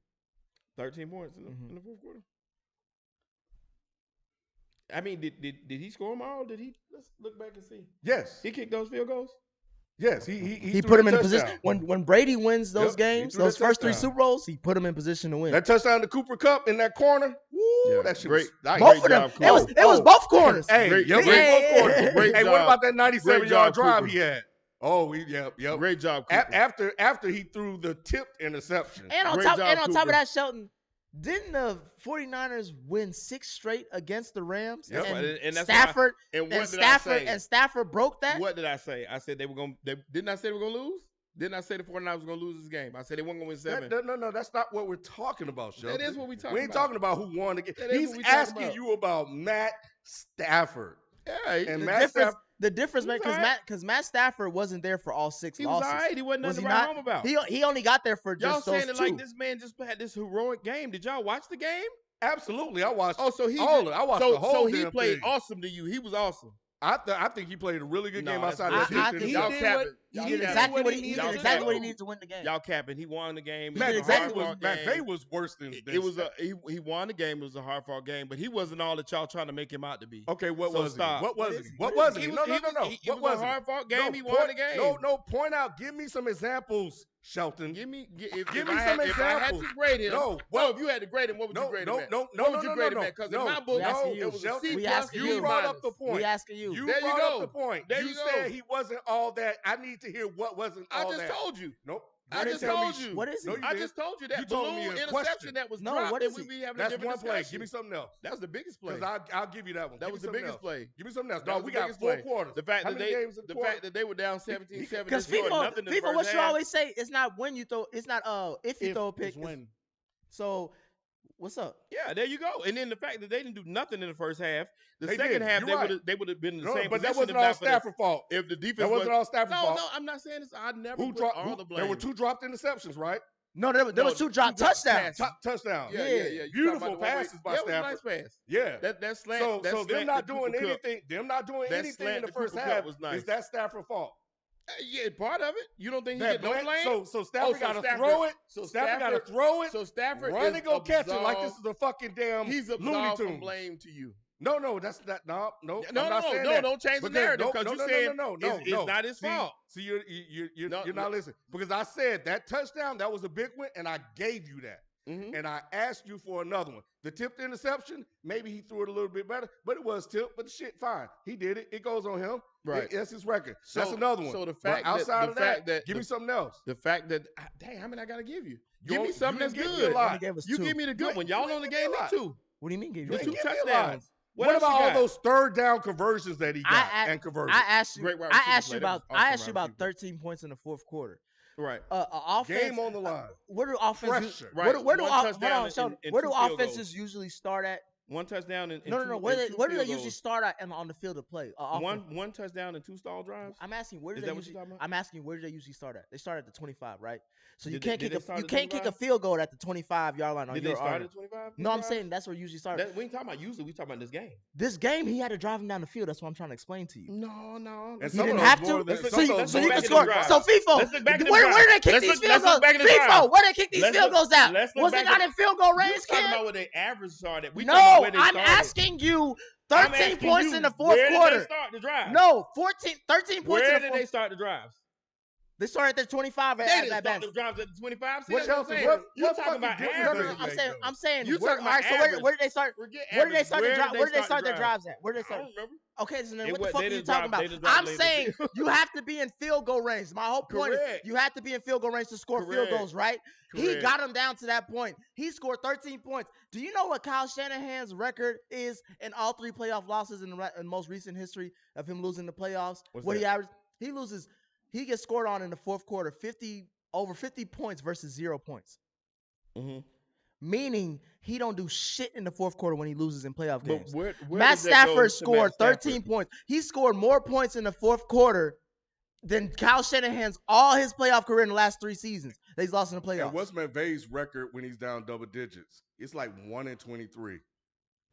Speaker 3: 13 points in
Speaker 2: Mhm.
Speaker 3: the fourth quarter. I mean, did he score them all? Did he? Let's look back and see.
Speaker 1: Yes.
Speaker 3: He kicked those field goals.
Speaker 1: Yes.
Speaker 2: He
Speaker 1: threw
Speaker 2: put him
Speaker 1: that
Speaker 2: in a position
Speaker 1: touchdown.
Speaker 2: when Brady wins those
Speaker 1: Yep, he
Speaker 2: games,
Speaker 1: threw
Speaker 2: those
Speaker 1: that
Speaker 2: first 3
Speaker 1: touchdown.
Speaker 2: Super Bowls, he put him in position to win.
Speaker 1: That touchdown to Cooper Cup in that corner. Woo,
Speaker 3: Yeah,
Speaker 1: that shit
Speaker 3: great.
Speaker 1: was nice.
Speaker 2: both
Speaker 3: great
Speaker 2: of them.
Speaker 3: job,
Speaker 2: It was
Speaker 3: Cooper.
Speaker 2: it was both corners.
Speaker 1: Hey,
Speaker 3: Great-
Speaker 1: yep,
Speaker 3: great-
Speaker 1: both corners.
Speaker 3: great
Speaker 1: Hey, what
Speaker 3: job.
Speaker 1: about that 97-yard
Speaker 3: job,
Speaker 1: drive
Speaker 3: Cooper.
Speaker 1: he had? Oh, yep.
Speaker 3: Great job, Cooper.
Speaker 1: After he threw the tipped interception.
Speaker 2: And on
Speaker 3: Great
Speaker 2: top
Speaker 3: job,
Speaker 2: of
Speaker 3: Cooper.
Speaker 2: that, Shelton, didn't the 49ers win 6 straight against the Rams?
Speaker 1: Yep.
Speaker 3: And that's
Speaker 2: Stafford
Speaker 3: and
Speaker 2: and
Speaker 3: what did I
Speaker 2: Stafford
Speaker 3: say?
Speaker 2: and Stafford broke that.
Speaker 3: What did I say? I said they were going. Didn't I say they were going to lose? Didn't I say the 49ers were going to lose this game? I said they weren't going to win 7.
Speaker 1: No, that's not what we're talking about, Shelton.
Speaker 3: That is what we talking
Speaker 1: We ain't
Speaker 3: about.
Speaker 1: talking about who won the game.
Speaker 3: That is
Speaker 1: He's
Speaker 3: what we talking
Speaker 1: asking
Speaker 3: about.
Speaker 1: you about Matt Stafford.
Speaker 3: Yeah,
Speaker 1: And
Speaker 2: the
Speaker 1: Matt
Speaker 2: difference,
Speaker 1: Stafford,
Speaker 2: the difference,
Speaker 3: He
Speaker 2: man,
Speaker 3: was
Speaker 2: because
Speaker 3: all right.
Speaker 2: Matt Stafford wasn't there for all 6
Speaker 3: he was
Speaker 2: losses.
Speaker 3: all right. He wasn't
Speaker 2: Was
Speaker 3: nothing
Speaker 2: he
Speaker 3: to write
Speaker 2: not?
Speaker 3: home about.
Speaker 2: He only got there for
Speaker 3: Y'all
Speaker 2: just those
Speaker 3: saying it
Speaker 2: 2.
Speaker 3: like this man just had this heroic game. Did y'all watch the game?
Speaker 1: absolutely. I watched
Speaker 3: Oh, so he
Speaker 1: all of it. I watched
Speaker 3: so,
Speaker 1: the whole
Speaker 3: so he
Speaker 1: damn
Speaker 3: played
Speaker 1: thing.
Speaker 3: awesome to you. He was awesome.
Speaker 1: I think he played a really good
Speaker 3: No,
Speaker 1: game
Speaker 3: that's
Speaker 1: outside
Speaker 3: bullshit.
Speaker 1: that
Speaker 2: I
Speaker 1: shit.
Speaker 2: think
Speaker 3: Y'all
Speaker 4: did
Speaker 3: capping.
Speaker 4: what-
Speaker 3: Y'all
Speaker 2: He did
Speaker 3: capping.
Speaker 2: exactly what he
Speaker 4: He
Speaker 2: needed.
Speaker 3: Y'all
Speaker 2: Exactly what he
Speaker 3: capping.
Speaker 2: needed to win the game.
Speaker 3: Y'all capping. He won the game. It
Speaker 2: Matt
Speaker 3: was a
Speaker 2: exactly
Speaker 3: hard-fought
Speaker 1: Matt
Speaker 3: game.
Speaker 1: Vay was worse than
Speaker 3: It was he won the game. It was a hard fought game, but he wasn't all that y'all trying to make him out to be.
Speaker 1: Okay, what
Speaker 3: So
Speaker 1: was
Speaker 3: stop.
Speaker 1: he? What was
Speaker 2: What is
Speaker 1: he?
Speaker 2: he?
Speaker 1: What
Speaker 2: What
Speaker 1: was
Speaker 2: is
Speaker 1: he?
Speaker 2: he?
Speaker 1: No.
Speaker 3: It
Speaker 1: What
Speaker 3: was
Speaker 1: was
Speaker 3: a
Speaker 1: it?
Speaker 3: hard fought game.
Speaker 1: No,
Speaker 3: He won
Speaker 1: point-
Speaker 3: the game.
Speaker 1: No, point out. Give me some examples, Shelton.
Speaker 3: Give me
Speaker 1: Give
Speaker 3: if
Speaker 1: me
Speaker 3: I
Speaker 1: some
Speaker 3: had, if I had
Speaker 1: examples.
Speaker 3: to grade him.
Speaker 1: No,
Speaker 3: If you had to grade him, what would you grade him at?
Speaker 1: No,
Speaker 3: What would you grade him
Speaker 1: no.
Speaker 3: at? Because
Speaker 1: No,
Speaker 3: in my book,
Speaker 2: We asking you.
Speaker 3: it was a
Speaker 1: Shelton,
Speaker 3: C
Speaker 2: We
Speaker 3: plus,
Speaker 2: asking
Speaker 3: B
Speaker 1: you
Speaker 2: you.
Speaker 1: brought
Speaker 3: minus.
Speaker 1: up the point.
Speaker 2: We asking you.
Speaker 1: You
Speaker 3: There you
Speaker 1: brought up
Speaker 3: go.
Speaker 1: the point.
Speaker 3: There
Speaker 1: You
Speaker 3: you
Speaker 1: said
Speaker 3: go.
Speaker 1: he wasn't all that. I need to hear what wasn't
Speaker 3: I
Speaker 1: all
Speaker 3: just
Speaker 1: that.
Speaker 3: told you.
Speaker 1: Nope.
Speaker 3: I
Speaker 1: didn't
Speaker 3: just
Speaker 1: tell me
Speaker 3: told
Speaker 1: shit.
Speaker 3: you.
Speaker 2: What is he?
Speaker 1: No, you
Speaker 3: I
Speaker 1: didn't.
Speaker 3: just told you that
Speaker 1: You told me
Speaker 3: balloon
Speaker 1: a
Speaker 3: interception
Speaker 1: question.
Speaker 3: that was
Speaker 2: No,
Speaker 3: dropped,
Speaker 2: what
Speaker 3: and
Speaker 2: is
Speaker 3: we
Speaker 2: he?
Speaker 3: be having a
Speaker 1: That's
Speaker 3: different
Speaker 1: one play.
Speaker 3: discussion.
Speaker 1: Give me something else.
Speaker 3: That was the biggest play.
Speaker 1: Because I'll give you that one.
Speaker 3: That
Speaker 1: Give
Speaker 3: was
Speaker 1: me
Speaker 3: the
Speaker 1: something
Speaker 3: biggest
Speaker 1: else.
Speaker 3: play.
Speaker 1: Give me something else.
Speaker 3: That
Speaker 1: No,
Speaker 3: was
Speaker 1: we
Speaker 3: the
Speaker 1: got
Speaker 3: biggest
Speaker 1: 4
Speaker 3: play.
Speaker 1: quarters.
Speaker 3: The fact
Speaker 1: How
Speaker 3: that
Speaker 1: many games in
Speaker 3: the
Speaker 1: quarter?
Speaker 3: fact that they were down 17-7
Speaker 2: Because
Speaker 3: and scored nothing in the
Speaker 2: FIFA,
Speaker 3: first
Speaker 2: what you
Speaker 3: half.
Speaker 2: always say, it's not when you throw, it's not if you
Speaker 4: If
Speaker 2: throw a pick.
Speaker 4: it's when.
Speaker 2: So, what's up?
Speaker 3: Yeah, there you go. And then the fact that they didn't do nothing in the first half, the
Speaker 1: They
Speaker 3: second
Speaker 1: did.
Speaker 3: half
Speaker 1: You're right.
Speaker 3: they would have been in the
Speaker 1: No,
Speaker 3: same
Speaker 1: but that
Speaker 3: position.
Speaker 1: wasn't
Speaker 3: if
Speaker 1: all
Speaker 3: not for the-
Speaker 1: Stafford fault.
Speaker 3: If the defense
Speaker 1: That wasn't all Stafford
Speaker 3: no,
Speaker 1: fault.
Speaker 3: no, I'm not saying this. I never
Speaker 1: Who
Speaker 3: put
Speaker 1: dropped?
Speaker 3: all the blame.
Speaker 1: There were 2 dropped interceptions, right?
Speaker 2: No, there was two drop touchdowns.
Speaker 1: Touchdown.
Speaker 3: Yeah.
Speaker 2: Yeah.
Speaker 3: You talking
Speaker 1: Beautiful
Speaker 3: about the one where-
Speaker 1: passes by
Speaker 3: yeah, it was a
Speaker 1: Stafford.
Speaker 3: nice pass.
Speaker 1: Yeah.
Speaker 3: That slant.
Speaker 1: So them not
Speaker 3: that
Speaker 1: doing
Speaker 3: Cooper Kupp-
Speaker 1: anything. Them not doing
Speaker 3: that
Speaker 1: anything
Speaker 3: slant
Speaker 1: in the
Speaker 3: to
Speaker 1: first
Speaker 3: Cooper Kupp
Speaker 1: half
Speaker 3: was nice.
Speaker 1: is that Stafford fault.
Speaker 3: Yeah, part of it. You don't think he
Speaker 1: That
Speaker 3: get no blame?
Speaker 1: so Stafford got to throw it.
Speaker 3: So
Speaker 1: Stafford got to throw it.
Speaker 3: So Stafford
Speaker 1: Run
Speaker 3: is
Speaker 1: and go catch it like this
Speaker 3: absolved-
Speaker 1: is a fucking damn
Speaker 3: He's
Speaker 1: Looney
Speaker 3: absolved from
Speaker 1: Tunes.
Speaker 3: blame to you.
Speaker 1: No, that's that. No,
Speaker 3: No,
Speaker 1: I'm not saying
Speaker 3: no,
Speaker 1: that.
Speaker 3: don't change the
Speaker 1: Because-
Speaker 3: narrative
Speaker 1: no,
Speaker 3: because
Speaker 1: no,
Speaker 3: you
Speaker 1: no,
Speaker 3: said
Speaker 1: no,
Speaker 3: it's not his
Speaker 1: See,
Speaker 3: fault.
Speaker 1: See, you're
Speaker 3: No,
Speaker 1: not listening because I said that touchdown that was a big one, and I gave you that, and I asked you for another one. The tipped interception, maybe he threw it a little bit better, but it was tipped. But the shit, fine, he did it. It goes on him.
Speaker 3: Right.
Speaker 1: That's his record.
Speaker 3: So-
Speaker 1: That's another one.
Speaker 3: so the
Speaker 1: But
Speaker 3: fact that-
Speaker 1: outside
Speaker 3: the
Speaker 1: of
Speaker 3: fact
Speaker 1: that,
Speaker 3: that
Speaker 1: give
Speaker 3: the-
Speaker 1: me something else.
Speaker 3: The fact that dang, how many I gotta give you? Give
Speaker 1: You
Speaker 3: me something that's
Speaker 1: didn't give me a
Speaker 3: good.
Speaker 1: lot.
Speaker 2: Only gave us
Speaker 3: You
Speaker 2: two.
Speaker 3: give me the good one. Y'all
Speaker 1: you
Speaker 3: only
Speaker 1: ain't give
Speaker 3: gave
Speaker 1: me
Speaker 3: me
Speaker 1: a lot.
Speaker 3: two.
Speaker 2: What do you mean? Gave
Speaker 3: The
Speaker 2: you
Speaker 1: You
Speaker 3: two
Speaker 1: ain't give me a
Speaker 3: touchdowns.
Speaker 1: lot.
Speaker 3: What
Speaker 1: What
Speaker 3: else
Speaker 1: about
Speaker 3: you
Speaker 1: all
Speaker 3: got?
Speaker 1: those third down conversions that he got and converted?
Speaker 2: I asked you.
Speaker 3: Great wide
Speaker 2: I
Speaker 3: receiver
Speaker 2: asked
Speaker 3: play.
Speaker 2: you
Speaker 3: That was
Speaker 2: about.
Speaker 3: awesome
Speaker 2: I asked you
Speaker 3: wide
Speaker 2: about
Speaker 3: receiver.
Speaker 2: 13 points in the fourth quarter.
Speaker 3: Right.
Speaker 2: Offense.
Speaker 1: Game on the line.
Speaker 2: Where do offense?
Speaker 1: Pressure.
Speaker 3: Right.
Speaker 2: Where do
Speaker 3: One
Speaker 2: hold
Speaker 3: touchdown
Speaker 2: on, Sheldon.
Speaker 3: and
Speaker 2: Where do
Speaker 3: two field
Speaker 2: offenses
Speaker 3: goals.
Speaker 2: usually start at?
Speaker 3: One touchdown and
Speaker 2: No.
Speaker 3: two,
Speaker 2: Where
Speaker 3: and
Speaker 2: they
Speaker 3: two
Speaker 2: where do they
Speaker 3: field
Speaker 2: usually
Speaker 3: goals.
Speaker 2: start at on the field of play? Offense.
Speaker 3: One touchdown and two stall drives.
Speaker 2: I'm asking where do
Speaker 3: Is
Speaker 2: they
Speaker 3: that what
Speaker 2: usually?
Speaker 3: you're talking about?
Speaker 2: I'm asking where do they usually start at? They start at the 25, right? So you
Speaker 3: Did they-
Speaker 2: can't
Speaker 3: did they
Speaker 2: kick
Speaker 3: start
Speaker 2: you
Speaker 3: at
Speaker 2: can't kick a
Speaker 3: 25?
Speaker 2: field goal at the 25-yard line on
Speaker 3: Did
Speaker 2: your
Speaker 3: they start
Speaker 2: arm.
Speaker 3: at 25?
Speaker 2: No, I'm saying that's where you usually start.
Speaker 3: We ain't talking about usually. We talking about this game.
Speaker 2: This game, he had to drive him down the field. That's what I'm trying to explain to you.
Speaker 3: No.
Speaker 1: And
Speaker 2: He
Speaker 1: some of
Speaker 2: didn't
Speaker 1: those
Speaker 2: have
Speaker 1: more
Speaker 2: to.
Speaker 1: than-
Speaker 3: Let's
Speaker 1: some of
Speaker 3: look-
Speaker 1: those
Speaker 3: let's
Speaker 2: So
Speaker 3: look
Speaker 2: he
Speaker 1: more
Speaker 3: back
Speaker 2: can
Speaker 3: at
Speaker 1: than
Speaker 3: the
Speaker 2: score.
Speaker 3: drive.
Speaker 2: So Feefo,
Speaker 3: Let's look back at the
Speaker 2: where
Speaker 3: drive.
Speaker 2: did they kick
Speaker 3: Let's
Speaker 2: these
Speaker 3: look-
Speaker 2: field
Speaker 3: let's look
Speaker 2: goals?
Speaker 3: back at the
Speaker 2: Feefo,
Speaker 3: drive.
Speaker 2: where did they kick these
Speaker 3: Let's
Speaker 2: field
Speaker 3: look-
Speaker 2: goals at?
Speaker 3: let's look
Speaker 2: Was it
Speaker 3: back
Speaker 2: not
Speaker 3: at-
Speaker 2: in field goal
Speaker 3: You
Speaker 2: range,
Speaker 3: talking
Speaker 2: kid?
Speaker 3: about where they average started. We talking
Speaker 2: No,
Speaker 3: about where they
Speaker 2: I'm
Speaker 3: started.
Speaker 2: asking you.
Speaker 3: I'm
Speaker 2: 13
Speaker 3: asking
Speaker 2: points
Speaker 3: you,
Speaker 2: in the fourth
Speaker 3: where
Speaker 2: quarter.
Speaker 3: did they start the drive?
Speaker 2: No, 13 points
Speaker 3: Where
Speaker 2: in the
Speaker 3: did
Speaker 2: fourth.
Speaker 3: they start the drives?
Speaker 2: They started at their 25
Speaker 3: They
Speaker 2: at
Speaker 3: didn't
Speaker 2: that
Speaker 3: start
Speaker 2: bench.
Speaker 3: the drives at the 25. See,
Speaker 1: What
Speaker 3: that's what I'm
Speaker 1: Shelton,
Speaker 3: saying.
Speaker 1: what
Speaker 3: You talking
Speaker 1: fucking
Speaker 3: about
Speaker 1: difference
Speaker 2: No,
Speaker 1: does
Speaker 3: average.
Speaker 1: it make, though?
Speaker 2: I'm saying.
Speaker 3: You
Speaker 2: Where,
Speaker 3: talking
Speaker 2: all right,
Speaker 3: about
Speaker 2: so
Speaker 3: average.
Speaker 2: where did they start?
Speaker 3: Forget
Speaker 2: Where did they
Speaker 3: average.
Speaker 2: start the drive? Where did they start
Speaker 3: the
Speaker 2: their drives at? Where did they
Speaker 3: I
Speaker 2: start?
Speaker 3: don't remember.
Speaker 2: Okay, so then
Speaker 3: It
Speaker 2: what
Speaker 3: was-
Speaker 2: the fuck
Speaker 3: they
Speaker 2: are you
Speaker 3: didn't
Speaker 2: talking
Speaker 3: drive-
Speaker 2: about?
Speaker 3: they didn't drive
Speaker 2: I'm
Speaker 3: later.
Speaker 2: saying you have to be in field goal range. My whole point is
Speaker 3: Correct.
Speaker 2: you have to be in field goal range to score field
Speaker 3: Correct.
Speaker 2: goals, right? He
Speaker 3: Correct.
Speaker 2: got him down to that point. He scored 13 points. Do you know what Kyle Shanahan's record is in all three playoff losses in the most recent history of him losing the playoffs?
Speaker 3: What's
Speaker 2: What
Speaker 3: that?
Speaker 2: he averaged? He gets scored on in the fourth quarter, over 50 points versus 0 points.
Speaker 3: Mm-hmm.
Speaker 2: Meaning he don't do shit in the fourth quarter when he loses in playoff
Speaker 3: But
Speaker 2: games.
Speaker 3: where
Speaker 2: Matt
Speaker 3: does that go
Speaker 2: Stafford
Speaker 3: to
Speaker 2: scored
Speaker 3: Matt
Speaker 2: 13
Speaker 3: Stafford?
Speaker 2: points. He scored more points in the fourth quarter than Kyle Shanahan's all his playoff career in the last 3 seasons. That he's lost in the playoffs.
Speaker 1: And what's McVay's record when he's down double digits? It's like 1-23.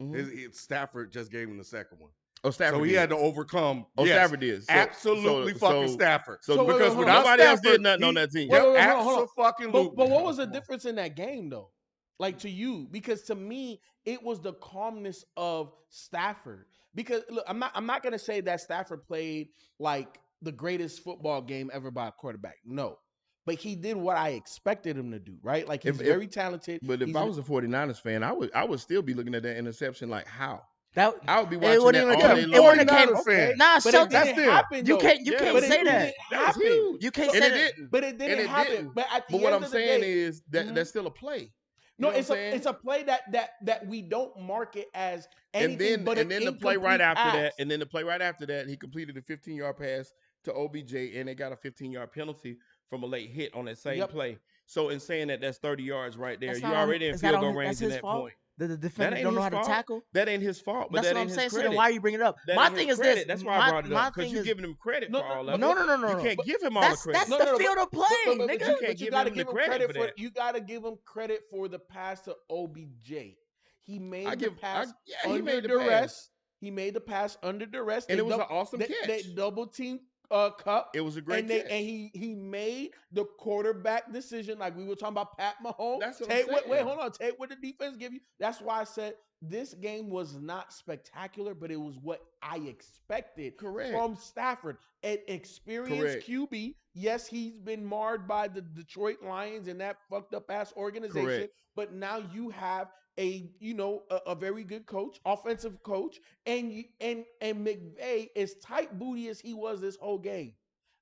Speaker 3: Mhm.
Speaker 1: Stafford just gave him the second one.
Speaker 3: Oh, Stafford.
Speaker 1: So he
Speaker 3: did.
Speaker 1: had to overcome.
Speaker 3: Oh,
Speaker 1: yes,
Speaker 3: Stafford did.
Speaker 1: absolutely fucking Stafford.
Speaker 3: So
Speaker 4: wait,
Speaker 1: because
Speaker 4: hold on.
Speaker 1: without
Speaker 3: Nobody else
Speaker 1: Stafford,
Speaker 3: did nothing on that team.
Speaker 4: Wait,
Speaker 1: Yep,
Speaker 4: hold on.
Speaker 1: absolutely.
Speaker 4: But what was the difference in that game, though? Like to you, because to me, it was the calmness of Stafford. Because look, I'm not gonna say that Stafford played like the greatest football game ever by a quarterback. No. But he did what I expected him to do, right? Like he's very talented.
Speaker 3: But if
Speaker 4: He's
Speaker 3: I was a 49ers fan, I would still be looking at that interception like how?
Speaker 2: That
Speaker 3: I would be
Speaker 2: it
Speaker 3: watching
Speaker 2: wouldn't
Speaker 3: that
Speaker 2: even
Speaker 3: all
Speaker 2: come.
Speaker 3: day
Speaker 2: It
Speaker 3: long.
Speaker 2: wouldn't have came.
Speaker 1: Okay.
Speaker 2: Nah,
Speaker 4: but
Speaker 2: Shelton,
Speaker 4: it didn't happen.
Speaker 2: you
Speaker 4: though.
Speaker 2: can't
Speaker 3: Yeah,
Speaker 2: but say
Speaker 4: it
Speaker 2: that.
Speaker 4: didn't
Speaker 3: That was
Speaker 4: happen.
Speaker 3: huge.
Speaker 2: You can't
Speaker 3: And
Speaker 2: say
Speaker 3: it
Speaker 2: that.
Speaker 3: didn't.
Speaker 4: But it didn't happen.
Speaker 3: didn't.
Speaker 4: But at the
Speaker 3: But what
Speaker 4: end
Speaker 3: I'm
Speaker 4: of the
Speaker 3: saying
Speaker 4: day,
Speaker 3: is that that's still a play.
Speaker 4: no,
Speaker 3: You know
Speaker 4: it's
Speaker 3: what I'm saying?
Speaker 4: a play that we don't mark it as anything
Speaker 3: and
Speaker 4: but
Speaker 3: then
Speaker 4: an
Speaker 3: the play right
Speaker 4: incomplete
Speaker 3: after
Speaker 4: pass.
Speaker 3: that, and then the play right after that, he completed a 15-yard pass to OBJ, and they got a 15-yard penalty from a late hit on that same
Speaker 4: Yep.
Speaker 3: play. So in saying that that's 30 yards right there,
Speaker 2: That's
Speaker 3: you're
Speaker 2: not on-
Speaker 3: already in
Speaker 2: is that
Speaker 3: field
Speaker 2: on
Speaker 3: goal
Speaker 2: his-
Speaker 3: range
Speaker 2: that's
Speaker 3: in
Speaker 2: his
Speaker 3: that
Speaker 2: fault?
Speaker 3: point.
Speaker 2: The
Speaker 3: That
Speaker 2: defender
Speaker 3: ain't
Speaker 2: don't know
Speaker 3: his
Speaker 2: how to
Speaker 3: fault.
Speaker 2: tackle.
Speaker 3: That ain't his fault, but
Speaker 2: That's
Speaker 3: that
Speaker 2: what
Speaker 3: ain't
Speaker 2: I'm
Speaker 3: his
Speaker 2: saying. So
Speaker 3: credit.
Speaker 2: then why are you bringing it up?
Speaker 3: That
Speaker 2: My
Speaker 3: ain't his
Speaker 2: thing is
Speaker 3: credit.
Speaker 2: this.
Speaker 3: That's why I brought it
Speaker 2: my
Speaker 3: up, because
Speaker 2: thing
Speaker 3: you're
Speaker 2: is
Speaker 3: giving him credit
Speaker 4: No,
Speaker 3: for all
Speaker 4: no,
Speaker 3: of
Speaker 2: no,
Speaker 3: it.
Speaker 2: no, no, no,
Speaker 3: You
Speaker 2: no.
Speaker 3: can't give him all the
Speaker 2: That's
Speaker 3: credit.
Speaker 2: the field of play,
Speaker 4: but
Speaker 2: nigga.
Speaker 3: you can't give
Speaker 4: gotta
Speaker 3: him the
Speaker 4: give him
Speaker 3: credit for
Speaker 4: for
Speaker 3: that.
Speaker 4: you gotta give him credit for the pass to OBJ. He made the pass
Speaker 3: he
Speaker 4: under
Speaker 3: made the
Speaker 4: duress.
Speaker 3: pass.
Speaker 4: He made the pass under duress.
Speaker 3: And
Speaker 4: They
Speaker 3: it was
Speaker 4: dou-
Speaker 3: an awesome
Speaker 4: they,
Speaker 3: catch.
Speaker 4: They double team Cup.
Speaker 3: It was a great
Speaker 4: and
Speaker 3: catch.
Speaker 4: he made the quarterback decision, like we were talking about Pat Mahomes.
Speaker 3: That's what I'm
Speaker 4: Take
Speaker 3: saying.
Speaker 4: wait, hold on. Take what the defense give you. That's why I said this game was not spectacular, but it was what I expected
Speaker 3: Correct.
Speaker 4: from Stafford. An experienced
Speaker 3: Correct.
Speaker 4: QB. Yes, he's been marred by the Detroit Lions and that fucked up ass organization.
Speaker 3: Correct.
Speaker 4: But now you have a very good coach, offensive coach, and McVay, as tight booty as he was this whole game.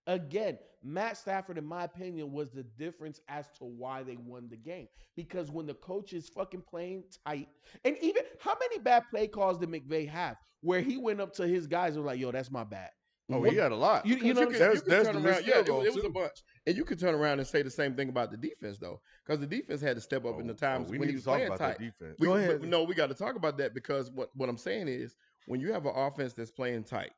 Speaker 4: Again, Matt Stafford, in my opinion, was the difference as to why they won the game. Because when the coach is fucking playing tight, and even how many bad play calls did McVay have where he went up to his guys and was like, "Yo, that's my bad."
Speaker 1: Oh, he had a lot.
Speaker 4: You know what I'm saying?
Speaker 1: There's
Speaker 3: turn
Speaker 1: the
Speaker 3: around.
Speaker 1: missed
Speaker 3: Yeah,
Speaker 1: field
Speaker 3: it
Speaker 1: goal,
Speaker 3: was a
Speaker 1: too.
Speaker 3: bunch. And you could turn around and say the same thing about the defense, though, because the defense had to step up in the times
Speaker 1: we
Speaker 3: when
Speaker 1: need
Speaker 3: he
Speaker 1: to
Speaker 3: was
Speaker 1: talk
Speaker 3: playing
Speaker 1: about
Speaker 3: tight.
Speaker 1: that defense.
Speaker 3: We,
Speaker 2: Go ahead.
Speaker 3: but no, we got to talk about that because what I'm saying is when you have an offense that's playing tight,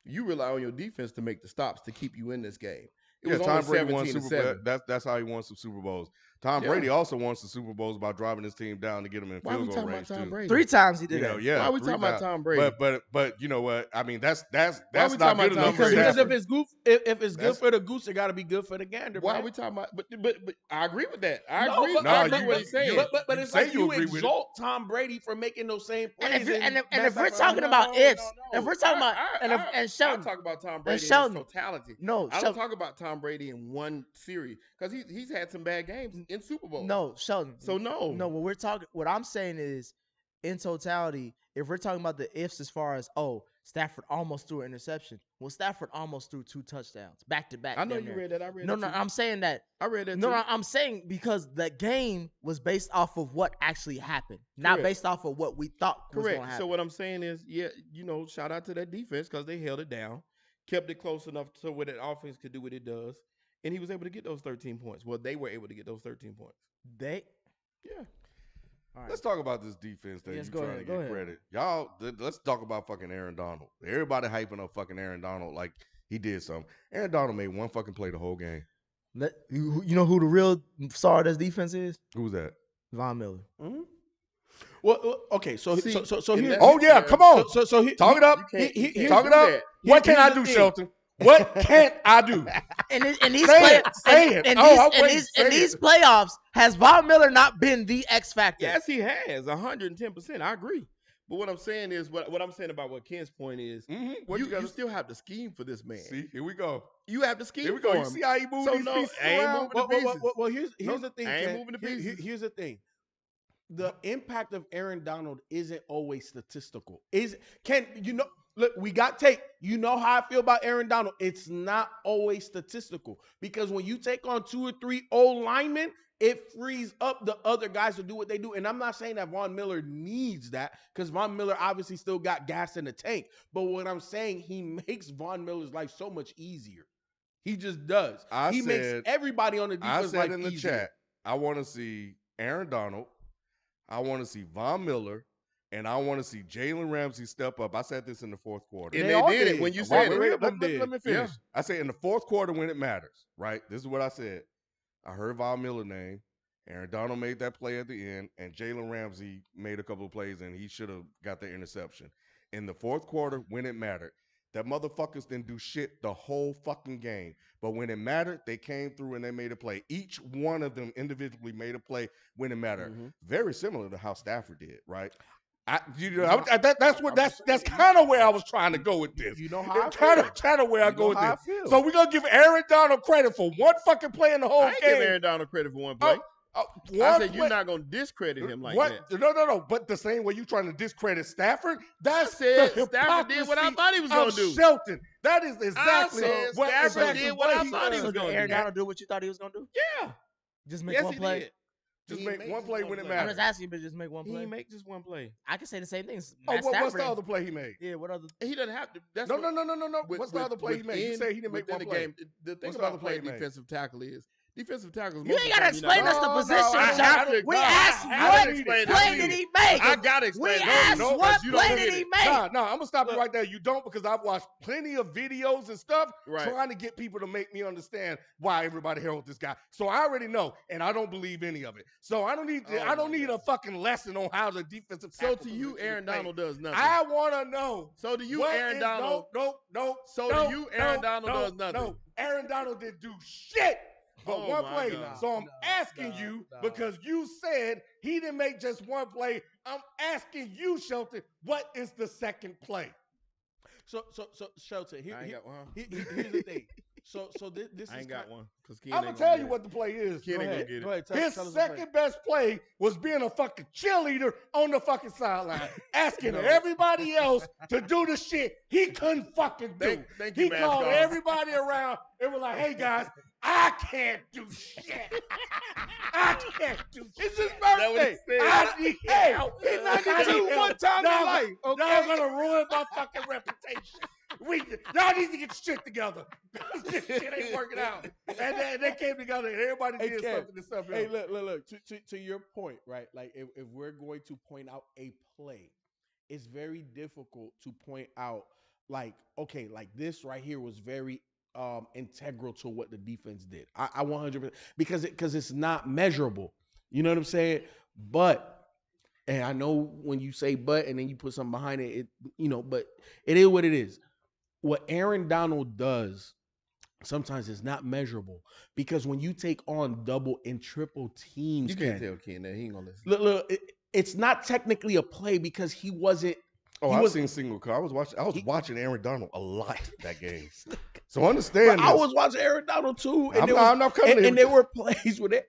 Speaker 3: you rely on your defense to make the stops to keep you in this game. It was
Speaker 1: Tom
Speaker 3: only
Speaker 1: Brady won
Speaker 3: 17 to
Speaker 1: Super Bowl.
Speaker 3: 7.
Speaker 1: That's how he won some Super Bowls. Tom
Speaker 3: Yeah.
Speaker 1: Brady also won some Super Bowls by driving his team down to get them in
Speaker 3: Why are we
Speaker 1: field goal
Speaker 3: talking
Speaker 1: range
Speaker 3: about Tom
Speaker 1: too.
Speaker 3: Brady?
Speaker 2: 3 times he did
Speaker 1: You know,
Speaker 2: that.
Speaker 1: yeah.
Speaker 3: Why are we
Speaker 1: 3
Speaker 3: talking about
Speaker 1: times.
Speaker 3: Tom Brady?
Speaker 1: But you know what? I mean, that's
Speaker 3: Why are we
Speaker 1: not
Speaker 3: talking
Speaker 1: good
Speaker 3: about
Speaker 1: enough
Speaker 3: Tom
Speaker 1: for
Speaker 3: Brady?
Speaker 4: Because
Speaker 1: Stafford.
Speaker 4: if it's good
Speaker 1: That's-
Speaker 4: for the goose, it got to be good for the gander.
Speaker 3: Why
Speaker 4: man.
Speaker 3: are we talking about? But I agree with that. I
Speaker 4: No,
Speaker 3: agree.
Speaker 4: but-
Speaker 3: I
Speaker 1: No,
Speaker 3: agree
Speaker 1: you-
Speaker 3: what he's saying.
Speaker 4: But
Speaker 1: you
Speaker 4: it's
Speaker 1: say
Speaker 4: like
Speaker 1: you
Speaker 4: you
Speaker 1: agree with it.
Speaker 4: exalt Tom Brady for making those same plays.
Speaker 2: And if
Speaker 4: mess
Speaker 2: we're
Speaker 4: up
Speaker 2: talking
Speaker 4: everything.
Speaker 2: about ifs, if we're talking about
Speaker 3: I
Speaker 2: and Shelton,
Speaker 3: talk about Tom Brady in
Speaker 2: Shelton.
Speaker 3: his totality.
Speaker 2: no,
Speaker 3: I don't
Speaker 2: Shelton,
Speaker 3: talk about Tom Brady in one series because he's had some bad games in Super Bowls.
Speaker 2: no, Shelton.
Speaker 3: So no.
Speaker 2: What I'm saying is, in totality, if we're talking about the ifs as far as Stafford almost threw an interception. Well, Stafford almost threw 2 touchdowns back to back.
Speaker 3: I know you read that. I read
Speaker 2: No,
Speaker 3: it
Speaker 2: no,
Speaker 3: too.
Speaker 2: I'm saying that.
Speaker 3: I read that
Speaker 2: No,
Speaker 3: too.
Speaker 2: no, I'm saying because the game was based off of what actually happened, not
Speaker 3: Correct.
Speaker 2: based off of what we thought was going to
Speaker 3: Correct.
Speaker 2: happen.
Speaker 3: So what I'm saying is, yeah, shout out to that defense because they held it down, kept it close enough so where that offense could do what it does, and he was able to get those 13 points. Well, they were able to get those 13 points.
Speaker 2: They.
Speaker 3: Yeah.
Speaker 2: All right.
Speaker 1: Let's talk about this defense that
Speaker 2: Yes,
Speaker 1: you
Speaker 2: go
Speaker 1: trying
Speaker 2: ahead,
Speaker 1: to
Speaker 2: go
Speaker 1: get
Speaker 2: ahead.
Speaker 1: credit. Y'all, let's talk about fucking Aaron Donald. Everybody hyping up fucking Aaron Donald like he did something. Aaron Donald made one fucking play the whole game.
Speaker 2: You know who the real star of this defense is?
Speaker 1: Who's that?
Speaker 2: Von Miller.
Speaker 4: Mhm. Well, okay. So
Speaker 3: See,
Speaker 4: so
Speaker 3: and
Speaker 4: here.
Speaker 3: that's-
Speaker 1: Oh yeah, come on.
Speaker 4: So
Speaker 1: Talk it up.
Speaker 3: You can't
Speaker 4: here's-
Speaker 1: Talk it
Speaker 3: do
Speaker 1: up.
Speaker 3: that.
Speaker 1: What can
Speaker 4: here's
Speaker 1: I
Speaker 4: the
Speaker 1: do,
Speaker 4: thing.
Speaker 1: Shelton? What can't I do?
Speaker 2: And these
Speaker 1: Say it, say it.
Speaker 2: And
Speaker 1: Oh,
Speaker 2: these,
Speaker 1: I'm
Speaker 2: and
Speaker 1: waiting.
Speaker 2: these,
Speaker 1: Say
Speaker 2: and these
Speaker 1: it.
Speaker 2: playoffs, has Von Miller not been the X factor?
Speaker 3: Yes, he has 110%. I agree. But what I'm saying is, what I'm saying about what Ken's point is,
Speaker 1: What
Speaker 3: you
Speaker 1: gotta
Speaker 3: still have to scheme for this man.
Speaker 1: see? Here we go.
Speaker 3: You have to scheme
Speaker 1: Here we
Speaker 3: for
Speaker 1: go.
Speaker 3: him.
Speaker 1: You see how he moved
Speaker 3: So
Speaker 1: these
Speaker 3: no,
Speaker 1: pieces
Speaker 3: I ain't
Speaker 1: around?
Speaker 3: moving the pieces.
Speaker 4: Well, here's the thing,
Speaker 3: I ain't
Speaker 4: Ken.
Speaker 3: moving the pieces.
Speaker 4: Here's the thing. The impact of Aaron Donald isn't always statistical. Look, we got tape. You know how I feel about Aaron Donald. It's not always statistical because when you take on 2 or 3 old linemen, it frees up the other guys to do what they do. And I'm not saying that Von Miller needs that because Von Miller obviously still got gas in the tank. But what I'm saying, he makes Von Miller's life so much easier. He just does. He makes everybody on the
Speaker 1: I
Speaker 4: defense
Speaker 1: said
Speaker 4: life
Speaker 1: in the
Speaker 4: easier.
Speaker 1: chat, I want to see Aaron Donald. I want to see Von Miller. And I want to see Jalen Ramsey step up. I said this in the fourth quarter.
Speaker 3: And
Speaker 4: They
Speaker 3: they
Speaker 4: all
Speaker 3: did
Speaker 4: did.
Speaker 3: it when you
Speaker 4: All
Speaker 3: said
Speaker 4: three
Speaker 3: it.
Speaker 4: of them
Speaker 1: Let
Speaker 4: did.
Speaker 1: me finish. I say in the fourth quarter when it matters, right? This is what I said. I heard Von Miller name. Aaron Donald made that play at the end, and Jalen Ramsey made a couple of plays, and he should have got the interception. In the fourth quarter, when it mattered, that motherfuckers didn't do shit the whole fucking game. But when it mattered, they came through and they made a play. Each one of them individually made a play when it mattered. Very similar to how Stafford did, right? That's kind of where I was trying to go with this.
Speaker 4: You know how I
Speaker 1: kind
Speaker 4: feel.
Speaker 1: of where I
Speaker 4: You
Speaker 1: go
Speaker 4: know
Speaker 1: with
Speaker 4: how
Speaker 1: this.
Speaker 4: I feel.
Speaker 1: So we're gonna give Aaron Donald credit for one fucking play in the whole
Speaker 3: I ain't
Speaker 1: game.
Speaker 3: give Aaron Donald credit for one play. I
Speaker 1: One
Speaker 3: said
Speaker 1: play-
Speaker 3: you're not gonna discredit him like
Speaker 1: what?
Speaker 3: that.
Speaker 1: No. But the same way you trying to discredit Stafford, that's
Speaker 3: said
Speaker 1: the
Speaker 3: Stafford did what I
Speaker 1: hypocrisy
Speaker 3: thought he was
Speaker 1: of
Speaker 3: gonna do.
Speaker 1: Shelton. That is exactly
Speaker 3: said
Speaker 1: what
Speaker 3: Stafford did what I
Speaker 1: he
Speaker 3: thought he
Speaker 1: does.
Speaker 3: was
Speaker 2: So did
Speaker 3: gonna
Speaker 2: Aaron
Speaker 3: do.
Speaker 2: Donald do what you thought he was gonna do?
Speaker 3: Yeah.
Speaker 2: Just make
Speaker 3: Yes,
Speaker 2: one
Speaker 3: he
Speaker 2: play.
Speaker 3: did.
Speaker 1: Just
Speaker 3: He
Speaker 1: make
Speaker 3: makes
Speaker 1: one
Speaker 3: just
Speaker 1: play
Speaker 3: one
Speaker 1: when it
Speaker 3: play.
Speaker 2: I'm
Speaker 1: matters.
Speaker 2: just asking you, but just make one
Speaker 3: He
Speaker 2: play.
Speaker 3: make just one play.
Speaker 2: I can say the same things.
Speaker 1: Oh, what's
Speaker 2: Stafford
Speaker 1: the
Speaker 2: did.
Speaker 1: other play he made?
Speaker 2: Yeah, what other?
Speaker 3: He doesn't have to. That's
Speaker 1: No.
Speaker 3: with-
Speaker 1: What's the other play he made? You
Speaker 3: within-
Speaker 1: say he didn't make
Speaker 3: within
Speaker 1: one
Speaker 3: the
Speaker 1: play.
Speaker 3: game. The thing
Speaker 1: What's the
Speaker 3: about
Speaker 1: other play he
Speaker 3: playing
Speaker 1: made?
Speaker 3: defensive tackle is defensive tackles.
Speaker 2: You ain't gotta explain us the
Speaker 1: No,
Speaker 2: position.
Speaker 1: I
Speaker 2: Shelton.
Speaker 1: have to-
Speaker 2: We
Speaker 1: no,
Speaker 2: asked
Speaker 1: I have
Speaker 2: what
Speaker 1: to read it.
Speaker 2: play
Speaker 1: I
Speaker 2: did
Speaker 1: read
Speaker 2: he
Speaker 1: it.
Speaker 2: make?
Speaker 3: I gotta
Speaker 2: We
Speaker 3: explain.
Speaker 2: asked
Speaker 1: no,
Speaker 2: what
Speaker 3: you don't
Speaker 2: play
Speaker 3: get
Speaker 2: did
Speaker 3: it.
Speaker 2: he make?
Speaker 1: Nah, I'm gonna stop you right there. You don't, because I've watched plenty of videos and stuff
Speaker 3: Right.
Speaker 1: trying to get people to make me understand why everybody heralds this guy. So I already know, and I don't believe any of it. So I don't need
Speaker 3: Oh my
Speaker 1: a fucking lesson on how the defensive.
Speaker 3: So
Speaker 1: tackle
Speaker 3: to you,
Speaker 1: position is
Speaker 3: Aaron
Speaker 1: played.
Speaker 3: Donald does nothing.
Speaker 1: I want to know.
Speaker 3: So to you,
Speaker 1: what
Speaker 3: Aaron
Speaker 1: is-
Speaker 3: Donald.
Speaker 1: No.
Speaker 3: So
Speaker 1: no,
Speaker 3: to you, Aaron
Speaker 1: no,
Speaker 3: Donald
Speaker 1: no,
Speaker 3: does nothing.
Speaker 1: No, Aaron Donald didn't do shit. But
Speaker 3: Oh
Speaker 1: one
Speaker 3: my
Speaker 1: play.
Speaker 3: God.
Speaker 1: So I'm asking you, because you said he didn't make just one play. I'm asking you, Shelton, what is the second play?
Speaker 4: So Shelton,
Speaker 3: I ain't got one.
Speaker 4: here's the thing. So this
Speaker 3: I
Speaker 4: is
Speaker 3: ain't got one.
Speaker 1: I'm gonna tell you what the play is.
Speaker 3: Ken ain't gonna get it.
Speaker 4: Go ahead.
Speaker 1: His
Speaker 4: Tell us the play.
Speaker 1: second best play was being a fucking cheerleader on the fucking sideline, asking everybody else to do the shit he couldn't fucking do.
Speaker 3: Thank you,
Speaker 1: He
Speaker 3: mascot.
Speaker 1: called everybody around and was like, "Hey guys, I can't do shit. I can't do shit.
Speaker 4: It's his
Speaker 3: what he
Speaker 4: birthday.
Speaker 3: said.
Speaker 1: I need help.
Speaker 4: He's
Speaker 1: I
Speaker 4: 92
Speaker 1: need
Speaker 4: one
Speaker 1: help.
Speaker 4: time in
Speaker 1: Y'all-
Speaker 4: life.
Speaker 1: Y'all
Speaker 4: Okay.
Speaker 1: gonna ruin my fucking reputation. Y'all need to get the shit together. This shit ain't working out." And they came together and everybody
Speaker 4: Hey,
Speaker 1: did
Speaker 4: Kev.
Speaker 1: something to something
Speaker 4: Hey,
Speaker 1: else.
Speaker 4: look. To your point, right? Like if we're going to point out a play, it's very difficult to point out like, okay, like this right here was very integral to what the defense did. I 100% because it's not measurable. You know what I'm saying? But and I know when you say but and then you put something behind it, but it is what it is. What Aaron Donald does sometimes is not measurable because when you take on double and triple teams,
Speaker 3: You can't tell Ken that he ain't gonna listen.
Speaker 4: look, it's not technically a play because he wasn't.
Speaker 1: Oh,
Speaker 4: he
Speaker 1: I've
Speaker 4: was,
Speaker 1: seen single car. I was watching Aaron Donald a lot that game. So understand
Speaker 4: I
Speaker 1: this.
Speaker 4: was watching Aaron Donald too, and
Speaker 1: I'm not coming
Speaker 4: and there were plays where they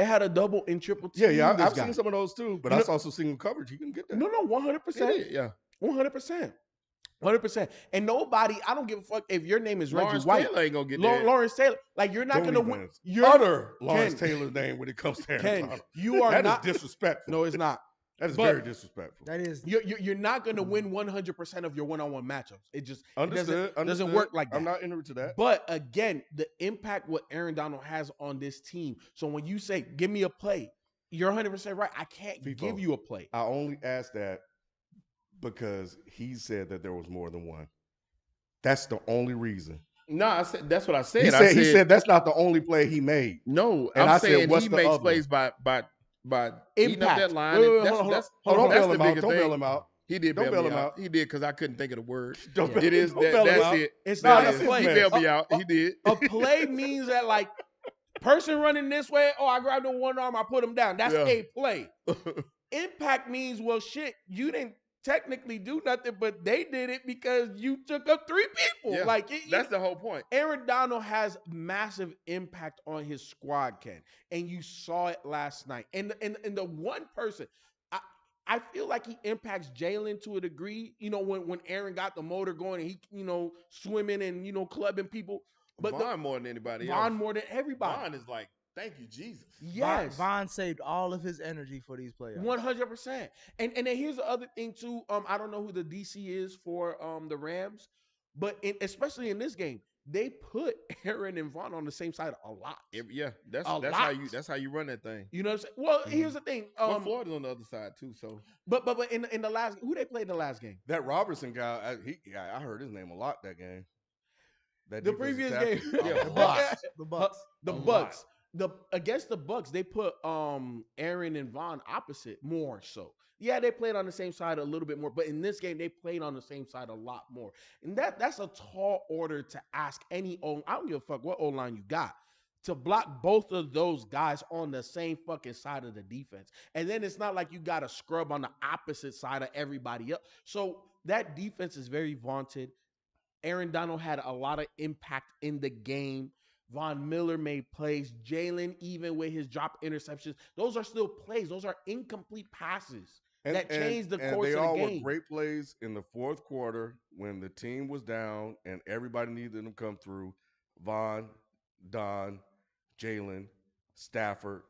Speaker 4: had a double and triple team.
Speaker 1: Yeah,
Speaker 4: this
Speaker 1: I've
Speaker 4: guy.
Speaker 1: seen some of those too, but
Speaker 4: You
Speaker 1: I
Speaker 4: know-
Speaker 1: also single coverage. He can get that.
Speaker 4: No, 100%.
Speaker 3: Yeah.
Speaker 4: 100%. 100%. And nobody, I don't give a fuck if your name is Reggie
Speaker 3: Lawrence
Speaker 4: White.
Speaker 3: Taylor ain't gonna get that.
Speaker 4: Lawrence Taylor. Like, you're not
Speaker 1: Don't
Speaker 4: going to
Speaker 1: even
Speaker 4: win. You're
Speaker 1: utter Lawrence
Speaker 4: Ken,
Speaker 1: Taylor's name when it comes to Aaron
Speaker 4: Ken,
Speaker 1: Donald.
Speaker 4: you are
Speaker 1: That
Speaker 4: not.
Speaker 1: is disrespectful.
Speaker 4: No, it's not.
Speaker 1: That is
Speaker 4: But-
Speaker 1: very disrespectful.
Speaker 2: That is.
Speaker 4: You're not going to win 100% of your one-on-one matchups. It just
Speaker 1: Understood.
Speaker 4: doesn't work like that.
Speaker 1: I'm not into that.
Speaker 4: But again, the impact what Aaron Donald has on this team. So when you say, give me a play, you're 100% right. I can't
Speaker 1: Feefo.
Speaker 4: give you a play.
Speaker 1: I only asked that because he said that there was more than one. That's the only reason.
Speaker 3: No, I said that's what I said.
Speaker 1: He said that's not the only play he made.
Speaker 3: no.
Speaker 1: And
Speaker 3: I'm
Speaker 1: I said,
Speaker 3: saying
Speaker 1: what's
Speaker 3: he
Speaker 1: the
Speaker 3: makes
Speaker 1: other
Speaker 3: plays by eating up
Speaker 4: Impact.
Speaker 3: that line.
Speaker 4: Wait,
Speaker 3: and
Speaker 4: wait,
Speaker 3: that's
Speaker 4: hold on,
Speaker 3: that's
Speaker 1: Hold on,
Speaker 3: that's
Speaker 1: bail
Speaker 3: the
Speaker 1: him out.
Speaker 3: bigger
Speaker 1: Don't
Speaker 3: thing.
Speaker 1: bail him out.
Speaker 3: He did
Speaker 1: Don't
Speaker 3: bail
Speaker 1: bail
Speaker 3: me
Speaker 1: him
Speaker 3: out.
Speaker 1: out.
Speaker 3: He did because I couldn't think of the word.
Speaker 1: Don't
Speaker 3: It is
Speaker 1: don't bail him
Speaker 3: that's
Speaker 1: out.
Speaker 3: it.
Speaker 4: It's
Speaker 1: Nah,
Speaker 4: not
Speaker 1: that's
Speaker 4: a
Speaker 1: his
Speaker 4: play.
Speaker 3: He
Speaker 1: man.
Speaker 3: bailed me out. He did.
Speaker 4: A play means that, like, person running this way, I grabbed him one arm, I put him down. That's
Speaker 3: Yeah.
Speaker 4: a play. Impact means, well, shit, you didn't technically do nothing, but they did it because you took up 3 people.
Speaker 3: Yeah,
Speaker 4: Like,
Speaker 3: that's the whole point.
Speaker 4: Aaron Donald has massive impact on his squad, Ken, and you saw it last night. And the one person, I feel like he impacts Jalen to a degree. You know, when Aaron got the motor going and he, swimming and clubbing people. But
Speaker 3: Vaughn more than anybody
Speaker 4: Vaughn
Speaker 3: else.
Speaker 4: more than everybody.
Speaker 3: Vaughn is like, thank you, Jesus.
Speaker 4: Yes.
Speaker 2: Vaughn saved all of his energy for these playoffs.
Speaker 4: 100%. And then here's the other thing too. I don't know who the DC is for the Rams, but especially in this game, they put Aaron and Vaughn on the same side a lot.
Speaker 3: Yeah, that's
Speaker 4: A
Speaker 3: that's how you run that thing.
Speaker 4: You know what I'm saying? Well, here's the thing.
Speaker 3: Well, Florida's on the other side too. So,
Speaker 4: but in the last, who they played in the last game?
Speaker 1: That Robertson guy, I heard his name a lot that game. That
Speaker 4: The
Speaker 1: defensive
Speaker 4: previous
Speaker 1: tackle.
Speaker 4: game.
Speaker 1: A
Speaker 2: The
Speaker 1: lot.
Speaker 2: Bucks. The Bucks.
Speaker 4: The
Speaker 1: A
Speaker 4: Bucks. Against the Bucks, they put Aaron and Vaughn opposite more so. Yeah, they played on the same side a little bit more, but in this game, they played on the same side a lot more. And that's a tall order to ask any I don't give a fuck what O-line you got, to block both of those guys on the same fucking side of the defense. And then it's not like you got a scrub on the opposite side of everybody else. So that defense is very vaunted. Aaron Donald had a lot of impact in the game. Von Miller made plays. Jalen, even with his drop interceptions, those are still plays. Those are incomplete passes that changed the course
Speaker 1: they
Speaker 4: of
Speaker 1: all
Speaker 4: the
Speaker 1: were
Speaker 4: game.
Speaker 1: great plays in the fourth quarter when the team was down and everybody needed them to come through. Von, Don, Jalen, Stafford,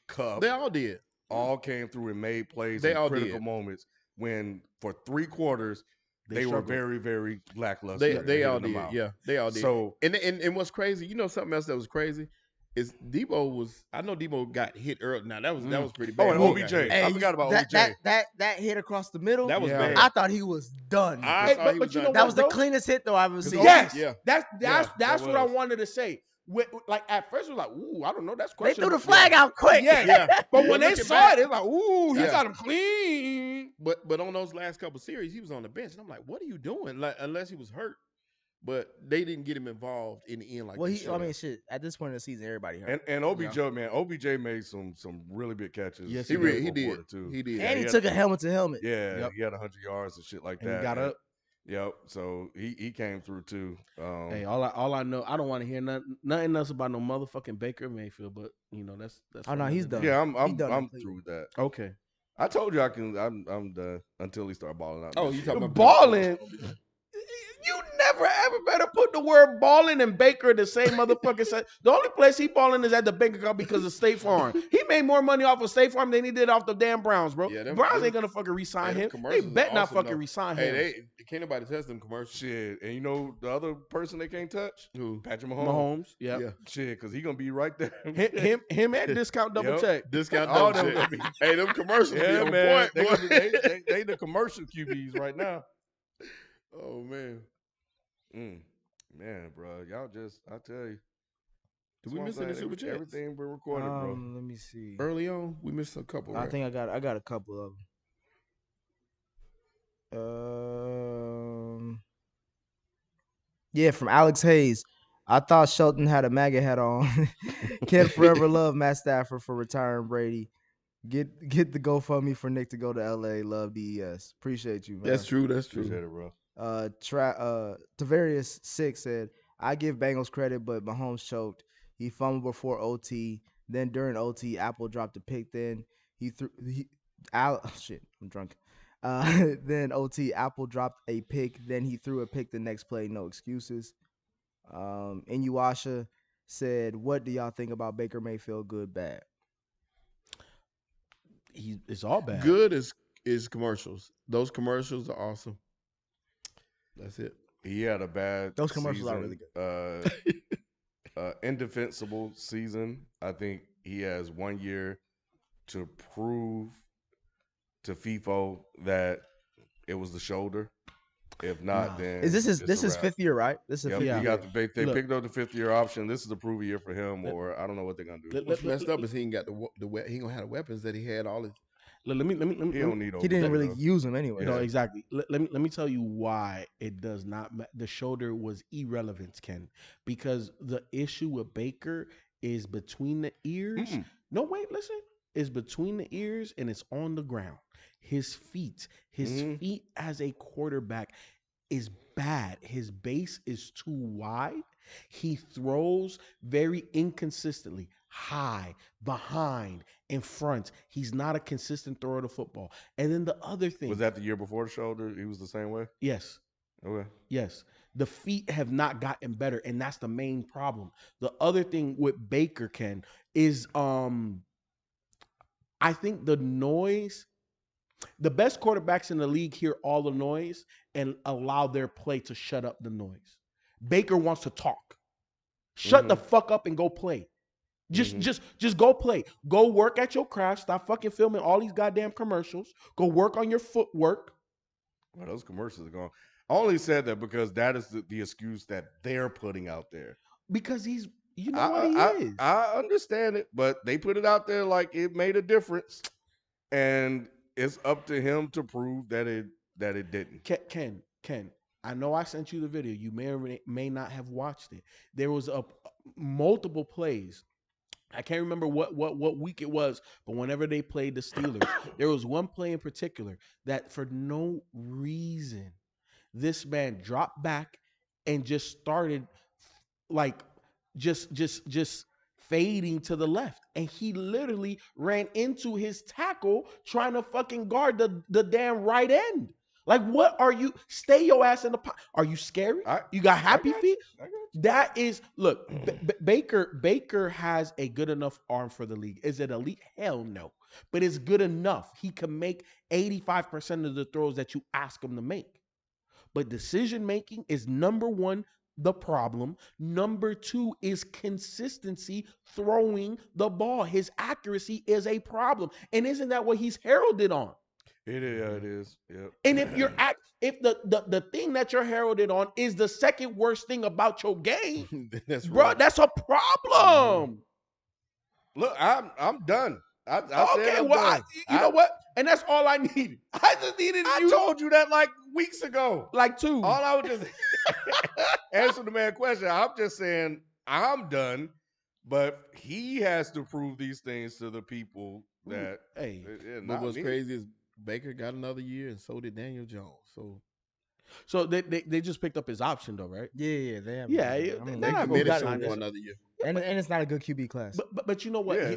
Speaker 1: Cup,
Speaker 3: they all did.
Speaker 1: all came through and made plays
Speaker 3: They
Speaker 1: in
Speaker 3: all
Speaker 1: critical
Speaker 3: did.
Speaker 1: moments when for 3 quarters they were
Speaker 4: struggled.
Speaker 1: very, very lackluster.
Speaker 3: They all
Speaker 1: hitting them
Speaker 3: did.
Speaker 1: out.
Speaker 3: Yeah, they all did.
Speaker 1: So
Speaker 3: And what's crazy, something else that was crazy is I know Debo got hit early. Now that was pretty bad.
Speaker 1: Oh, and
Speaker 3: He got
Speaker 1: OBJ.
Speaker 3: hit.
Speaker 1: I forgot about
Speaker 2: that,
Speaker 1: OBJ.
Speaker 2: That hit across the middle.
Speaker 3: That was
Speaker 4: Yeah.
Speaker 3: bad.
Speaker 2: I thought he was done.
Speaker 3: I thought he
Speaker 4: but
Speaker 3: was
Speaker 4: you
Speaker 3: done.
Speaker 4: know
Speaker 2: That
Speaker 4: what,
Speaker 2: was the
Speaker 4: though?
Speaker 2: cleanest hit though I've ever seen.
Speaker 4: Yes,
Speaker 3: Yeah.
Speaker 4: that's
Speaker 1: that
Speaker 4: what I
Speaker 1: was.
Speaker 4: wanted to say. Like at first, it was like, ooh, I don't know, that's
Speaker 2: They threw
Speaker 4: questionable.
Speaker 2: the flag out quick.
Speaker 4: Yeah,
Speaker 3: Yeah.
Speaker 4: But when they
Speaker 3: looking
Speaker 4: saw
Speaker 3: back-
Speaker 4: it, it's like, ooh, he
Speaker 3: Yeah.
Speaker 4: got him clean.
Speaker 3: But on those last couple series, he was on the bench, and I'm like, what are you doing? Like, unless he was hurt, but they didn't get him involved in the end. Like,
Speaker 2: Well,
Speaker 3: they should have.
Speaker 2: shit. At this point in the season, everybody hurt.
Speaker 1: And OBJ, man, OBJ made some really big catches.
Speaker 4: Yes,
Speaker 3: he
Speaker 1: in the
Speaker 3: did.
Speaker 1: fourth quarter, too.
Speaker 3: He did.
Speaker 2: And he
Speaker 1: he
Speaker 2: took a helmet to helmet.
Speaker 1: Yeah,
Speaker 4: Yep.
Speaker 1: he had 100 yards and shit like
Speaker 4: And
Speaker 1: that.
Speaker 4: he got up.
Speaker 1: Yep. So he came through too.
Speaker 4: Hey, all I know, I don't want to hear nothing else about no motherfucking Baker Mayfield, but that's.
Speaker 2: Oh, no, he's done.
Speaker 1: yeah,
Speaker 2: He done
Speaker 1: I'm
Speaker 2: completely.
Speaker 1: through with that.
Speaker 4: Okay.
Speaker 1: I told you I'm done until he start balling out.
Speaker 3: Oh,
Speaker 1: this
Speaker 3: you
Speaker 1: shit.
Speaker 3: talking about
Speaker 4: Balling. You never ever better put the word balling and Baker in the same motherfucking set. The only place he balling is at the bank account because of State Farm. He made more money off of State Farm than he did off the damn Browns, bro.
Speaker 3: Yeah, them-
Speaker 4: Browns
Speaker 3: them-
Speaker 4: ain't gonna fucking resign
Speaker 3: them
Speaker 4: him. They
Speaker 3: commercials
Speaker 4: bet
Speaker 3: are
Speaker 4: not
Speaker 3: awesome,
Speaker 4: fucking
Speaker 3: though.
Speaker 4: resign him.
Speaker 3: Hey, can't nobody touch them commercials.
Speaker 1: Shit, and you know the other person they can't touch?
Speaker 3: Who?
Speaker 1: Patrick Mahomes.
Speaker 4: Mahomes, yeah.
Speaker 3: Yeah.
Speaker 1: Shit, because he gonna be right there.
Speaker 4: Him and discount double
Speaker 1: Yep.
Speaker 4: check.
Speaker 3: Discount
Speaker 1: All
Speaker 3: double
Speaker 1: them
Speaker 3: check.
Speaker 1: gonna be-
Speaker 3: Hey, them commercials be
Speaker 1: Yeah,
Speaker 3: on
Speaker 1: man.
Speaker 3: point, boy.
Speaker 1: They the commercial QBs right now.
Speaker 3: Oh man.
Speaker 1: Mm. Man, bro, y'all just, I tell you.
Speaker 3: Did we miss any super chats?
Speaker 1: Everything been recorded, bro.
Speaker 2: Let me see.
Speaker 3: Early on, we missed a couple.
Speaker 2: I
Speaker 3: Right?
Speaker 2: think I got a couple of them. Yeah, from Alex Hayes. I thought Shelton had a MAGA hat on. Can't forever love Matt Stafford for retiring Brady. Get the GoFundMe for Nick to go to LA. Love DES. Appreciate you, man.
Speaker 3: That's true. That's
Speaker 1: Appreciate
Speaker 3: true.
Speaker 1: it, bro.
Speaker 2: Tavarius 6 said, I give Bengals credit, but Mahomes choked. He fumbled before OT. Then during OT, Apple dropped a pick. Then shit, I'm drunk. Then OT, Apple dropped a pick. Then he threw a pick the next play. No excuses. Inuasha said, what do y'all think about Baker Mayfield? Good, bad?
Speaker 4: It's all bad.
Speaker 3: Good is commercials. Those commercials are awesome. That's it.
Speaker 1: He had a bad
Speaker 2: Those commercials
Speaker 1: season.
Speaker 2: are really good.
Speaker 1: Indefensible season. I think he has 1 year to prove to Feefo that it was the shoulder. If not, then
Speaker 2: Is this
Speaker 1: it's
Speaker 2: this
Speaker 1: a
Speaker 2: is
Speaker 1: wrap.
Speaker 2: fifth year, right? This is
Speaker 1: Yep,
Speaker 2: fifth
Speaker 1: he
Speaker 2: year.
Speaker 1: got they
Speaker 4: Look.
Speaker 1: picked up the 5th-year option. This is a prove a year for him, or I don't know what they're gonna do.
Speaker 3: What's messed up is he ain't got he ain't gonna have the weapons that he had all his.
Speaker 4: Let me
Speaker 1: He don't need.
Speaker 2: He didn't really
Speaker 1: though.
Speaker 2: use them anyway.
Speaker 4: No,
Speaker 1: Yeah.
Speaker 4: exactly. Let me tell you why it does not. The shoulder was irrelevant, Ken, because the issue with Baker is between the ears.
Speaker 1: Mm-mm.
Speaker 4: No, wait, listen. It's between the ears and it's on the ground. His feet as a quarterback is bad. His base is too wide. He throws very inconsistently, high, behind, in front. He's not a consistent thrower of the football. And then the other thing,
Speaker 1: Was that the year before the shoulder? He was the same way.
Speaker 4: yes,
Speaker 1: Okay.
Speaker 4: yes, the feet have not gotten better, and that's the main problem. The other thing with Baker, Ken, is I think the noise. The best quarterbacks in the league hear all the noise and allow their play to shut up the noise. Baker wants to talk. Shut the fuck up and go play. Just go play. Go work at your craft. Stop fucking filming all these goddamn commercials. Go work on your footwork.
Speaker 1: Well, those commercials are gone. I only said that because that is the excuse that they're putting out there.
Speaker 4: Because he's, you know what he is.
Speaker 1: I understand it, but they put it out there like it made a difference, and it's up to him to prove that it didn't.
Speaker 4: Ken, I know I sent you the video. You may or may not have watched it. There was multiple plays. I can't remember what week it was, but whenever they played the Steelers, there was one play in particular that for no reason, this man dropped back and just started like just fading to the left. And he literally ran into his tackle trying to fucking guard the damn right end. Like, what are you? Stay your ass in the pocket. Are you scary? You got happy feet? That is, look, Baker has a good enough arm for the league. Is it elite? Hell no. But it's good enough. He can make 85% of the throws that you ask him to make. But decision making is number one, the problem. Number two is consistency throwing the ball. His accuracy is a problem. And isn't that what he's heralded on?
Speaker 1: It is. Yep.
Speaker 4: And if if the thing that you're heralded on is the second worst thing about your game,
Speaker 3: That's
Speaker 4: bro,
Speaker 3: right.
Speaker 4: that's a problem.
Speaker 1: Look, I'm done. I
Speaker 4: Okay,
Speaker 1: said I'm
Speaker 4: well,
Speaker 1: done.
Speaker 4: you know what? And that's all I needed. I just needed
Speaker 1: I
Speaker 4: you
Speaker 1: told you that like weeks ago.
Speaker 4: like two.
Speaker 1: All I was just answer the man question. I'm just saying I'm done, but he has to prove these things to the people that.
Speaker 4: Hey,
Speaker 3: But what's crazy is Baker got another year, and so did Daniel Jones.
Speaker 4: so they just picked up his option though, right?
Speaker 2: Yeah, they have.
Speaker 4: Yeah,
Speaker 2: I mean,
Speaker 3: They
Speaker 4: not
Speaker 3: committed
Speaker 4: gonna
Speaker 3: to
Speaker 4: sign
Speaker 3: him
Speaker 4: this.
Speaker 3: for another year.
Speaker 2: and it's not a good QB class.
Speaker 4: But you know what?
Speaker 1: Yeah,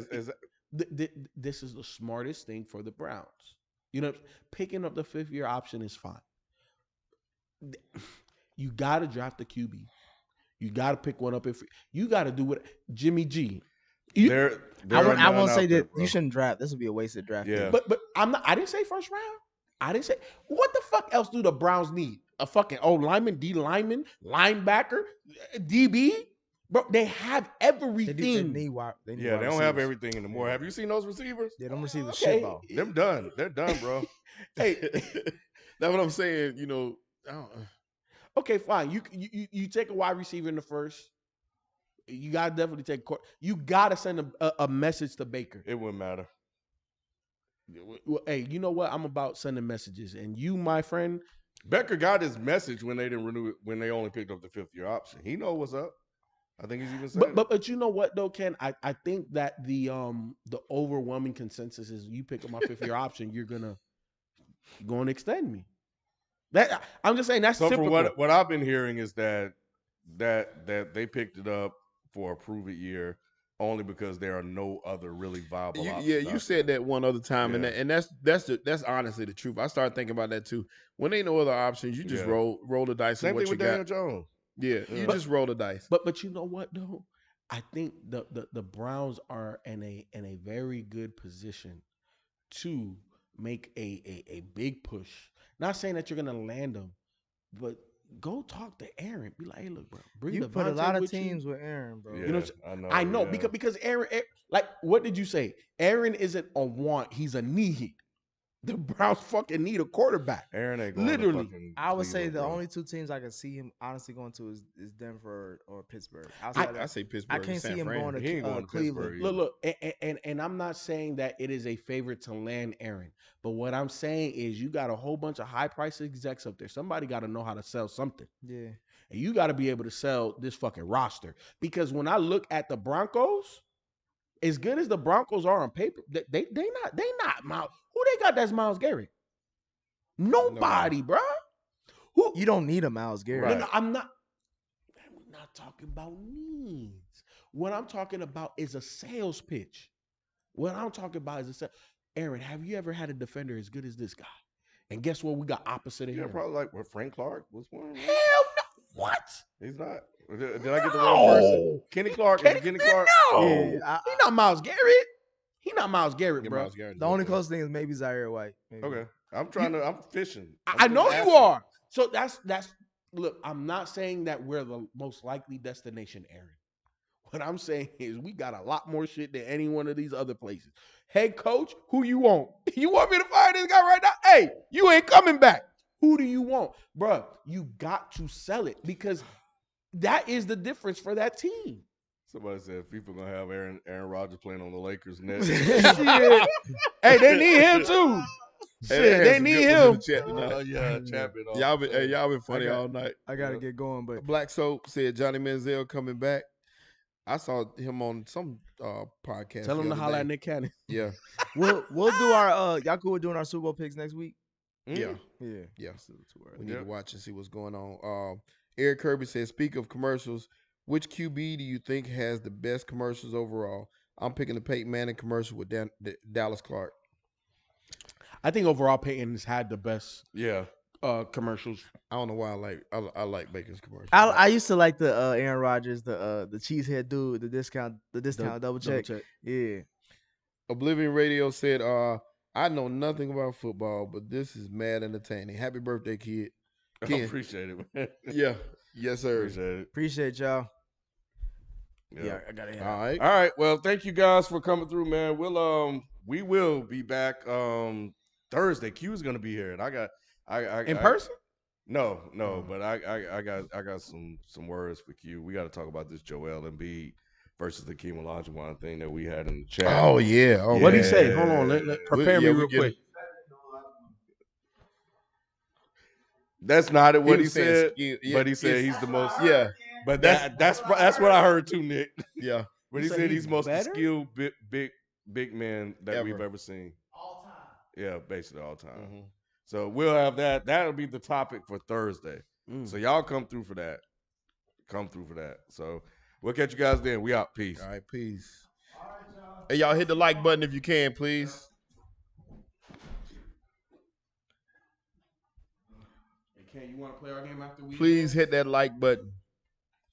Speaker 4: This is the smartest thing for the Browns. You know, picking up the 5th-year option is fine. You got to draft a QB. You got to pick one up. You got to do what Jimmy G.
Speaker 2: I won't say that you shouldn't draft. This would be a wasted draft.
Speaker 1: Yeah.
Speaker 4: But I'm not. I didn't say first round. I didn't say what the fuck else do the Browns need? A fucking lineman, D lineman, linebacker, DB. Bro, they have everything.
Speaker 2: They
Speaker 1: don't have everything anymore. Have you seen those receivers?
Speaker 2: They don't receive the
Speaker 4: Okay.
Speaker 2: shit ball.
Speaker 1: Them done. They're done, bro.
Speaker 3: Hey, that's what I'm saying. You know,
Speaker 4: Okay, fine. You take a wide receiver in the first. You gotta definitely take. You gotta send a message to Baker.
Speaker 1: It wouldn't matter.
Speaker 4: Well, hey, you know what? I'm about sending messages, and you, my friend.
Speaker 1: Becker got his message when they didn't renew it, when they only picked up the 5th-year option. He know what's up. I think he's even saying
Speaker 4: But you know what though, Ken? I think that the overwhelming consensus is you pick up my 5th-year option, you're gonna extend me. That I'm just saying that's
Speaker 1: so.
Speaker 4: typical.
Speaker 1: From what I've been hearing is that they picked it up for a prove-it year only because there are no other really viable options.
Speaker 3: Yeah, you said that one other time,
Speaker 1: Yeah.
Speaker 3: and that's honestly the truth. I started thinking about that too. When ain't no other options, you just
Speaker 1: Yeah.
Speaker 3: roll the dice.
Speaker 1: Same
Speaker 3: with
Speaker 1: thing
Speaker 3: what
Speaker 1: with
Speaker 3: you
Speaker 1: Daniel
Speaker 3: got.
Speaker 1: Jones.
Speaker 3: Yeah, you just roll the dice.
Speaker 4: But you know what though? I think the Browns are in a very good position to make a big push. Not saying that you're gonna land them, but go talk to Aaron. Be like, hey, look, bro, bring
Speaker 2: You put a
Speaker 4: Devontae
Speaker 2: lot of
Speaker 4: with
Speaker 2: teams
Speaker 4: you.
Speaker 2: with Aaron, bro.
Speaker 1: Yeah,
Speaker 4: You know, I know
Speaker 1: yeah.
Speaker 4: because Aaron, like, what did you say? Aaron isn't a want; he's a need. The Browns fucking need a quarterback.
Speaker 1: Aaron ain't going
Speaker 4: Literally.
Speaker 1: to fucking
Speaker 2: I would say
Speaker 1: Cleveland,
Speaker 2: the
Speaker 1: bro.
Speaker 2: only 2 teams I can see him honestly going to is Denver or Pittsburgh.
Speaker 3: I say Pittsburgh.
Speaker 2: I can't
Speaker 3: San
Speaker 2: see him
Speaker 3: Fran.
Speaker 2: going
Speaker 1: He
Speaker 2: to
Speaker 1: ain't going to
Speaker 2: Cleveland.
Speaker 1: Pittsburgh.
Speaker 4: Look, and I'm not saying that it is a favorite to land Aaron, but what I'm saying is you got a whole bunch of high price execs up there. Somebody got to know how to sell something.
Speaker 2: Yeah.
Speaker 4: And you got to be able to sell this fucking roster. Because when I look at the Broncos, as good as the Broncos are on paper, they not Miles. Who they got that's Myles Garrett? Nobody, bro. Who
Speaker 2: You don't need a Myles Garrett.
Speaker 4: No, I'm not. We're not talking about needs. What I'm talking about is a sales pitch. What I'm talking about is a sales. Aaron, have you ever had a defender as good as this guy? And guess what? We got opposite of
Speaker 1: Yeah,
Speaker 4: him.
Speaker 1: probably like what Frank Clark was one.
Speaker 4: Hell no. What?
Speaker 1: He's not. Did I get the wrong person? Kenny Clark. Is it Kenny Clark?
Speaker 4: No.
Speaker 2: Yeah,
Speaker 4: He not Myles Garrett. He not Myles Garrett,
Speaker 3: Yeah,
Speaker 4: bro.
Speaker 3: Myles Garrett is
Speaker 2: The only
Speaker 3: up there.
Speaker 2: close thing is maybe Zaire White. Maybe.
Speaker 1: Okay. I'm fishing.
Speaker 4: I
Speaker 1: I'm
Speaker 4: know
Speaker 1: just
Speaker 4: you
Speaker 1: asking.
Speaker 4: are. So that's look, I'm not saying that we're the most likely destination, Aaron. What I'm saying is we got a lot more shit than any one of these other places. Head coach, who you want? You want me to fire this guy right now? Hey, you ain't coming back. Who do you want? Bruh, you got to sell it because that is the difference for that team.
Speaker 1: Somebody said FIFA gonna have Aaron Rodgers playing on the Lakers next.
Speaker 4: Shit. Hey, they need him too. Shit, they need him.
Speaker 1: Yeah, Chapman.
Speaker 3: Y'all been funny all night.
Speaker 2: I gotta get going, but
Speaker 3: Black Soap said Johnny Manziel coming back. I saw him on some podcast.
Speaker 4: Tell him
Speaker 3: the
Speaker 4: to
Speaker 3: other
Speaker 4: holler
Speaker 3: day.
Speaker 4: at Nick Cannon.
Speaker 3: Yeah,
Speaker 2: we'll do our y'all cool with doing our Super Bowl picks next week.
Speaker 3: yeah,
Speaker 2: Yeah.
Speaker 3: we need to watch and see what's going on. Eric Kirby says, speak of commercials, which QB do you think has the best commercials overall? I'm picking the Peyton Manning commercial with Dallas Clark.
Speaker 4: I think overall Peyton's had the best
Speaker 1: Yeah.
Speaker 4: commercials.
Speaker 3: I don't know why I like Bacon's commercial.
Speaker 2: I used to like the Aaron Rodgers, the cheesehead dude, the discount double check. Yeah.
Speaker 3: Oblivion Radio said, I know nothing about football, but this is mad entertaining. Happy birthday, kid.
Speaker 1: I
Speaker 3: Ken.
Speaker 1: appreciate it, man.
Speaker 3: Yeah. Yes, sir.
Speaker 1: Appreciate it.
Speaker 2: Appreciate y'all.
Speaker 1: Yeah.
Speaker 2: I gotta
Speaker 3: All right.
Speaker 1: All right. Well, thank you guys for coming through, man. We will be back Thursday. Q's gonna be here, and I
Speaker 4: In person?
Speaker 1: No, but I got some words for Q. We got to talk about this Joel Embiid versus the Hakeem Olajuwon thing that we had in the chat.
Speaker 3: Oh, yeah. Oh,
Speaker 4: What'd he
Speaker 3: yeah.
Speaker 4: say? Hold on. Let prepare me real quick.
Speaker 1: That's not what he
Speaker 3: was saying
Speaker 1: said,
Speaker 3: yeah,
Speaker 1: but he said he's the most.
Speaker 3: Yeah.
Speaker 1: But that's what I heard too, Nick.
Speaker 3: Yeah.
Speaker 1: But
Speaker 4: He
Speaker 1: he
Speaker 4: said
Speaker 1: said
Speaker 4: he's
Speaker 1: he's most
Speaker 4: better?
Speaker 1: skilled big man that we've
Speaker 3: Ever.
Speaker 1: ever seen.
Speaker 5: All time.
Speaker 1: Yeah, basically all time.
Speaker 3: Mhm.
Speaker 1: So we'll have that. That'll be the topic for Thursday.
Speaker 4: Mm.
Speaker 1: So y'all come through for that. So we'll catch you guys then. We out. Peace.
Speaker 3: All right, peace. Hey, y'all hit the like button if you can, please.
Speaker 4: Hey, Ken, you want to play our game after we?
Speaker 3: Please hit that like button.